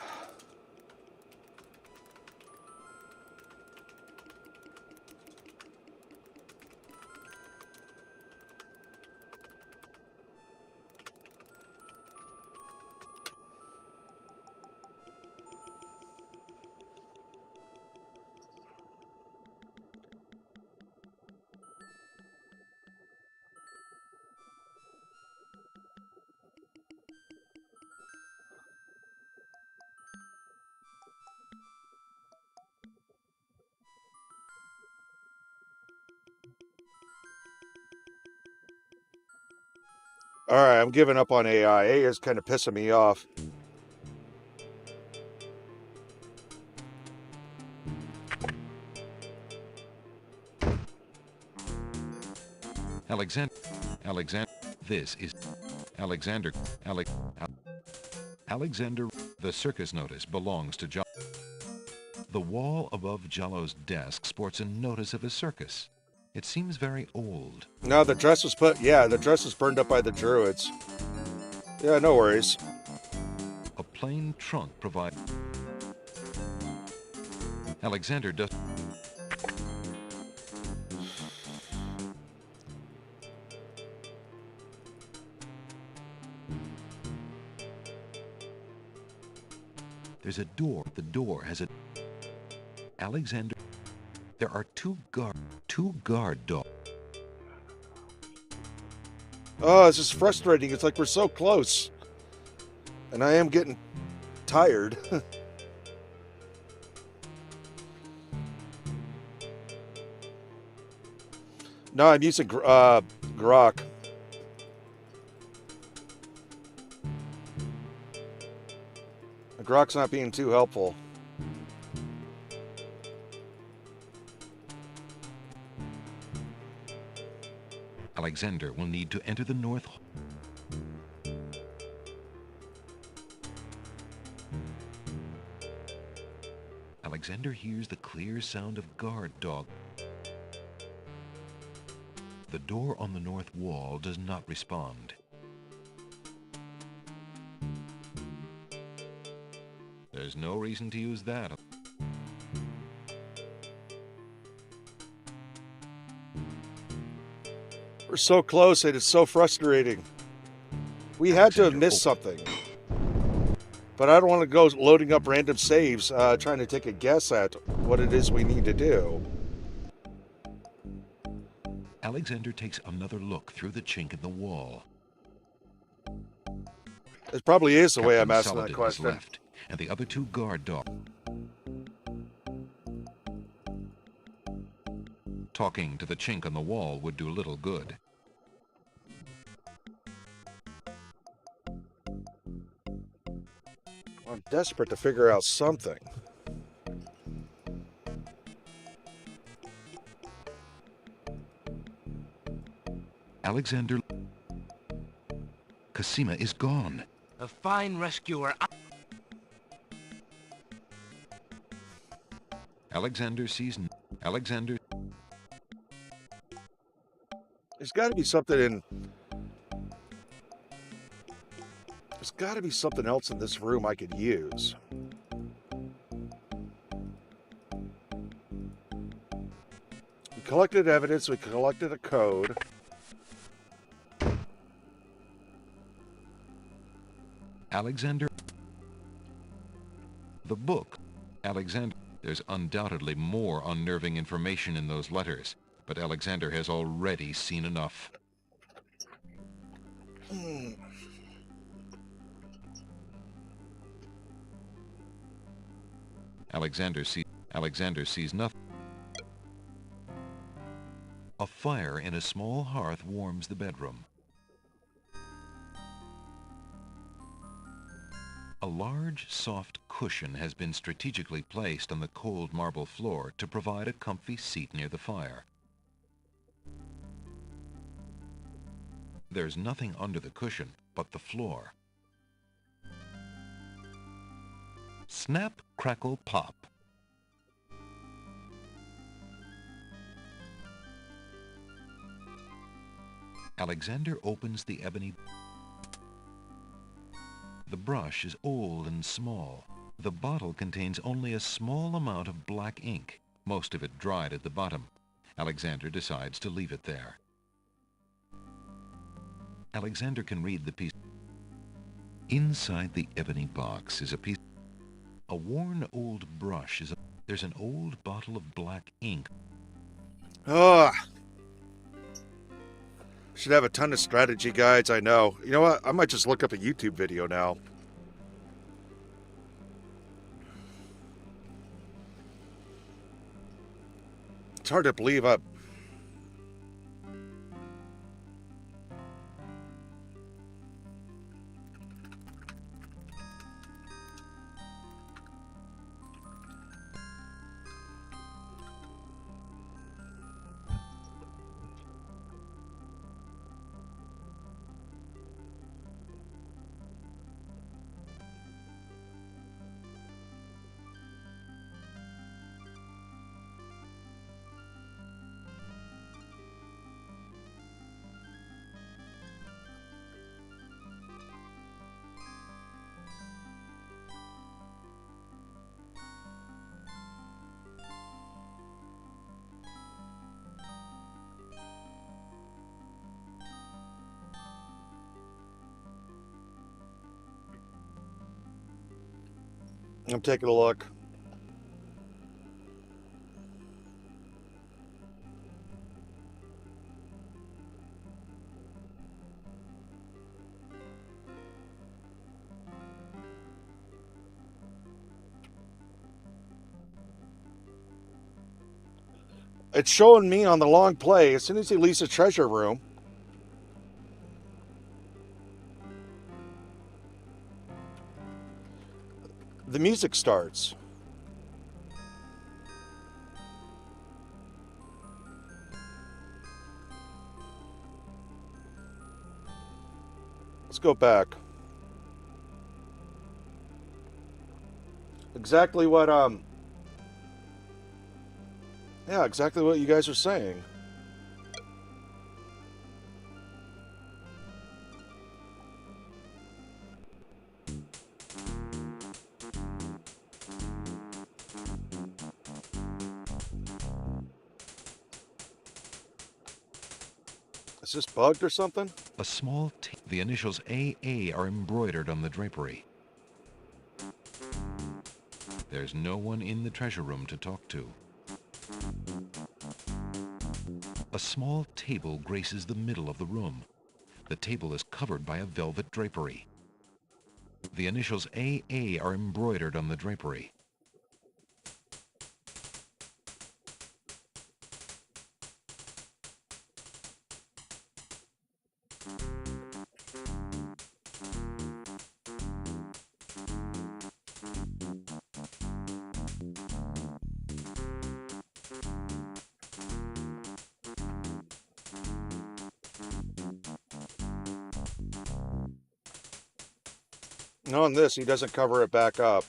Alright, I'm giving up on AI. AI is kind of pissing me off. Alexander, this is Alexander, Alexander, the circus notice belongs to Jallo. The wall above Jallo's desk sports a notice of a circus. It seems very old. No, the dress was the dress was burned up by the druids. Yeah, no worries. A plain trunk provides. Alexander does. There's a door. The door has a. Alexander. There are two guard dogs. Oh, this is frustrating. It's like we're so close. And I am getting tired. No, I'm using Grok. Grok's not being too helpful. Alexander will need to enter the north. Alexander hears the clear sound of guard dog. The door on the north wall does not respond. There's no reason to use that. We're so close and it's so frustrating. We had to have missed something. But I don't want to go loading up random saves, trying to take a guess at what it is we need to do. Alexander takes another look through the chink in the wall. It probably is the way Captain I'm asking Saladin that question. is left, and the other two guard dogs. Talking to the chink on the wall would do little good. I'm desperate to figure out something. Alexander. Cosima is gone. A fine rescuer. Alexander sees. Alexander. There's got to be something in. There's got to be something else in this room I could use. We collected evidence. We collected a code. Alexander. The book. Alexander. There's undoubtedly more unnerving information in those letters, but Alexander has already seen enough. Alexander sees nothing. A fire in a small hearth warms the bedroom. A large, soft cushion has been strategically placed on the cold marble floor to provide a comfy seat near the fire. There's nothing under the cushion but the floor. Snap, crackle, pop. Alexander opens the ebony. The brush is old and small. The bottle contains only a small amount of black ink, most of it dried at the bottom. Alexander decides to leave it there. Alexander can read the piece. Inside the ebony box is a piece. A worn old brush is there's an old bottle of black ink. Ugh. Should have a ton of strategy guides, I know. You know what? I might just look up a YouTube video now. It's hard to believe I'm taking a look. It's showing me on the long play as soon as he leaves the treasure room. The music starts. Let's go back. Exactly what yeah, exactly what you guys are saying. Is this bugged or something? A small the initials AA are embroidered on the drapery. There's no one in the treasure room to talk to. A small table graces the middle of the room. The table is covered by a velvet drapery. The initials AA are embroidered on the drapery. On this, he doesn't cover it back up.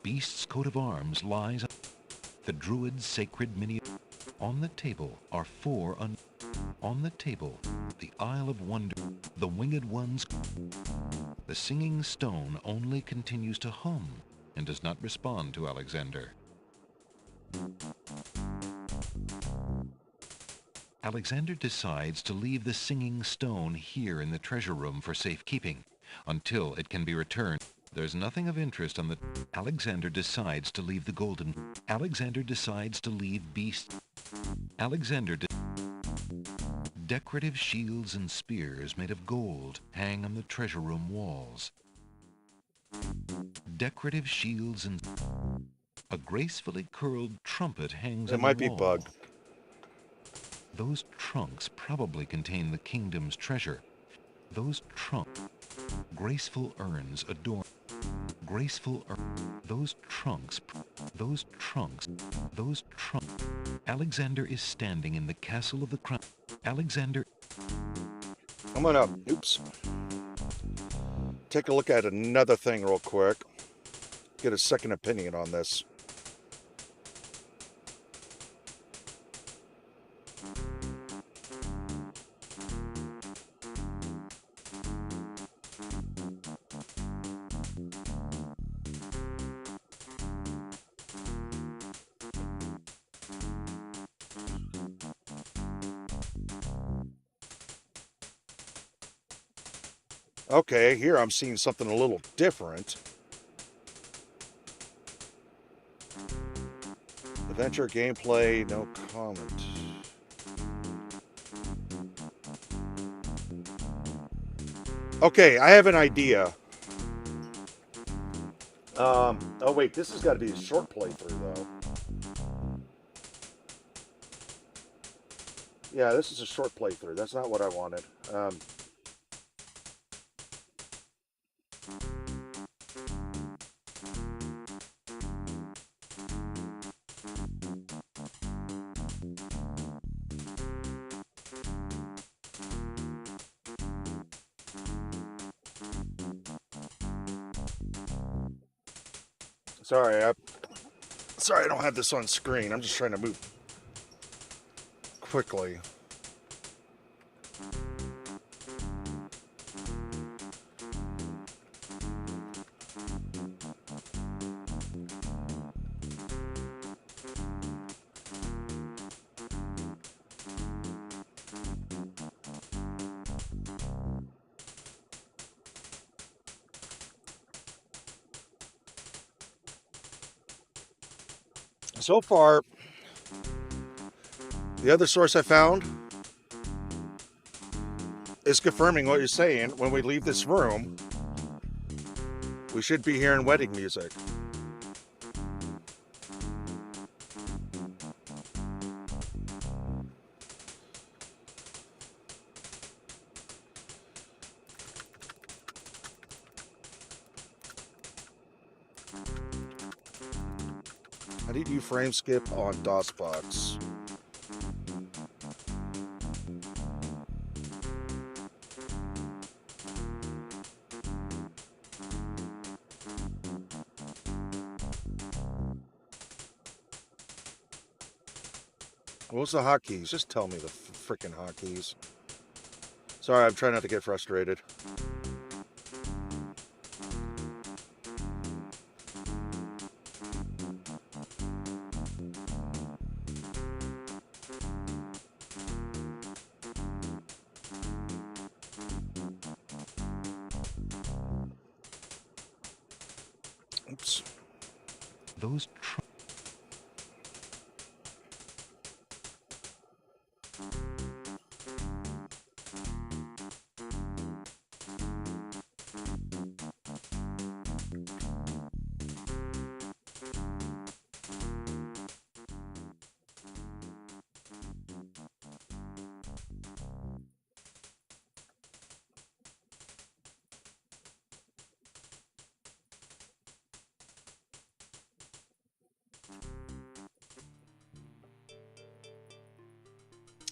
Beast's coat of arms lies the druid's sacred mini. On the table are four on the table, the Isle of Wonder, the winged ones. The singing stone only continues to hum and does not respond to Alexander. Alexander decides to leave the singing stone here in the treasure room for safekeeping until it can be returned. There's nothing of interest on the... Alexander decides to leave the golden... Alexander decides to leave beast... Decorative shields and spears made of gold hang on the treasure room walls. Decorative shields and... A gracefully curled trumpet hangs on the wall. It might be bugged. Those trunks probably contain the kingdom's treasure. Those graceful urns adorn. Those trunks. Alexander is standing in the castle of the crown. Alexander. I'm gonna, oops. Take a look at another thing real quick. Get a second opinion on this. Okay, here I'm seeing something a little different. Adventure gameplay, no comment. Okay, I have an idea. Oh wait, this has got to be a short playthrough though. Yeah, this is a short playthrough. That's not what I wanted. Sorry, I don't have this on screen. I'm just trying to move quickly. so far, the other source I found is confirming what you're saying. When we leave this room, we should be hearing wedding music. How do you do frame skip on DOSBox? What's the hotkeys? Just tell me the freaking hotkeys. Sorry, I'm trying not to get frustrated. Oops. Those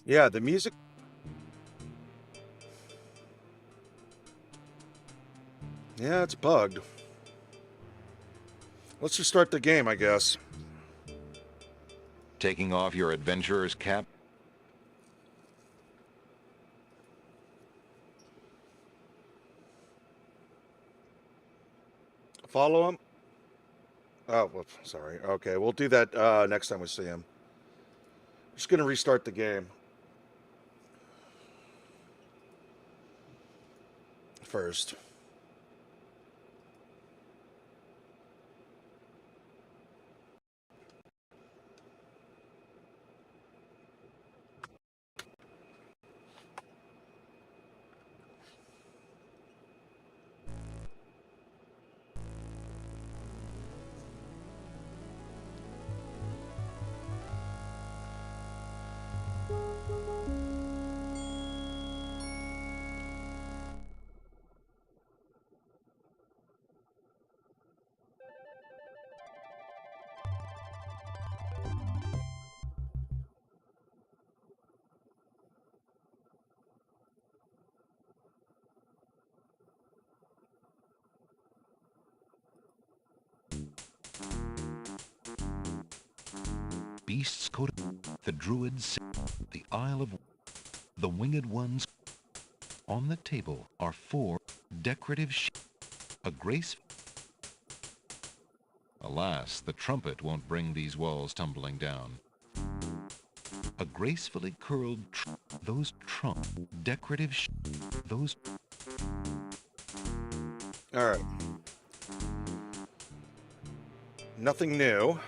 Yeah, the music. Yeah, it's bugged. Let's just start the game, I guess. taking off your adventurer's cap. Follow him. Oh, whoops, sorry. Okay, we'll do that next time we see him. Just gonna restart the game first. Beasts coated, the druids, the Isle of the winged ones. On the table are 4 decorative a grace. Alas, the trumpet won't bring these walls tumbling down. A gracefully curled those decorative those. All right. Nothing new.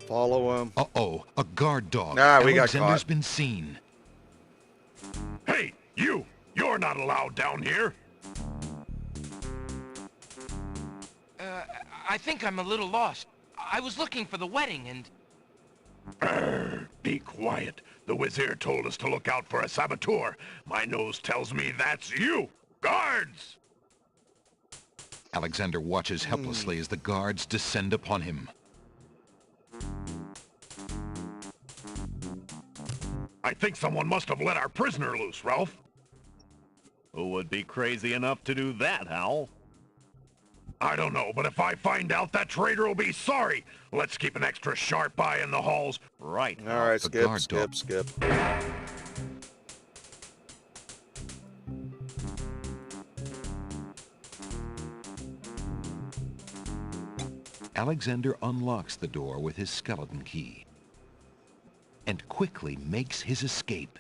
Follow him. Uh-oh, a guard dog. Ah, we got Alexander's caught. been seen. Hey, you! You're not allowed down here! I think I'm a little lost. I was looking for the wedding and... Be quiet. The Wizard told us to look out for a saboteur. My nose tells me that's you! Guards! Alexander watches helplessly as the guards descend upon him. I think someone must have let our prisoner loose, Ralph. Who would be crazy enough to do that, Hal? I don't know, but if I find out, that traitor will be sorry. Let's keep an extra sharp eye in the halls. Right. All right, skip. Alexander unlocks the door with his skeleton key and quickly makes his escape.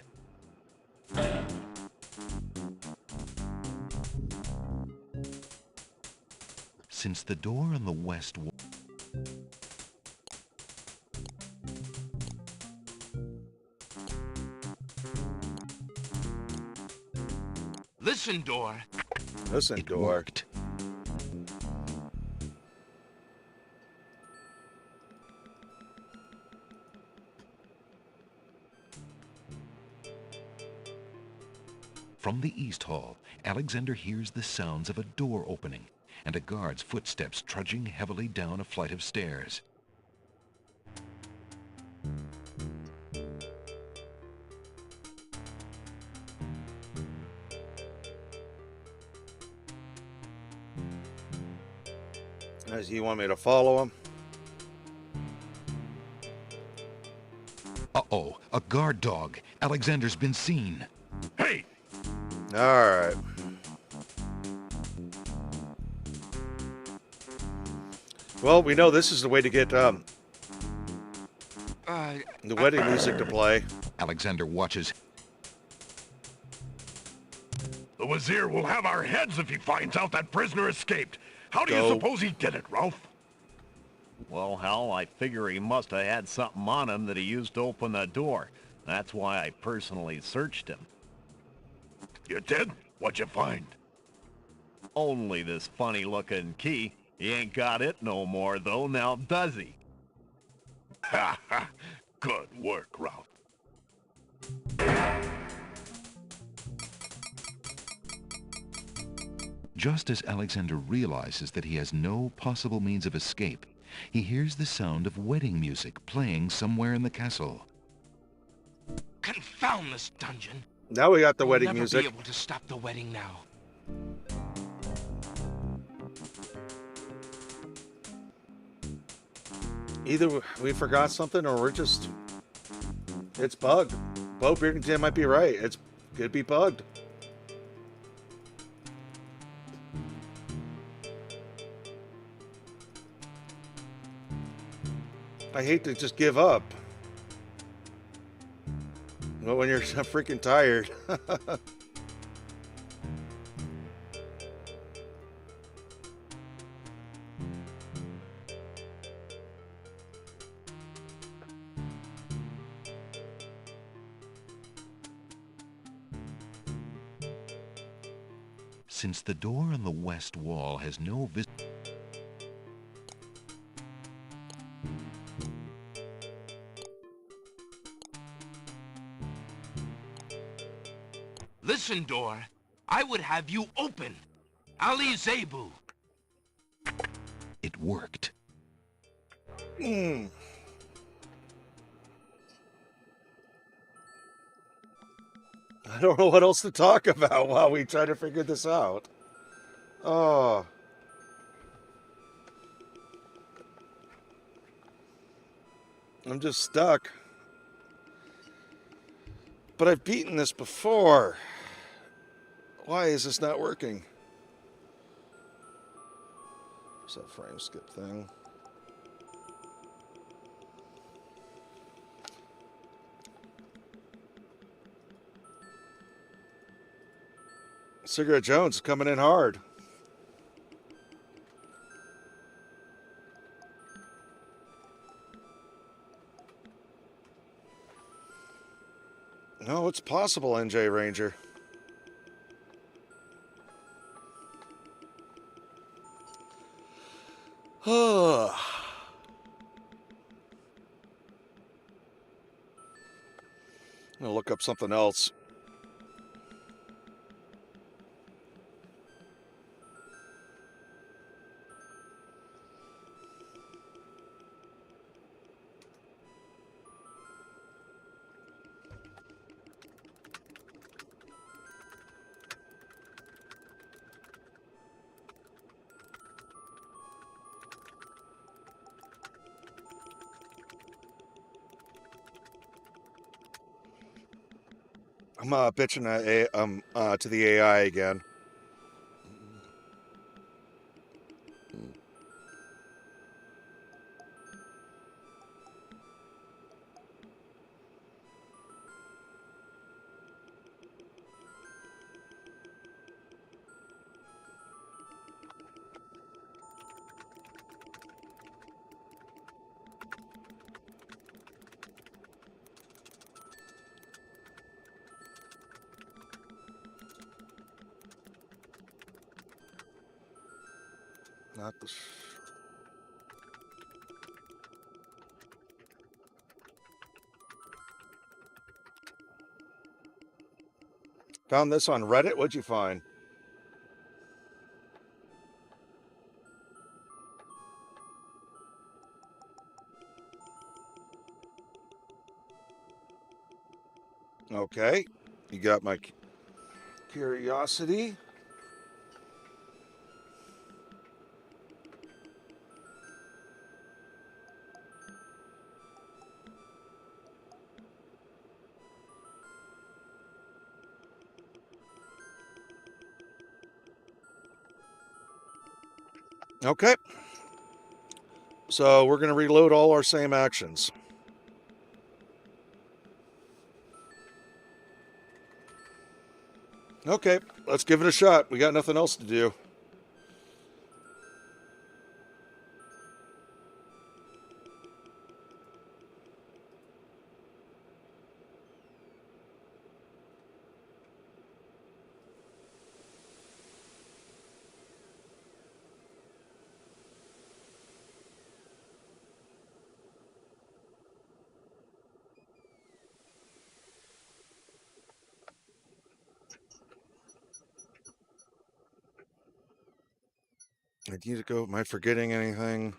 Since the door on the west wall... Listen, door. Listen, It door. worked. From the East Hall, Alexander hears the sounds of a door opening and a guard's footsteps trudging heavily down a flight of stairs. Does he want me to follow him? Uh-oh, a guard dog. Alexander's been seen. Hey! Alright. Well, we know this is the way to get the wedding music to play. Alexander watches. The Wazir will have our heads if he finds out that prisoner escaped. How do you suppose he did it, Ralph? Well, Hal, I figure he must have had something on him that he used to open the door. That's why I personally searched him. You did? What'd you find? Only this funny-looking key. He ain't got it no more, though, now does he? Ha ha! Good work, Ralph. Just as Alexander realizes that he has no possible means of escape, he hears the sound of wedding music playing somewhere in the castle. Confound this dungeon. Now we got the wedding We'll never music. be able to stop the wedding now. Either we forgot something or we're just... It's bugged. Bo Beardington might be right. It could be bugged. I hate to just give up. But when you're freaking tired. Since the door on the west wall has no Listen, door. I would have you open. Ali Zebu. It worked. I don't know what else to talk about while we try to figure this out. Oh. I'm just stuck. But I've beaten this before. Why is this not working? What's that frame skip thing? Cigarette Jones is coming in hard. No, it's possible, NJ Ranger. I'm gonna look up something else. I'm bitching to the AI again. Not the... Found this on Reddit. What'd you find? Okay. You got my curiosity. Okay. So we're going to reload all our same actions. Okay, let's give it a shot. We got nothing else to do. I need to go. Am I forgetting anything?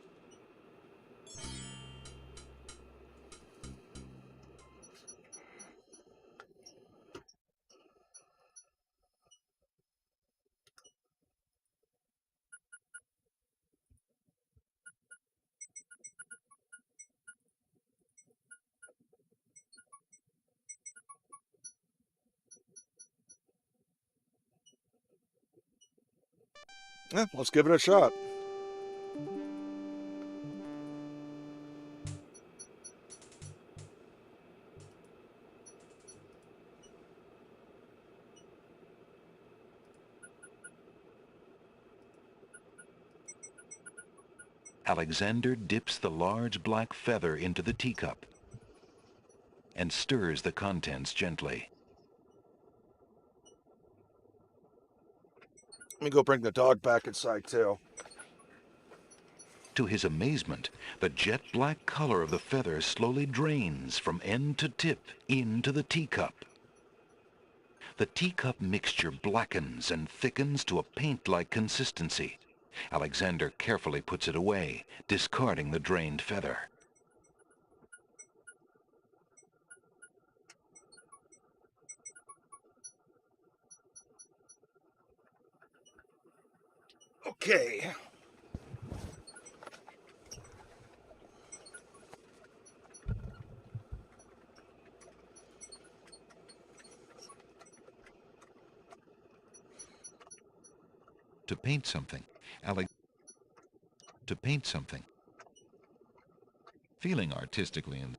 Yeah, let's give it a shot. Alexander dips the large black feather into the teacup and stirs the contents gently. Let me go bring the dog back inside, too. To his amazement, the jet black color of the feather slowly drains from end to tip into the teacup. The teacup mixture blackens and thickens to a paint-like consistency. Alexander carefully puts it away, discarding the drained feather. Okay. To paint something, feeling artistically and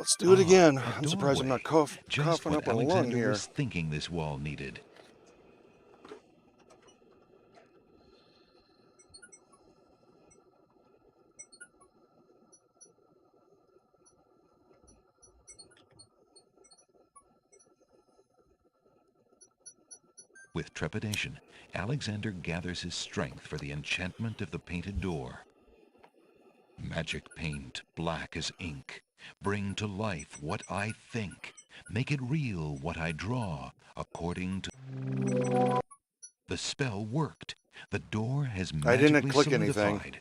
Let's do it again. a I'm surprised I'm not just coughing what up a lung Alexander here. was thinking this wall needed. With trepidation, Alexander gathers his strength for the enchantment of the painted door. Magic paint, black as ink, bring to life what I think, make it real what I draw, according to... The spell worked. The door has I didn't magically click solidified. anything.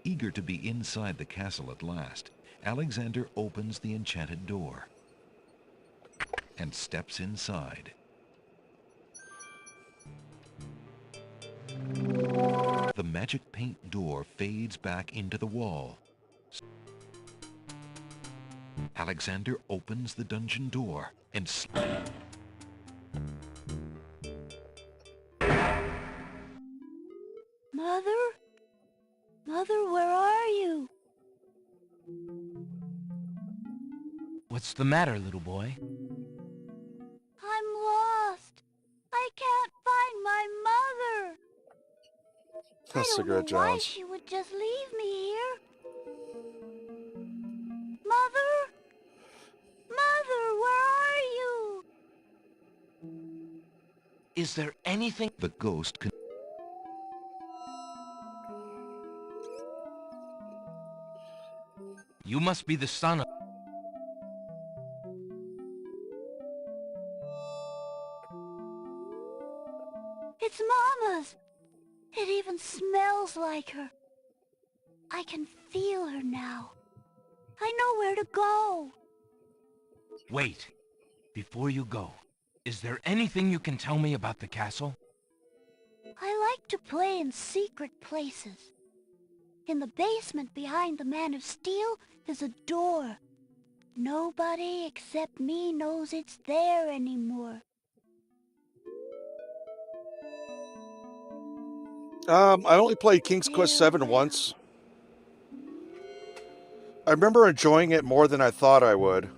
Eager to be inside the castle at last, Alexander opens the enchanted door and steps inside. The magic paint door fades back into the wall. Alexander opens the dungeon door and... Mother? Mother, where are you? What's the matter, little boy? I'm lost. I can't find my mother. I don't know Cigarette why Jones. she would just leave me here. Mother? Mother, where Is there anything... The ghost can... You must be the son of... It's Mama's. It even smells like her. I can feel her now. I know where to go. Wait. Before you go, is there anything you can tell me about the castle? I like to play in secret places. In the basement behind the Man of Steel is a door. Nobody except me knows it's there anymore. I only played King's Quest VII once. I remember enjoying it more than I thought I would.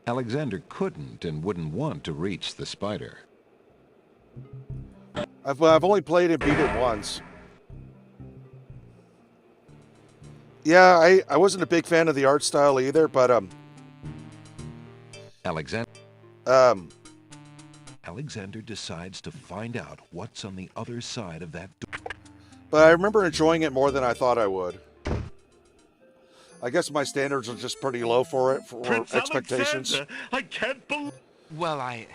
Alexander couldn't and wouldn't want to reach the spider. I've only played and beat it once. Yeah, I wasn't a big fan of the art style either, but Alexander decides to find out what's on the other side of that door. But I remember enjoying it more than I thought I would. I guess my standards are just pretty low for it, for Prince expectations. Alexander, I can't believe... Well, I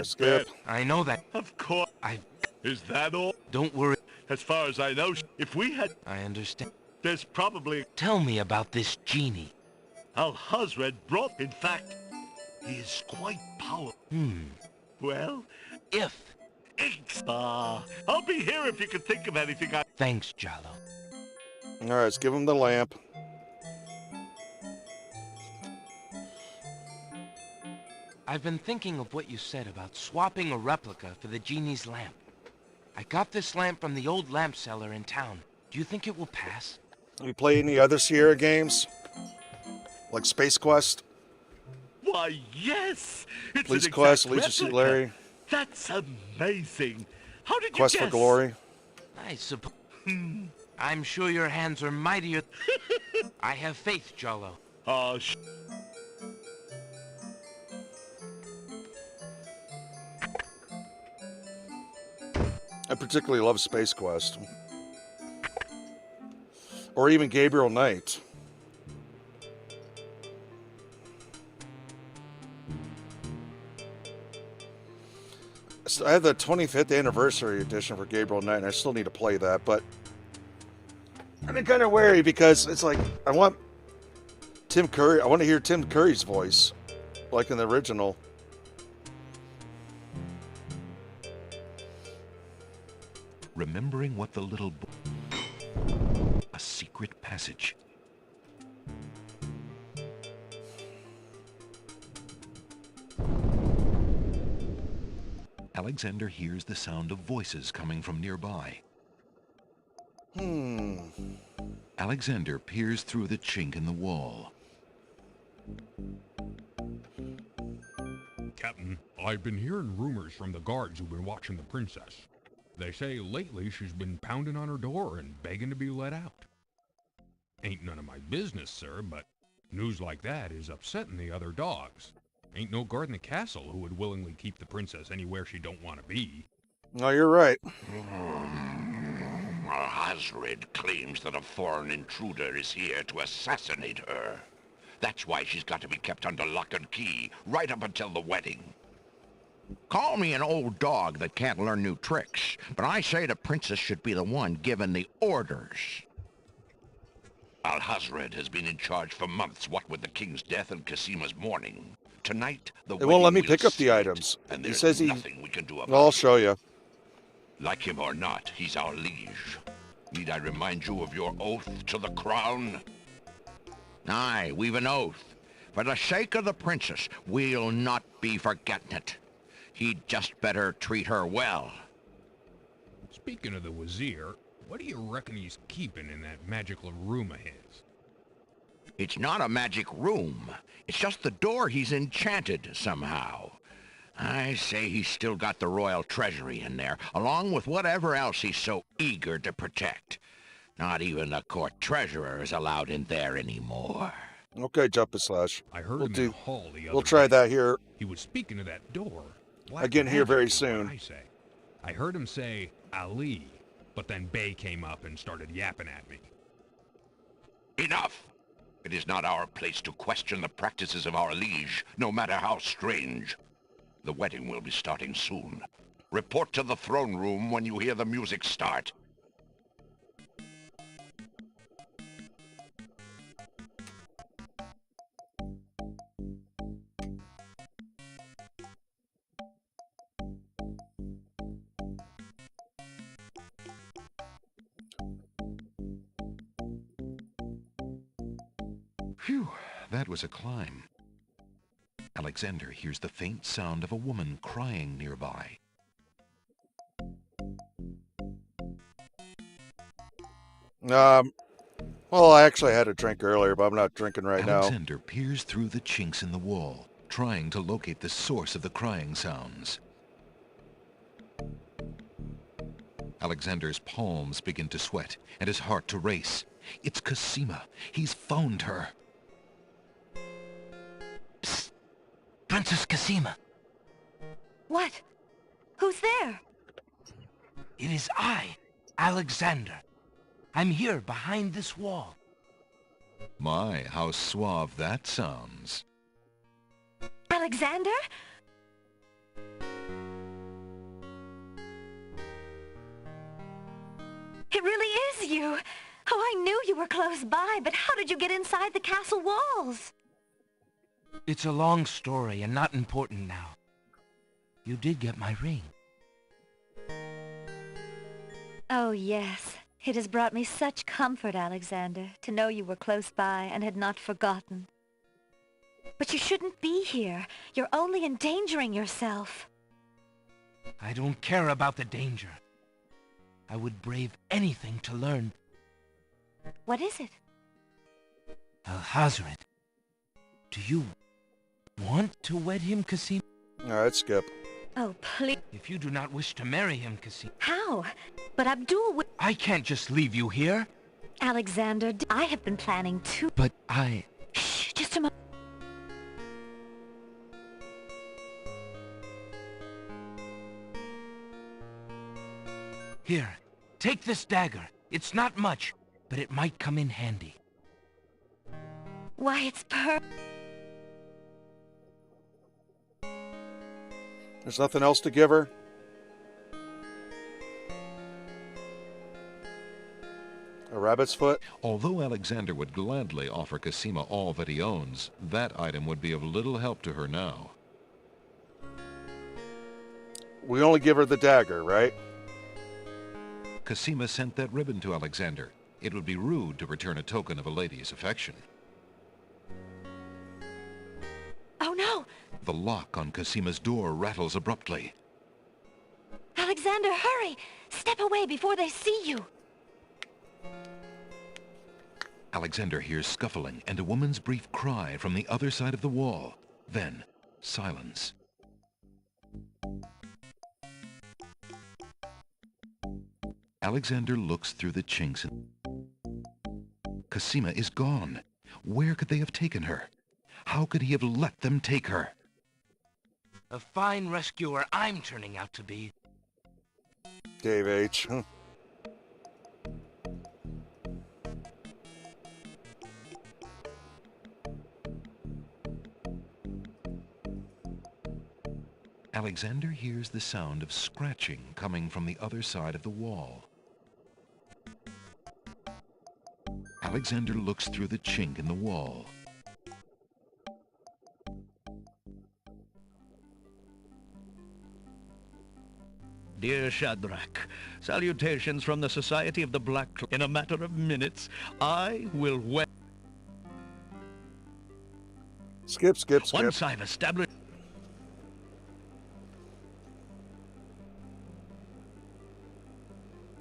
Skip. I know that. Of course. Is that all? Don't worry. As far as I know, if we had... I understand. There's probably... Tell me about this genie. Al-Hazred brought... In fact, he is quite powerful. Well... If... I'll be here if you can think of anything. Thanks, Jalo. All right, let's give him the lamp. I've been thinking of what you said about swapping a replica for the genie's lamp. I got this lamp from the old lamp seller in town. Do you think it will pass? We play any other Sierra games? Like Space Quest? Why, yes! It's Police an Quest, exact Leisure Suit replica. Larry. That's amazing. How did you Quest guess? for Glory. I suppose... I'm sure your hands are mightier... I have faith, Jalo. I particularly love Space Quest. Or even Gabriel Knight. I have the 25th anniversary edition for Gabriel Knight, and I still need to play that, but I'm kind of wary because it's like, I want Tim Curry, I want to hear Tim Curry's voice, like in the original. Remembering what the little boy... A secret passage. Alexander hears the sound of voices coming from nearby. Alexander peers through the chink in the wall. Captain, I've been hearing rumors from the guards who've been watching the princess. They say lately she's been pounding on her door and begging to be let out. Ain't none of my business, sir, but news like that is upsetting the other dogs. Ain't no guard in the castle who would willingly keep the princess anywhere she don't want to be. No, you're right. Hazred claims that a foreign intruder is here to assassinate her. That's why she's got to be kept under lock and key, right up until the wedding. Call me an old dog that can't learn new tricks, but I say the princess should be the one given the orders. Al-Hazred has been in charge for months, what with the king's death and Casima's mourning. Tonight, the It won't let me wedding pick up the will items. and He there's says he... nothing we can do about Well, I'll it. show you. Like him or not, he's our liege. Need I remind you of your oath to the crown? Aye, we've an oath. For the sake of the princess, we'll not be forgetting it. He'd just better treat her well. Speaking of the Wazir, what do you reckon he's keeping in that magical room of his? It's not a magic room. It's just the door he's enchanted somehow. I say he's still got the royal treasury in there, along with whatever else he's so eager to protect. Not even the court treasurer is allowed in there anymore. Okay, Jump and Slash. I heard We'll him do. in the hall the other We'll try day. that here. He was speaking of that door. Black Again here magic, very is what soon. I say. I heard him say Ali, but then Bay came up and started yapping at me. Enough! It is not our place to question the practices of our liege, no matter how strange. The wedding will be starting soon. Report to the throne room when you hear the music start. Phew, that was a climb. Alexander hears the faint sound of a woman crying nearby. Well, I actually had a drink earlier, but I'm not drinking right now. Alexander peers through the chinks in the wall, trying to locate the source of the crying sounds. Alexander's palms begin to sweat and his heart to race. It's Cosima. He's found her. Psst. Princess Cosima. What? Who's there? It is I, Alexander. I'm here behind this wall. My, how suave that sounds. Alexander? It really is you. Oh, I knew you were close by, but how did you get inside the castle walls? It's a long story and not important now. You did get my ring. Oh, yes. It has brought me such comfort, Alexander, to know you were close by and had not forgotten. But you shouldn't be here. You're only endangering yourself. I don't care about the danger. I would brave anything to learn. What is it? Alhazred, do you want to wed him, Cosima? Alright, skip. Oh, please. If you do not wish to marry him, Cosima... How? But Abdul would... I can't just leave you here. Alexander, I have been planning to... But I... Shh, just a moment. Here, take this dagger. It's not much, but it might come in handy. Why, it's There's nothing else to give her? A rabbit's foot? Although Alexander would gladly offer Cosima all that he owns, that item would be of little help to her now. We only give her the dagger, right? Cosima sent that ribbon to Alexander. It would be rude to return a token of a lady's affection. Oh, no! The lock on Cosima's door rattles abruptly. Alexander, hurry! Step away before they see you! Alexander hears scuffling and a woman's brief cry from the other side of the wall. Then, silence. Alexander looks through the chinks. Cosima is gone. Where could they have taken her? How could he have let them take her? A fine rescuer I'm turning out to be. Dave H. Alexander hears the sound of scratching coming from the other side of the wall. Alexander looks through the chink in the wall. Dear Shadrach, salutations from the Society of the Black Cloak. In a matter of minutes, I will wed... Skip. Once I've established...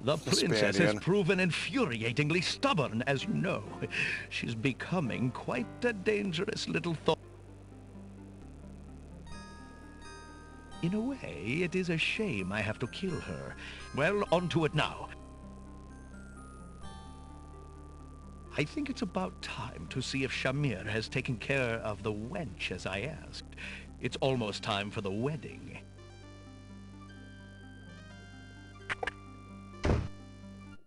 The princess has proven infuriatingly stubborn, as you know. She's becoming quite a dangerous little thought. In a way, it is a shame I have to kill her. Well, on to it now. I think it's about time to see if Shamir has taken care of the wench as I asked. It's almost time for the wedding.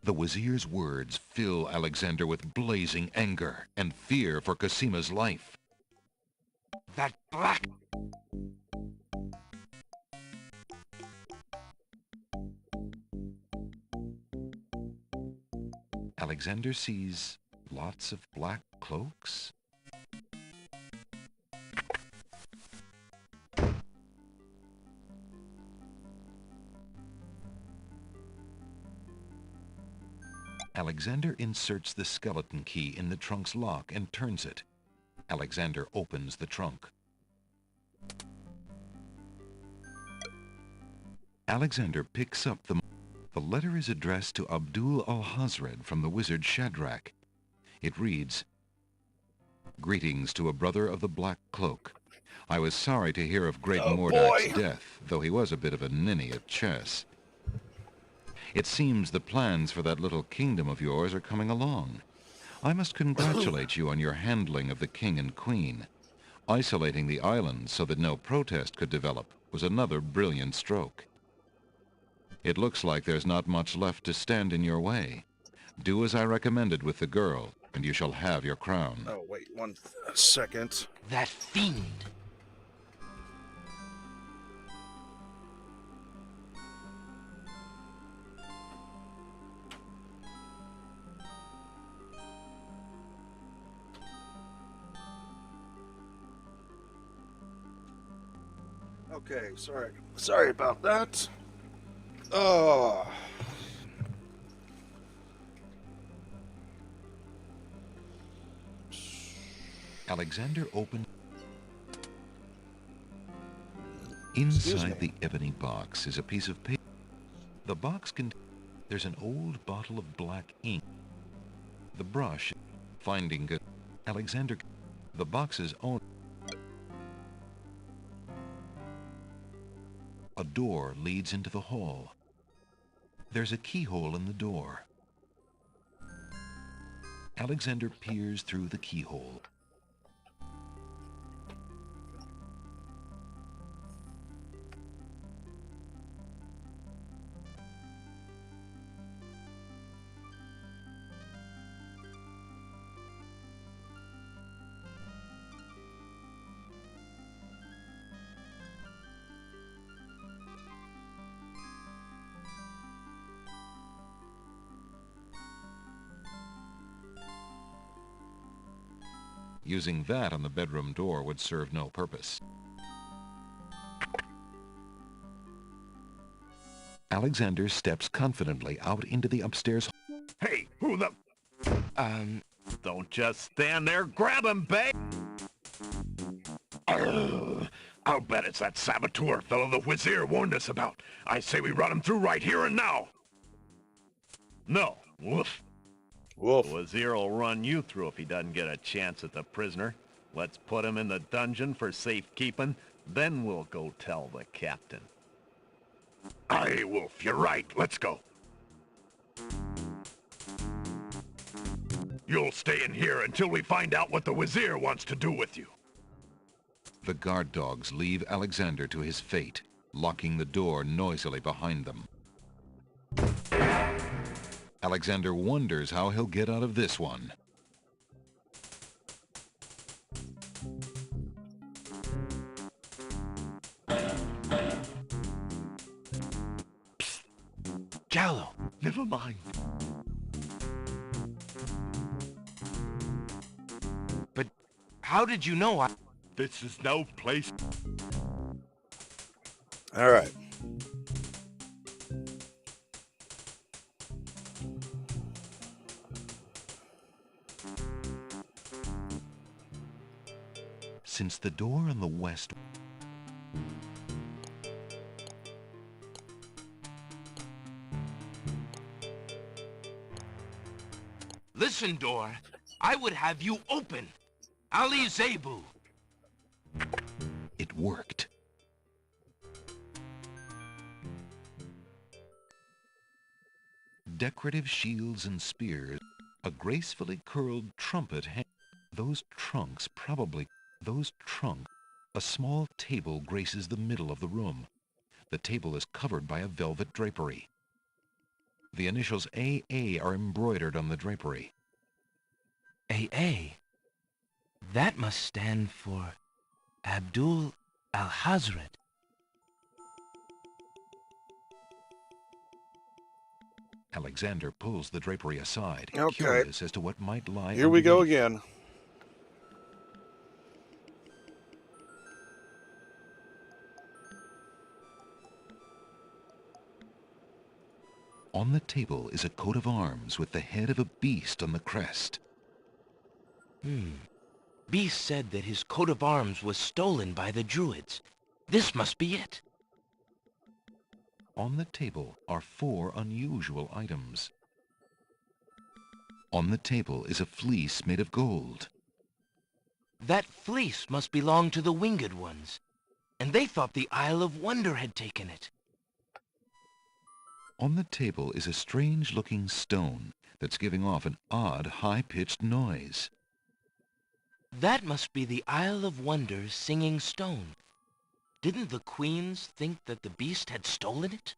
The Wazir's words fill Alexander with blazing anger and fear for Cosima's life. That black... Alexander sees lots of black cloaks. Alexander inserts the skeleton key in the trunk's lock and turns it. Alexander opens the trunk. Alexander picks up the letter is addressed to Abdul al-Hazred from the wizard Shadrach. It reads, "Greetings to a brother of the Black Cloak. I was sorry to hear of Great Mordak's death, though he was a bit of a ninny at chess. It seems the plans for that little kingdom of yours are coming along. I must congratulate you on your handling of the king and queen. Isolating the island so that no protest could develop was another brilliant stroke. It looks like there's not much left to stand in your way. Do as I recommended with the girl, and you shall have your crown." Oh, wait, one second. That fiend! Okay, sorry about that. Oh. Alexander opened. Inside the ebony box is a piece of paper. The box there's an old bottle of black ink. The brush, finding good. Alexander, the box's own. A door leads into the hall. There's a keyhole in the door. Alexander peers through the keyhole. Using that on the bedroom door would serve no purpose. Alexander steps confidently out into the upstairs. Hey, who the... Don't just stand there, grab him, babe! I'll bet it's that saboteur fellow the Wazir warned us about. I say we run him through right here and now. No, woof. Wolf. The Wazir will run you through if he doesn't get a chance at the prisoner. Let's put him in the dungeon for safekeeping, then we'll go tell the captain. Aye, Wolf, you're right. Let's go. You'll stay in here until we find out what the Wazir wants to do with you. The guard dogs leave Alexander to his fate, locking the door noisily behind them. Alexander wonders how he'll get out of this one. Psst. Jallow, never mind. But how did you know This is no place. All right. Since the door on the west... Listen, door. I would have you open. Ali Zebu. It worked. Decorative shields and spears, a gracefully curled trumpet hang. Those trunks. A small table graces the middle of the room. The table is covered by a velvet drapery. The initials AA are embroidered on the drapery. AA? That must stand for Abdul al-Hazred. Alexander pulls the drapery aside, Okay. curious as to what might lie Here we go underneath. again. On the table is a coat of arms with the head of a beast on the crest. Beast said that his coat of arms was stolen by the Druids. This must be it. On the table are 4 unusual items. On the table is a fleece made of gold. That fleece must belong to the Winged Ones, and they thought the Isle of Wonder had taken it. On the table is a strange-looking stone that's giving off an odd, high-pitched noise. That must be the Isle of Wonder's singing stone. Didn't the queens think that the beast had stolen it?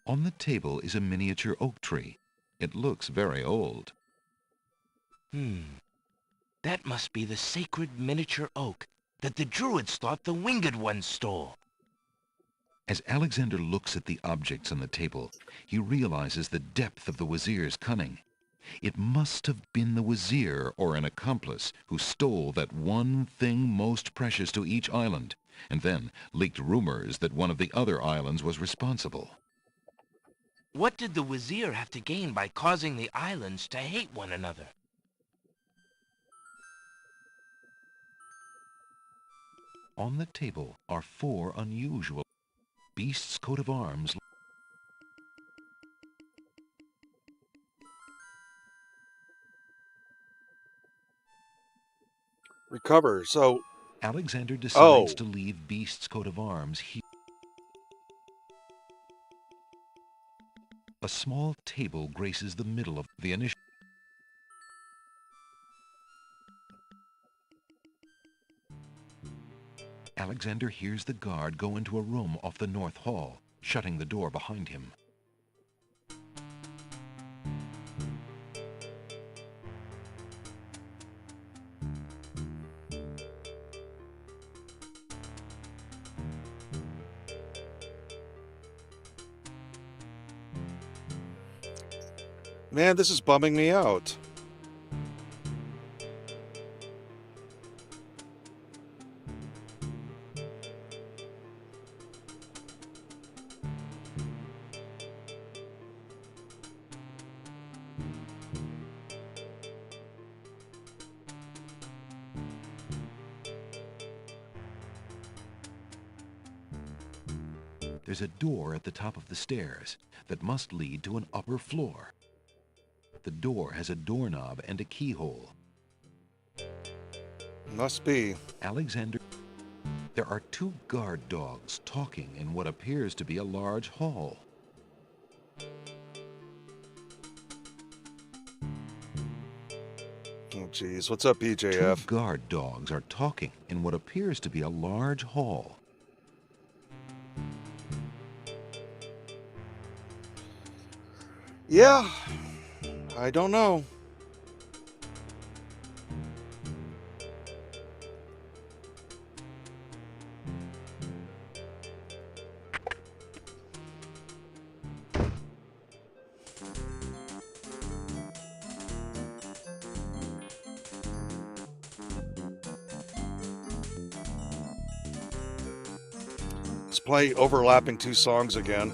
On the table is a miniature oak tree. It looks very old. That must be the sacred miniature oak that the Druids thought the Winged Ones stole. As Alexander looks at the objects on the table, he realizes the depth of the Wazir's cunning. It must have been the Wazir or an accomplice who stole that one thing most precious to each island, and then leaked rumors that one of the other islands was responsible. What did the Wazir have to gain by causing the islands to hate one another? On the table are 4 unusual beast's coat of arms. Recover. So Alexander decides to leave Beast's coat of arms here. A small table graces the middle of the initial. Alexander hears the guard go into a room off the north hall, shutting the door behind him. Man, this is bumming me out. There's a door at the top of the stairs that must lead to an upper floor. The door has a doorknob and a keyhole. Must be. Alexander. There are 2 guard dogs talking in what appears to be a large hall. Oh, geez. What's up, 2 BJF? guard dogs are talking in what appears to be a large hall. Yeah. I don't know. Let's play overlapping 2 songs again.